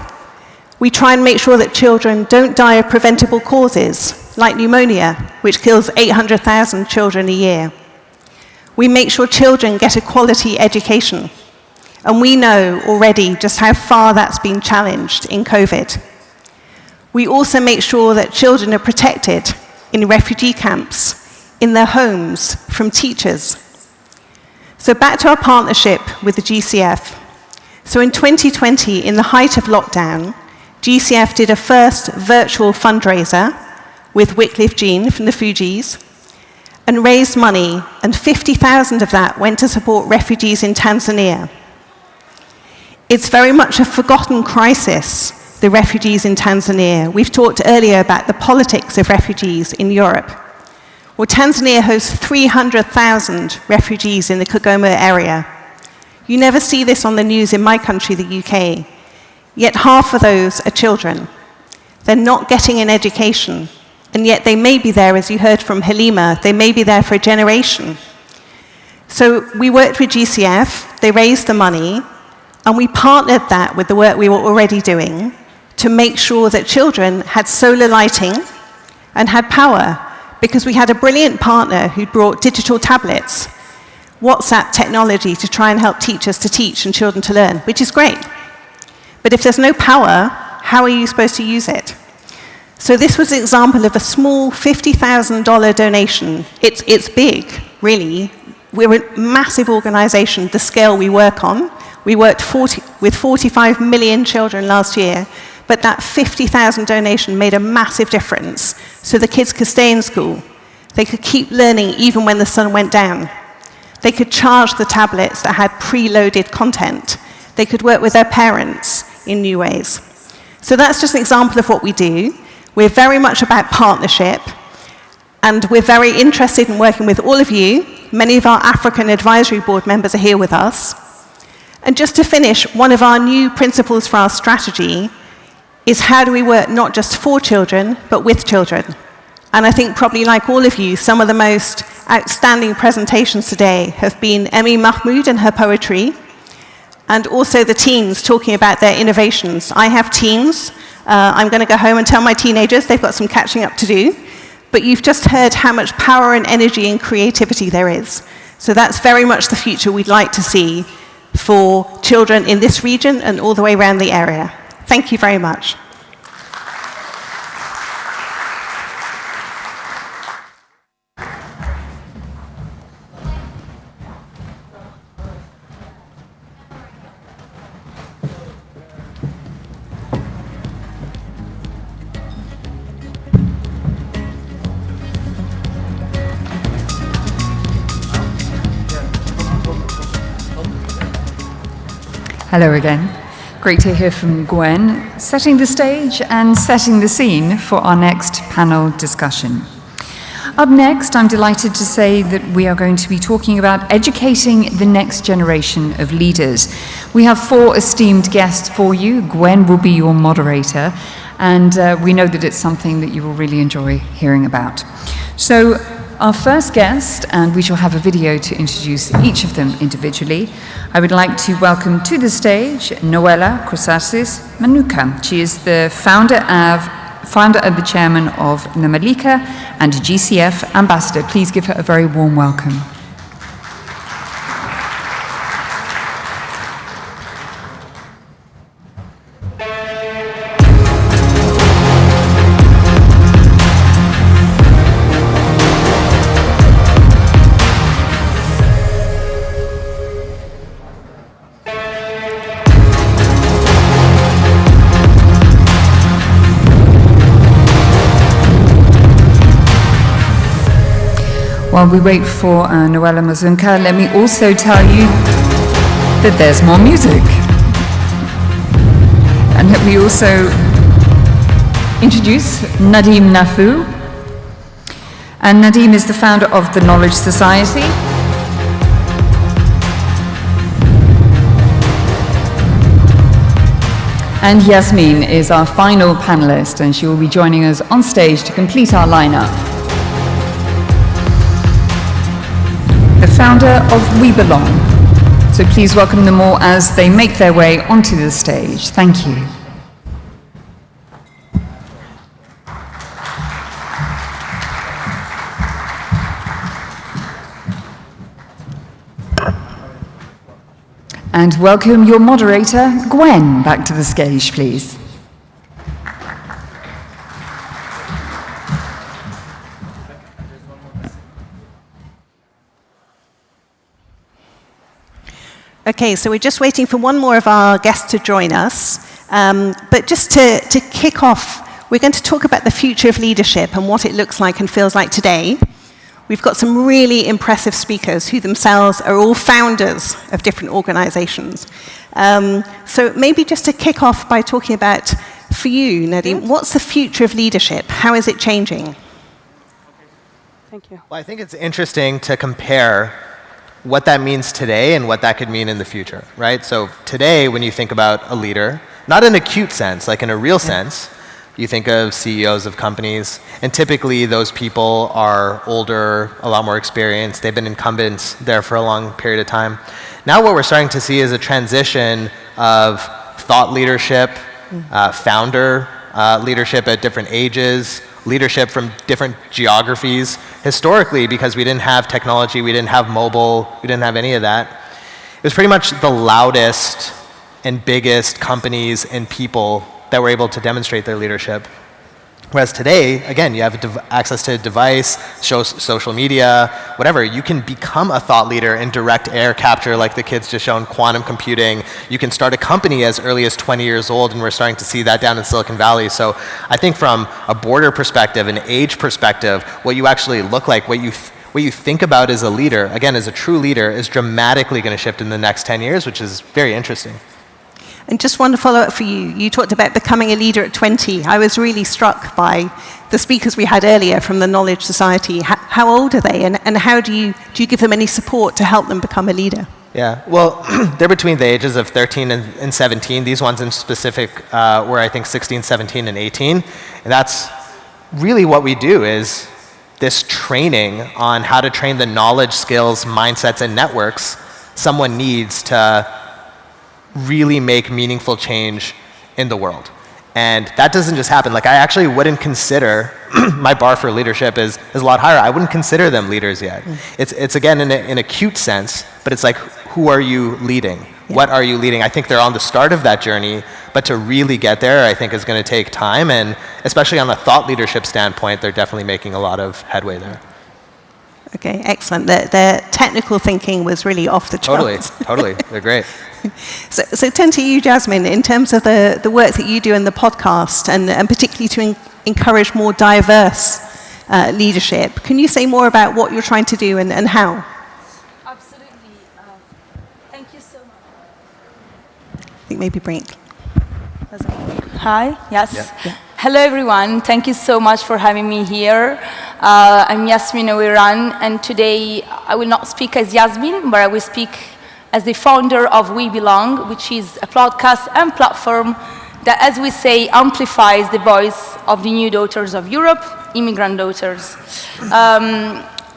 We try and make sure that children don't die of preventable causes, like pneumonia, which kills 800,000 children a year. We make sure children get a quality education. And we know already just how far that's been challenged in COVID. We also make sure that children are protected in refugee camps, in their homes, from teachers. So back to our partnership with the GCF. So in 2020, in the height of lockdown, GCF did a first virtual fundraiser with Wycliffe Jean from the Fugees and raised money, and 50,000 of that went to support refugees in Tanzania. It's very much a forgotten crisis, the refugees in Tanzania. We've talked earlier about the politics of refugees in Europe. Well, Tanzania hosts 300,000 refugees in the Kigoma area. You never see this on the news in my country, the UK. Yet half of those are children. They're not getting an education, and yet they may be there, as you heard from Halima, they may be there for a generation. So we worked with GCF, they raised the money, and we partnered that with the work we were already doing to make sure that children had solar lighting and had power, because we had a brilliant partner who brought digital tablets, WhatsApp technology to try and help teachers to teach and children to learn, which is great. But if there's no power, how are you supposed to use it? So this was an example of a small $50,000 donation. It's big, really. We're a massive organization, the scale we work on. We worked with 45 million children last year, but that 50,000 donation made a massive difference. So the kids could stay in school. They could keep learning even when the sun went down. They could charge the tablets that had preloaded content. They could work with their parents in new ways. So that's just an example of what we do. We're very much about partnership, and we're very interested in working with all of you. Many of our African Advisory Board members are here with us. And just to finish, one of our new principles for our strategy is how do we work not just for children, but with children. And I think probably like all of you, some of the most outstanding presentations today have been Emmy Mahmood and her poetry, and also the teens talking about their innovations. I have teens. I'm going to go home and tell my teenagers they've got some catching up to do. But you've just heard how much power and energy and creativity there is. So that's very much the future we'd like to see for children in this region and all the way around the area. Thank you very much. Hello again. Great to hear from Gwen, setting the stage and setting the scene for our next panel discussion. Up next, I'm delighted to say that we are going to be talking about educating the next generation of leaders. We have 4 esteemed guests for you. Gwen will be your moderator, and we know that it's something that you will really enjoy hearing about. So, our first guest, and we shall have a video to introduce each of them individually. I would like to welcome to the stage Noella Crusasis Manuka. She is the founder and the chairman of Namalika and GCF ambassador. Please give her a very warm welcome. While we wait for Noella Mazunka, let me also tell you that there's more music. And let me also introduce Nadim Nafu. And Nadim is the founder of the Knowledge Society. And Yasmin is our final panelist, and she will be joining us on stage to complete our lineup. The founder of We Belong. So please welcome them all as they make their way onto the stage. Thank you. And welcome your moderator, Gwen, back to the stage, please. Okay, so we're just waiting for one more of our guests to join us. But just to kick off, we're going to talk about the future of leadership and what it looks like and feels like today. We've got some really impressive speakers who themselves are all founders of different organizations. So maybe just to kick off by talking about, for you, Nadim, what's the future of leadership? How is it changing? Thank you. Well, I think it's interesting to compare what that means today and what that could mean in the future, right? So today, when you think about a leader, not in a cute sense, like in a real sense, you think of CEOs of companies, and typically those people are older, a lot more experienced, they've been incumbents there for a long period of time. Now what we're starting to see is a transition of thought leadership, founder leadership at different ages, leadership from different geographies. Historically, because we didn't have technology, we didn't have mobile, we didn't have any of that, it was pretty much the loudest and biggest companies and people that were able to demonstrate their leadership. Whereas today, again, you have access to a device, social media, whatever. You can become a thought leader in direct air capture, like the kids just shown, quantum computing. You can start a company as early as 20 years old, and we're starting to see that down in Silicon Valley. So I think from a border perspective, an age perspective, what you actually look like, what you think about as a leader, again, as a true leader, is dramatically going to shift in the next 10 years, which is very interesting. And just one follow-up for you. You talked about becoming a leader at 20. I was really struck by the speakers we had earlier from the Knowledge Society. How old are they, and how do you give them any support to help them become a leader? Yeah, well, they're between the ages of 13 and 17. These ones in specific were, I think, 16, 17, and 18. And that's really what we do, is this training on how to train the knowledge, skills, mindsets, and networks someone needs to really make meaningful change in the world. And that doesn't just happen. Like, I actually wouldn't consider my bar for leadership is a lot higher. I wouldn't consider them leaders yet. It's again in a cute sense, but it's like, who are you leading? Yeah. What are you leading? I think they're on the start of that journey, but to really get there, I think is going to take time. And especially on the thought leadership standpoint, they're definitely making a lot of headway there. Okay, excellent. The technical thinking was really off the charts. Totally. They're great. So turn to you, Jasmine, in terms of the work that you do in the podcast, and particularly to encourage more diverse leadership. Can you say more about what you're trying to do and how? Absolutely. Thank you so much. I think maybe bring it. Hi, yes. Yeah. Hello, everyone. Thank you so much for having me here. I'm Yasmin Oiran, and today I will not speak as Yasmin, but I will speak as the founder of We Belong, which is a podcast and platform that, as we say, amplifies the voice of the new daughters of Europe, immigrant daughters.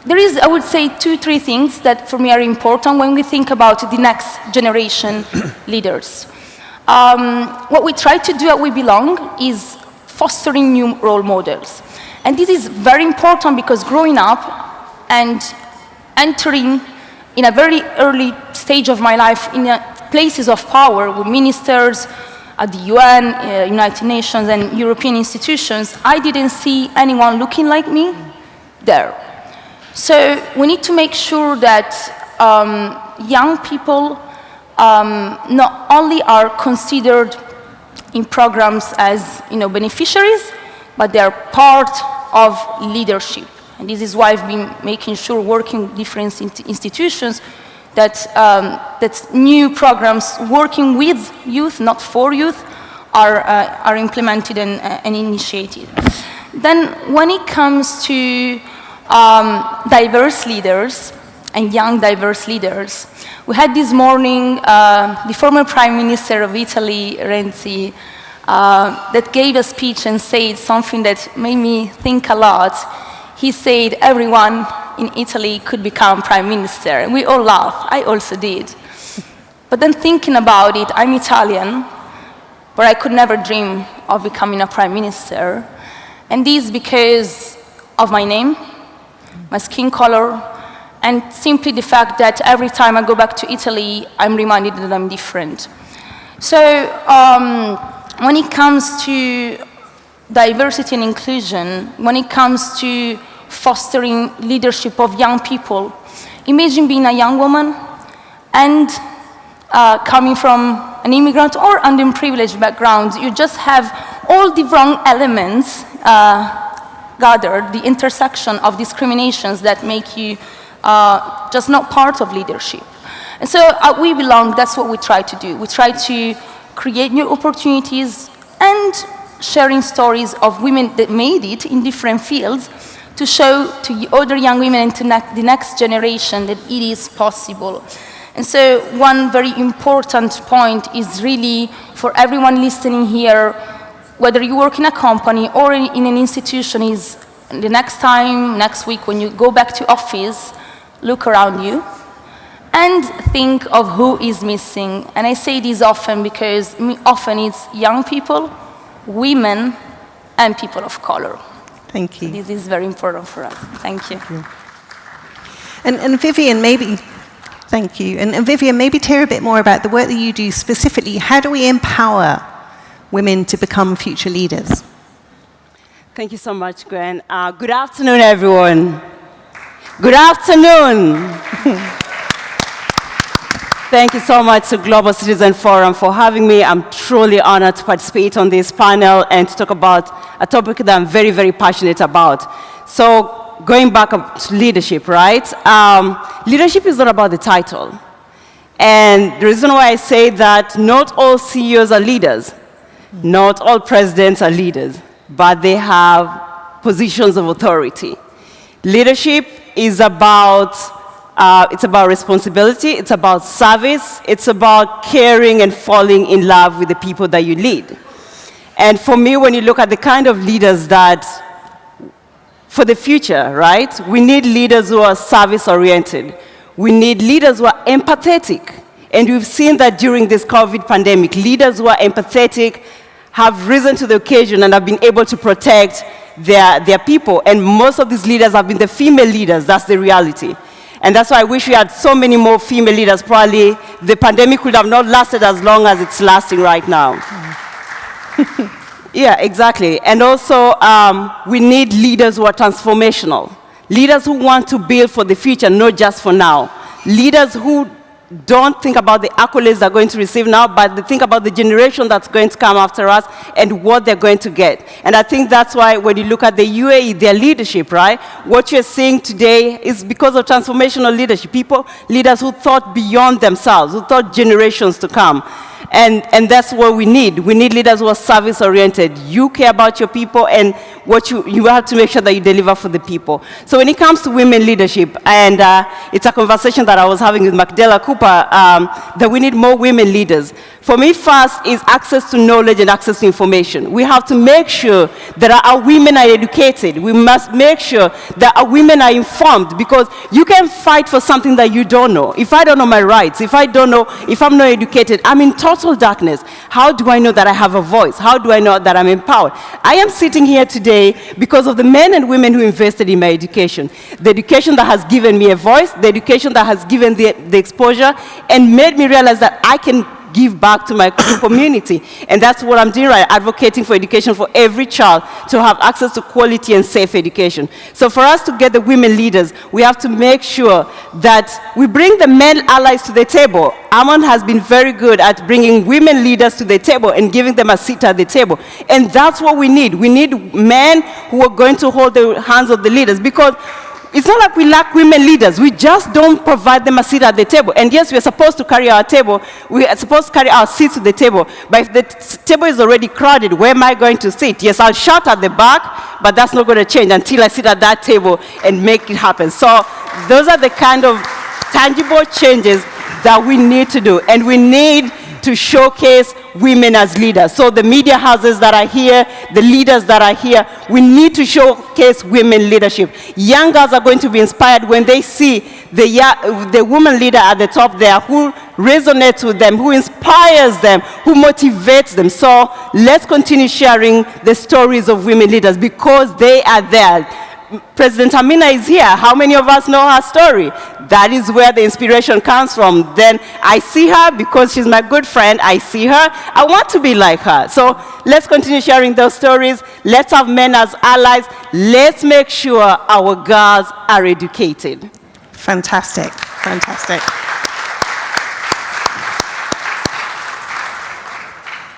There is, I would say, 2-3 things that for me are important when we think about the next generation leaders. What we try to do at We Belong is fostering new role models. And this is very important because growing up and entering in a very early stage of my life in places of power with ministers at the UN, United Nations, and European institutions, I didn't see anyone looking like me there. So we need to make sure that young people not only are considered in programs as beneficiaries, but they are part of leadership. And this is why I've been making sure, working with different institutions, that, that new programs working with youth, not for youth, are implemented and initiated. Then when it comes to diverse leaders and young diverse leaders, we had this morning the former Prime Minister of Italy, Renzi, that gave a speech and said something that made me think a lot. He said everyone in Italy could become Prime Minister. And we all laughed. I also did. But then thinking about it, I'm Italian, but I could never dream of becoming a Prime Minister. And this because of my name, my skin color, and simply the fact that every time I go back to Italy, I'm reminded that I'm different. So when it comes to diversity and inclusion, when it comes to fostering leadership of young people, imagine being a young woman and coming from an immigrant or underprivileged background. You just have all the wrong elements gathered, the intersection of discriminations that make you just not part of leadership. And so at We Belong, that's what we try to do. We try to create new opportunities and sharing stories of women that made it in different fields to show to other young women and to the next generation that it is possible. And so one very important point is really for everyone listening here, whether you work in a company or in an institution, is the next time, next week, when you go back to office, look around you and think of who is missing. And I say this often because often it's young people, women, and people of color. Thank you. So this is very important for us. Thank you. And Vivian, maybe, thank you. And Vivian, maybe tell a bit more about the work that you do specifically. How do we empower women to become future leaders? Thank you so much, Gwen. Good afternoon, everyone. Good afternoon. Thank you so much to Global Citizen Forum for having me. I'm truly honored to participate on this panel and to talk about a topic that I'm very, very passionate about. So going back up to leadership, right? Leadership is not about the title. And the reason why I say that not all CEOs are leaders, not all presidents are leaders, but they have positions of authority. Leadership is about it's about responsibility, it's about service, it's about caring and falling in love with the people that you lead. And for me, when you look at the kind of leaders that, for the future, right, we need leaders who are service-oriented. We need leaders who are empathetic. And we've seen that during this COVID pandemic, leaders who are empathetic have risen to the occasion and have been able to protect their people. And most of these leaders have been the female leaders, that's the reality. And that's why I wish we had so many more female leaders. Probably the pandemic would have not lasted as long as it's lasting right now. Yeah, exactly. And also, we need leaders who are transformational. Leaders who want to build for the future, not just for now. Leaders who don't think about the accolades they're going to receive now, but they think about the generation that's going to come after us and what they're going to get. And I think that's why when you look at the UAE, their leadership, right? What you're seeing today is because of transformational leadership. Leaders who thought beyond themselves, who thought generations to come. And that's what we need. We need leaders who are service-oriented. You care about your people, and what you have to make sure that you deliver for the people. So when it comes to women leadership, and it's a conversation that I was having with Magdala Cooper, that we need more women leaders. For me, first is access to knowledge and access to information. We have to make sure that our women are educated. We must make sure that our women are informed, because you can fight for something that you don't know. If I don't know my rights, if I don't know, if I'm not educated, I'm in total darkness. How do I know that I have a voice? How do I know that I'm empowered? I am sitting here today because of the men and women who invested in my education. The education that has given me a voice, the education that has given the exposure, and made me realize that I can give back to my community. And that's what I'm doing right, advocating for education for every child to have access to quality and safe education. So for us to get the women leaders, we have to make sure that we bring the men allies to the table. Amon has been very good at bringing women leaders to the table and giving them a seat at the table. And that's what we need. We need men who are going to hold the hands of the leaders, because it's not like we lack women leaders. We just don't provide them a seat at the table. And yes, we're supposed to carry our table. We are supposed to carry our seats to the table. But if the table is already crowded, where am I going to sit? Yes, I'll shout at the back, but that's not going to change until I sit at that table and make it happen. So those are the kind of tangible changes that we need to do. And we need to showcase women as leaders. So the media houses that are here, the leaders that are here, we need to showcase women leadership. Young girls are going to be inspired when they see the woman leader at the top there who resonates with them, who inspires them, who motivates them. So let's continue sharing the stories of women leaders, because they are there. President Amina is here. How many of us know her story? That is where the inspiration comes from. Then I see her because she's my good friend. I see her. I want to be like her. So let's continue sharing those stories. Let's have men as allies. Let's make sure our girls are educated. Fantastic. Fantastic.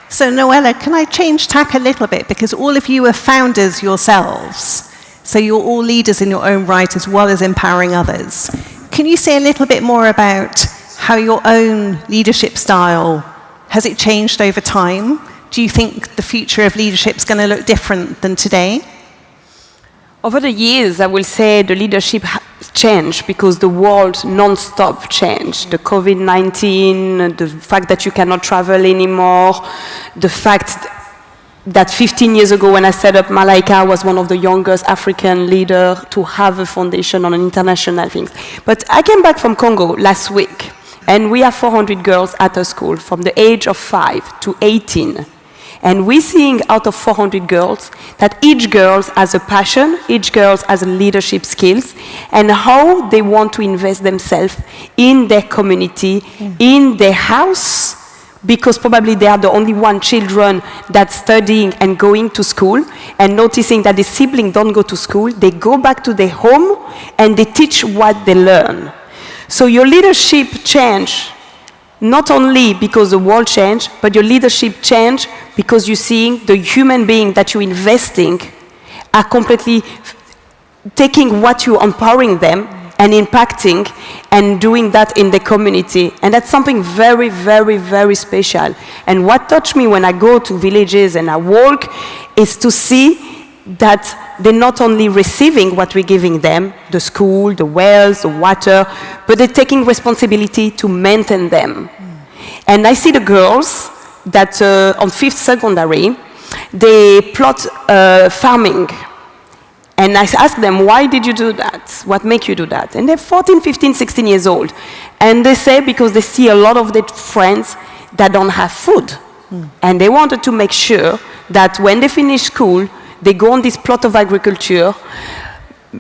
So Noella, can I change tack a little bit? Because all of you are founders yourselves. So you're all leaders in your own right, as well as empowering others. Can you say a little bit more about how your own leadership style, has it changed over time? Do you think the future of leadership is going to look different than today? Over the years, I will say the leadership changed because the world non-stop changed. The COVID-19, the fact that you cannot travel anymore, the fact that 15 years ago when I set up Malaika, I was one of the youngest African leaders to have a foundation on an international thing. But I came back from Congo last week, and we have 400 girls at our school from the age of 5 to 18. And we're seeing out of 400 girls that each girl has a passion, each girl has a leadership skills, and how they want to invest themselves in their community, in their house, because probably they are the only one children that's studying and going to school, and noticing that the siblings don't go to school, they go back to their home and they teach what they learn. So your leadership change, not only because the world changed, but your leadership change because you're seeing the human being that you're investing are completely taking what you're empowering them and impacting and doing that in the community. And that's something very, very, very special. And what touched me when I go to villages and I walk is to see that they're not only receiving what we're giving them, the school, the wells, the water, but they're taking responsibility to maintain them. And I see the girls that on 5th secondary, they plot farming. And I ask them, why did you do that? What make you do that? And they're 14, 15, 16 years old. And they say because they see a lot of their friends that don't have food. And they wanted to make sure that when they finish school, they go on this plot of agriculture,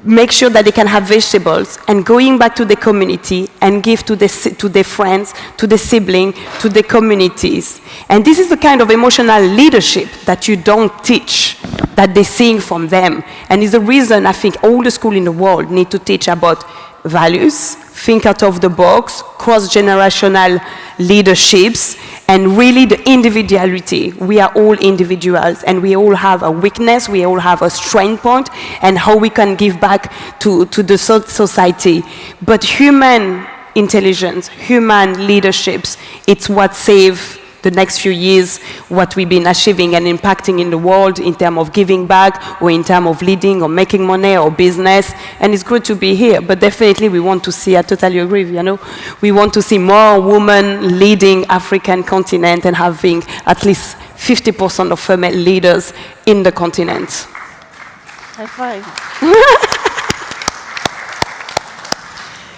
make sure that they can have vegetables, and going back to the community and give to their friends, to the siblings, to the communities. And this is the kind of emotional leadership that you don't teach, that they're seeing from them. And it's the reason I think all the schools in the world need to teach about values, think out of the box, cross-generational leaderships, and really the individuality. We are all individuals, and we all have a weakness, we all have a strength point, and how we can give back to the society. But human intelligence, human leaderships, it's what saves the next few years, what we've been achieving and impacting in the world in terms of giving back or in terms of leading or making money or business. And it's good to be here, but definitely we want to see, I totally agree, we want to see more women leading African continent and having at least 50% of female leaders in the continent. High five.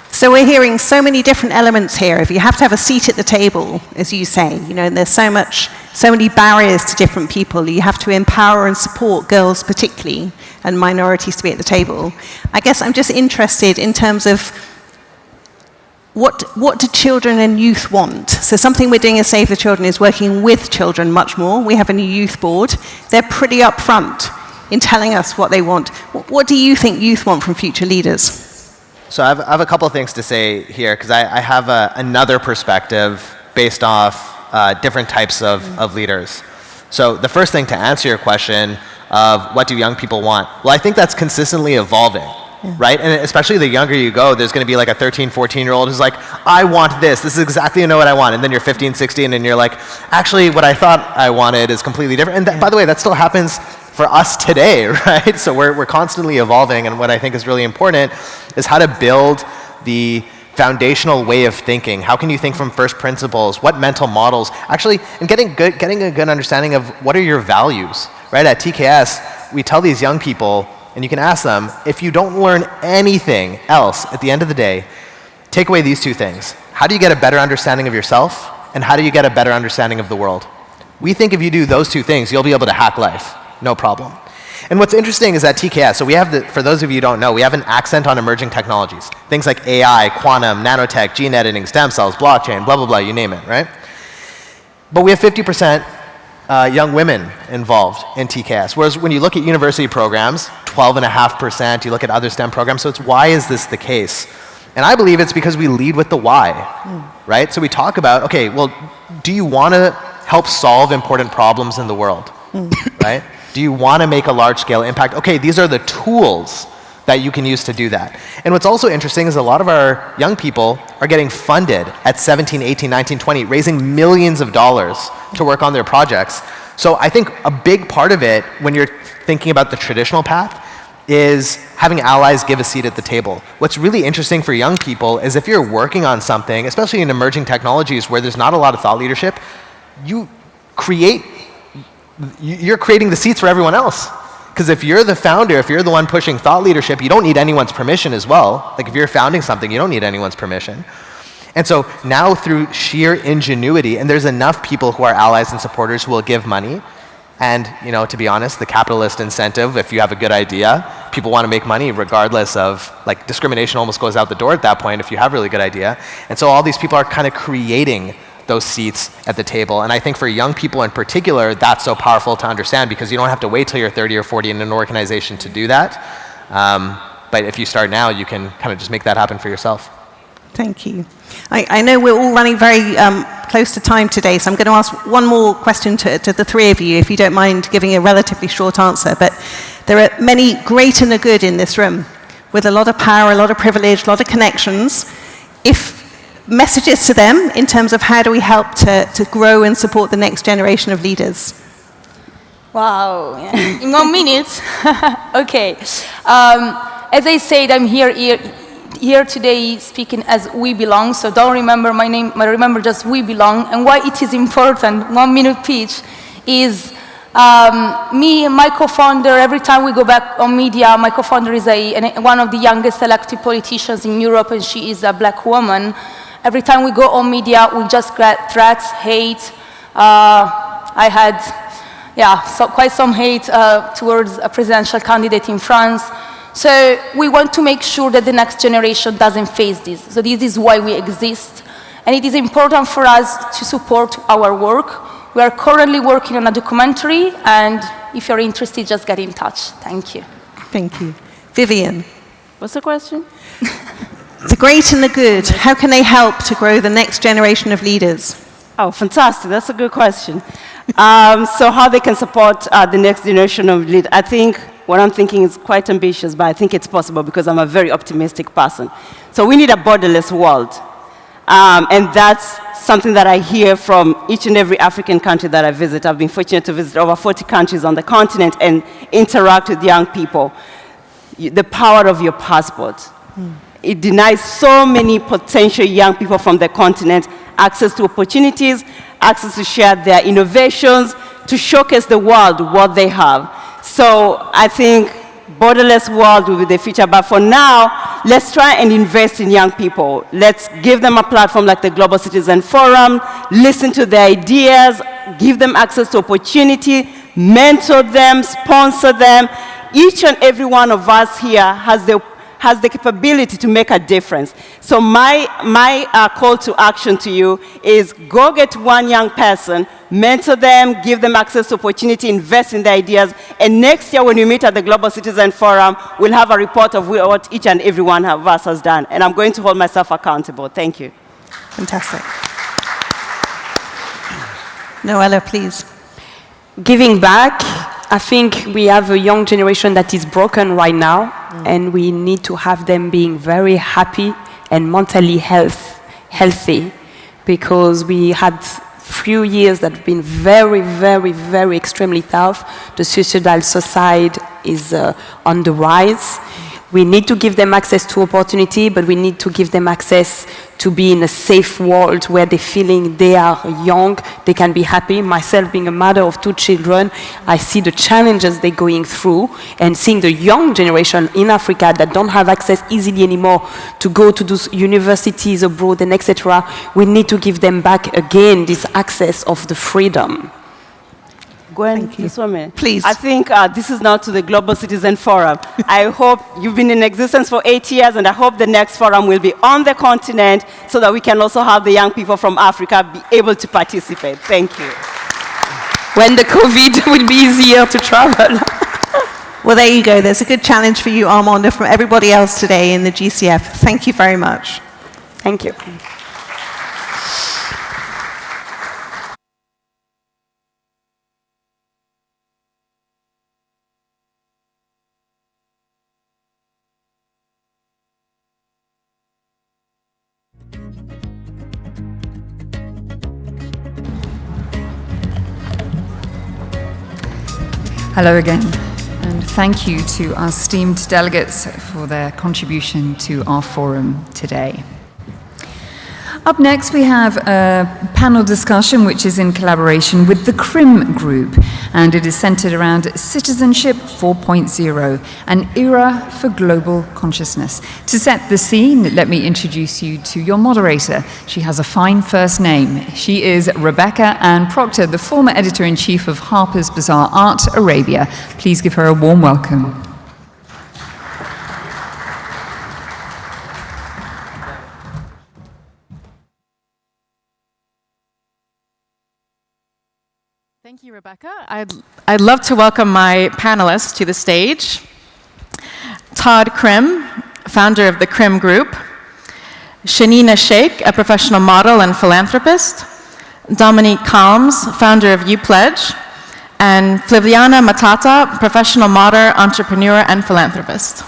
So we're hearing so many different elements here. If you have to have a seat at the table, as you say, and there's so many barriers to different people. You have to empower and support girls particularly, and minorities to be at the table. I guess I'm just interested in terms of what do children and youth want? So something we're doing at Save the Children is working with children much more. We have a new youth board. They're pretty upfront in telling us what they want. What do you think youth want from future leaders? So I have a couple of things to say here, because I have another perspective based off different types of leaders. So the first thing to answer your question of what do young people want? Well, I think that's consistently evolving, right? And especially the younger you go, there's going to be like a 13, 14-year-old who's like, I want this. This is exactly what I want. And then you're 15, 16, and you're like, actually, what I thought I wanted is completely different. And by the way, that still happens for us today, right? So we're constantly evolving, and what I think is really important is how to build the foundational way of thinking. How can you think from first principles? What mental models? Actually, and getting a good understanding of what are your values, right? At TKS, we tell these young people, and you can ask them, if you don't learn anything else at the end of the day, take away these two things. How do you get a better understanding of yourself, and how do you get a better understanding of the world? We think if you do those two things, you'll be able to hack life. No problem. And what's interesting is that TKS, so we have, for those of you who don't know, we have an accent on emerging technologies. Things like AI, quantum, nanotech, gene editing, stem cells, blockchain, blah, blah, blah, you name it, right? But we have 50% young women involved in TKS. Whereas when you look at university programs, 12.5%, you look at other STEM programs, so it's why is this the case? And I believe it's because we lead with the why, right? So we talk about, okay, well, do you want to help solve important problems in the world, right? Do you want to make a large-scale impact? Okay, these are the tools that you can use to do that. And what's also interesting is a lot of our young people are getting funded at 17, 18, 19, 20, raising millions of dollars to work on their projects. So I think a big part of it, when you're thinking about the traditional path, is having allies give a seat at the table. What's really interesting for young people is if you're working on something, especially in emerging technologies where there's not a lot of thought leadership, you're creating the seats for everyone else. Because if you're the founder, if you're the one pushing thought leadership, you don't need anyone's permission as well. Like if you're founding something, you don't need anyone's permission. And so now through sheer ingenuity, and there's enough people who are allies and supporters who will give money, and to be honest, the capitalist incentive, if you have a good idea, people want to make money regardless of, like, discrimination almost goes out the door at that point if you have a really good idea. And so all these people are kind of creating those seats at the table. And I think for young people in particular, that's so powerful to understand because you don't have to wait till you're 30 or 40 in an organization to do that. But if you start now, you can kind of just make that happen for yourself. Thank you. I know we're all running very close to time today, so I'm going to ask one more question to the three of you, if you don't mind giving a relatively short answer. But there are many great and the good in this room, with a lot of power, a lot of privilege, a lot of connections. If messages to them in terms of how do we help to grow and support the next generation of leaders? Wow, in 1 minute? Okay. As I said, I'm here today speaking as We Belong, so don't remember my name, but remember just We Belong. And why it is important, 1 minute pitch, is me and my co-founder, every time we go back on media, my co-founder is one of the youngest elected politicians in Europe, and she is a black woman. Every time we go on media, we just get threats, hate. I had, quite some hate towards a presidential candidate in France. So we want to make sure that the next generation doesn't face this. So this is why we exist. And it is important for us to support our work. We are currently working on a documentary, and if you're interested, just get in touch. Thank you. Thank you. Vivian. What's the question? The great and the good, how can they help to grow the next generation of leaders? Oh, fantastic. That's a good question. So how they can support the next generation of leaders? I think what I'm thinking is quite ambitious, but I think it's possible because I'm a very optimistic person. So we need a borderless world. And that's something that I hear from each and every African country that I visit. I've been fortunate to visit over 40 countries on the continent and interact with young people. The power of your passport. It denies so many potential young people from the continent access to opportunities, access to share their innovations, to showcase the world what they have. So I think borderless world will be the future, but for now, let's try and invest in young people. Let's give them a platform like the Global Citizen Forum, listen to their ideas, give them access to opportunity, mentor them, sponsor them. Each and every one of us here has the capability to make a difference. So my call to action to you is go get one young person, mentor them, give them access to opportunity, invest in their ideas, and next year when we meet at the Global Citizen Forum, we'll have a report of what each and every one of us has done. And I'm going to hold myself accountable. Thank you. Fantastic. Noella, please. Giving back, I think we have a young generation that is broken right now, and we need to have them being very happy and mentally healthy, because we had few years that have been very, very, very extremely tough. The suicidal suicide is on the rise. We need to give them access to opportunity, but we need to give them access to be in a safe world where they're feeling they are young, they can be happy. Myself being a mother of 2 children, I see the challenges they're going through, and seeing the young generation in Africa that don't have access easily anymore to go to those universities abroad and etc. We need to give them back again this access of the freedom. Gwen, this woman. Please. I think this is now to the Global Citizen Forum. I hope you've been in existence for 8 years, and I hope the next forum will be on the continent so that we can also have the young people from Africa be able to participate. Thank you. When the COVID will be easier to travel. Well, there you go. There's a good challenge for you, Armand, and from everybody else today in the GCF. Thank you very much. Thank you. Hello again, and thank you to our esteemed delegates for their contribution to our forum today. Up next, we have a panel discussion which is in collaboration with the CRIM Group, and it is centered around Citizenship 4.0, an era for global consciousness. To set the scene, let me introduce you to your moderator. She has a fine first name. She is Rebecca Ann Proctor, the former editor-in-chief of Harper's Bazaar Art Arabia. Please give her a warm welcome. Thank you, Rebecca. I'd love to welcome my panelists to the stage. Todd Krim, founder of the Krim Group. Shanina Sheikh, a professional model and philanthropist. Dominique Calms, founder of UPledge. And Flaviana Matata, professional model, entrepreneur, and philanthropist.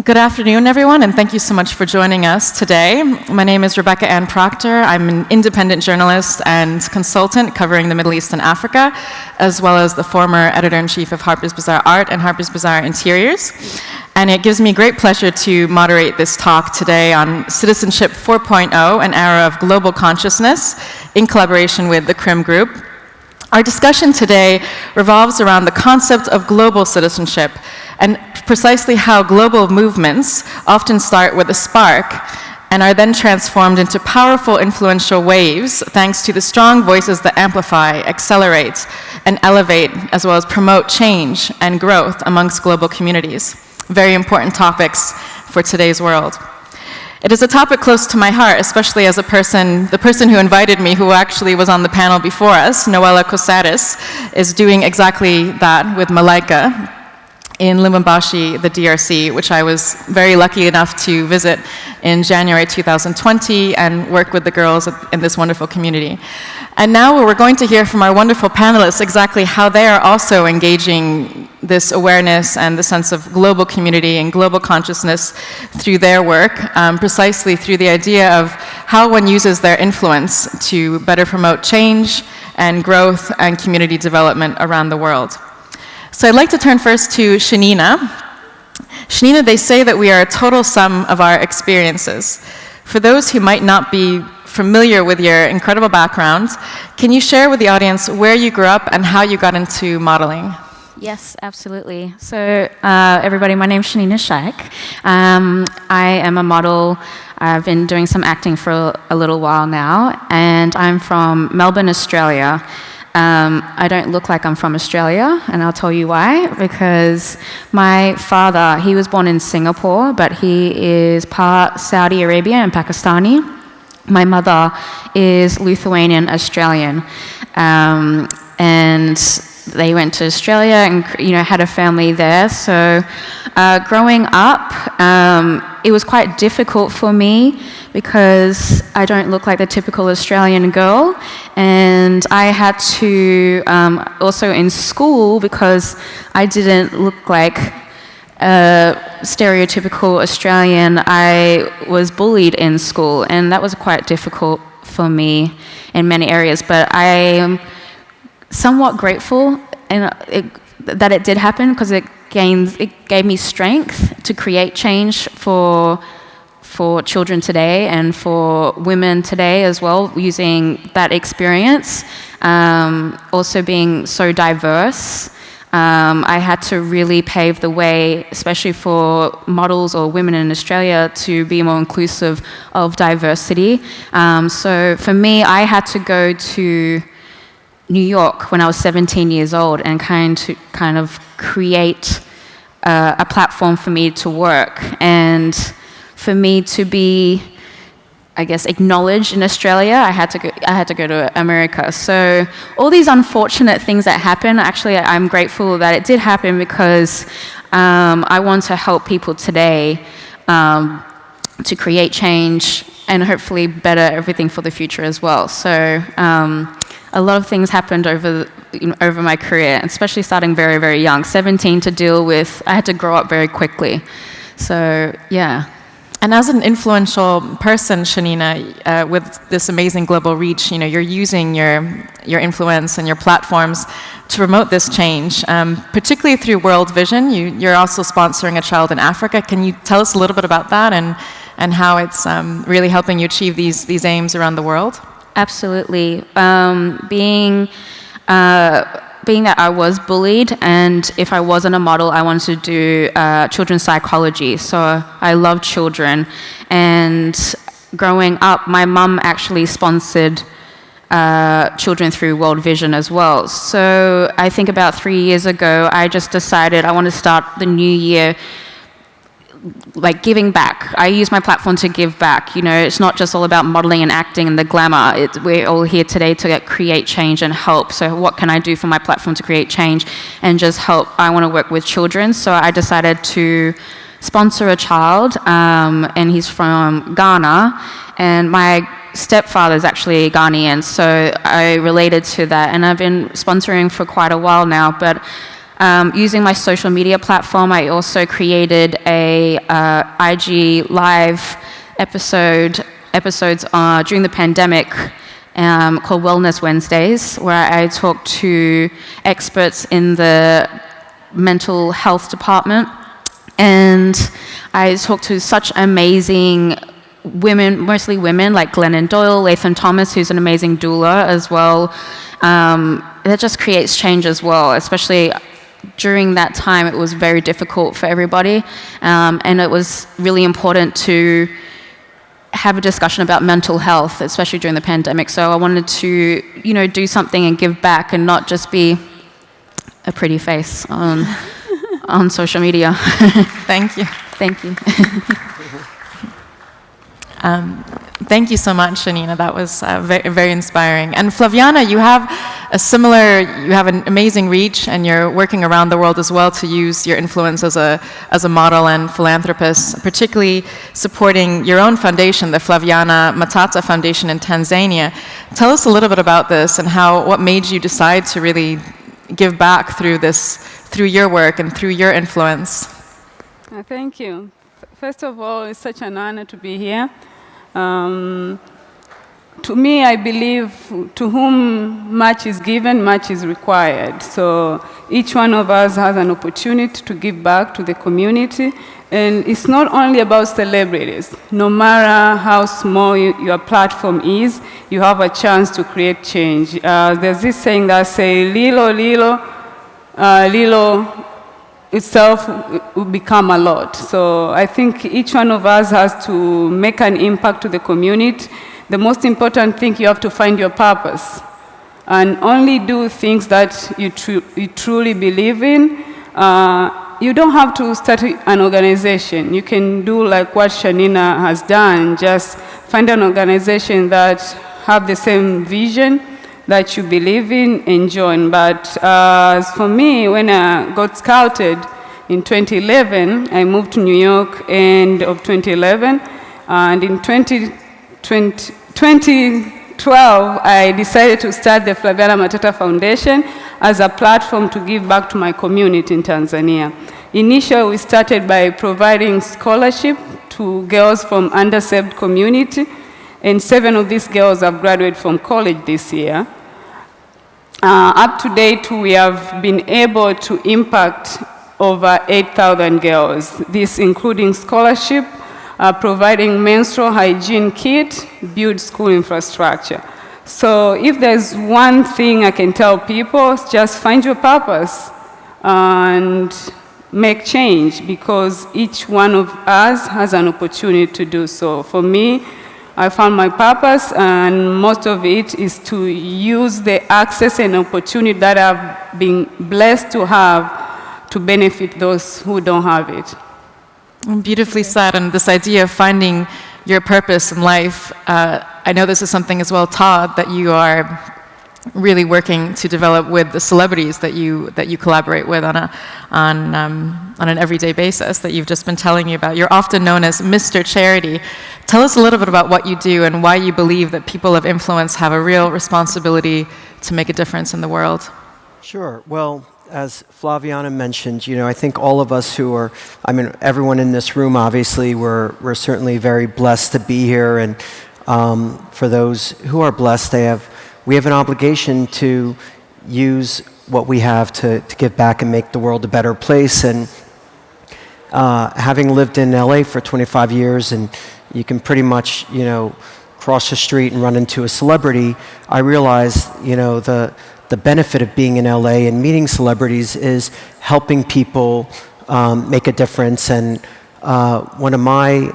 Good afternoon, everyone, and thank you so much for joining us today. My name is Rebecca Ann Proctor. I'm an independent journalist and consultant covering the Middle East and Africa, as well as the former editor-in-chief of Harper's Bazaar Art and Harper's Bazaar Interiors. and it gives me great pleasure to moderate this talk today on Citizenship 4.0, an era of global consciousness, in collaboration with the CRIM Group. Our discussion today revolves around the concept of global citizenship and precisely how global movements often start with a spark and are then transformed into powerful, influential waves thanks to the strong voices that amplify, accelerate, and elevate, as well as promote change and growth amongst global communities. Very important topics for today's world. It is a topic close to my heart, especially as the person who invited me, who actually was on the panel before us, Noella Cosaris, is doing exactly that with Malaika in Lubumbashi, the DRC, which I was very lucky enough to visit in January 2020 and work with the girls in this wonderful community. And now we're going to hear from our wonderful panelists exactly how they are also engaging this awareness and the sense of global community and global consciousness through their work, precisely through the idea of how one uses their influence to better promote change and growth and community development around the world. So I'd like to turn first to Shanina. Shanina, they say that we are a total sum of our experiences. For those who might not be familiar with your incredible background, can you share with the audience where you grew up and how you got into modeling? Yes, absolutely. So everybody, my name is Shanina Shaikh. I am a model. I've been doing some acting for a little while now, and I'm from Melbourne, Australia. I don't look like I'm from Australia, and I'll tell you why. Because my father, he was born in Singapore, but he is part Saudi Arabia and Pakistani. My mother is Lithuanian Australian, and they went to Australia and had a family there. So growing up, it was quite difficult for me because I don't look like the typical Australian girl, and I had to also in school, because I didn't look like a stereotypical Australian, I was bullied in school, and that was quite difficult for me in many areas. But I am somewhat grateful that it did happen, because it gave me strength to create change for children today and for women today as well, using that experience. Also being so diverse, I had to really pave the way, especially for models or women in Australia, to be more inclusive of diversity. So for me, I had to go to New York when I was 17 years old and kind of create a platform for me to work and for me to be, I guess, acknowledged in Australia. I had to go to America. So all these unfortunate things that happen, actually, I'm grateful that it did happen, because I want to help people today to create change and hopefully better everything for the future as well. So a lot of things happened over my career, especially starting very, very young, 17, to deal with. I had to grow up very quickly. So yeah. And as an influential person, Shanina, with this amazing global reach, you're using your influence and your platforms to promote this change, particularly through World Vision. You're also sponsoring a child in Africa. Can you tell us a little bit about that and how it's really helping you achieve these aims around the world? Absolutely. Being that I was bullied, and if I wasn't a model, I wanted to do children's psychology. So I love children. And growing up, my mum actually sponsored children through World Vision as well. So I think about 3 years ago, I just decided I want to start the new year like giving back. I use my platform to give back. It's not just all about modeling and acting and the glamour. We're all here today to create change and help. So what can I do for my platform to create change and just help? I want to work with children. So I decided to sponsor a child, and he's from Ghana. And my stepfather is actually Ghanaian, so I related to that. And I've been sponsoring for quite a while now, but using my social media platform, I also created a IG live episodes during the pandemic called Wellness Wednesdays, where I talk to experts in the mental health department And I talked to such amazing women, mostly women, like Glennon Doyle, Latham Thomas, who's an amazing doula as well. That just creates change as well, especially during that time. It was very difficult for everybody, and it was really important to have a discussion about mental health, especially during the pandemic. So I wanted to, do something and give back and not just be a pretty face on social media. Thank you. Thank you. Thank you so much, Shanina. That was very, very inspiring. And Flaviana, you have an amazing reach, and you're working around the world as well to use your influence as a model and philanthropist, particularly supporting your own foundation, the Flaviana Matata Foundation in Tanzania. Tell us a little bit about this and what made you decide to really give back through your work and through your influence. Thank you. First of all, it's such an honor to be here. To me, I believe to whom much is given, much is required. So each one of us has an opportunity to give back to the community. And it's not only about celebrities. No matter how small your platform is, you have a chance to create change. There's this saying that says, Lilo itself will become a lot. So I think each one of us has to make an impact to the community. The most important thing, you have to find your purpose and only do things that you truly believe in. You don't have to start an organization. You can do like what Shanina has done, just find an organization that have the same vision that you believe in and join. But as for me, when I got scouted in 2011, I moved to New York end of 2011, and in 2012, I decided to start the Flaviana Matata Foundation as a platform to give back to my community in Tanzania. Initially, we started by providing scholarship to girls from underserved community, and 7 of these girls have graduated from college this year. Up to date, we have been able to impact over 8,000 girls, this including scholarship, providing menstrual hygiene kit, build school infrastructure. So if there's one thing I can tell people, it's just find your purpose and make change, because each one of us has an opportunity to do so. For me, I found my purpose, and most of it is to use the access and opportunity that I've been blessed to have to benefit those who don't have it. Beautifully said, and this idea of finding your purpose in life, I know this is something as well, Todd, that you are really working to develop with the celebrities that you collaborate with on an everyday basis that you've just been telling me about. You're often known as Mr. Charity. Tell us a little bit about what you do and why you believe that people of influence have a real responsibility to make a difference in the world. Sure. Well, as Flaviana mentioned, I think all of us everyone in this room, obviously, we're certainly very blessed to be here. And for those who are blessed, we have an obligation to use what we have to give back and make the world a better place. And having lived in LA for 25 years, and you can pretty much, cross the street and run into a celebrity, I realized, the benefit of being in LA and meeting celebrities is helping people make a difference. And one of my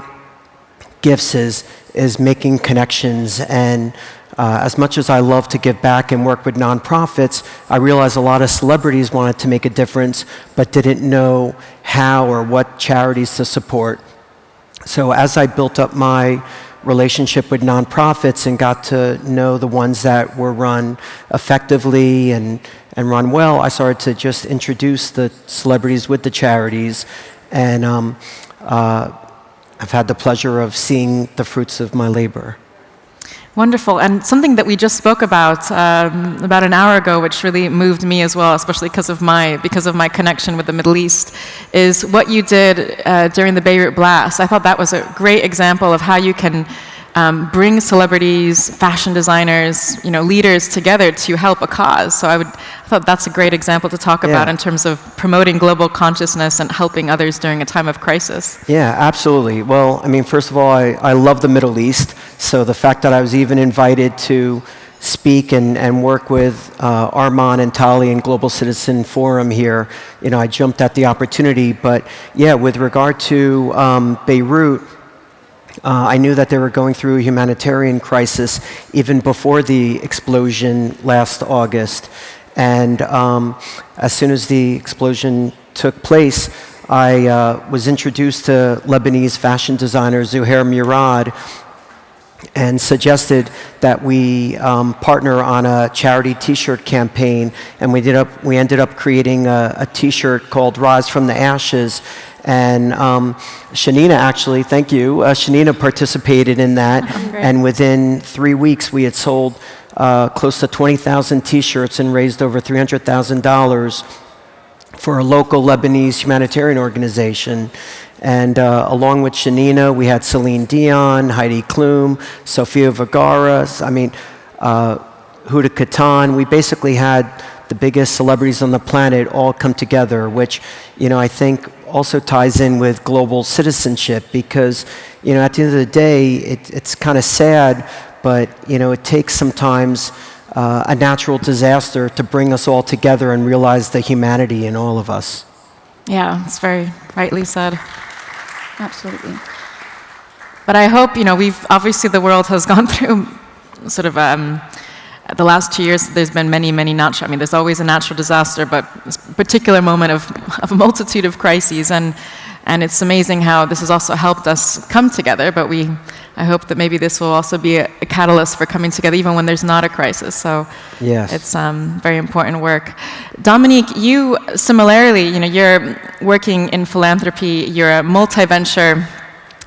gifts is making connections. And as much as I love to give back and work with nonprofits, I realized a lot of celebrities wanted to make a difference but didn't know how or what charities to support. So as I built up my relationship with nonprofits and got to know the ones that were run effectively and run well, I started to just introduce the celebrities with the charities. And I've had the pleasure of seeing the fruits of my labor. Wonderful. And something that we just spoke about an hour ago, which really moved me as well, especially because of my connection with the Middle East, is what you did during the Beirut blast. I thought that was a great example of how you can bring celebrities, fashion designers, leaders together to help a cause. So I thought that's a great example to talk about in terms of promoting global consciousness and helping others during a time of crisis. Yeah, absolutely. Well, I mean, first of all, I love the Middle East. So the fact that I was even invited to speak and work with Arman and Tali and Global Citizen Forum here, I jumped at the opportunity. But yeah, with regard to Beirut, I knew that they were going through a humanitarian crisis even before the explosion last August. And as soon as the explosion took place, I was introduced to Lebanese fashion designer Zuhair Murad and suggested that we partner on a charity T-shirt campaign. And we ended up creating a T-shirt called Rise from the Ashes. And Shanina actually, thank you, Shanina participated in that. And within 3 weeks, we had sold close to 20,000 T-shirts and raised over $300,000 for a local Lebanese humanitarian organization. And along with Shanina, we had Celine Dion, Heidi Klum, Sofia Vergara, Huda Kattan. We basically had the biggest celebrities on the planet all come together, which, I think also ties in with global citizenship because, at the end of the day, it's kind of sad, but, it takes sometimes a natural disaster to bring us all together and realize the humanity in all of us. Yeah, it's very rightly said. Absolutely. But I hope, obviously the world has gone through sort of the last 2 years, there's been many natural, there's always a natural disaster, but this particular moment of a multitude of crises, and it's amazing how this has also helped us come together, but I hope that maybe this will also be a catalyst for coming together even when there's not a crisis. So yes, it's very important work. Dominique, you similarly, you're working in philanthropy, you're a multi-venture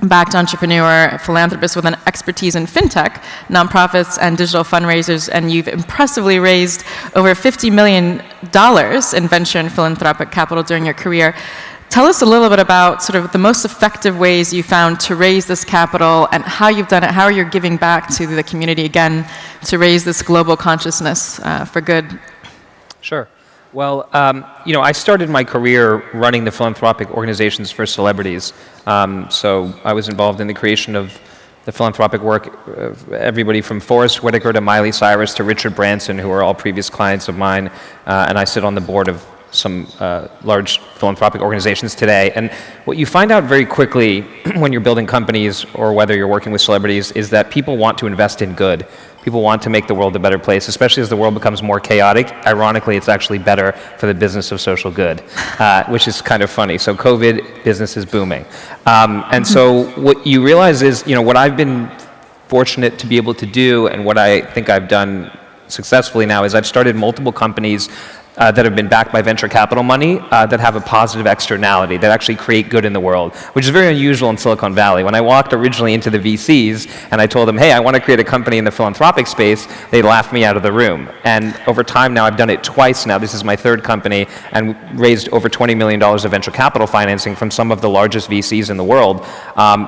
backed entrepreneur, philanthropist with an expertise in fintech, nonprofits, and digital fundraisers, and you've impressively raised over $50 million in venture and philanthropic capital during your career. Tell us a little bit about sort of the most effective ways you found to raise this capital and how you've done it, how you're giving back to the community again to raise this global consciousness for good. Sure. Well, I started my career running the philanthropic organizations for celebrities. So I was involved in the creation of the philanthropic work of everybody from Forrest Whitaker to Miley Cyrus to Richard Branson, who are all previous clients of mine. And I sit on the board of some large philanthropic organizations today. And what you find out very quickly when you're building companies or whether you're working with celebrities is that people want to invest in good. People want to make the world a better place, especially as the world becomes more chaotic. Ironically, it's actually better for the business of social good, which is kind of funny. So COVID, business is booming. And so what you realize is, what I've been fortunate to be able to do and what I think I've done successfully now is I've started multiple companies that have been backed by venture capital money that have a positive externality, that actually create good in the world, which is very unusual in Silicon Valley. When I walked originally into the VCs and I told them, hey, I want to create a company in the philanthropic space, they laughed me out of the room. And over time now, I've done it twice now. This is my third company and raised over $20 million of venture capital financing from some of the largest VCs in the world.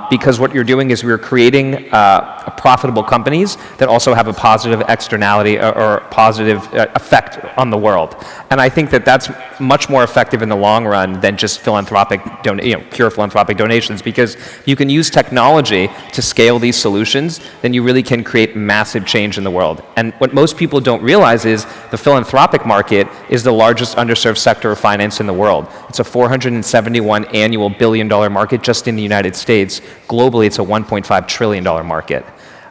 Because what you're doing is we're creating profitable companies that also have a positive externality or positive effect on the world. And I think that that's much more effective in the long run than just philanthropic, pure philanthropic donations, because you can use technology to scale these solutions, then you really can create massive change in the world. And what most people don't realize is the philanthropic market is the largest underserved sector of finance in the world. It's a $471 annual billion-dollar market just in the United States. Globally, it's a $1.5 trillion market.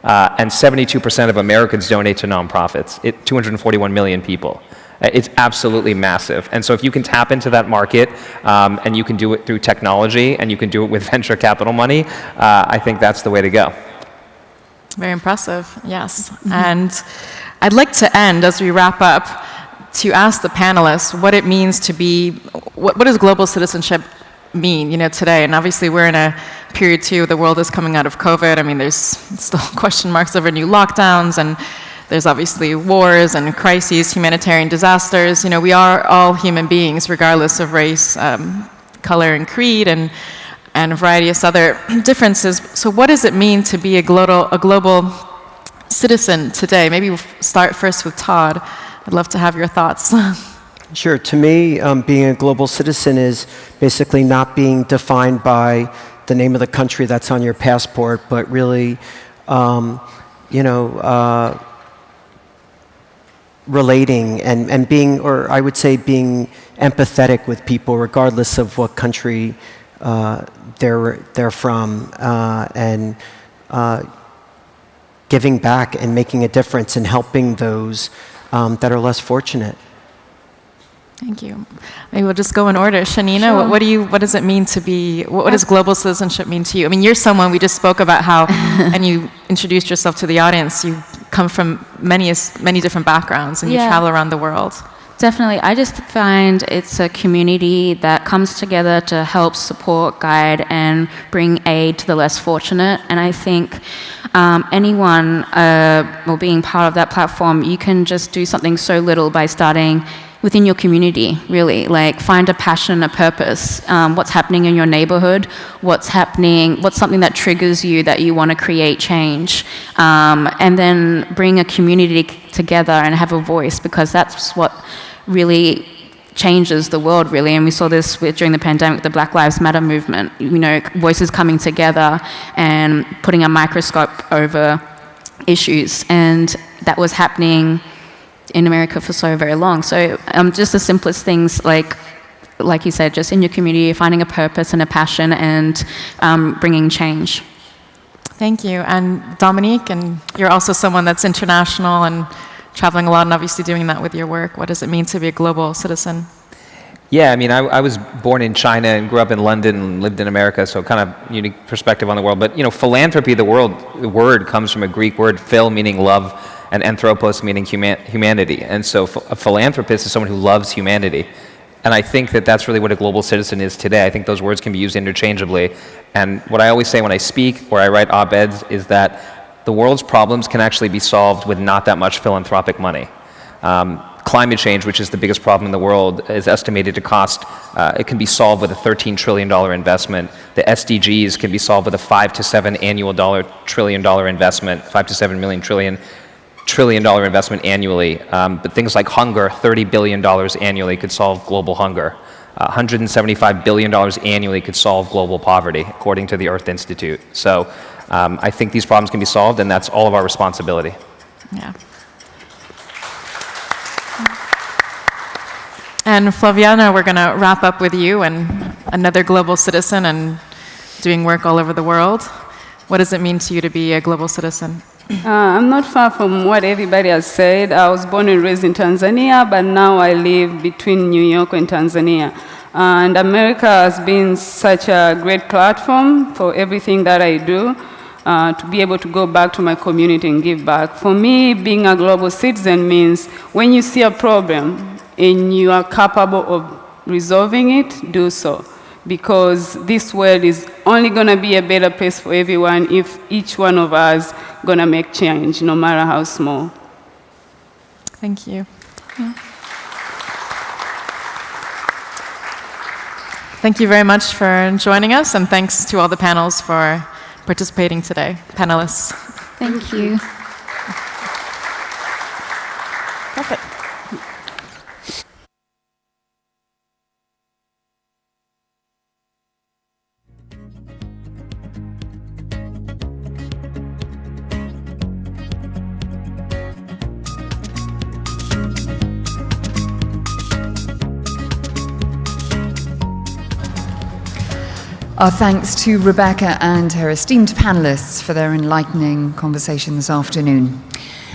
And 72% of Americans donate to nonprofits. 241 million people. It's absolutely massive. And so if you can tap into that market and you can do it through technology and you can do it with venture capital money, I think that's the way to go. Very impressive, yes. And I'd like to end, as we wrap up, to ask the panelists what it means to be, what does global citizenship mean, today? And obviously we're in a period too, the world is coming out of COVID. I mean, there's still question marks over new lockdowns, and there's obviously wars and crises, humanitarian disasters. We are all human beings, regardless of race, color, and creed. And and various other differences. So what does it mean to be a global citizen today? Maybe we'll start first with Todd. I'd love to have your thoughts. Sure. To me, being a global citizen is basically not being defined by the name of the country that's on your passport, but really, relating and being, or I would say being empathetic with people regardless of what country they're from, and giving back and making a difference and helping those that are less fortunate. Thank you. Maybe we'll just go in order. Shanina, Sure. what does it mean to be, what does global citizenship mean to you? I mean, you're someone, we just spoke about how, and you introduced yourself to the audience, you come from many different backgrounds and you Yeah. travel around the world. Definitely. I just find it's a community that comes together to help support, guide, and bring aid to the less fortunate. And I think anyone, or being part of that platform, you can just do something so little by starting within your community, really. Like, find a passion, a purpose. What's happening in your neighborhood? What's something that triggers you that you want to create change? And then bring a community together and have a voice, because that's what really changes the world, really. And we saw this during the pandemic, the Black Lives Matter movement. Voices coming together and putting a microscope over issues. And that was happening in America for so very long. So just the simplest things, like you said, just in your community, finding a purpose and a passion and bringing change. Thank you. And Dominique, and you're also someone that's international and traveling a lot and obviously doing that with your work. What does it mean to be a global citizen? Yeah, I mean, I was born in China and grew up in London and lived in America, so kind of unique perspective on the world. But, philanthropy, the word comes from a Greek word, phil, meaning love, and anthropos, meaning humanity. And so a philanthropist is someone who loves humanity. And I think that that's really what a global citizen is today. I think those words can be used interchangeably. And what I always say when I speak or I write op-eds is that the world's problems can actually be solved with not that much philanthropic money. Climate change, which is the biggest problem in the world, is estimated to cost, it can be solved with a $13 trillion investment. The SDGs can be solved with a $5 to $7 trillion investment, $5 to $7 trillion investment annually. But things like hunger, $30 billion annually could solve global hunger. $175 billion annually could solve global poverty, according to the Earth Institute. So I think these problems can be solved, and that's all of our responsibility. Yeah. And Flaviana, we're going to wrap up with you, and another global citizen and doing work all over the world. What does it mean to you to be a global citizen? I'm not far from what everybody has said. I was born and raised in Tanzania, but now I live between New York and Tanzania. And America has been such a great platform for everything that I do, to be able to go back to my community and give back. For me, being a global citizen means when you see a problem and you are capable of resolving it, do so. Because this world is only going to be a better place for everyone if each one of us going to make change, no matter how small. Thank you. Yeah. Thank you very much for joining us, and thanks to all the panels for participating today, panelists. Thank you. Perfect. Our thanks to Rebecca and her esteemed panelists for their enlightening conversation this afternoon.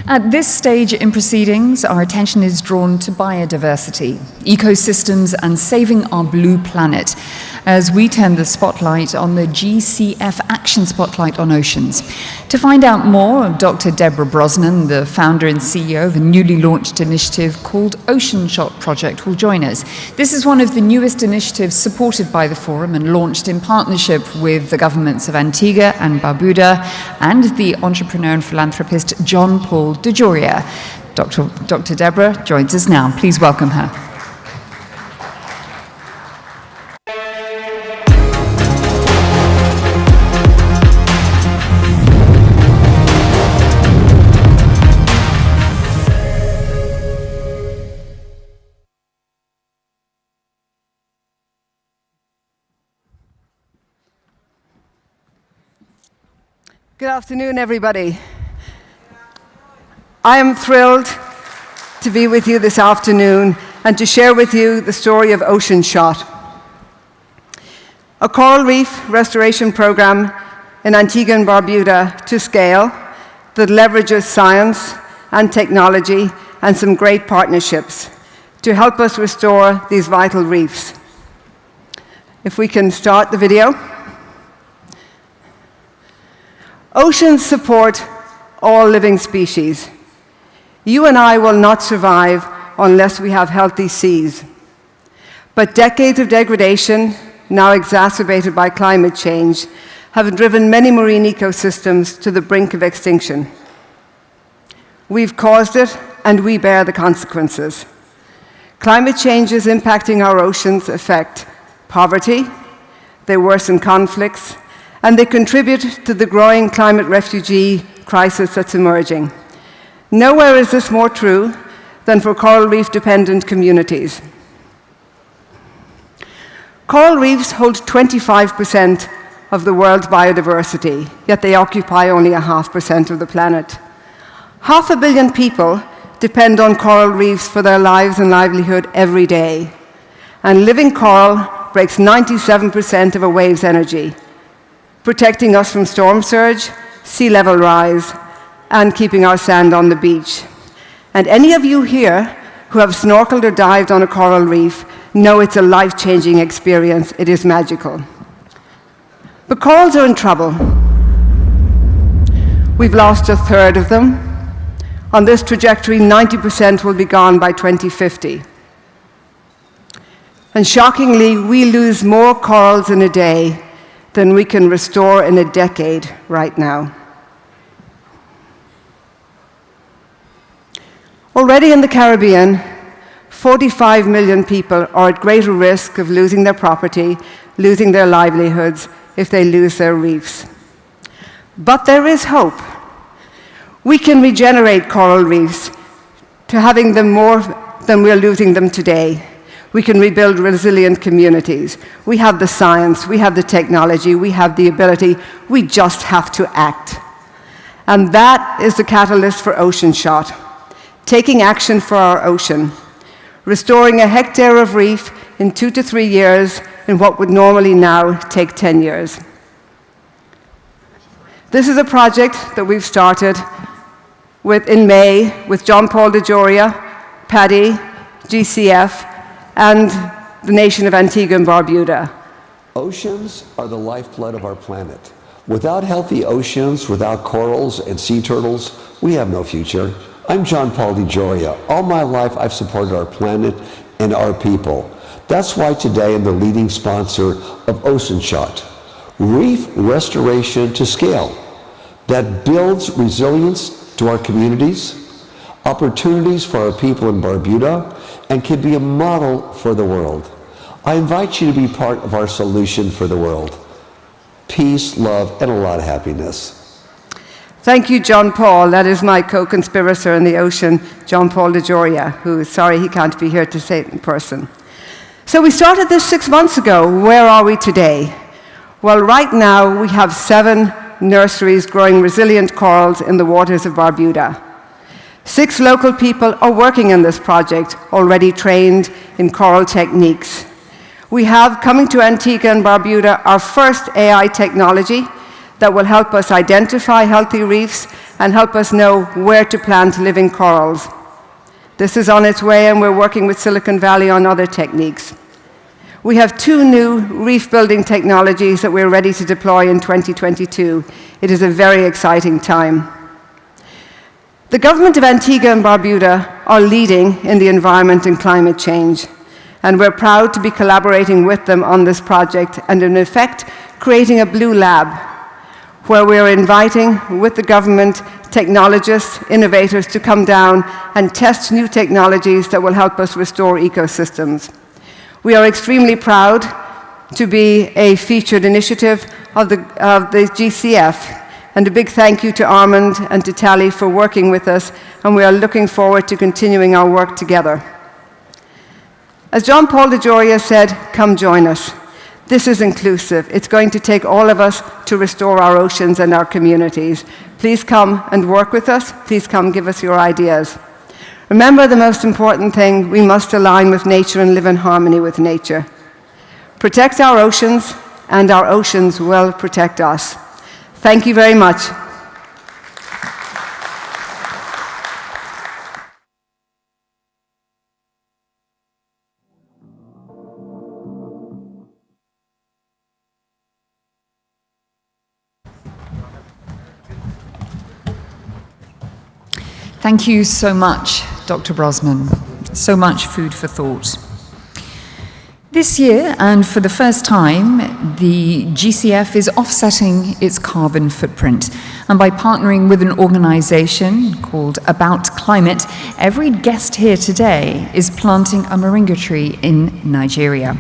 At this stage in proceedings, our attention is drawn to biodiversity, ecosystems, and saving our blue planet, as we turn the spotlight on the GCF Action Spotlight on Oceans. To find out more, Dr. Deborah Brosnan, the founder and CEO of a newly launched initiative called Ocean Shot Project, will join us. This is one of the newest initiatives supported by the Forum and launched in partnership with the governments of Antigua and Barbuda and the entrepreneur and philanthropist John Paul DeJoria. Dr. Deborah joins us now. Please welcome her. Good afternoon, everybody. I am thrilled to be with you this afternoon and to share with you the story of Ocean Shot, a coral reef restoration program in Antigua and Barbuda to scale that leverages science and technology and some great partnerships to help us restore these vital reefs. If we can start the video. Oceans support all living species. You and I will not survive unless we have healthy seas. But decades of degradation, now exacerbated by climate change, have driven many marine ecosystems to the brink of extinction. We've caused it, and we bear the consequences. Climate changes impacting our oceans affect poverty, they worsen conflicts, and they contribute to the growing climate refugee crisis that's emerging. Nowhere is this more true than for coral reef-dependent communities. Coral reefs hold 25% of the world's biodiversity, yet they occupy only 0.5% of the planet. 500 million people depend on coral reefs for their lives and livelihood every day. And living coral breaks 97% of a wave's energy, protecting us from storm surge, sea level rise, and keeping our sand on the beach. And any of you here who have snorkeled or dived on a coral reef know it's a life-changing experience. It is magical. But corals are in trouble. We've lost 1/3 of them. On this trajectory, 90% will be gone by 2050. And shockingly, we lose more corals in a day than we can restore in a decade right now. Already in the Caribbean, 45 million people are at greater risk of losing their property, losing their livelihoods if they lose their reefs. But there is hope. We can regenerate coral reefs to having them more than we're losing them today. We can rebuild resilient communities. We have the science, we have the technology, we have the ability. We just have to act. And that is the catalyst for Ocean Shot, taking action for our ocean, restoring a hectare of reef in 2 to 3 years in what would normally now take 10 years. This is a project that we've started in May with John Paul DeJoria, PADI, GCF, and the nation of Antigua and Barbuda. Oceans are the lifeblood of our planet. Without healthy oceans, without corals and sea turtles, we have no future. I'm John Paul DeJoria. All my life I've supported our planet and our people. That's why today I'm the leading sponsor of Ocean Shot, reef restoration to scale that builds resilience to our communities, opportunities for our people in Barbuda, and can be a model for the world. I invite you to be part of our solution for the world. Peace, love, and a lot of happiness. Thank you, John Paul. That is my co-conspirator in the ocean, John Paul DeJoria, who is sorry he can't be here to say it in person. So we started this 6 months ago. Where are we today? Well, right now we have 7 nurseries growing resilient corals in the waters of Barbuda. 6 local people are working in this project, already trained in coral techniques. We have, coming to Antigua and Barbuda, our first AI technology that will help us identify healthy reefs and help us know where to plant living corals. This is on its way, and we're working with Silicon Valley on other techniques. We have 2 new reef-building technologies that we're ready to deploy in 2022. It is a very exciting time. The government of Antigua and Barbuda are leading in the environment and climate change, and we're proud to be collaborating with them on this project and, in effect, creating a blue lab where we're inviting, with the government, technologists, innovators to come down and test new technologies that will help us restore ecosystems. We are extremely proud to be a featured initiative of the GCF, and a big thank you to Armand and to Tally for working with us, and we are looking forward to continuing our work together. As John Paul DeJoria said, come join us. This is inclusive. It's going to take all of us to restore our oceans and our communities. Please come and work with us. Please come give us your ideas. Remember the most important thing, we must align with nature and live in harmony with nature. Protect our oceans, and our oceans will protect us. Thank you very much. Thank you so much, Dr. Brosnan. So much food for thought. This year, and for the first time, the GCF is offsetting its carbon footprint. And by partnering with an organization called About Climate, every guest here today is planting a moringa tree in Nigeria.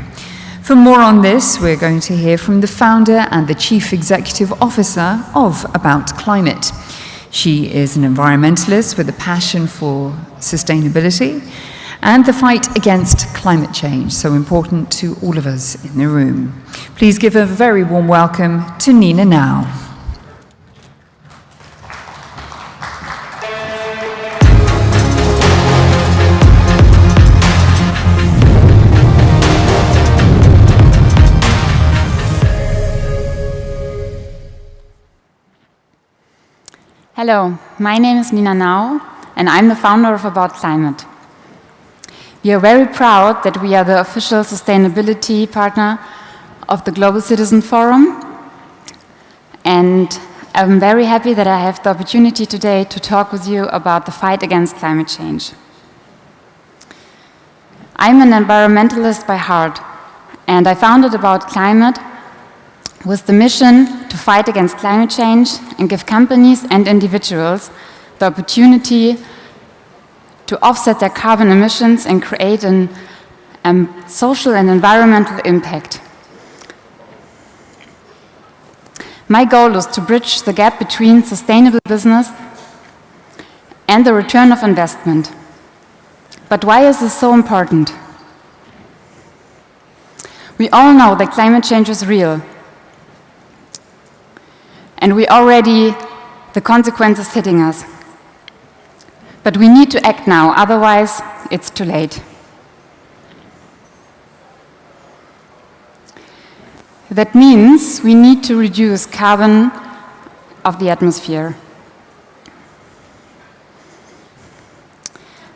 For more on this, we're going to hear from the founder and the chief executive officer of About Climate. She is an environmentalist with a passion for sustainability and the fight against climate change, so important to all of us in the room. Please give a very warm welcome to Nina Now. Hello, my name is Nina Now, and I'm the founder of About Climate. We are very proud that we are the official sustainability partner of the Global Citizen Forum, and I'm very happy that I have the opportunity today to talk with you about the fight against climate change. I'm an environmentalist by heart, and I founded About Climate with the mission to fight against climate change and give companies and individuals the opportunity to offset their carbon emissions and create a social and environmental impact. My goal is to bridge the gap between sustainable business and the return of investment. But why is this so important? We all know that climate change is real. And the consequences hitting us. But we need to act now, otherwise it's too late. That means we need to reduce carbon of the atmosphere.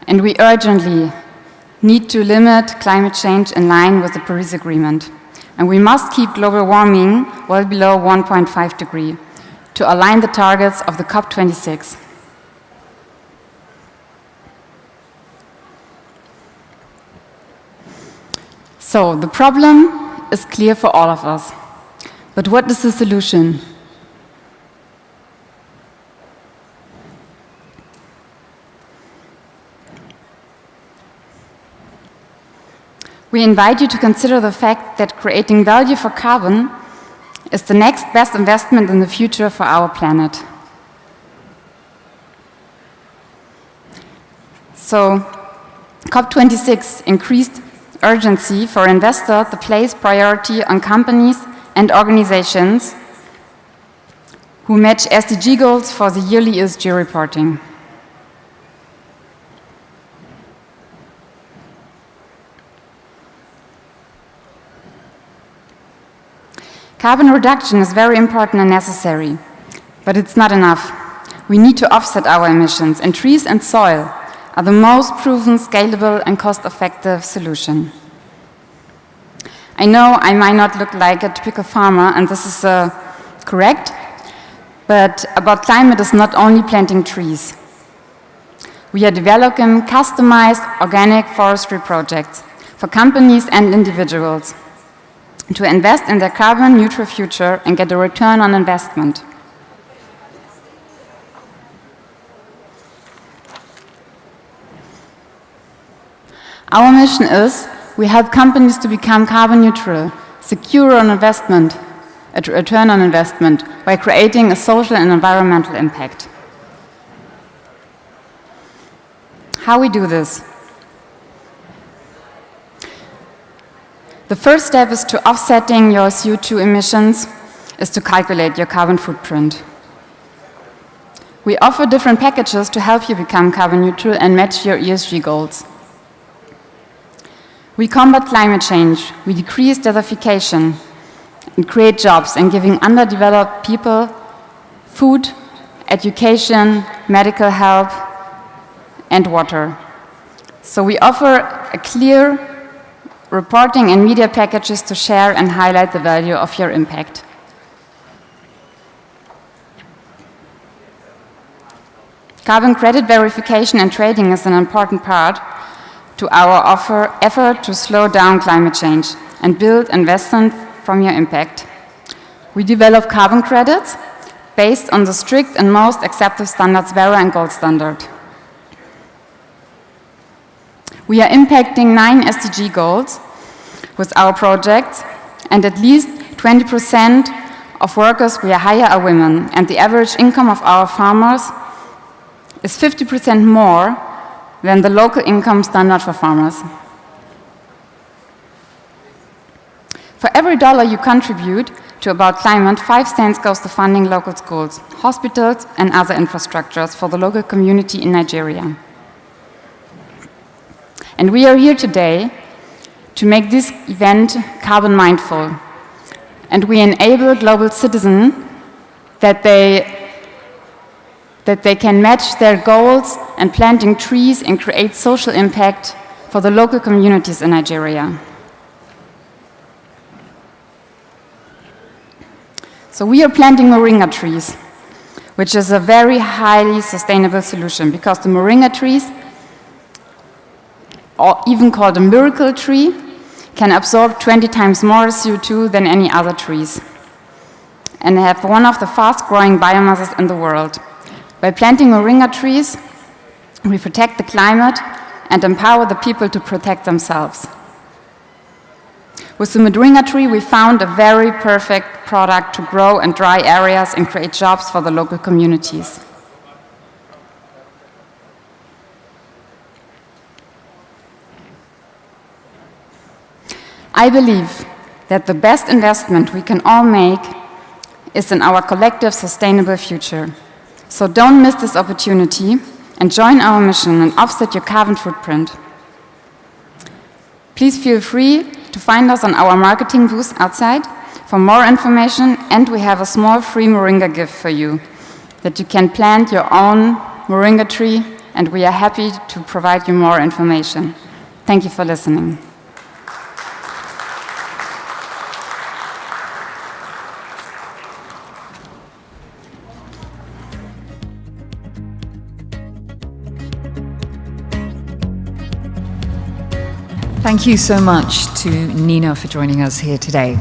And we urgently need to limit climate change in line with the Paris Agreement. And we must keep global warming well below 1.5 degrees to align the targets of the COP26. So the problem is clear for all of us. But what is the solution? We invite you to consider the fact that creating value for carbon is the next best investment in the future for our planet. So, COP26 increased urgency for investors to place priority on companies and organizations who match SDG goals for the yearly ESG reporting. Carbon reduction is very important and necessary, but it's not enough. We need to offset our emissions, and trees and soil are the most proven, scalable, and cost-effective solution. I know I might not look like a typical farmer, and this is correct, but About Climate is not only planting trees. We are developing customized organic forestry projects for companies and individuals to invest in their carbon-neutral future and get a return on investment. Our mission is we help companies to become carbon neutral, secure on investment, a return on investment, by creating a social and environmental impact. How we do this? The first step is to offsetting your CO2 emissions is to calculate your carbon footprint. We offer different packages to help you become carbon neutral and match your ESG goals. We combat climate change, we decrease desertification, and create jobs in giving underdeveloped people food, education, medical help, and water. So we offer a clear reporting and media packages to share and highlight the value of your impact. Carbon credit verification and trading is an important part to our effort to slow down climate change and build investment from your impact. We develop carbon credits based on the strict and most accepted standards, Verra and Gold Standard. We are impacting 9 SDG goals with our projects, and at least 20% of workers we hire are women, and the average income of our farmers is 50% more than the local income standard for farmers. For every dollar you contribute to About Climate, 5 cents goes to funding local schools, hospitals, and other infrastructures for the local community in Nigeria. And we are here today to make this event carbon mindful. And we enable global citizens that they can match their goals and planting trees and create social impact for the local communities in Nigeria. So we are planting moringa trees, which is a very highly sustainable solution because the moringa trees, or even called a miracle tree, can absorb 20 times more CO2 than any other trees and have one of the fast-growing biomasses in the world. By planting moringa trees, we protect the climate and empower the people to protect themselves. With the moringa tree, we found a very perfect product to grow in dry areas and create jobs for the local communities. I believe that the best investment we can all make is in our collective sustainable future. So don't miss this opportunity and join our mission and offset your carbon footprint. Please feel free to find us on our marketing booth outside for more information, and we have a small free moringa gift for you that you can plant your own moringa tree, and we are happy to provide you more information. Thank you for listening. Thank you so much to Nina for joining us here today.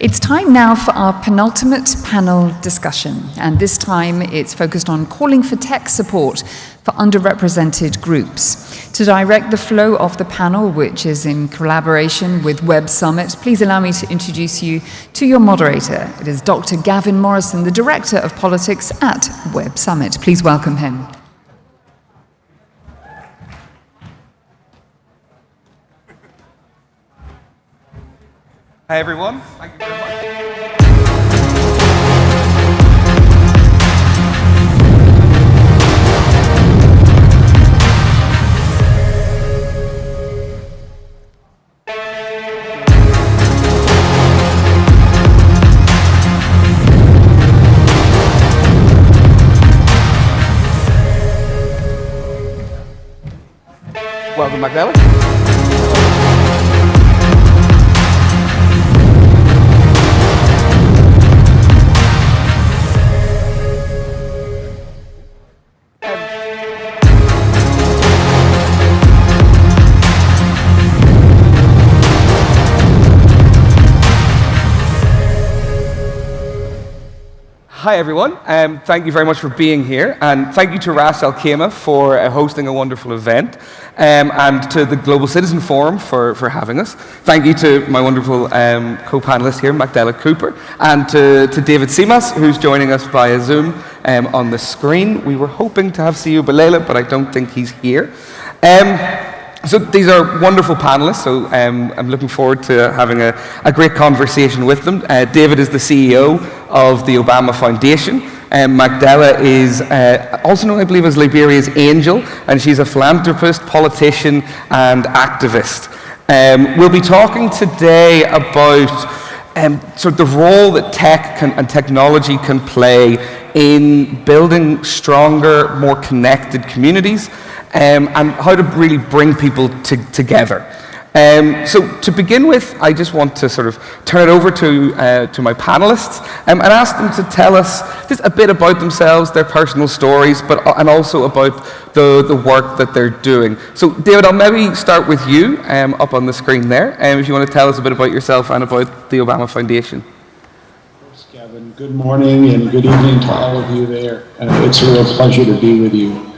It's time now for our penultimate panel discussion, and this time it's focused on calling for tech support for underrepresented groups. To direct the flow of the panel, which is in collaboration with Web Summit, please allow me to introduce you to your moderator. It is Dr. Gavin Morrison, the Director of Politics at Web Summit. Please welcome him. Hi, everyone. Thank you very much. Welcome back, Alex. Hi everyone, thank you very much for being here, and thank you to Ras Al Khaimah for hosting a wonderful event, and to the Global Citizen Forum for having us. Thank you to my wonderful co-panelists here, Magdala Cooper, and to David Simas, who's joining us via Zoom on the screen. We were hoping to have Siyu Balela, but I don't think he's here. So these are wonderful panelists, so I'm looking forward to having a great conversation with them. David is the CEO of the Obama Foundation. Magdala is also known, I believe, as Liberia's Angel, and she's a philanthropist, politician, and activist. We'll be talking today about sort of the role that tech and technology can play in building stronger, more connected communities, and how to really bring people together. So to begin with, I just want to sort of turn it over to my panelists and ask them to tell us just a bit about themselves, their personal stories, and also about the work that they're doing. So David, I'll maybe start with you up on the screen there, if you want to tell us a bit about yourself and about the Obama Foundation. Thanks, Gavin. Good morning and good evening to all of you there. It's a real pleasure to be with you.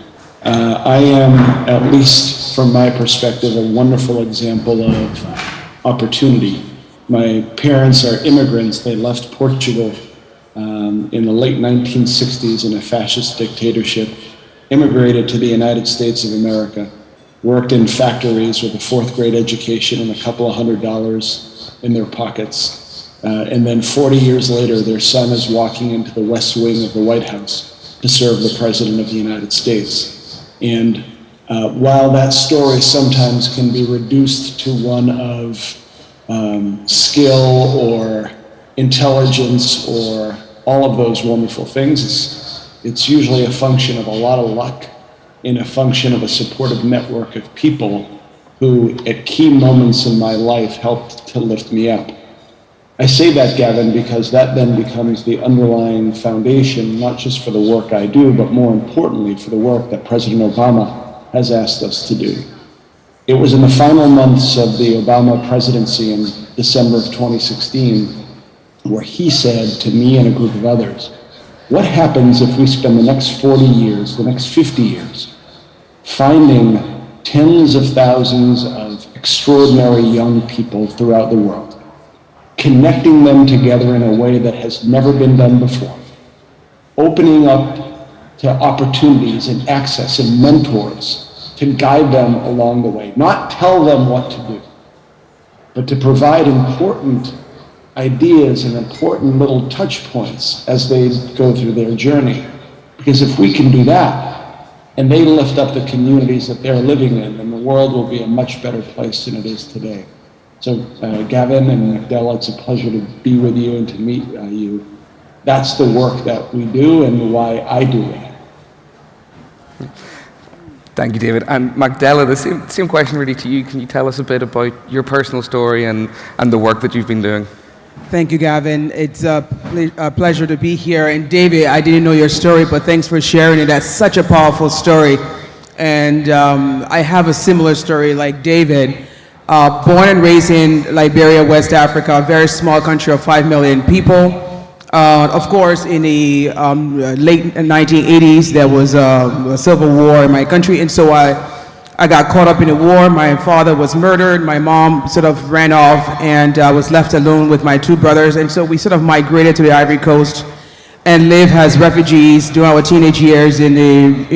I am, at least from my perspective, a wonderful example of opportunity. My parents are immigrants. They left Portugal in the late 1960s in a fascist dictatorship, immigrated to the United States of America, worked in factories with a fourth grade education and a couple of $100 in their pockets. And then 40 years later, their son is walking into the West Wing of the White House to serve the President of the United States. And while that story sometimes can be reduced to one of skill or intelligence or all of those wonderful things, it's usually a function of a lot of luck and a function of a supportive network of people who, at key moments in my life, helped to lift me up. I say that, Gavin, because that then becomes the underlying foundation, not just for the work I do, but more importantly for the work that President Obama has asked us to do. It was in the final months of the Obama presidency in December of 2016 where he said to me and a group of others, what happens if we spend the next 40 years, the next 50 years, finding tens of thousands of extraordinary young people throughout the world, connecting them together in a way that has never been done before, opening up to opportunities and access and mentors to guide them along the way, not tell them what to do, but to provide important ideas and important little touch points as they go through their journey. Because if we can do that, and they lift up the communities that they're living in, then the world will be a much better place than it is today. So Gavin and Magdala, it's a pleasure to be with you and to meet you. That's the work that we do and why I do it. Thank you, David. And Magdala, the same question really to you. Can you tell us a bit about your personal story and the work that you've been doing? Thank you, Gavin. It's a pleasure to be here. And David, I didn't know your story, but thanks for sharing it. That's such a powerful story. And I have a similar story like David. Born and raised in Liberia, West Africa, a very small country of 5 million people. Of course, in the late 1980s, there was a civil war in my country, and so I got caught up in the war. My father was murdered, my mom sort of ran off, and I was left alone with my two brothers, and so we sort of migrated to the Ivory Coast and lived as refugees during our teenage years in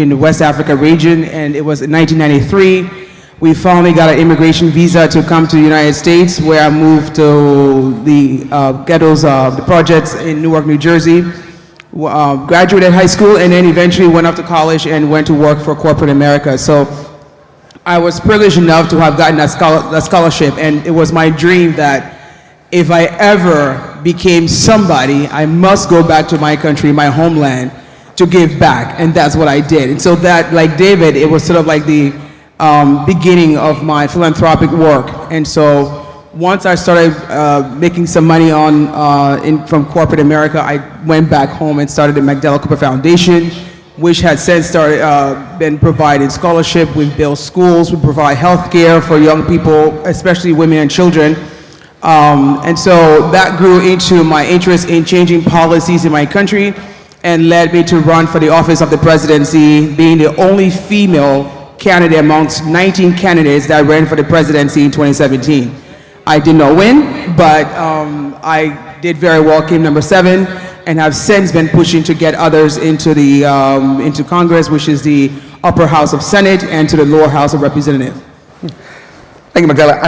the West Africa region, and it was in 1993. We finally got an immigration visa to come to the United States, where I moved to the ghettos, the projects in Newark, New Jersey, graduated high school, and then eventually went off to college and went to work for corporate America. So I was privileged enough to have gotten that scholarship, and it was my dream that if I ever became somebody, I must go back to my country, my homeland, to give back, and that's what I did. And so that, like David, it was sort of like the beginning of my philanthropic work. And so once I started making some money from corporate America, I went back home and started the Magdala Cooper Foundation, which has since been providing scholarship. We build schools, we provide health care for young people, especially women and children. And so that grew into my interest in changing policies in my country and led me to run for the office of the presidency, being the only female candidate amongst 19 candidates that ran for the presidency in 2017. I did not win, but I did very well, came number 7, and have since been pushing to get others into Congress, which is the upper house of Senate, and to the lower house of Representatives. Thank you, Magdalena.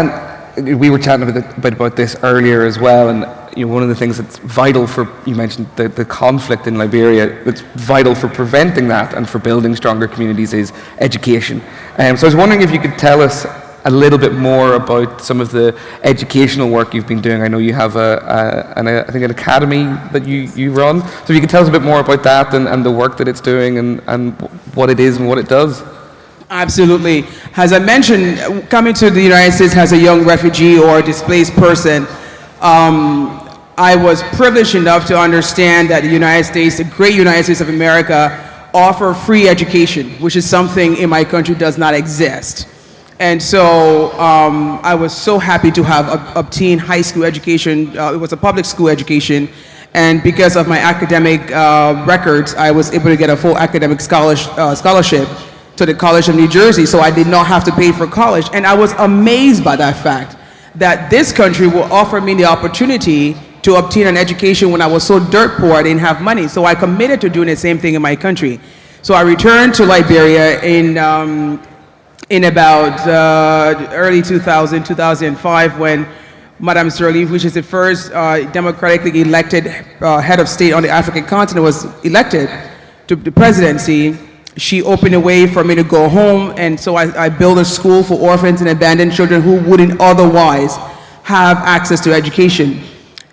And we were chatting a bit about this earlier as well. And one of the things that's vital for, you mentioned the conflict in Liberia, that's vital for preventing that and for building stronger communities is education. So I was wondering if you could tell us a little bit more about some of the educational work you've been doing. I know you have I think an academy that you run. So if you could tell us a bit more about that and the work that it's doing and what it is and what it does. Absolutely. As I mentioned, coming to the United States as a young refugee or displaced person, I was privileged enough to understand that the United States, the great United States of America, offer free education, which is something in my country does not exist. And so I was so happy to have obtained high school education. It was a public school education. And because of my academic records, I was able to get a full academic scholarship to the College of New Jersey, so I did not have to pay for college. And I was amazed by that fact, that this country will offer me the opportunity to obtain an education when I was so dirt poor I didn't have money. So I committed to doing the same thing in my country. So I returned to Liberia in about early 2005, when Madame Sirleaf, which is the first democratically elected head of state on the African continent, was elected to the presidency. She opened a way for me to go home, and so I built a school for orphans and abandoned children who wouldn't otherwise have access to education.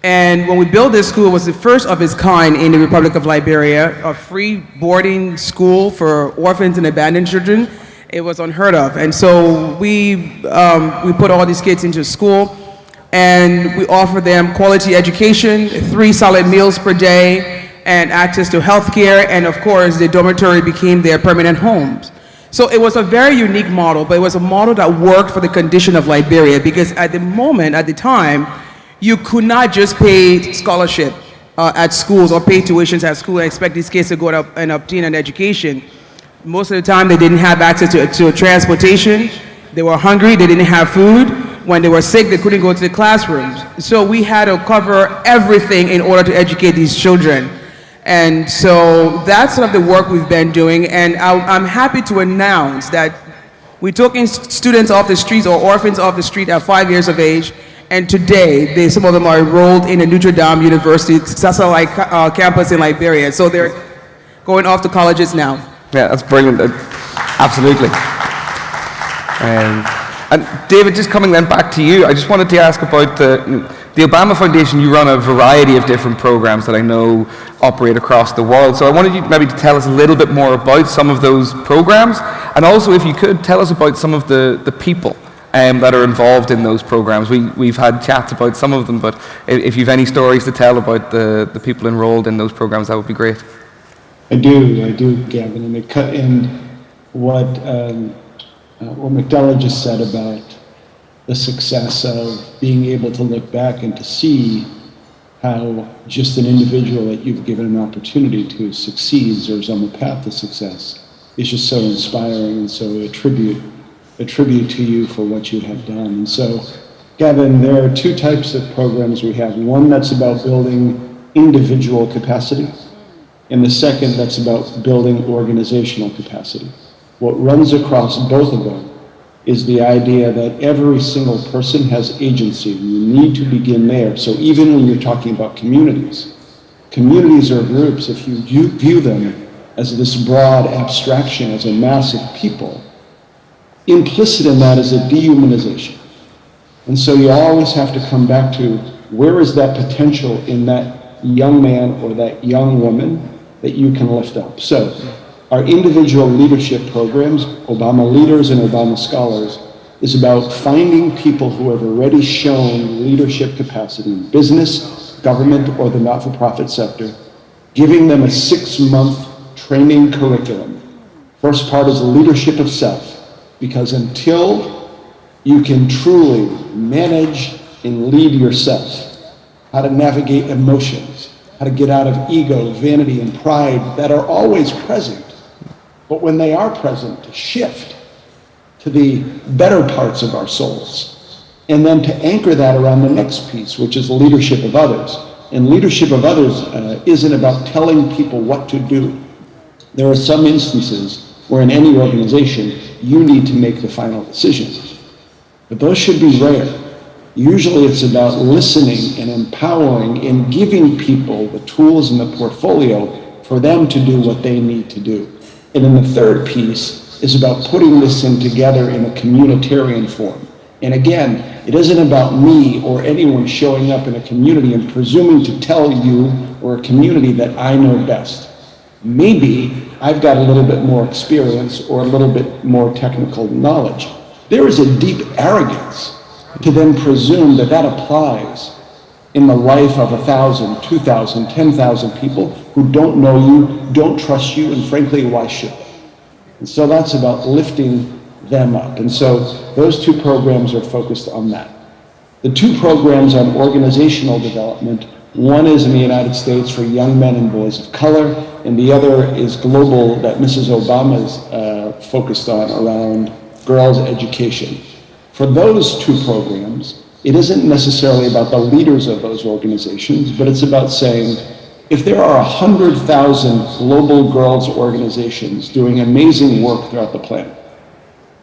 And when we built this school, it was the first of its kind in the Republic of Liberia, a free boarding school for orphans and abandoned children. It was unheard of. And so we put all these kids into school, and we offer them quality education, 3 solid meals per day, and access to health care, and of course, the dormitory became their permanent homes. So it was a very unique model, but it was a model that worked for the condition of Liberia, because at the time, you could not just pay scholarship at schools or pay tuitions at school and expect these kids to go up and obtain an education. Most of the time, they didn't have access to transportation. They were hungry, they didn't have food. When they were sick, they couldn't go to the classrooms. So we had to cover everything in order to educate these children. And so that's sort of the work we've been doing. And I'm happy to announce that we took in students off the streets or orphans off the street at 5 years of age. And today, some of them are enrolled in a Notre Dame University satellite campus in Liberia. So they're going off to colleges now. Yeah, that's brilliant. Absolutely. And David, just coming then back to you, I just wanted to ask about the Obama Foundation. You run a variety of different programs that I know operate across the world. So I wanted you maybe to tell us a little bit more about some of those programs, and also, if you could, tell us about some of the people that are involved in those programs. We've had chats about some of them, but if you've any stories to tell about the people enrolled in those programs, that would be great. I do, Gavin. And what Magdalena just said about the success of being able to look back and to see how just an individual that you've given an opportunity to succeeds or is on the path to success is just so inspiring, and so a tribute to you for what you have done. And so, Gavin, there are 2 types of programs we have. One that's about building individual capacity, and the second that's about building organizational capacity. What runs across both of them is the idea that every single person has agency. You need to begin there. So even when you're talking about communities are groups, if you view them as this broad abstraction, as a mass of people, implicit in that is a dehumanization. And so you always have to come back to, where is that potential in that young man or that young woman that you can lift up? So our individual leadership programs, Obama Leaders and Obama Scholars, is about finding people who have already shown leadership capacity in business, government, or the not-for-profit sector, giving them a 6-month training curriculum. First part is leadership of self, because until you can truly manage and lead yourself, how to navigate emotions, how to get out of ego, vanity, and pride that are always present, but when they are present, to shift to the better parts of our souls, and then to anchor that around the next piece, which is leadership of others. And leadership of others isn't about telling people what to do. There are some instances where in any organization, you need to make the final decision. but those should be rare. Usually it's about listening and empowering and giving people the tools and the portfolio for them to do what they need to do. And then the third piece is about putting this in together in a communitarian form. And again, it isn't about me or anyone showing up in a community and presuming to tell you or a community that I know best. Maybe I've got a little bit more experience or a little bit more technical knowledge. There is a deep arrogance to then presume that that applies in the life of 1,000, 2,000, 10,000 people who don't know you, don't trust you, and frankly, why should they? And so that's about lifting them up. And so those two programs are focused on that. The two programs on organizational development, one is in the United States for young men and boys of color, and the other is global that Mrs. Obama is focused on around girls' education. For those two programs, it isn't necessarily about the leaders of those organizations, but it's about saying, if there are 100,000 global girls' organizations doing amazing work throughout the planet,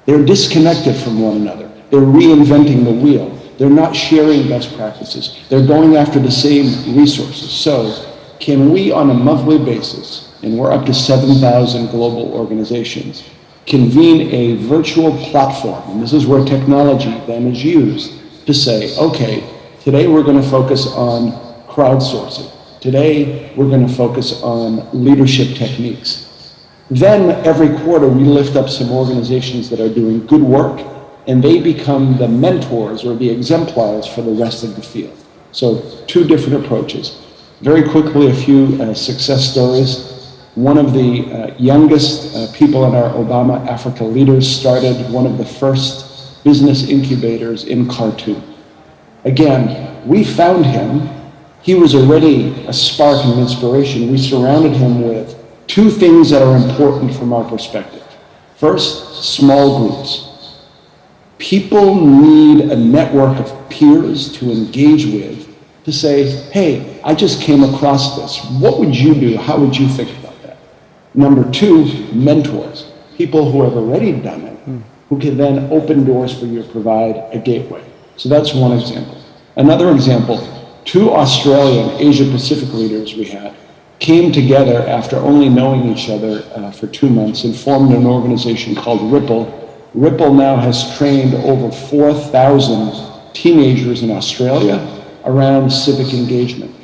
they're disconnected from one another. They're reinventing the wheel. They're not sharing best practices. They're going after the same resources. So can we, on a monthly basis, and we're up to 7,000 global organizations, convene a virtual platform, and this is where technology then is used, to say, okay, today we're going to focus on crowdsourcing. Today we're going to focus on leadership techniques. Then every quarter we lift up some organizations that are doing good work, and they become the mentors or the exemplars for the rest of the field. So two different approaches. Very quickly, a few success stories. One of the youngest people in our Obama Africa Leaders started one of the first business incubators in Khartoum. Again, we found him. He was already a spark and inspiration. We surrounded him with two things that are important from our perspective. First, small groups. People need a network of peers to engage with, to say, hey, I just came across this. What would you do? How would you think about that? Number two, mentors. People who have already done it, who can then open doors for you to provide a gateway. So that's one example. Another example, two Australian Asia-Pacific leaders we had came together after only knowing each other for 2 months and formed an organization called Ripple. Ripple now has trained over 4,000 teenagers in Australia around civic engagement.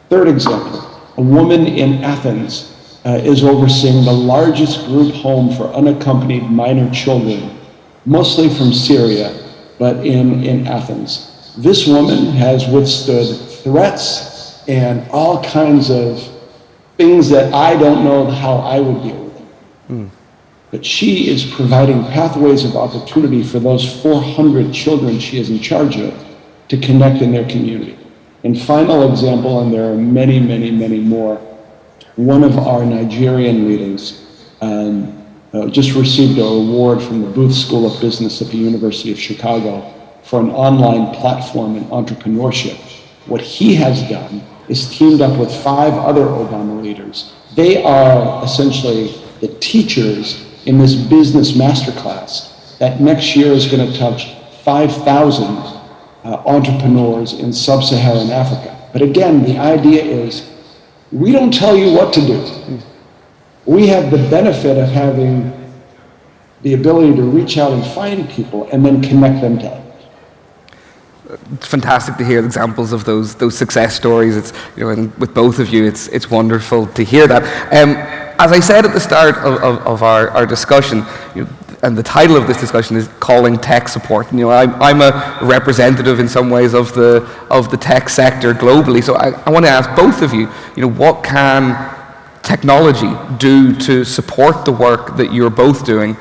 Third example, a woman in Athens is overseeing the largest group home for unaccompanied minor children, mostly from Syria, but in Athens. This woman has withstood threats and all kinds of things that I don't know how I would deal with them. But she is providing pathways of opportunity for those 400 children she is in charge of to connect in their community. And final example, and there are many, many, many more, one of our Nigerian leaders just received an award from the Booth School of Business at the University of Chicago for an online platform in entrepreneurship. What he has done is teamed up with 5 other Obama leaders. They are essentially the teachers in this business masterclass that next year is going to touch 5,000 entrepreneurs in sub-Saharan Africa. But again, the idea is, we don't tell you what to do. We have the benefit of having the ability to reach out and find people and then connect them to others. It's fantastic to hear examples of those success stories. It's, you know, and with both of you, it's wonderful to hear that. As I said at the start of our discussion, you know, and the title of this discussion is Calling Tech Support. And, you know, I'm a representative in some ways of the tech sector globally. So I want to ask both of you, you know, what can technology do to support the work that you're both doing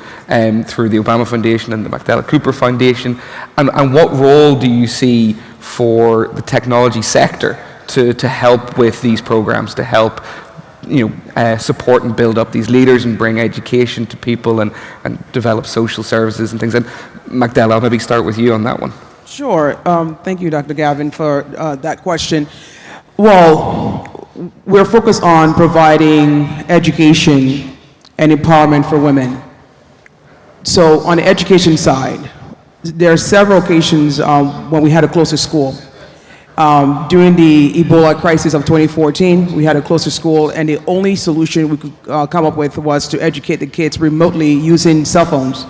through the Obama Foundation and the Magdala Cooper Foundation, and what role do you see for the technology sector to help with these programs, to help, you know, support and build up these leaders and bring education to people and develop social services and things? And Magdala, I'll maybe start with you on that one. Sure. Thank you, Dr. Gavin, for that question. Well, we're focused on providing education and empowerment for women. So on the education side, there are several occasions when we had to close a school. During the Ebola crisis of 2014, we had to close the school, and the only solution we could come up with was to educate the kids remotely using cell phones.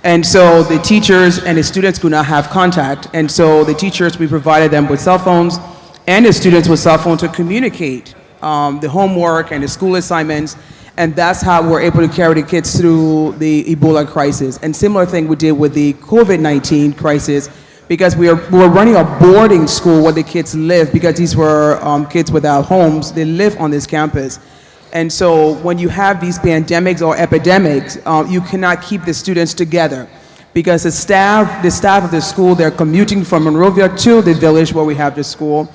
And so the teachers and the students could not have contact, and so the teachers, we provided them with cell phones, and the students with cell phones to communicate the homework and the school assignments, and that's how we're able to carry the kids through the Ebola crisis. And similar thing we did with the COVID-19 crisis, because we were running a boarding school where the kids live, because these were kids without homes. They live on this campus. And so when you have these pandemics or epidemics, you cannot keep the students together, because the staff of the school, they're commuting from Monrovia to the village where we have the school.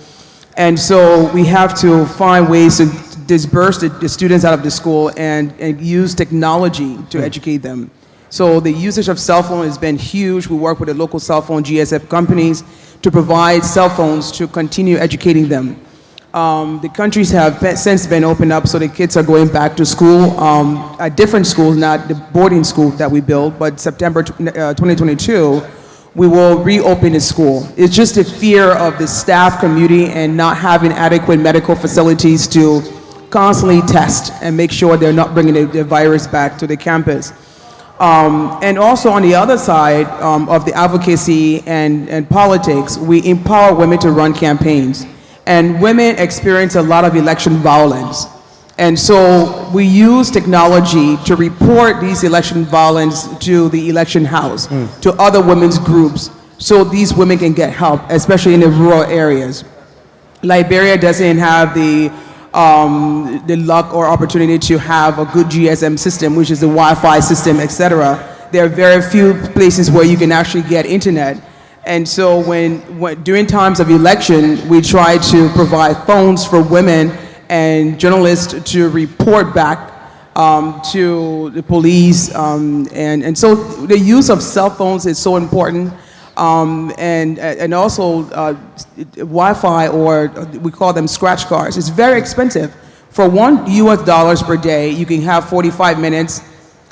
And so we have to find ways to disperse the students out of the school and use technology to educate them. So the usage of cell phone has been huge. We work with the local cell phone GSM companies to provide cell phones to continue educating them. The countries have since been opened up, so the kids are going back to school at different schools, not the boarding school that we built, but September 2022, we will reopen the school. It's just the fear of the staff community and not having adequate medical facilities to constantly test and make sure they're not bringing the virus back to the campus. And also on the other side of the advocacy and politics, we empower women to run campaigns. And women experience a lot of election violence. And so we use technology to report these election violence to the election house, to other women's groups, so these women can get help, especially in the rural areas. Liberia doesn't have the luck or opportunity to have a good GSM system, which is the Wi-Fi system, etc. There are very few places where you can actually get internet. And so when during times of election, we try to provide phones for women and journalists to report back to the police. And so the use of cell phones is so important. And also Wi-Fi, or we call them scratch cards, it's very expensive. For $1 US per day, you can have 45 minutes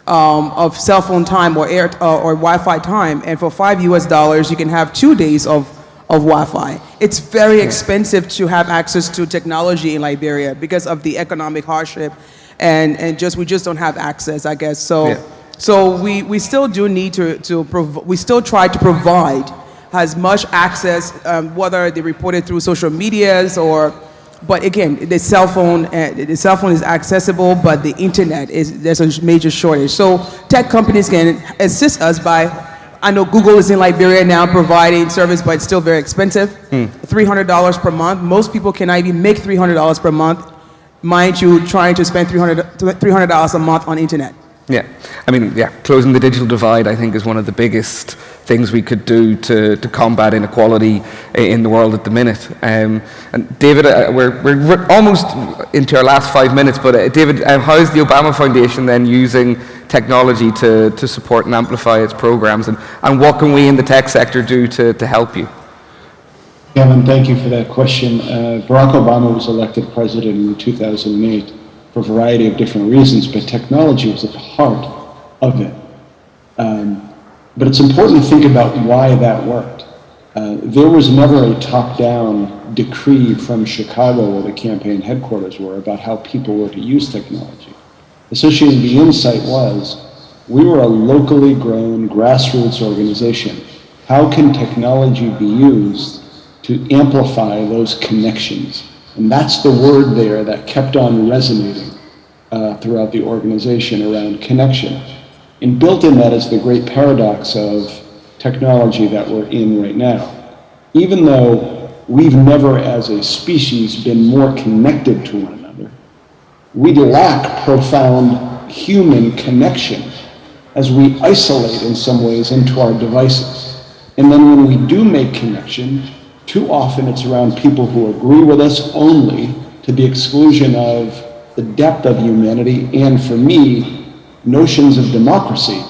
of cell phone time or Wi-Fi time, and for $5 US, you can have 2 days of Wi-Fi. It's very expensive to have access to technology in Liberia because of the economic hardship, and we just don't have access, I guess. So. Yeah. So we still do need we still try to provide as much access, whether they report it through social medias but again, the cell phone is accessible, but the internet there's a major shortage. So tech companies can assist us by, I know Google is in Liberia now providing service, but it's still very expensive, $300 per month. Most people cannot even make $300 per month, mind you, trying to spend $300 a month on internet. Yeah, I mean, closing the digital divide, I think, is one of the biggest things we could do to combat inequality in the world at the minute. And David, we're almost into our last 5 minutes, but David, how is the Obama Foundation then using technology to support and amplify its programs, and what can we in the tech sector do to help you? Kevin, thank you for that question. Barack Obama was elected president in 2008. For a variety of different reasons, but technology was at the heart of it. But it's important to think about why that worked. There was never a top-down decree from Chicago, where the campaign headquarters were, about how people were to use technology. Essentially, the insight was, we were a locally grown grassroots organization. How can technology be used to amplify those connections? And that's the word there that kept on resonating throughout the organization around connection. And built in that is the great paradox of technology that we're in right now. Even though we've never as a species been more connected to one another, we lack profound human connection as we isolate in some ways into our devices. And then when we do make connection, too often it's around people who agree with us only, to the exclusion of the depth of humanity. And for me, notions of democracy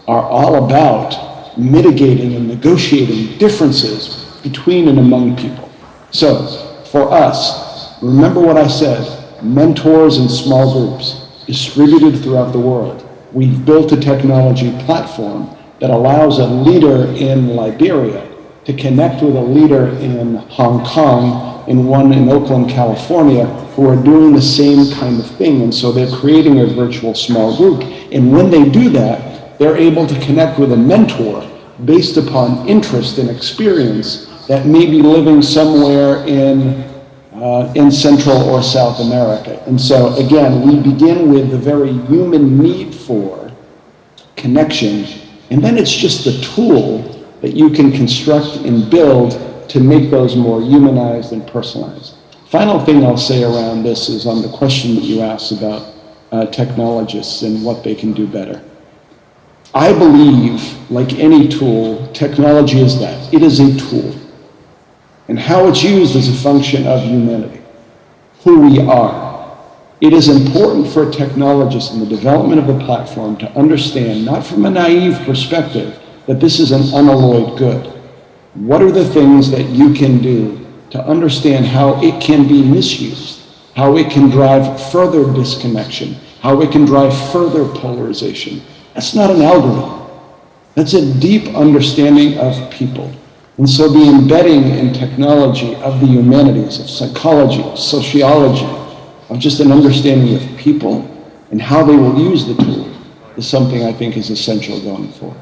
are all about mitigating and negotiating differences between and among people. So for us, remember what I said, mentors in small groups distributed throughout the world. We've built a technology platform that allows a leader in Liberia to connect with a leader in Hong Kong and one in Oakland, California, who are doing the same kind of thing. And so they're creating a virtual small group. And when they do that, they're able to connect with a mentor based upon interest and experience that may be living somewhere in Central or South America. And so again, we begin with the very human need for connection, and then it's just the tool that you can construct and build to make those more humanized and personalized. Final thing I'll say around this is on the question that you asked about technologists and what they can do better. I believe, like any tool, technology is that. It is a tool. And how it's used is a function of humanity, who we are. It is important for a technologist in the development of a platform to understand, not from a naive perspective, that this is an unalloyed good. What are the things that you can do to understand how it can be misused, how it can drive further disconnection, how it can drive further polarization? That's not an algorithm. That's a deep understanding of people. And so the embedding in technology of the humanities, of psychology, of sociology, of just an understanding of people and how they will use the tool is something I think is essential going forward.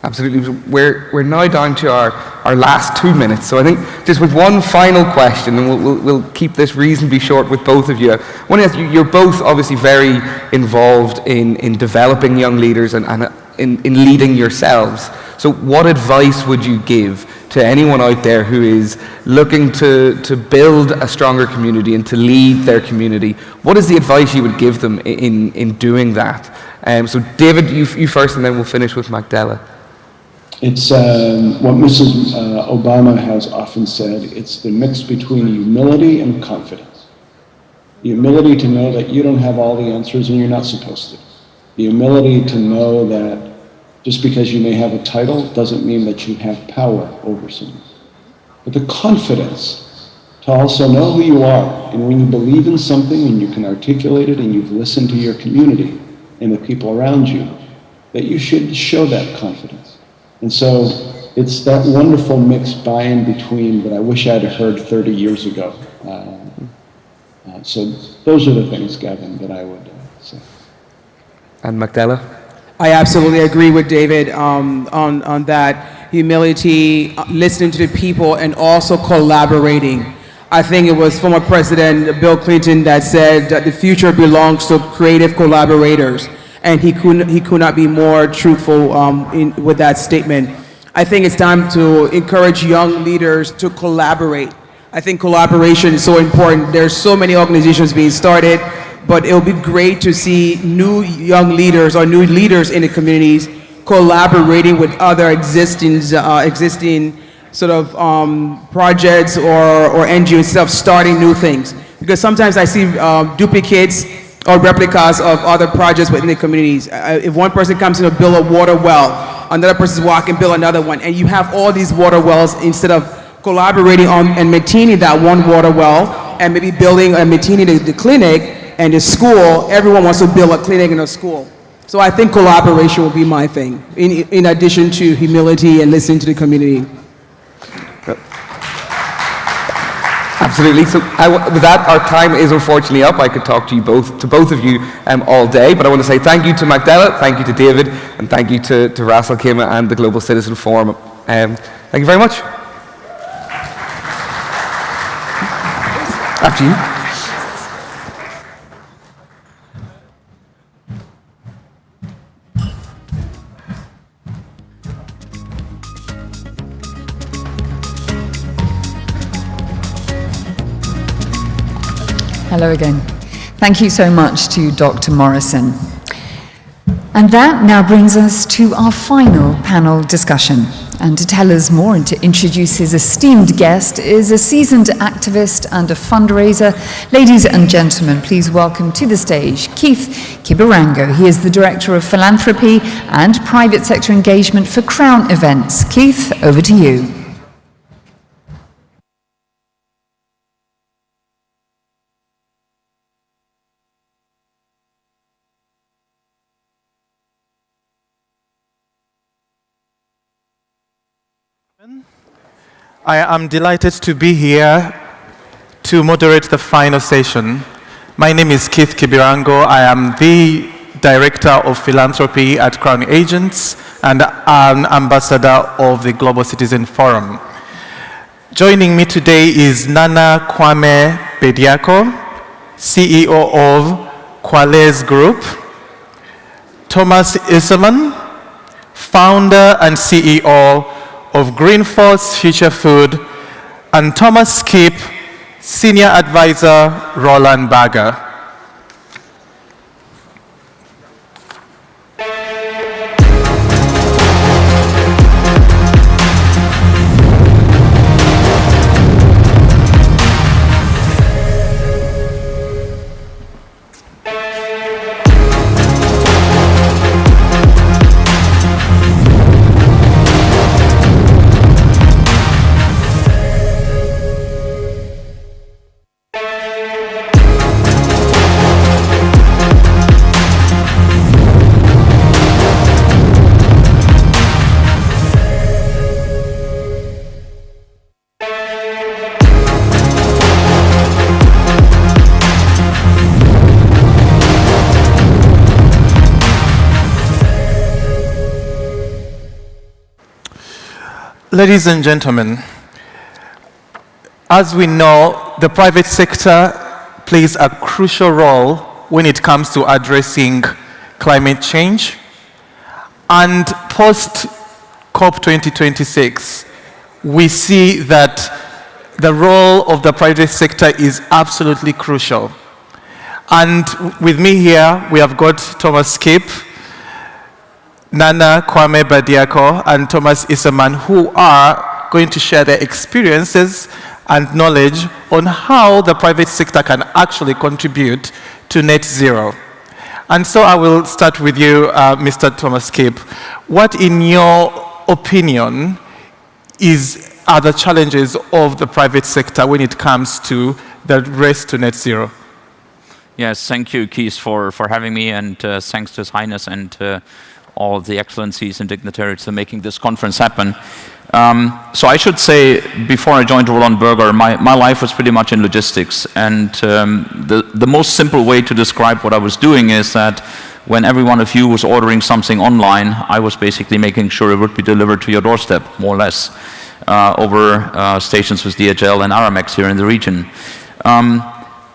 Absolutely. We're now down to our last 2 minutes. So I think just with one final question, and we'll keep this reasonably short with both of you. I want to ask you, you're both obviously very involved in developing young leaders and in leading yourselves. So what advice would you give to anyone out there who is looking to build a stronger community and to lead their community? What is the advice you would give them in doing that? So David, you first, and then we'll finish with Magdala. It's what Mrs. Obama has often said, it's the mix between humility and confidence. The humility to know that you don't have all the answers and you're not supposed to. The humility to know that just because you may have a title doesn't mean that you have power over someone. But the confidence to also know who you are, and when you believe in something and you can articulate it and you've listened to your community and the people around you, that you should show that confidence. And so it's that wonderful mixed buy-in between that I wish I'd heard 30 years ago. So those are the things, Gavin, that I would say. And Magdala? I absolutely agree with David on that. Humility, listening to the people, and also collaborating. I think it was former President Bill Clinton that said that the future belongs to creative collaborators. And he could not be more truthful with that statement. I think it's time to encourage young leaders to collaborate. I think collaboration is so important. There's so many organizations being started, but it'll be great to see new young leaders or new leaders in the communities collaborating with other existing sort of projects or NGOs, stuff, starting new things. Because sometimes I see duplicates or replicas of other projects within the communities. If one person comes in to build a water well, another person's walking build another one, and you have all these water wells instead of collaborating on and maintaining that one water well and maybe building and maintaining the clinic and the school. Everyone wants to build a clinic and a school. So I think collaboration will be my thing, in addition to humility and listening to the community. Absolutely. So with that, our time is unfortunately up. I could talk to both of you all day, but I want to say thank you to Magdala, thank you to David, and thank you to Ras Al Khaimah and the Global Citizen Forum. Thank you very much. After you. Hello again. Thank you so much to Dr. Morrison. And that now brings us to our final panel discussion. And to tell us more and to introduce his esteemed guest is a seasoned activist and a fundraiser. Ladies and gentlemen, please welcome to the stage Keith Kibirango. He is the Director of Philanthropy and Private Sector Engagement for Crown Events. Keith, over to you. I am delighted to be here to moderate the final session. My name is Keith Kibirango. I am the Director of Philanthropy at Crown Agents and an ambassador of the Global Citizen Forum. Joining me today is Nana Kwame Bediako, CEO of Qualys Group, Thomas Isserman, founder and CEO of Greenforce Future Food, and Thomas Skip, Senior Advisor, Roland Berger. Ladies and gentlemen, as we know, the private sector plays a crucial role when it comes to addressing climate change. And post-COP 2026, we see that the role of the private sector is absolutely crucial. And with me here, we have got Thomas Skip, Nana Kwame Bediako, and Thomas Isserman, who are going to share their experiences and knowledge on how the private sector can actually contribute to net zero. And so I will start with you, Mr. Thomas Skip. What, in your opinion, are the challenges of the private sector when it comes to the race to net zero? Yes, thank you, Keith, for having me, and thanks to His Highness and all of the excellencies and dignitaries for making this conference happen. So I should say, before I joined Roland Berger, my life was pretty much in logistics. And the most simple way to describe what I was doing is that when every one of you was ordering something online, I was basically making sure it would be delivered to your doorstep, more or less, over stations with DHL and Aramex here in the region.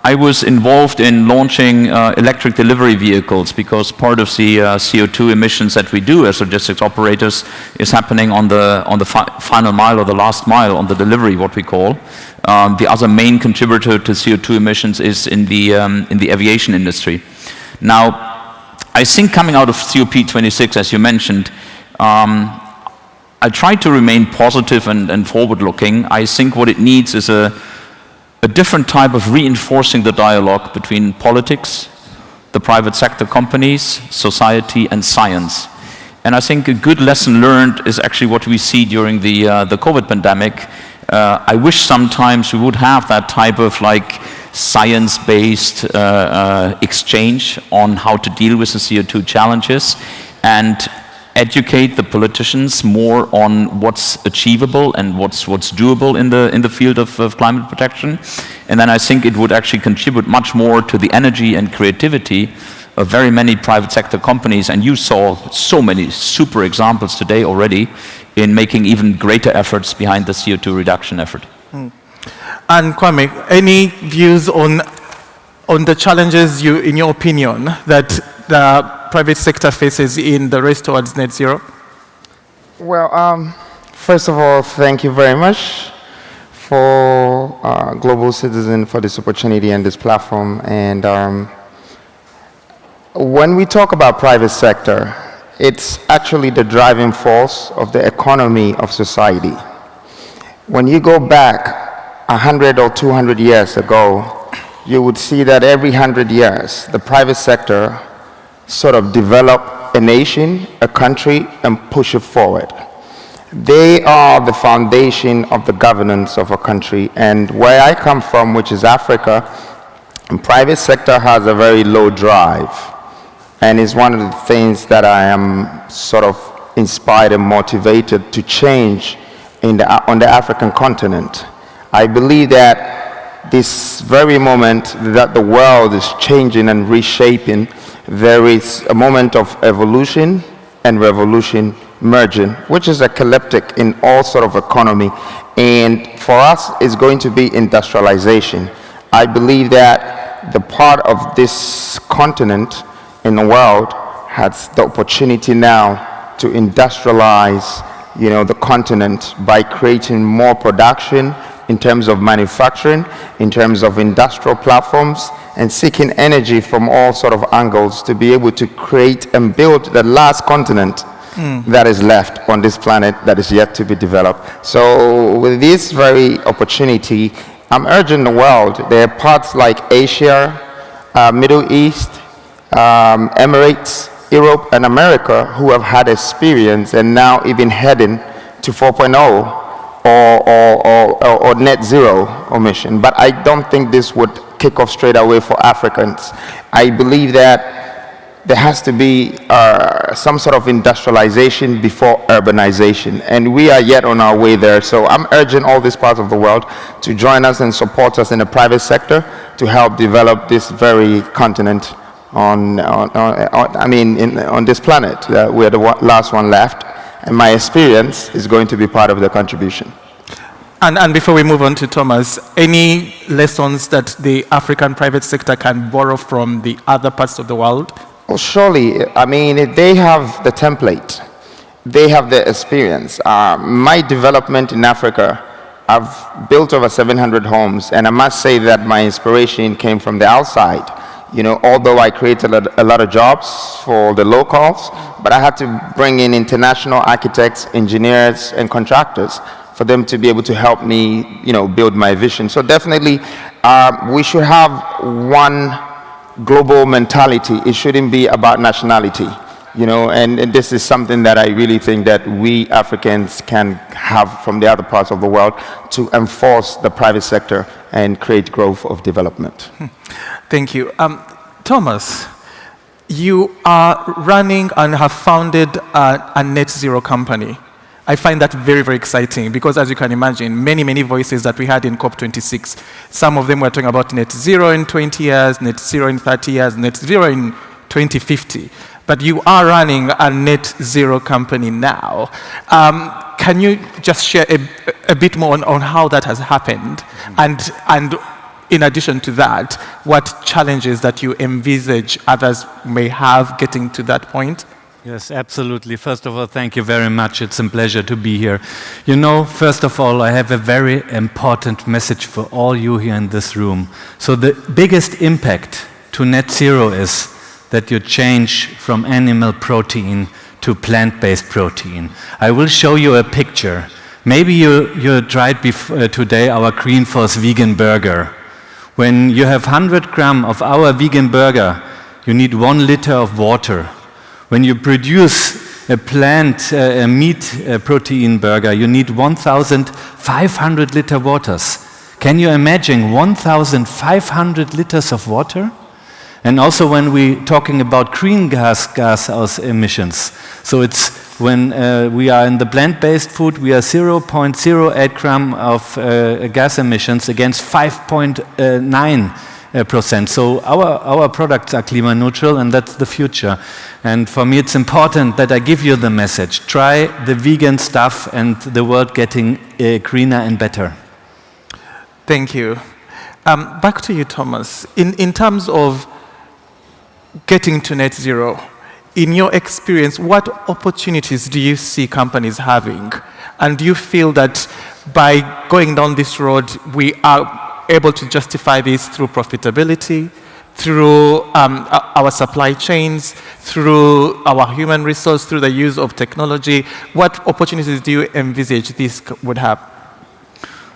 I was involved in launching electric delivery vehicles because part of the CO2 emissions that we do as logistics operators is happening on the final mile or the last mile on the delivery, what we call. The other main contributor to CO2 emissions is in the aviation industry. Now, I think coming out of COP26, as you mentioned, I try to remain positive and forward-looking. I think what it needs is a different type of reinforcing the dialogue between politics, the private sector companies, society, and science. And I think a good lesson learned is actually what we see during the COVID pandemic. I wish sometimes we would have that type of science-based exchange on how to deal with the CO2 challenges and educate the politicians more on what's achievable and what's doable in the field of climate protection. And then I think it would actually contribute much more to the energy and creativity of very many private sector companies. And you saw so many super examples today already in making even greater efforts behind the CO2 reduction effort. And Kwame, any views on the challenges, in your opinion, that the private sector faces in the race towards net zero? Well, first of all, thank you very much for Global Citizen for this opportunity and this platform. And when we talk about private sector, it's actually the driving force of the economy of society. When you go back 100 or 200 years ago, you would see that every 100 years, the private sector sort of develop a nation, a country, and push it forward. They are the foundation of the governance of a country. And where I come from, which is Africa, the private sector has a very low drive. And it's one of the things that I am sort of inspired and motivated to change on the African continent. I believe that this very moment that the world is changing and reshaping, there is a moment of evolution and revolution merging, which is eclectic in all sort of economy. And for us, it's going to be industrialization. I believe that the part of this continent in the world has the opportunity now to industrialize, the continent by creating more production in terms of manufacturing, in terms of industrial platforms, and seeking energy from all sort of angles to be able to create and build the last continent that is left on this planet that is yet to be developed. So with this very opportunity, I'm urging the world, there are parts like Asia, Middle East, Emirates, Europe, and America who have had experience and now even heading to 4.0 or net zero emission. But I don't think this would kick off straight away for Africans. I believe that there has to be some sort of industrialization before urbanization, and we are yet on our way there. So I'm urging all these parts of the world to join us and support us in the private sector to help develop this very continent on this planet. We're the last one left, and my experience is going to be part of the contribution. And before we move on to Thomas, any lessons that the African private sector can borrow from the other parts of the world? Well, surely. They have the template. They have the experience. My development in Africa, I've built over 700 homes, and I must say that my inspiration came from the outside. Although I created a lot of jobs for the locals, but I had to bring in international architects, engineers, and contractors for them to be able to help me, build my vision. So definitely, we should have one global mentality. It shouldn't be about nationality, and this is something that I really think that we Africans can have from the other parts of the world to enforce the private sector and create growth of development. Thank you. Thomas, you are running and have founded a net zero company. I find that very, very exciting because, as you can imagine, many voices that we had in COP26, some of them were talking about net zero in 20 years, net zero in 30 years, net zero in 2050. But you are running a net zero company now. Can you just share a bit more on how that has happened? And in addition to that, what challenges that you envisage others may have getting to that point? Yes, absolutely. First of all, thank you very much. It's a pleasure to be here. First of all, I have a very important message for all you here in this room. So the biggest impact to net zero is that you change from animal protein to plant-based protein. I will show you a picture. Maybe you tried today our Green Force vegan burger. When you have 100 grams of our vegan burger, you need 1 liter of water. When you produce a meat protein burger, you need 1,500 liter waters. Can you imagine 1,500 liters of water? And also when we're talking about greenhouse gas emissions, so it's when we are in the plant-based food, we are 0.08 gram of gas emissions against 5.9%. So our products are climate neutral, and that's the future. And for me, it's important that I give you the message. Try the vegan stuff and the world getting greener and better. Thank you. Back to you, Thomas. In terms of getting to net zero, in your experience, what opportunities do you see companies having? And do you feel that by going down this road, we are able to justify this through profitability, through our supply chains, through our human resource, through the use of technology? What opportunities do you envisage this would have?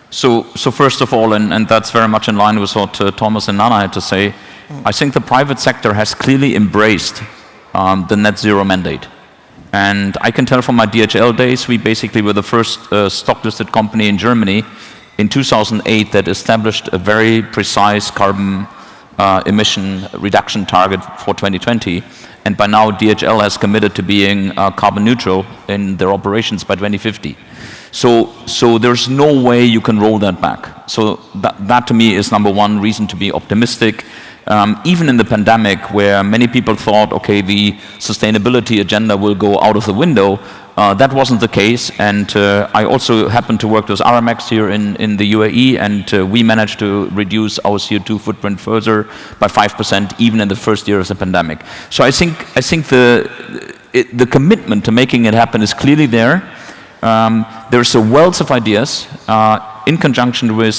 So first of all, and that's very much in line with what Thomas and Nana had to say, I think the private sector has clearly embraced the net zero mandate. And I can tell from my DHL days, we basically were the first stock-listed company in Germany in 2008 that established a very precise carbon emission reduction target for 2020. And by now, DHL has committed to being carbon neutral in their operations by 2050. So there's no way you can roll that back. So that to me is number one reason to be optimistic. Even in the pandemic, where many people thought, okay, the sustainability agenda will go out of the window, that wasn't the case. And I also happened to work with Aramex here in the UAE, and we managed to reduce our CO2 footprint further by 5%, even in the first year of the pandemic. So I think the commitment to making it happen is clearly there. There's a wealth of ideas in conjunction with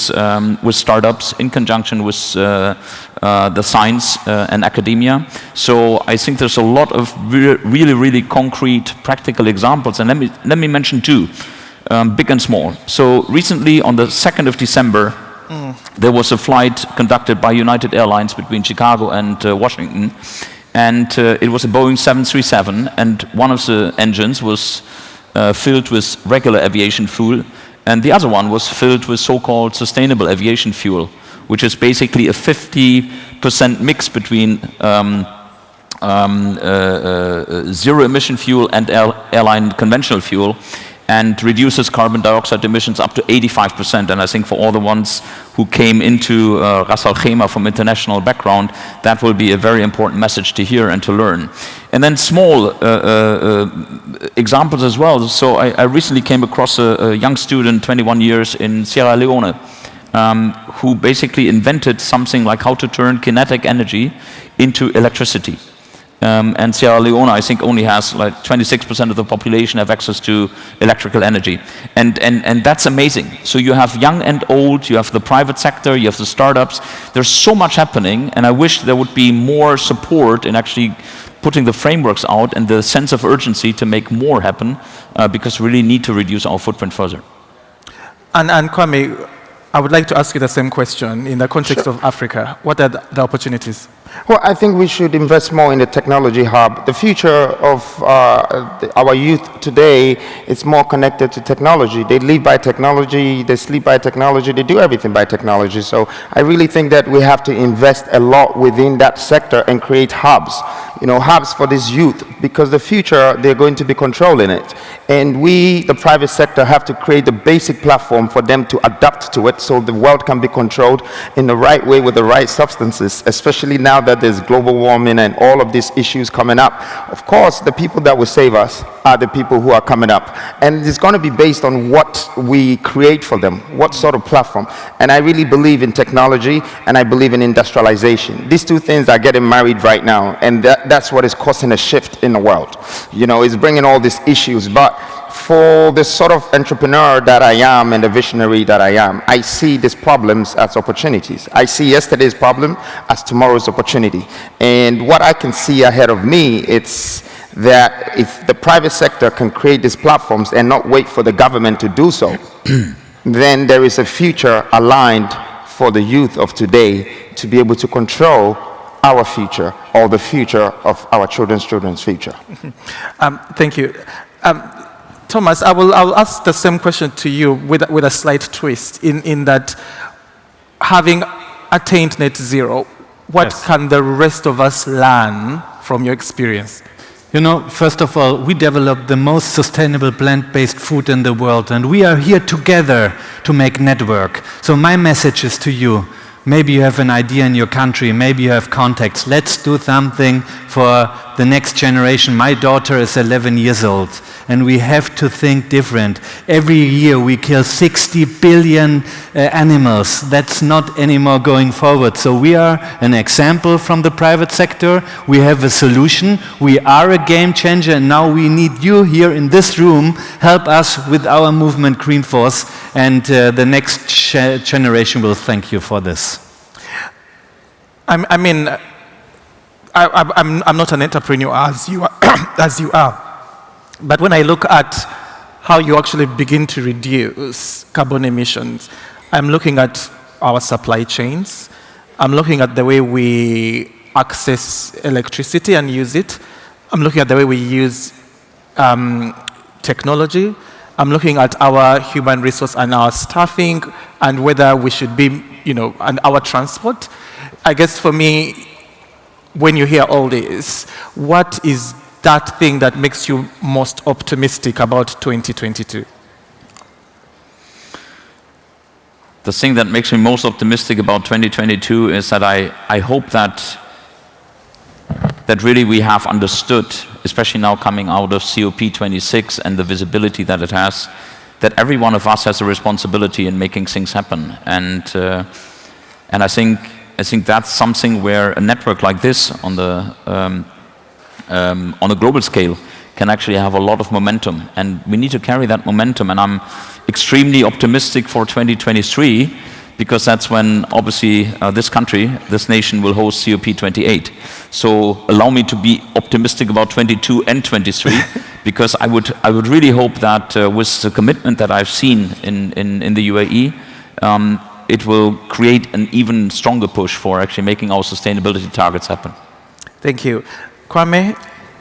startups, in conjunction with the science and academia. So I think there's a lot of really concrete, practical examples. And let me mention two, big and small. So recently, on the 2nd of December, there was a flight conducted by United Airlines between Chicago and Washington. And it was a Boeing 737, and one of the engines was filled with regular aviation fuel, and the other one was filled with so-called sustainable aviation fuel, which is basically a 50% mix between zero-emission fuel and airline conventional fuel, and reduces carbon dioxide emissions up to 85%. And I think for all the ones who came into Ras Al Khaimah from international background, that will be a very important message to hear and to learn. And then small examples as well. So I recently came across a young student, 21 years, in Sierra Leone, who basically invented something like how to turn kinetic energy into electricity. And Sierra Leone, I think, only has like 26% of the population have access to electrical energy. And that's amazing. So you have young and old, you have the private sector, you have the startups. There's so much happening, and I wish there would be more support in actually putting the frameworks out and the sense of urgency to make more happen, because we really need to reduce our footprint further. And Kwame, I would like to ask you the same question in the context of Africa. What are the opportunities? Well, I think we should invest more in the technology hub. The future of our youth today is more connected to technology. They live by technology, they sleep by technology, they do everything by technology. So I really think that we have to invest a lot within that sector and create hubs, hubs for this youth, because the future, they're going to be controlling it. And we, the private sector, have to create the basic platform for them to adapt to it so the world can be controlled in the right way with the right substances, especially now that there's global warming and all of these issues coming up. Of course, the people that will save us are the people who are coming up. And it's going to be based on what we create for them, what sort of platform. And I really believe in technology, and I believe in industrialization. These two things are getting married right now, and that's what is causing a shift in the world. It's bringing all these issues. But for the sort of entrepreneur that I am and the visionary that I am, I see these problems as opportunities. I see yesterday's problem as tomorrow's opportunity. And what I can see ahead of me, it's that if the private sector can create these platforms and not wait for the government to do so, then there is a future aligned for the youth of today to be able to control our future, or the future of our children's future. Thank you. Thomas, I'll ask the same question to you with a slight twist, in that having attained net zero, what can the rest of us learn from your experience? First of all, we developed the most sustainable plant-based food in the world, and we are here together to make network. So my message is to you. Maybe you have an idea in your country, maybe you have contacts. Let's do something for the next generation. My daughter is 11 years old, and we have to think different. Every year we kill 60 billion animals. That's not anymore going forward. So we are an example from the private sector. We have a solution. We are a game changer, and now we need you here in this room. Help us with our movement, Green Force, and the next generation will thank you for this. I'm not an entrepreneur as you are, but when I look at how you actually begin to reduce carbon emissions, I'm looking at our supply chains. I'm looking at the way we access electricity and use it. I'm looking at the way we use technology. I'm looking at our human resource and our staffing, and whether we should be, and our transport. I guess for me, when you hear all this, what is that thing that makes you most optimistic about 2022? the thing that makes me most optimistic about 2022 is that I hope that really we have understood, especially now coming out of COP26 and the visibility that it has, that every one of us has a responsibility in making things happen. And I think that's something where a network like this on a global scale can actually have a lot of momentum. And we need to carry that momentum. And I'm extremely optimistic for 2023, because that's when, obviously, this country, this nation, will host COP28. So allow me to be optimistic about 22 and 23, because I would really hope that with the commitment that I've seen in the UAE, it will create an even stronger push for actually making our sustainability targets happen. Thank you. Kwame?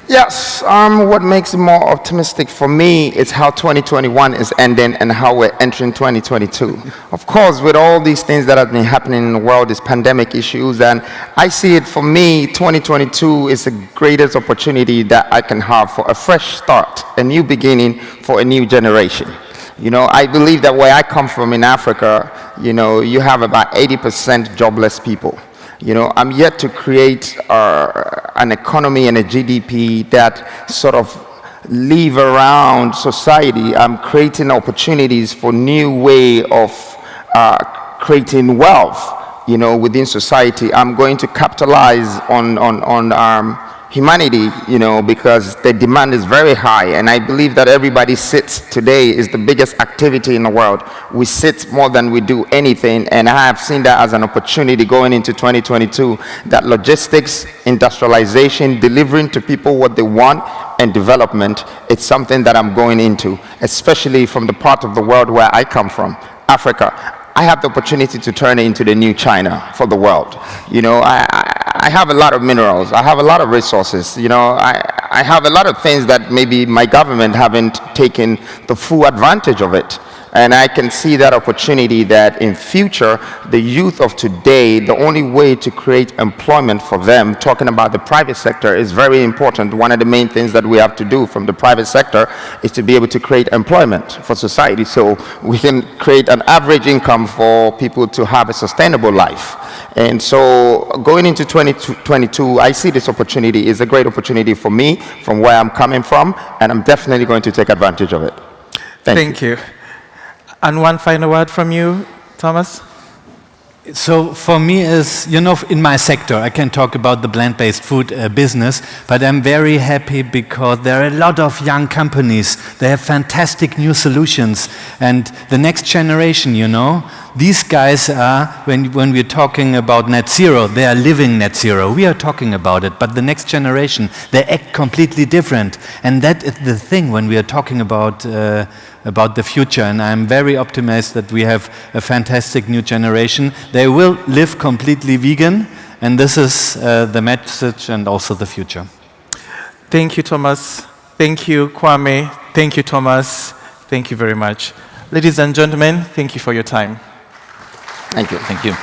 Yes, what makes it more optimistic for me is how 2021 is ending and how we're entering 2022. Of course, with all these things that have been happening in the world, these pandemic issues, and I see it, for me, 2022 is the greatest opportunity that I can have for a fresh start, a new beginning for a new generation. You know, I believe that where I come from in Africa, you know, you have about 80% jobless people. You know, I'm yet to create an economy and a GDP that sort of live around society. I'm creating opportunities for new way of creating wealth, you know, within society. I'm going to capitalize on humanity, you know, because the demand is very high, and I believe that everybody sits today is the biggest activity in the world. We sit more than we do anything, and I have seen that as an opportunity going into 2022, that logistics, industrialization, delivering to people what they want, and development, it's something that I'm going into, especially from the part of the world where I come from, Africa. I have the opportunity to turn it into the new China for the world. You know, I have a lot of minerals. I have a lot of resources. You know, I have a lot of things that maybe my government haven't taken the full advantage of it. And I can see that opportunity that in future, the youth of today, the only way to create employment for them, talking about the private sector, is very important. One of the main things that we have to do from the private sector is to be able to create employment for society, so we can create an average income for people to have a sustainable life. And so going into 2022, I see this opportunity is a great opportunity for me from where I'm coming from, and I'm definitely going to take advantage of it. Thank you. And one final word from you, Thomas? So for me is, you know, in my sector, I can talk about the plant-based food business, but I'm very happy because there are a lot of young companies. They have fantastic new solutions. And the next generation, you know, these guys are, when we're talking about net zero, they are living net zero. We are talking about it, but the next generation, they act completely different. And that is the thing when we are talking about the future, and I'm very optimistic that we have a fantastic new generation. They will live completely vegan, and this is the message and also the future. Thank you, Thomas. Thank you, Kwame. Thank you, Thomas. Thank you very much. Ladies and gentlemen, thank you for your time. Thank you. Thank you.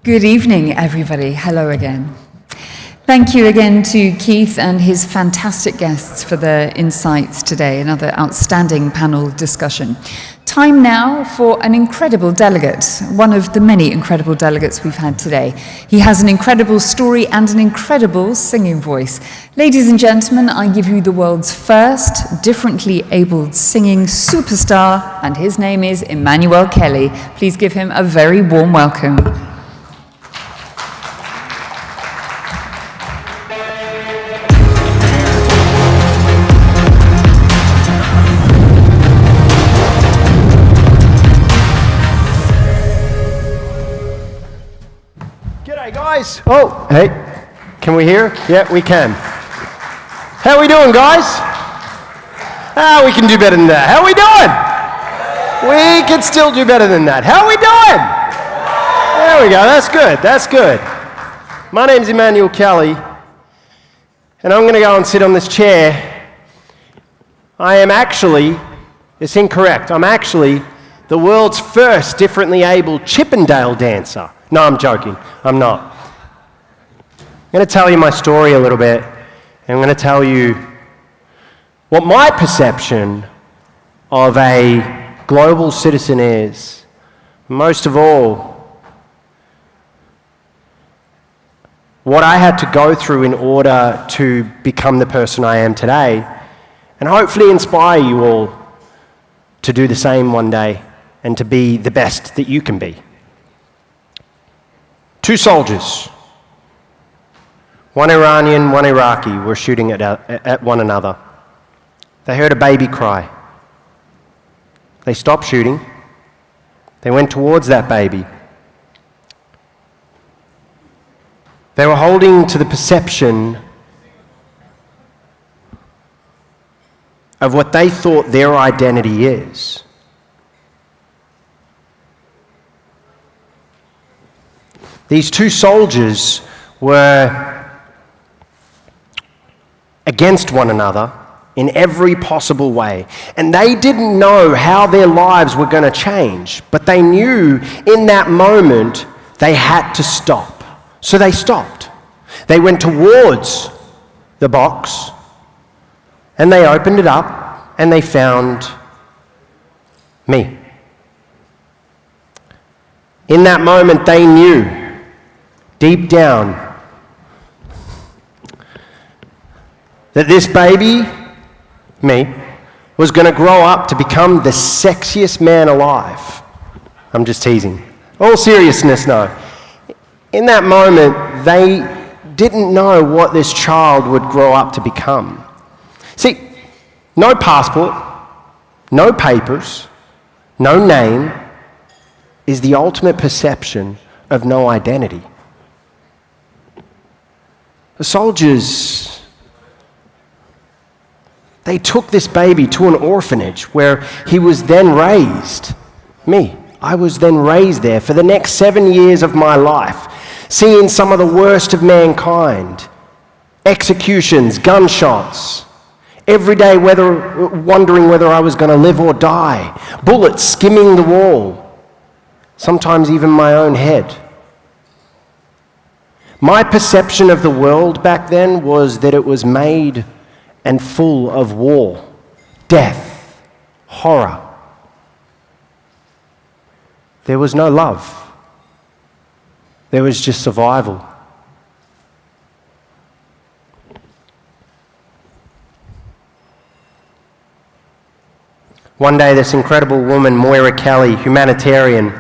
Good evening, everybody. Hello again. Thank you again to Keith and his fantastic guests for their insights today, another outstanding panel discussion. Time now for an incredible delegate, one of the many incredible delegates we've had today. He has an incredible story and an incredible singing voice. Ladies and gentlemen, I give you the world's first differently abled singing superstar, and his name is Emmanuel Kelly. Please give him a very warm welcome. Guys, oh, hey, can we hear? Yeah, we can. How we doing, guys? We can do better than that. How we doing? We can still do better than that. How we doing? There we go, that's good, that's good. My name's Emmanuel Kelly, and I'm gonna go and sit on this chair. I am actually, it's incorrect, I'm actually the world's first differently abled Chippendale dancer. No, I'm joking, I'm not. I'm going to tell you my story a little bit, and I'm going to tell you what my perception of a global citizen is. Most of all, what I had to go through in order to become the person I am today, and hopefully inspire you all to do the same one day and to be the best that you can be. Two soldiers, one Iranian, one Iraqi, were shooting at one another. They heard a baby cry. They stopped shooting. They went towards that baby. They were holding to the perception of what they thought their identity is. These two soldiers were against one another in every possible way. And they didn't know how their lives were going to change, but they knew in that moment they had to stop. So they stopped. They went towards the box, and they opened it up, and they found me. In that moment, they knew deep down that this baby, me, was going to grow up to become the sexiest man alive. I'm just teasing. All seriousness, no. In that moment, they didn't know what this child would grow up to become. See, no passport, no papers, no name is the ultimate perception of no identity. The soldiers, they took this baby to an orphanage where he was then raised. Me, I was then raised there for the next 7 years of my life, seeing some of the worst of mankind. Executions, gunshots, every day wondering whether I was going to live or die, bullets skimming the wall, sometimes even my own head. My perception of the world back then was that it was made and full of war, death, horror. There was no love. There was just survival. One day, this incredible woman, Moira Kelly, humanitarian,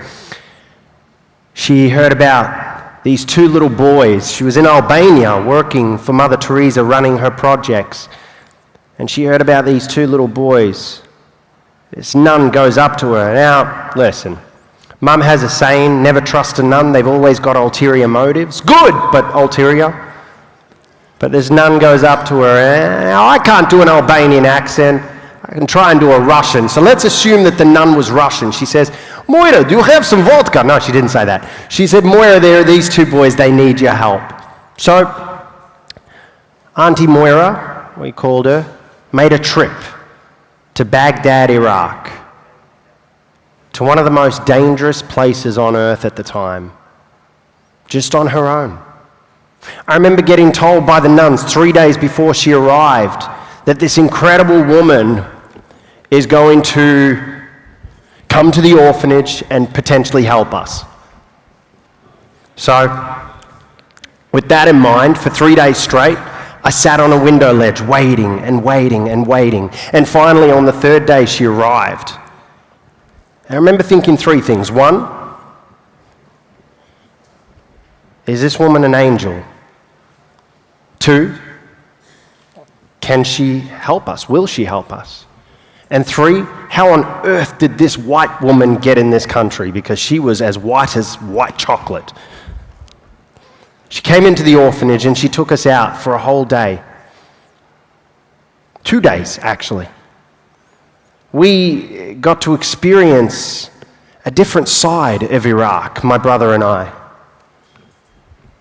she heard about these two little boys. She was in Albania working for Mother Teresa, running her projects. And she heard about these two little boys. This nun goes up to her. Now, listen, Mum has a saying, never trust a nun. They've always got ulterior motives. Good, but ulterior. But this nun goes up to her. I can't do an Albanian accent. I can try and do a Russian. So let's assume that the nun was Russian. She says, Moira, do you have some vodka? No, she didn't say that. She said, Moira, there are these two boys. They need your help. So Auntie Moira, we called her, made a trip to Baghdad, Iraq, to one of the most dangerous places on earth at the time. just on her own. I remember getting told by the nuns 3 days before she arrived that this incredible woman is going to come to the orphanage and potentially help us. So, with that in mind, for 3 days straight, I sat on a window ledge waiting and waiting and waiting. And finally, on the third day, she arrived. And I remember thinking three things. One, is this woman an angel? Two, can she help us? Will she help us? And three, how on earth did this white woman get in this country? Because she was as white chocolate. She came into the orphanage and she took us out for a whole day. 2 days, actually. We got to experience a different side of Iraq, my brother and I.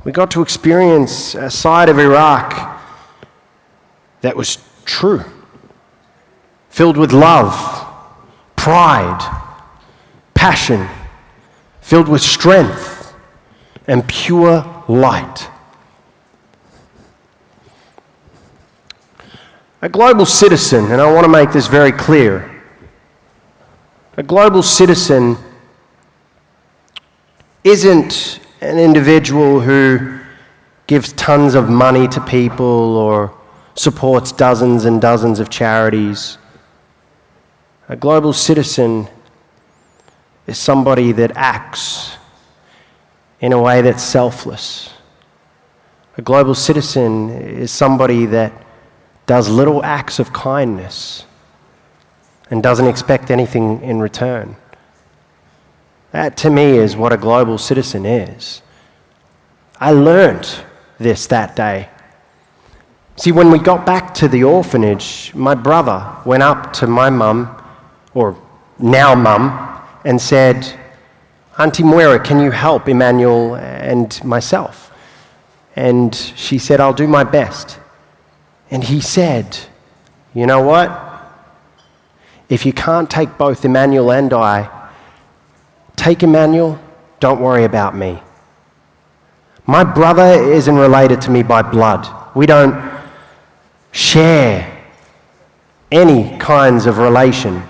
We got to experience a side of Iraq that was true, filled with love, pride, passion, filled with strength and pure light. A global citizen, and I want to make this very clear, a global citizen isn't an individual who gives tons of money to people or supports dozens and dozens of charities. A global citizen is somebody that acts in a way that's selfless. A global citizen is somebody that does little acts of kindness and doesn't expect anything in return. That, to me, is what a global citizen is. I learnt this that day. See, when we got back to the orphanage, my brother went up to my mum, or now mum, and said, Auntie Moira, can you help Emmanuel and myself? And she said, I'll do my best. And he said, you know what? If you can't take both Emmanuel and I, take Emmanuel, don't worry about me. My brother isn't related to me by blood. We don't share any kinds of relation.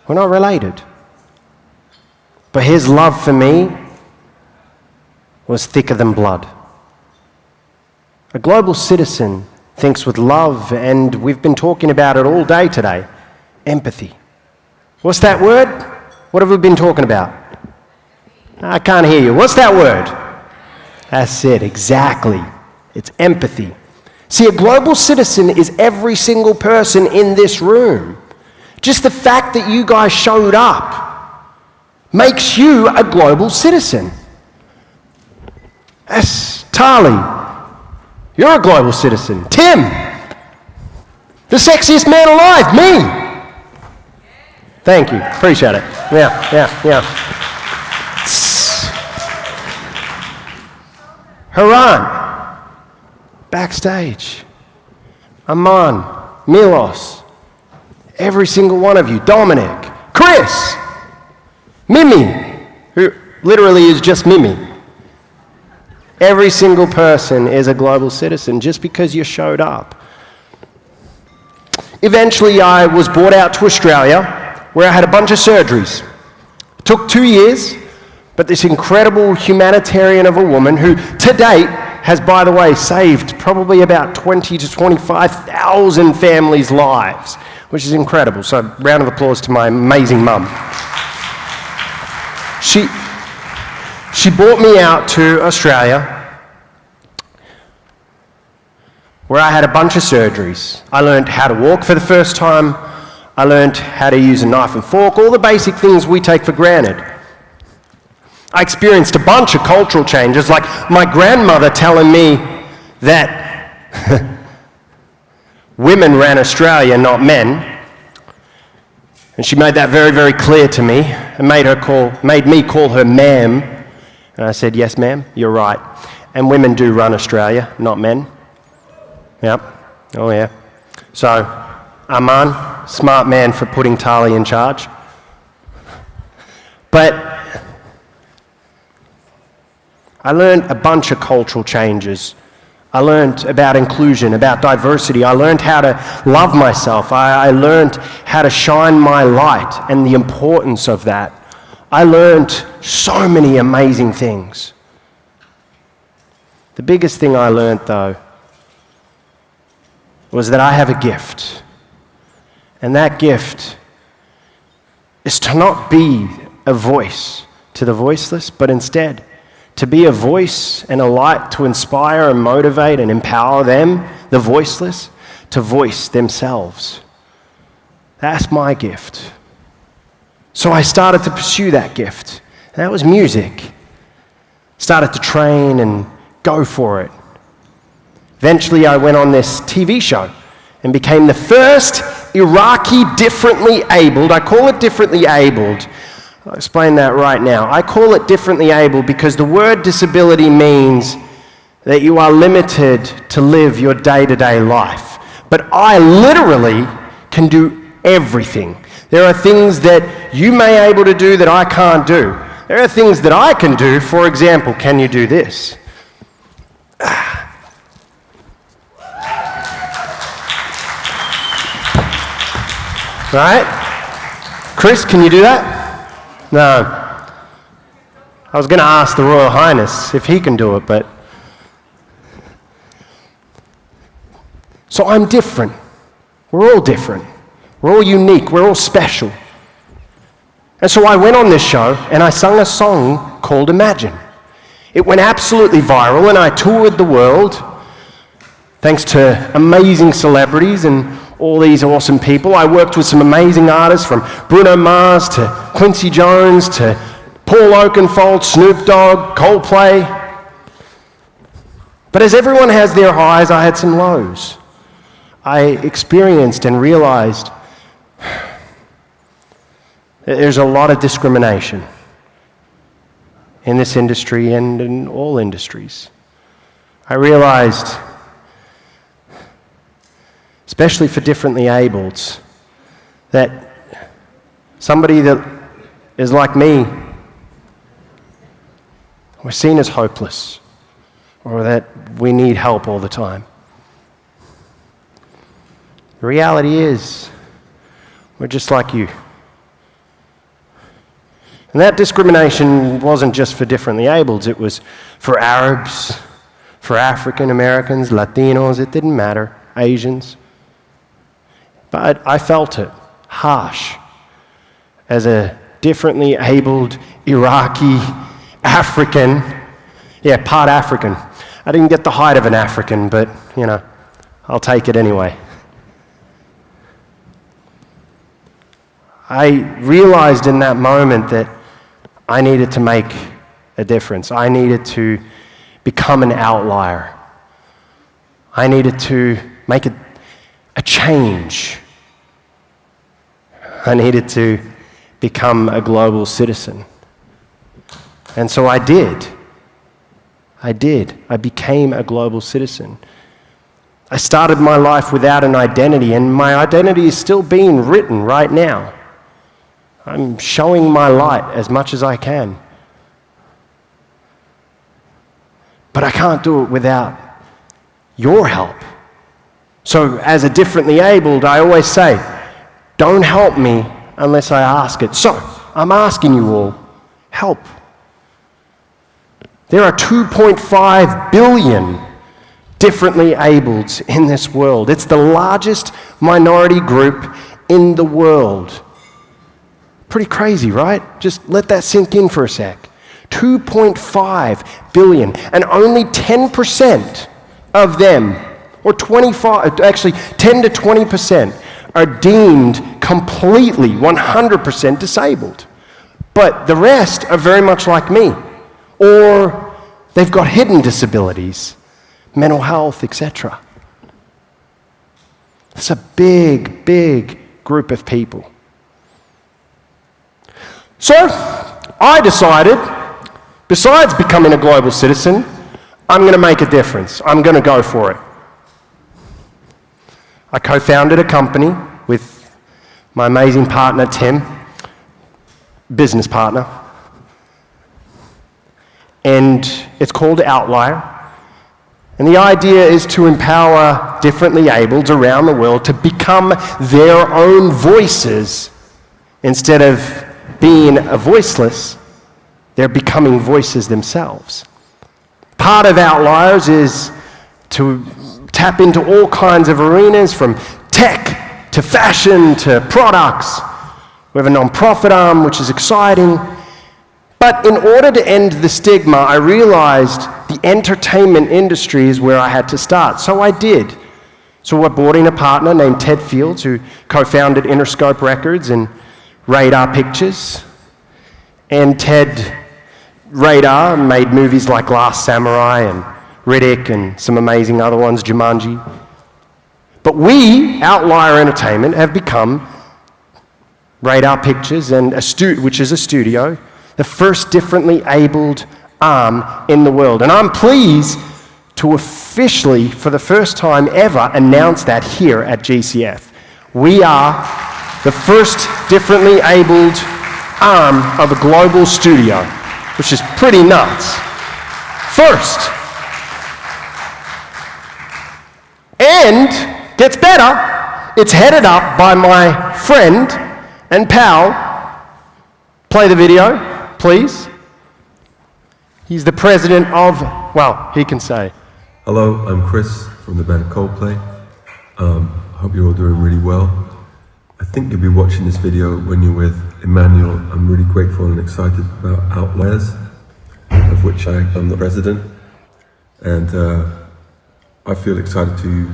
We're not related. But his love for me was thicker than blood. A global citizen thinks with love, and we've been talking about it all day today, empathy. What's that word? What have we been talking about? I can't hear you. What's that word? That's it, exactly. It's empathy. See, a global citizen is every single person in this room. Just the fact that you guys showed up makes you a global citizen. That's Tali. You're a global citizen. Tim, the sexiest man alive, me. Thank you, appreciate it. Yeah. Haran, backstage. Aman, Milos, every single one of you. Dominic, Chris, Mimi, who literally is just Mimi. Every single person is a global citizen just because you showed up. Eventually, I was brought out to Australia where I had a bunch of surgeries. It took 2 years, but this incredible humanitarian of a woman who, to date, has, by the way, saved probably about 20 to 25,000 families' lives, which is incredible. So, round of applause to my amazing mum. She brought me out to Australia where I had a bunch of surgeries. I learned how to walk for the first time. I learned how to use a knife and fork, all the basic things we take for granted. I experienced a bunch of cultural changes, like my grandmother telling me that women ran Australia, not men. And she made that very, very clear to me and made me call her ma'am. And I said, yes, ma'am, you're right. And women do run Australia, not men. Yep. Oh, yeah. So, Aman, smart man for putting Tali in charge. But I learned a bunch of cultural changes. I learned about inclusion, about diversity. I learned how to love myself. I learned how to shine my light and the importance of that. I learned so many amazing things. The biggest thing I learned, though, was that I have a gift. And that gift is to not be a voice to the voiceless, but instead to be a voice and a light to inspire and motivate and empower them, the voiceless, to voice themselves. That's my gift. So I started to pursue that gift. That was music. Started to train and go for it. Eventually I went on this TV show and became the first Iraqi differently abled. I call it differently abled. I'll explain that right now. I call it differently abled because the word disability means that you are limited to live your day-to-day life. But I literally can do everything. There are things that you may be able to do that I can't do. There are things that I can do. For example, can you do this? Right? Chris, can you do that? No. I was going to ask the Royal Highness if he can do it, but... So I'm different. We're all different. We're all unique. We're all special. And so I went on this show and I sung a song called Imagine. It went absolutely viral and I toured the world thanks to amazing celebrities and all these awesome people. I worked with some amazing artists from Bruno Mars to Quincy Jones to Paul Oakenfold, Snoop Dogg, Coldplay. But as everyone has their highs, I had some lows. I experienced and realized that there's a lot of discrimination in this industry and in all industries. I realized, especially for differently ableds, that somebody that is like me, we're seen as hopeless, or that we need help all the time. The reality is, we're just like you. And that discrimination wasn't just for differently ableds, it was for Arabs, for African Americans, Latinos, it didn't matter, Asians. But I felt it harsh as a differently abled Iraqi African, part African. I didn't get the height of an African, but, I'll take it anyway. I realized in that moment that I needed to make a difference. I needed to become an outlier. I needed to make a change. I needed to become a global citizen. And so I did. I became a global citizen. I started my life without an identity, and my identity is still being written right now. I'm showing my light as much as I can. But I can't do it without your help. So as a differently abled, I always say, don't help me unless I ask it. So I'm asking you all, help. There are 2.5 billion differently ableds in this world. It's the largest minority group in the world. Pretty crazy, right? Just let that sink in for a sec. 2.5 billion, and only 10% of them, or 10 to 20%, are deemed completely, 100% disabled. But the rest are very much like me, or they've got hidden disabilities, mental health, etc. It's a big, big group of people. So, I decided, besides becoming a global citizen, I'm going to make a difference. I'm going to go for it. I co-founded a company with my amazing partner, Tim, business partner. and it's called Outlier. And the idea is to empower differently abled around the world to become their own voices. Instead of being a voiceless, they're becoming voices themselves. Part of Outliers is to tap into all kinds of arenas, from tech to fashion to products. We have a non-profit arm, which is exciting. But in order to end the stigma, I realized the entertainment industry is where I had to start. So I did. So I brought in a partner named Ted Fields, who co-founded Interscope Records and Radar Pictures. And Ted Radar made movies like Last Samurai and Riddick and some amazing other ones, Jumanji. But we, Outlier Entertainment, have become Radar Pictures, and which is a studio, the first differently abled arm in the world. And I'm pleased to officially, for the first time ever, announce that here at GCF. We are the first differently abled arm of a global studio, which is pretty nuts. First. And gets better, it's headed up by my friend and pal. Play the video, please. He's the president of, well, he can say. Hello, I'm Chris from the band Coldplay. I hope you're all doing really well. I think you'll be watching this video when you're with Emmanuel. I'm really grateful and excited about Outliers, of which I'm the president. And I feel excited to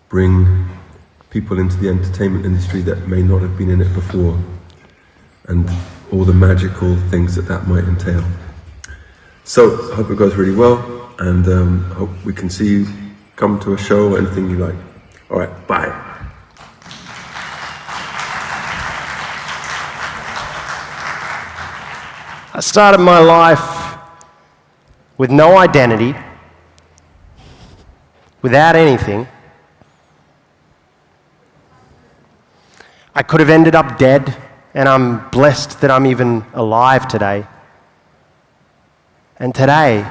bring people into the entertainment industry that may not have been in it before, and all the magical things that might entail. So I hope it goes really well, and hope we can see you come to a show or anything you like. All right, bye. I started my life with no identity, without anything. I could have ended up dead, and I'm blessed that I'm even alive today. And today,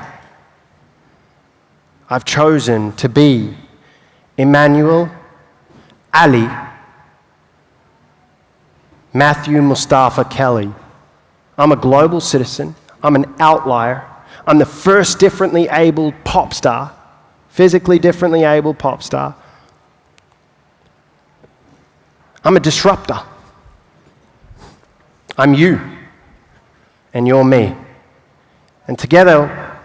I've chosen to be Emmanuel Ali Matthew Mustafa Kelly. I'm a global citizen. I'm an outlier. I'm the first differently abled pop star, physically differently abled pop star. I'm a disruptor. I'm you, and you're me. And together,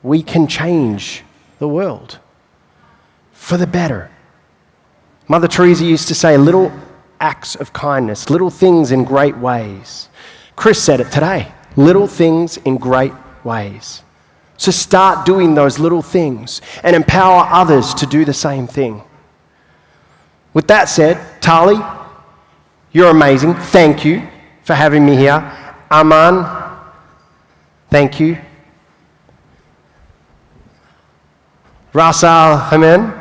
we can change the world for the better. Mother Teresa used to say, little acts of kindness, little things in great ways. Chris said it today, little things in great ways. So start doing those little things and empower others to do the same thing. With that said, Tali, you're amazing. Thank you for having me here. Aman, thank you. Rasal Hamen,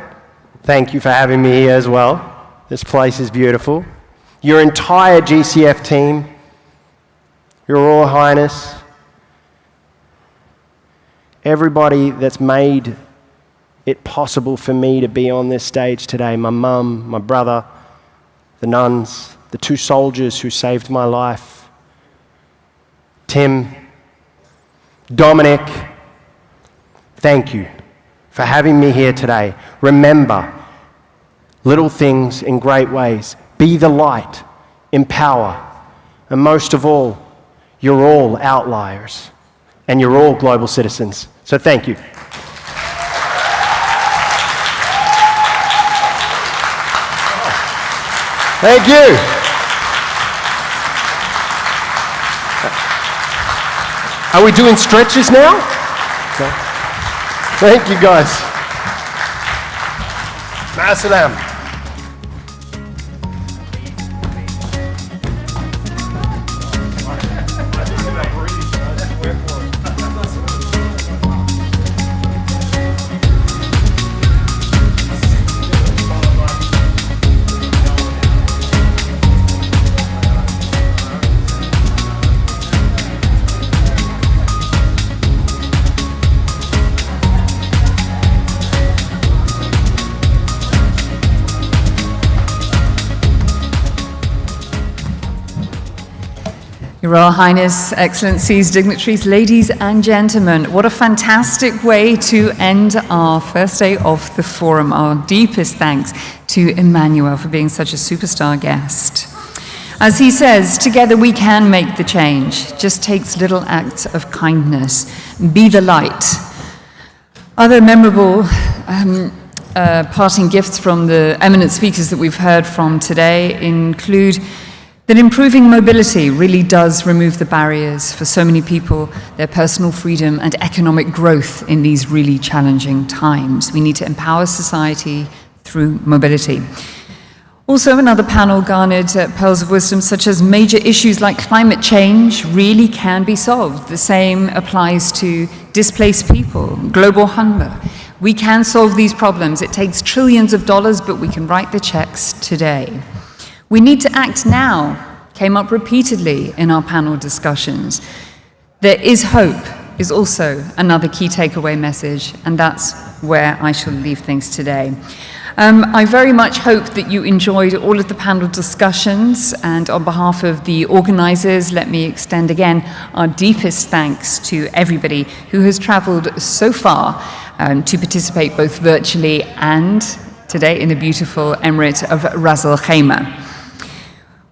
thank you for having me here as well. This place is beautiful. Your entire GCF team, Your Royal Highness, everybody that's made it possible for me to be on this stage today, my mum, my brother, the nuns, the 2 soldiers who saved my life, Tim, Dominic, thank you for having me here today. Remember, little things in great ways. Be the light, empower, and most of all, you're all outliers, and you're all global citizens. So thank you. Thank you. Are we doing stretches now? Okay. Thank you, guys. Ma salam. Your Royal Highness, Excellencies, dignitaries, ladies and gentlemen, what a fantastic way to end our first day of the forum. Our deepest thanks to Emmanuel for being such a superstar guest. As he says, together we can make the change. Just takes little acts of kindness. Be the light. Other memorable parting gifts from the eminent speakers that we've heard from today include that improving mobility really does remove the barriers for so many people, their personal freedom and economic growth in these really challenging times. We need to empower society through mobility. Also, another panel garnered pearls of wisdom, such as major issues like climate change really can be solved. The same applies to displaced people, global hunger. We can solve these problems. It takes trillions of dollars, but we can write the checks today. We need to act now, came up repeatedly in our panel discussions. There is hope is also another key takeaway message, and that's where I shall leave things today. I very much hope that you enjoyed all of the panel discussions, and on behalf of the organizers, let me extend again our deepest thanks to everybody who has traveled so far to participate both virtually and today in the beautiful emirate of Ras Al Khaimah.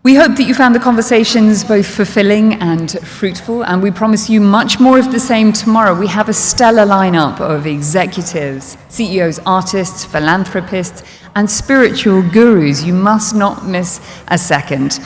We hope that you found the conversations both fulfilling and fruitful, and we promise you much more of the same tomorrow. We have a stellar lineup of executives, CEOs, artists, philanthropists, and spiritual gurus. You must not miss a second.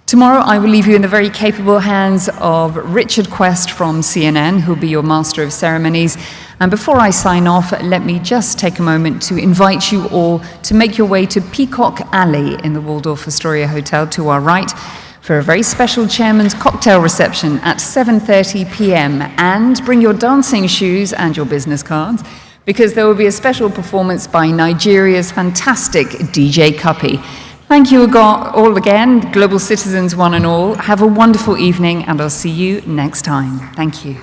Tomorrow, I will leave you in the very capable hands of Richard Quest from CNN, who'll be your master of ceremonies. And before I sign off, let me just take a moment to invite you all to make your way to Peacock Alley in the Waldorf Astoria Hotel to our right for a very special chairman's cocktail reception at 7:30 p.m. And bring your dancing shoes and your business cards, because there will be a special performance by Nigeria's fantastic DJ Cuppy. Thank you all again, global citizens one and all. Have a wonderful evening, and I'll see you next time. Thank you.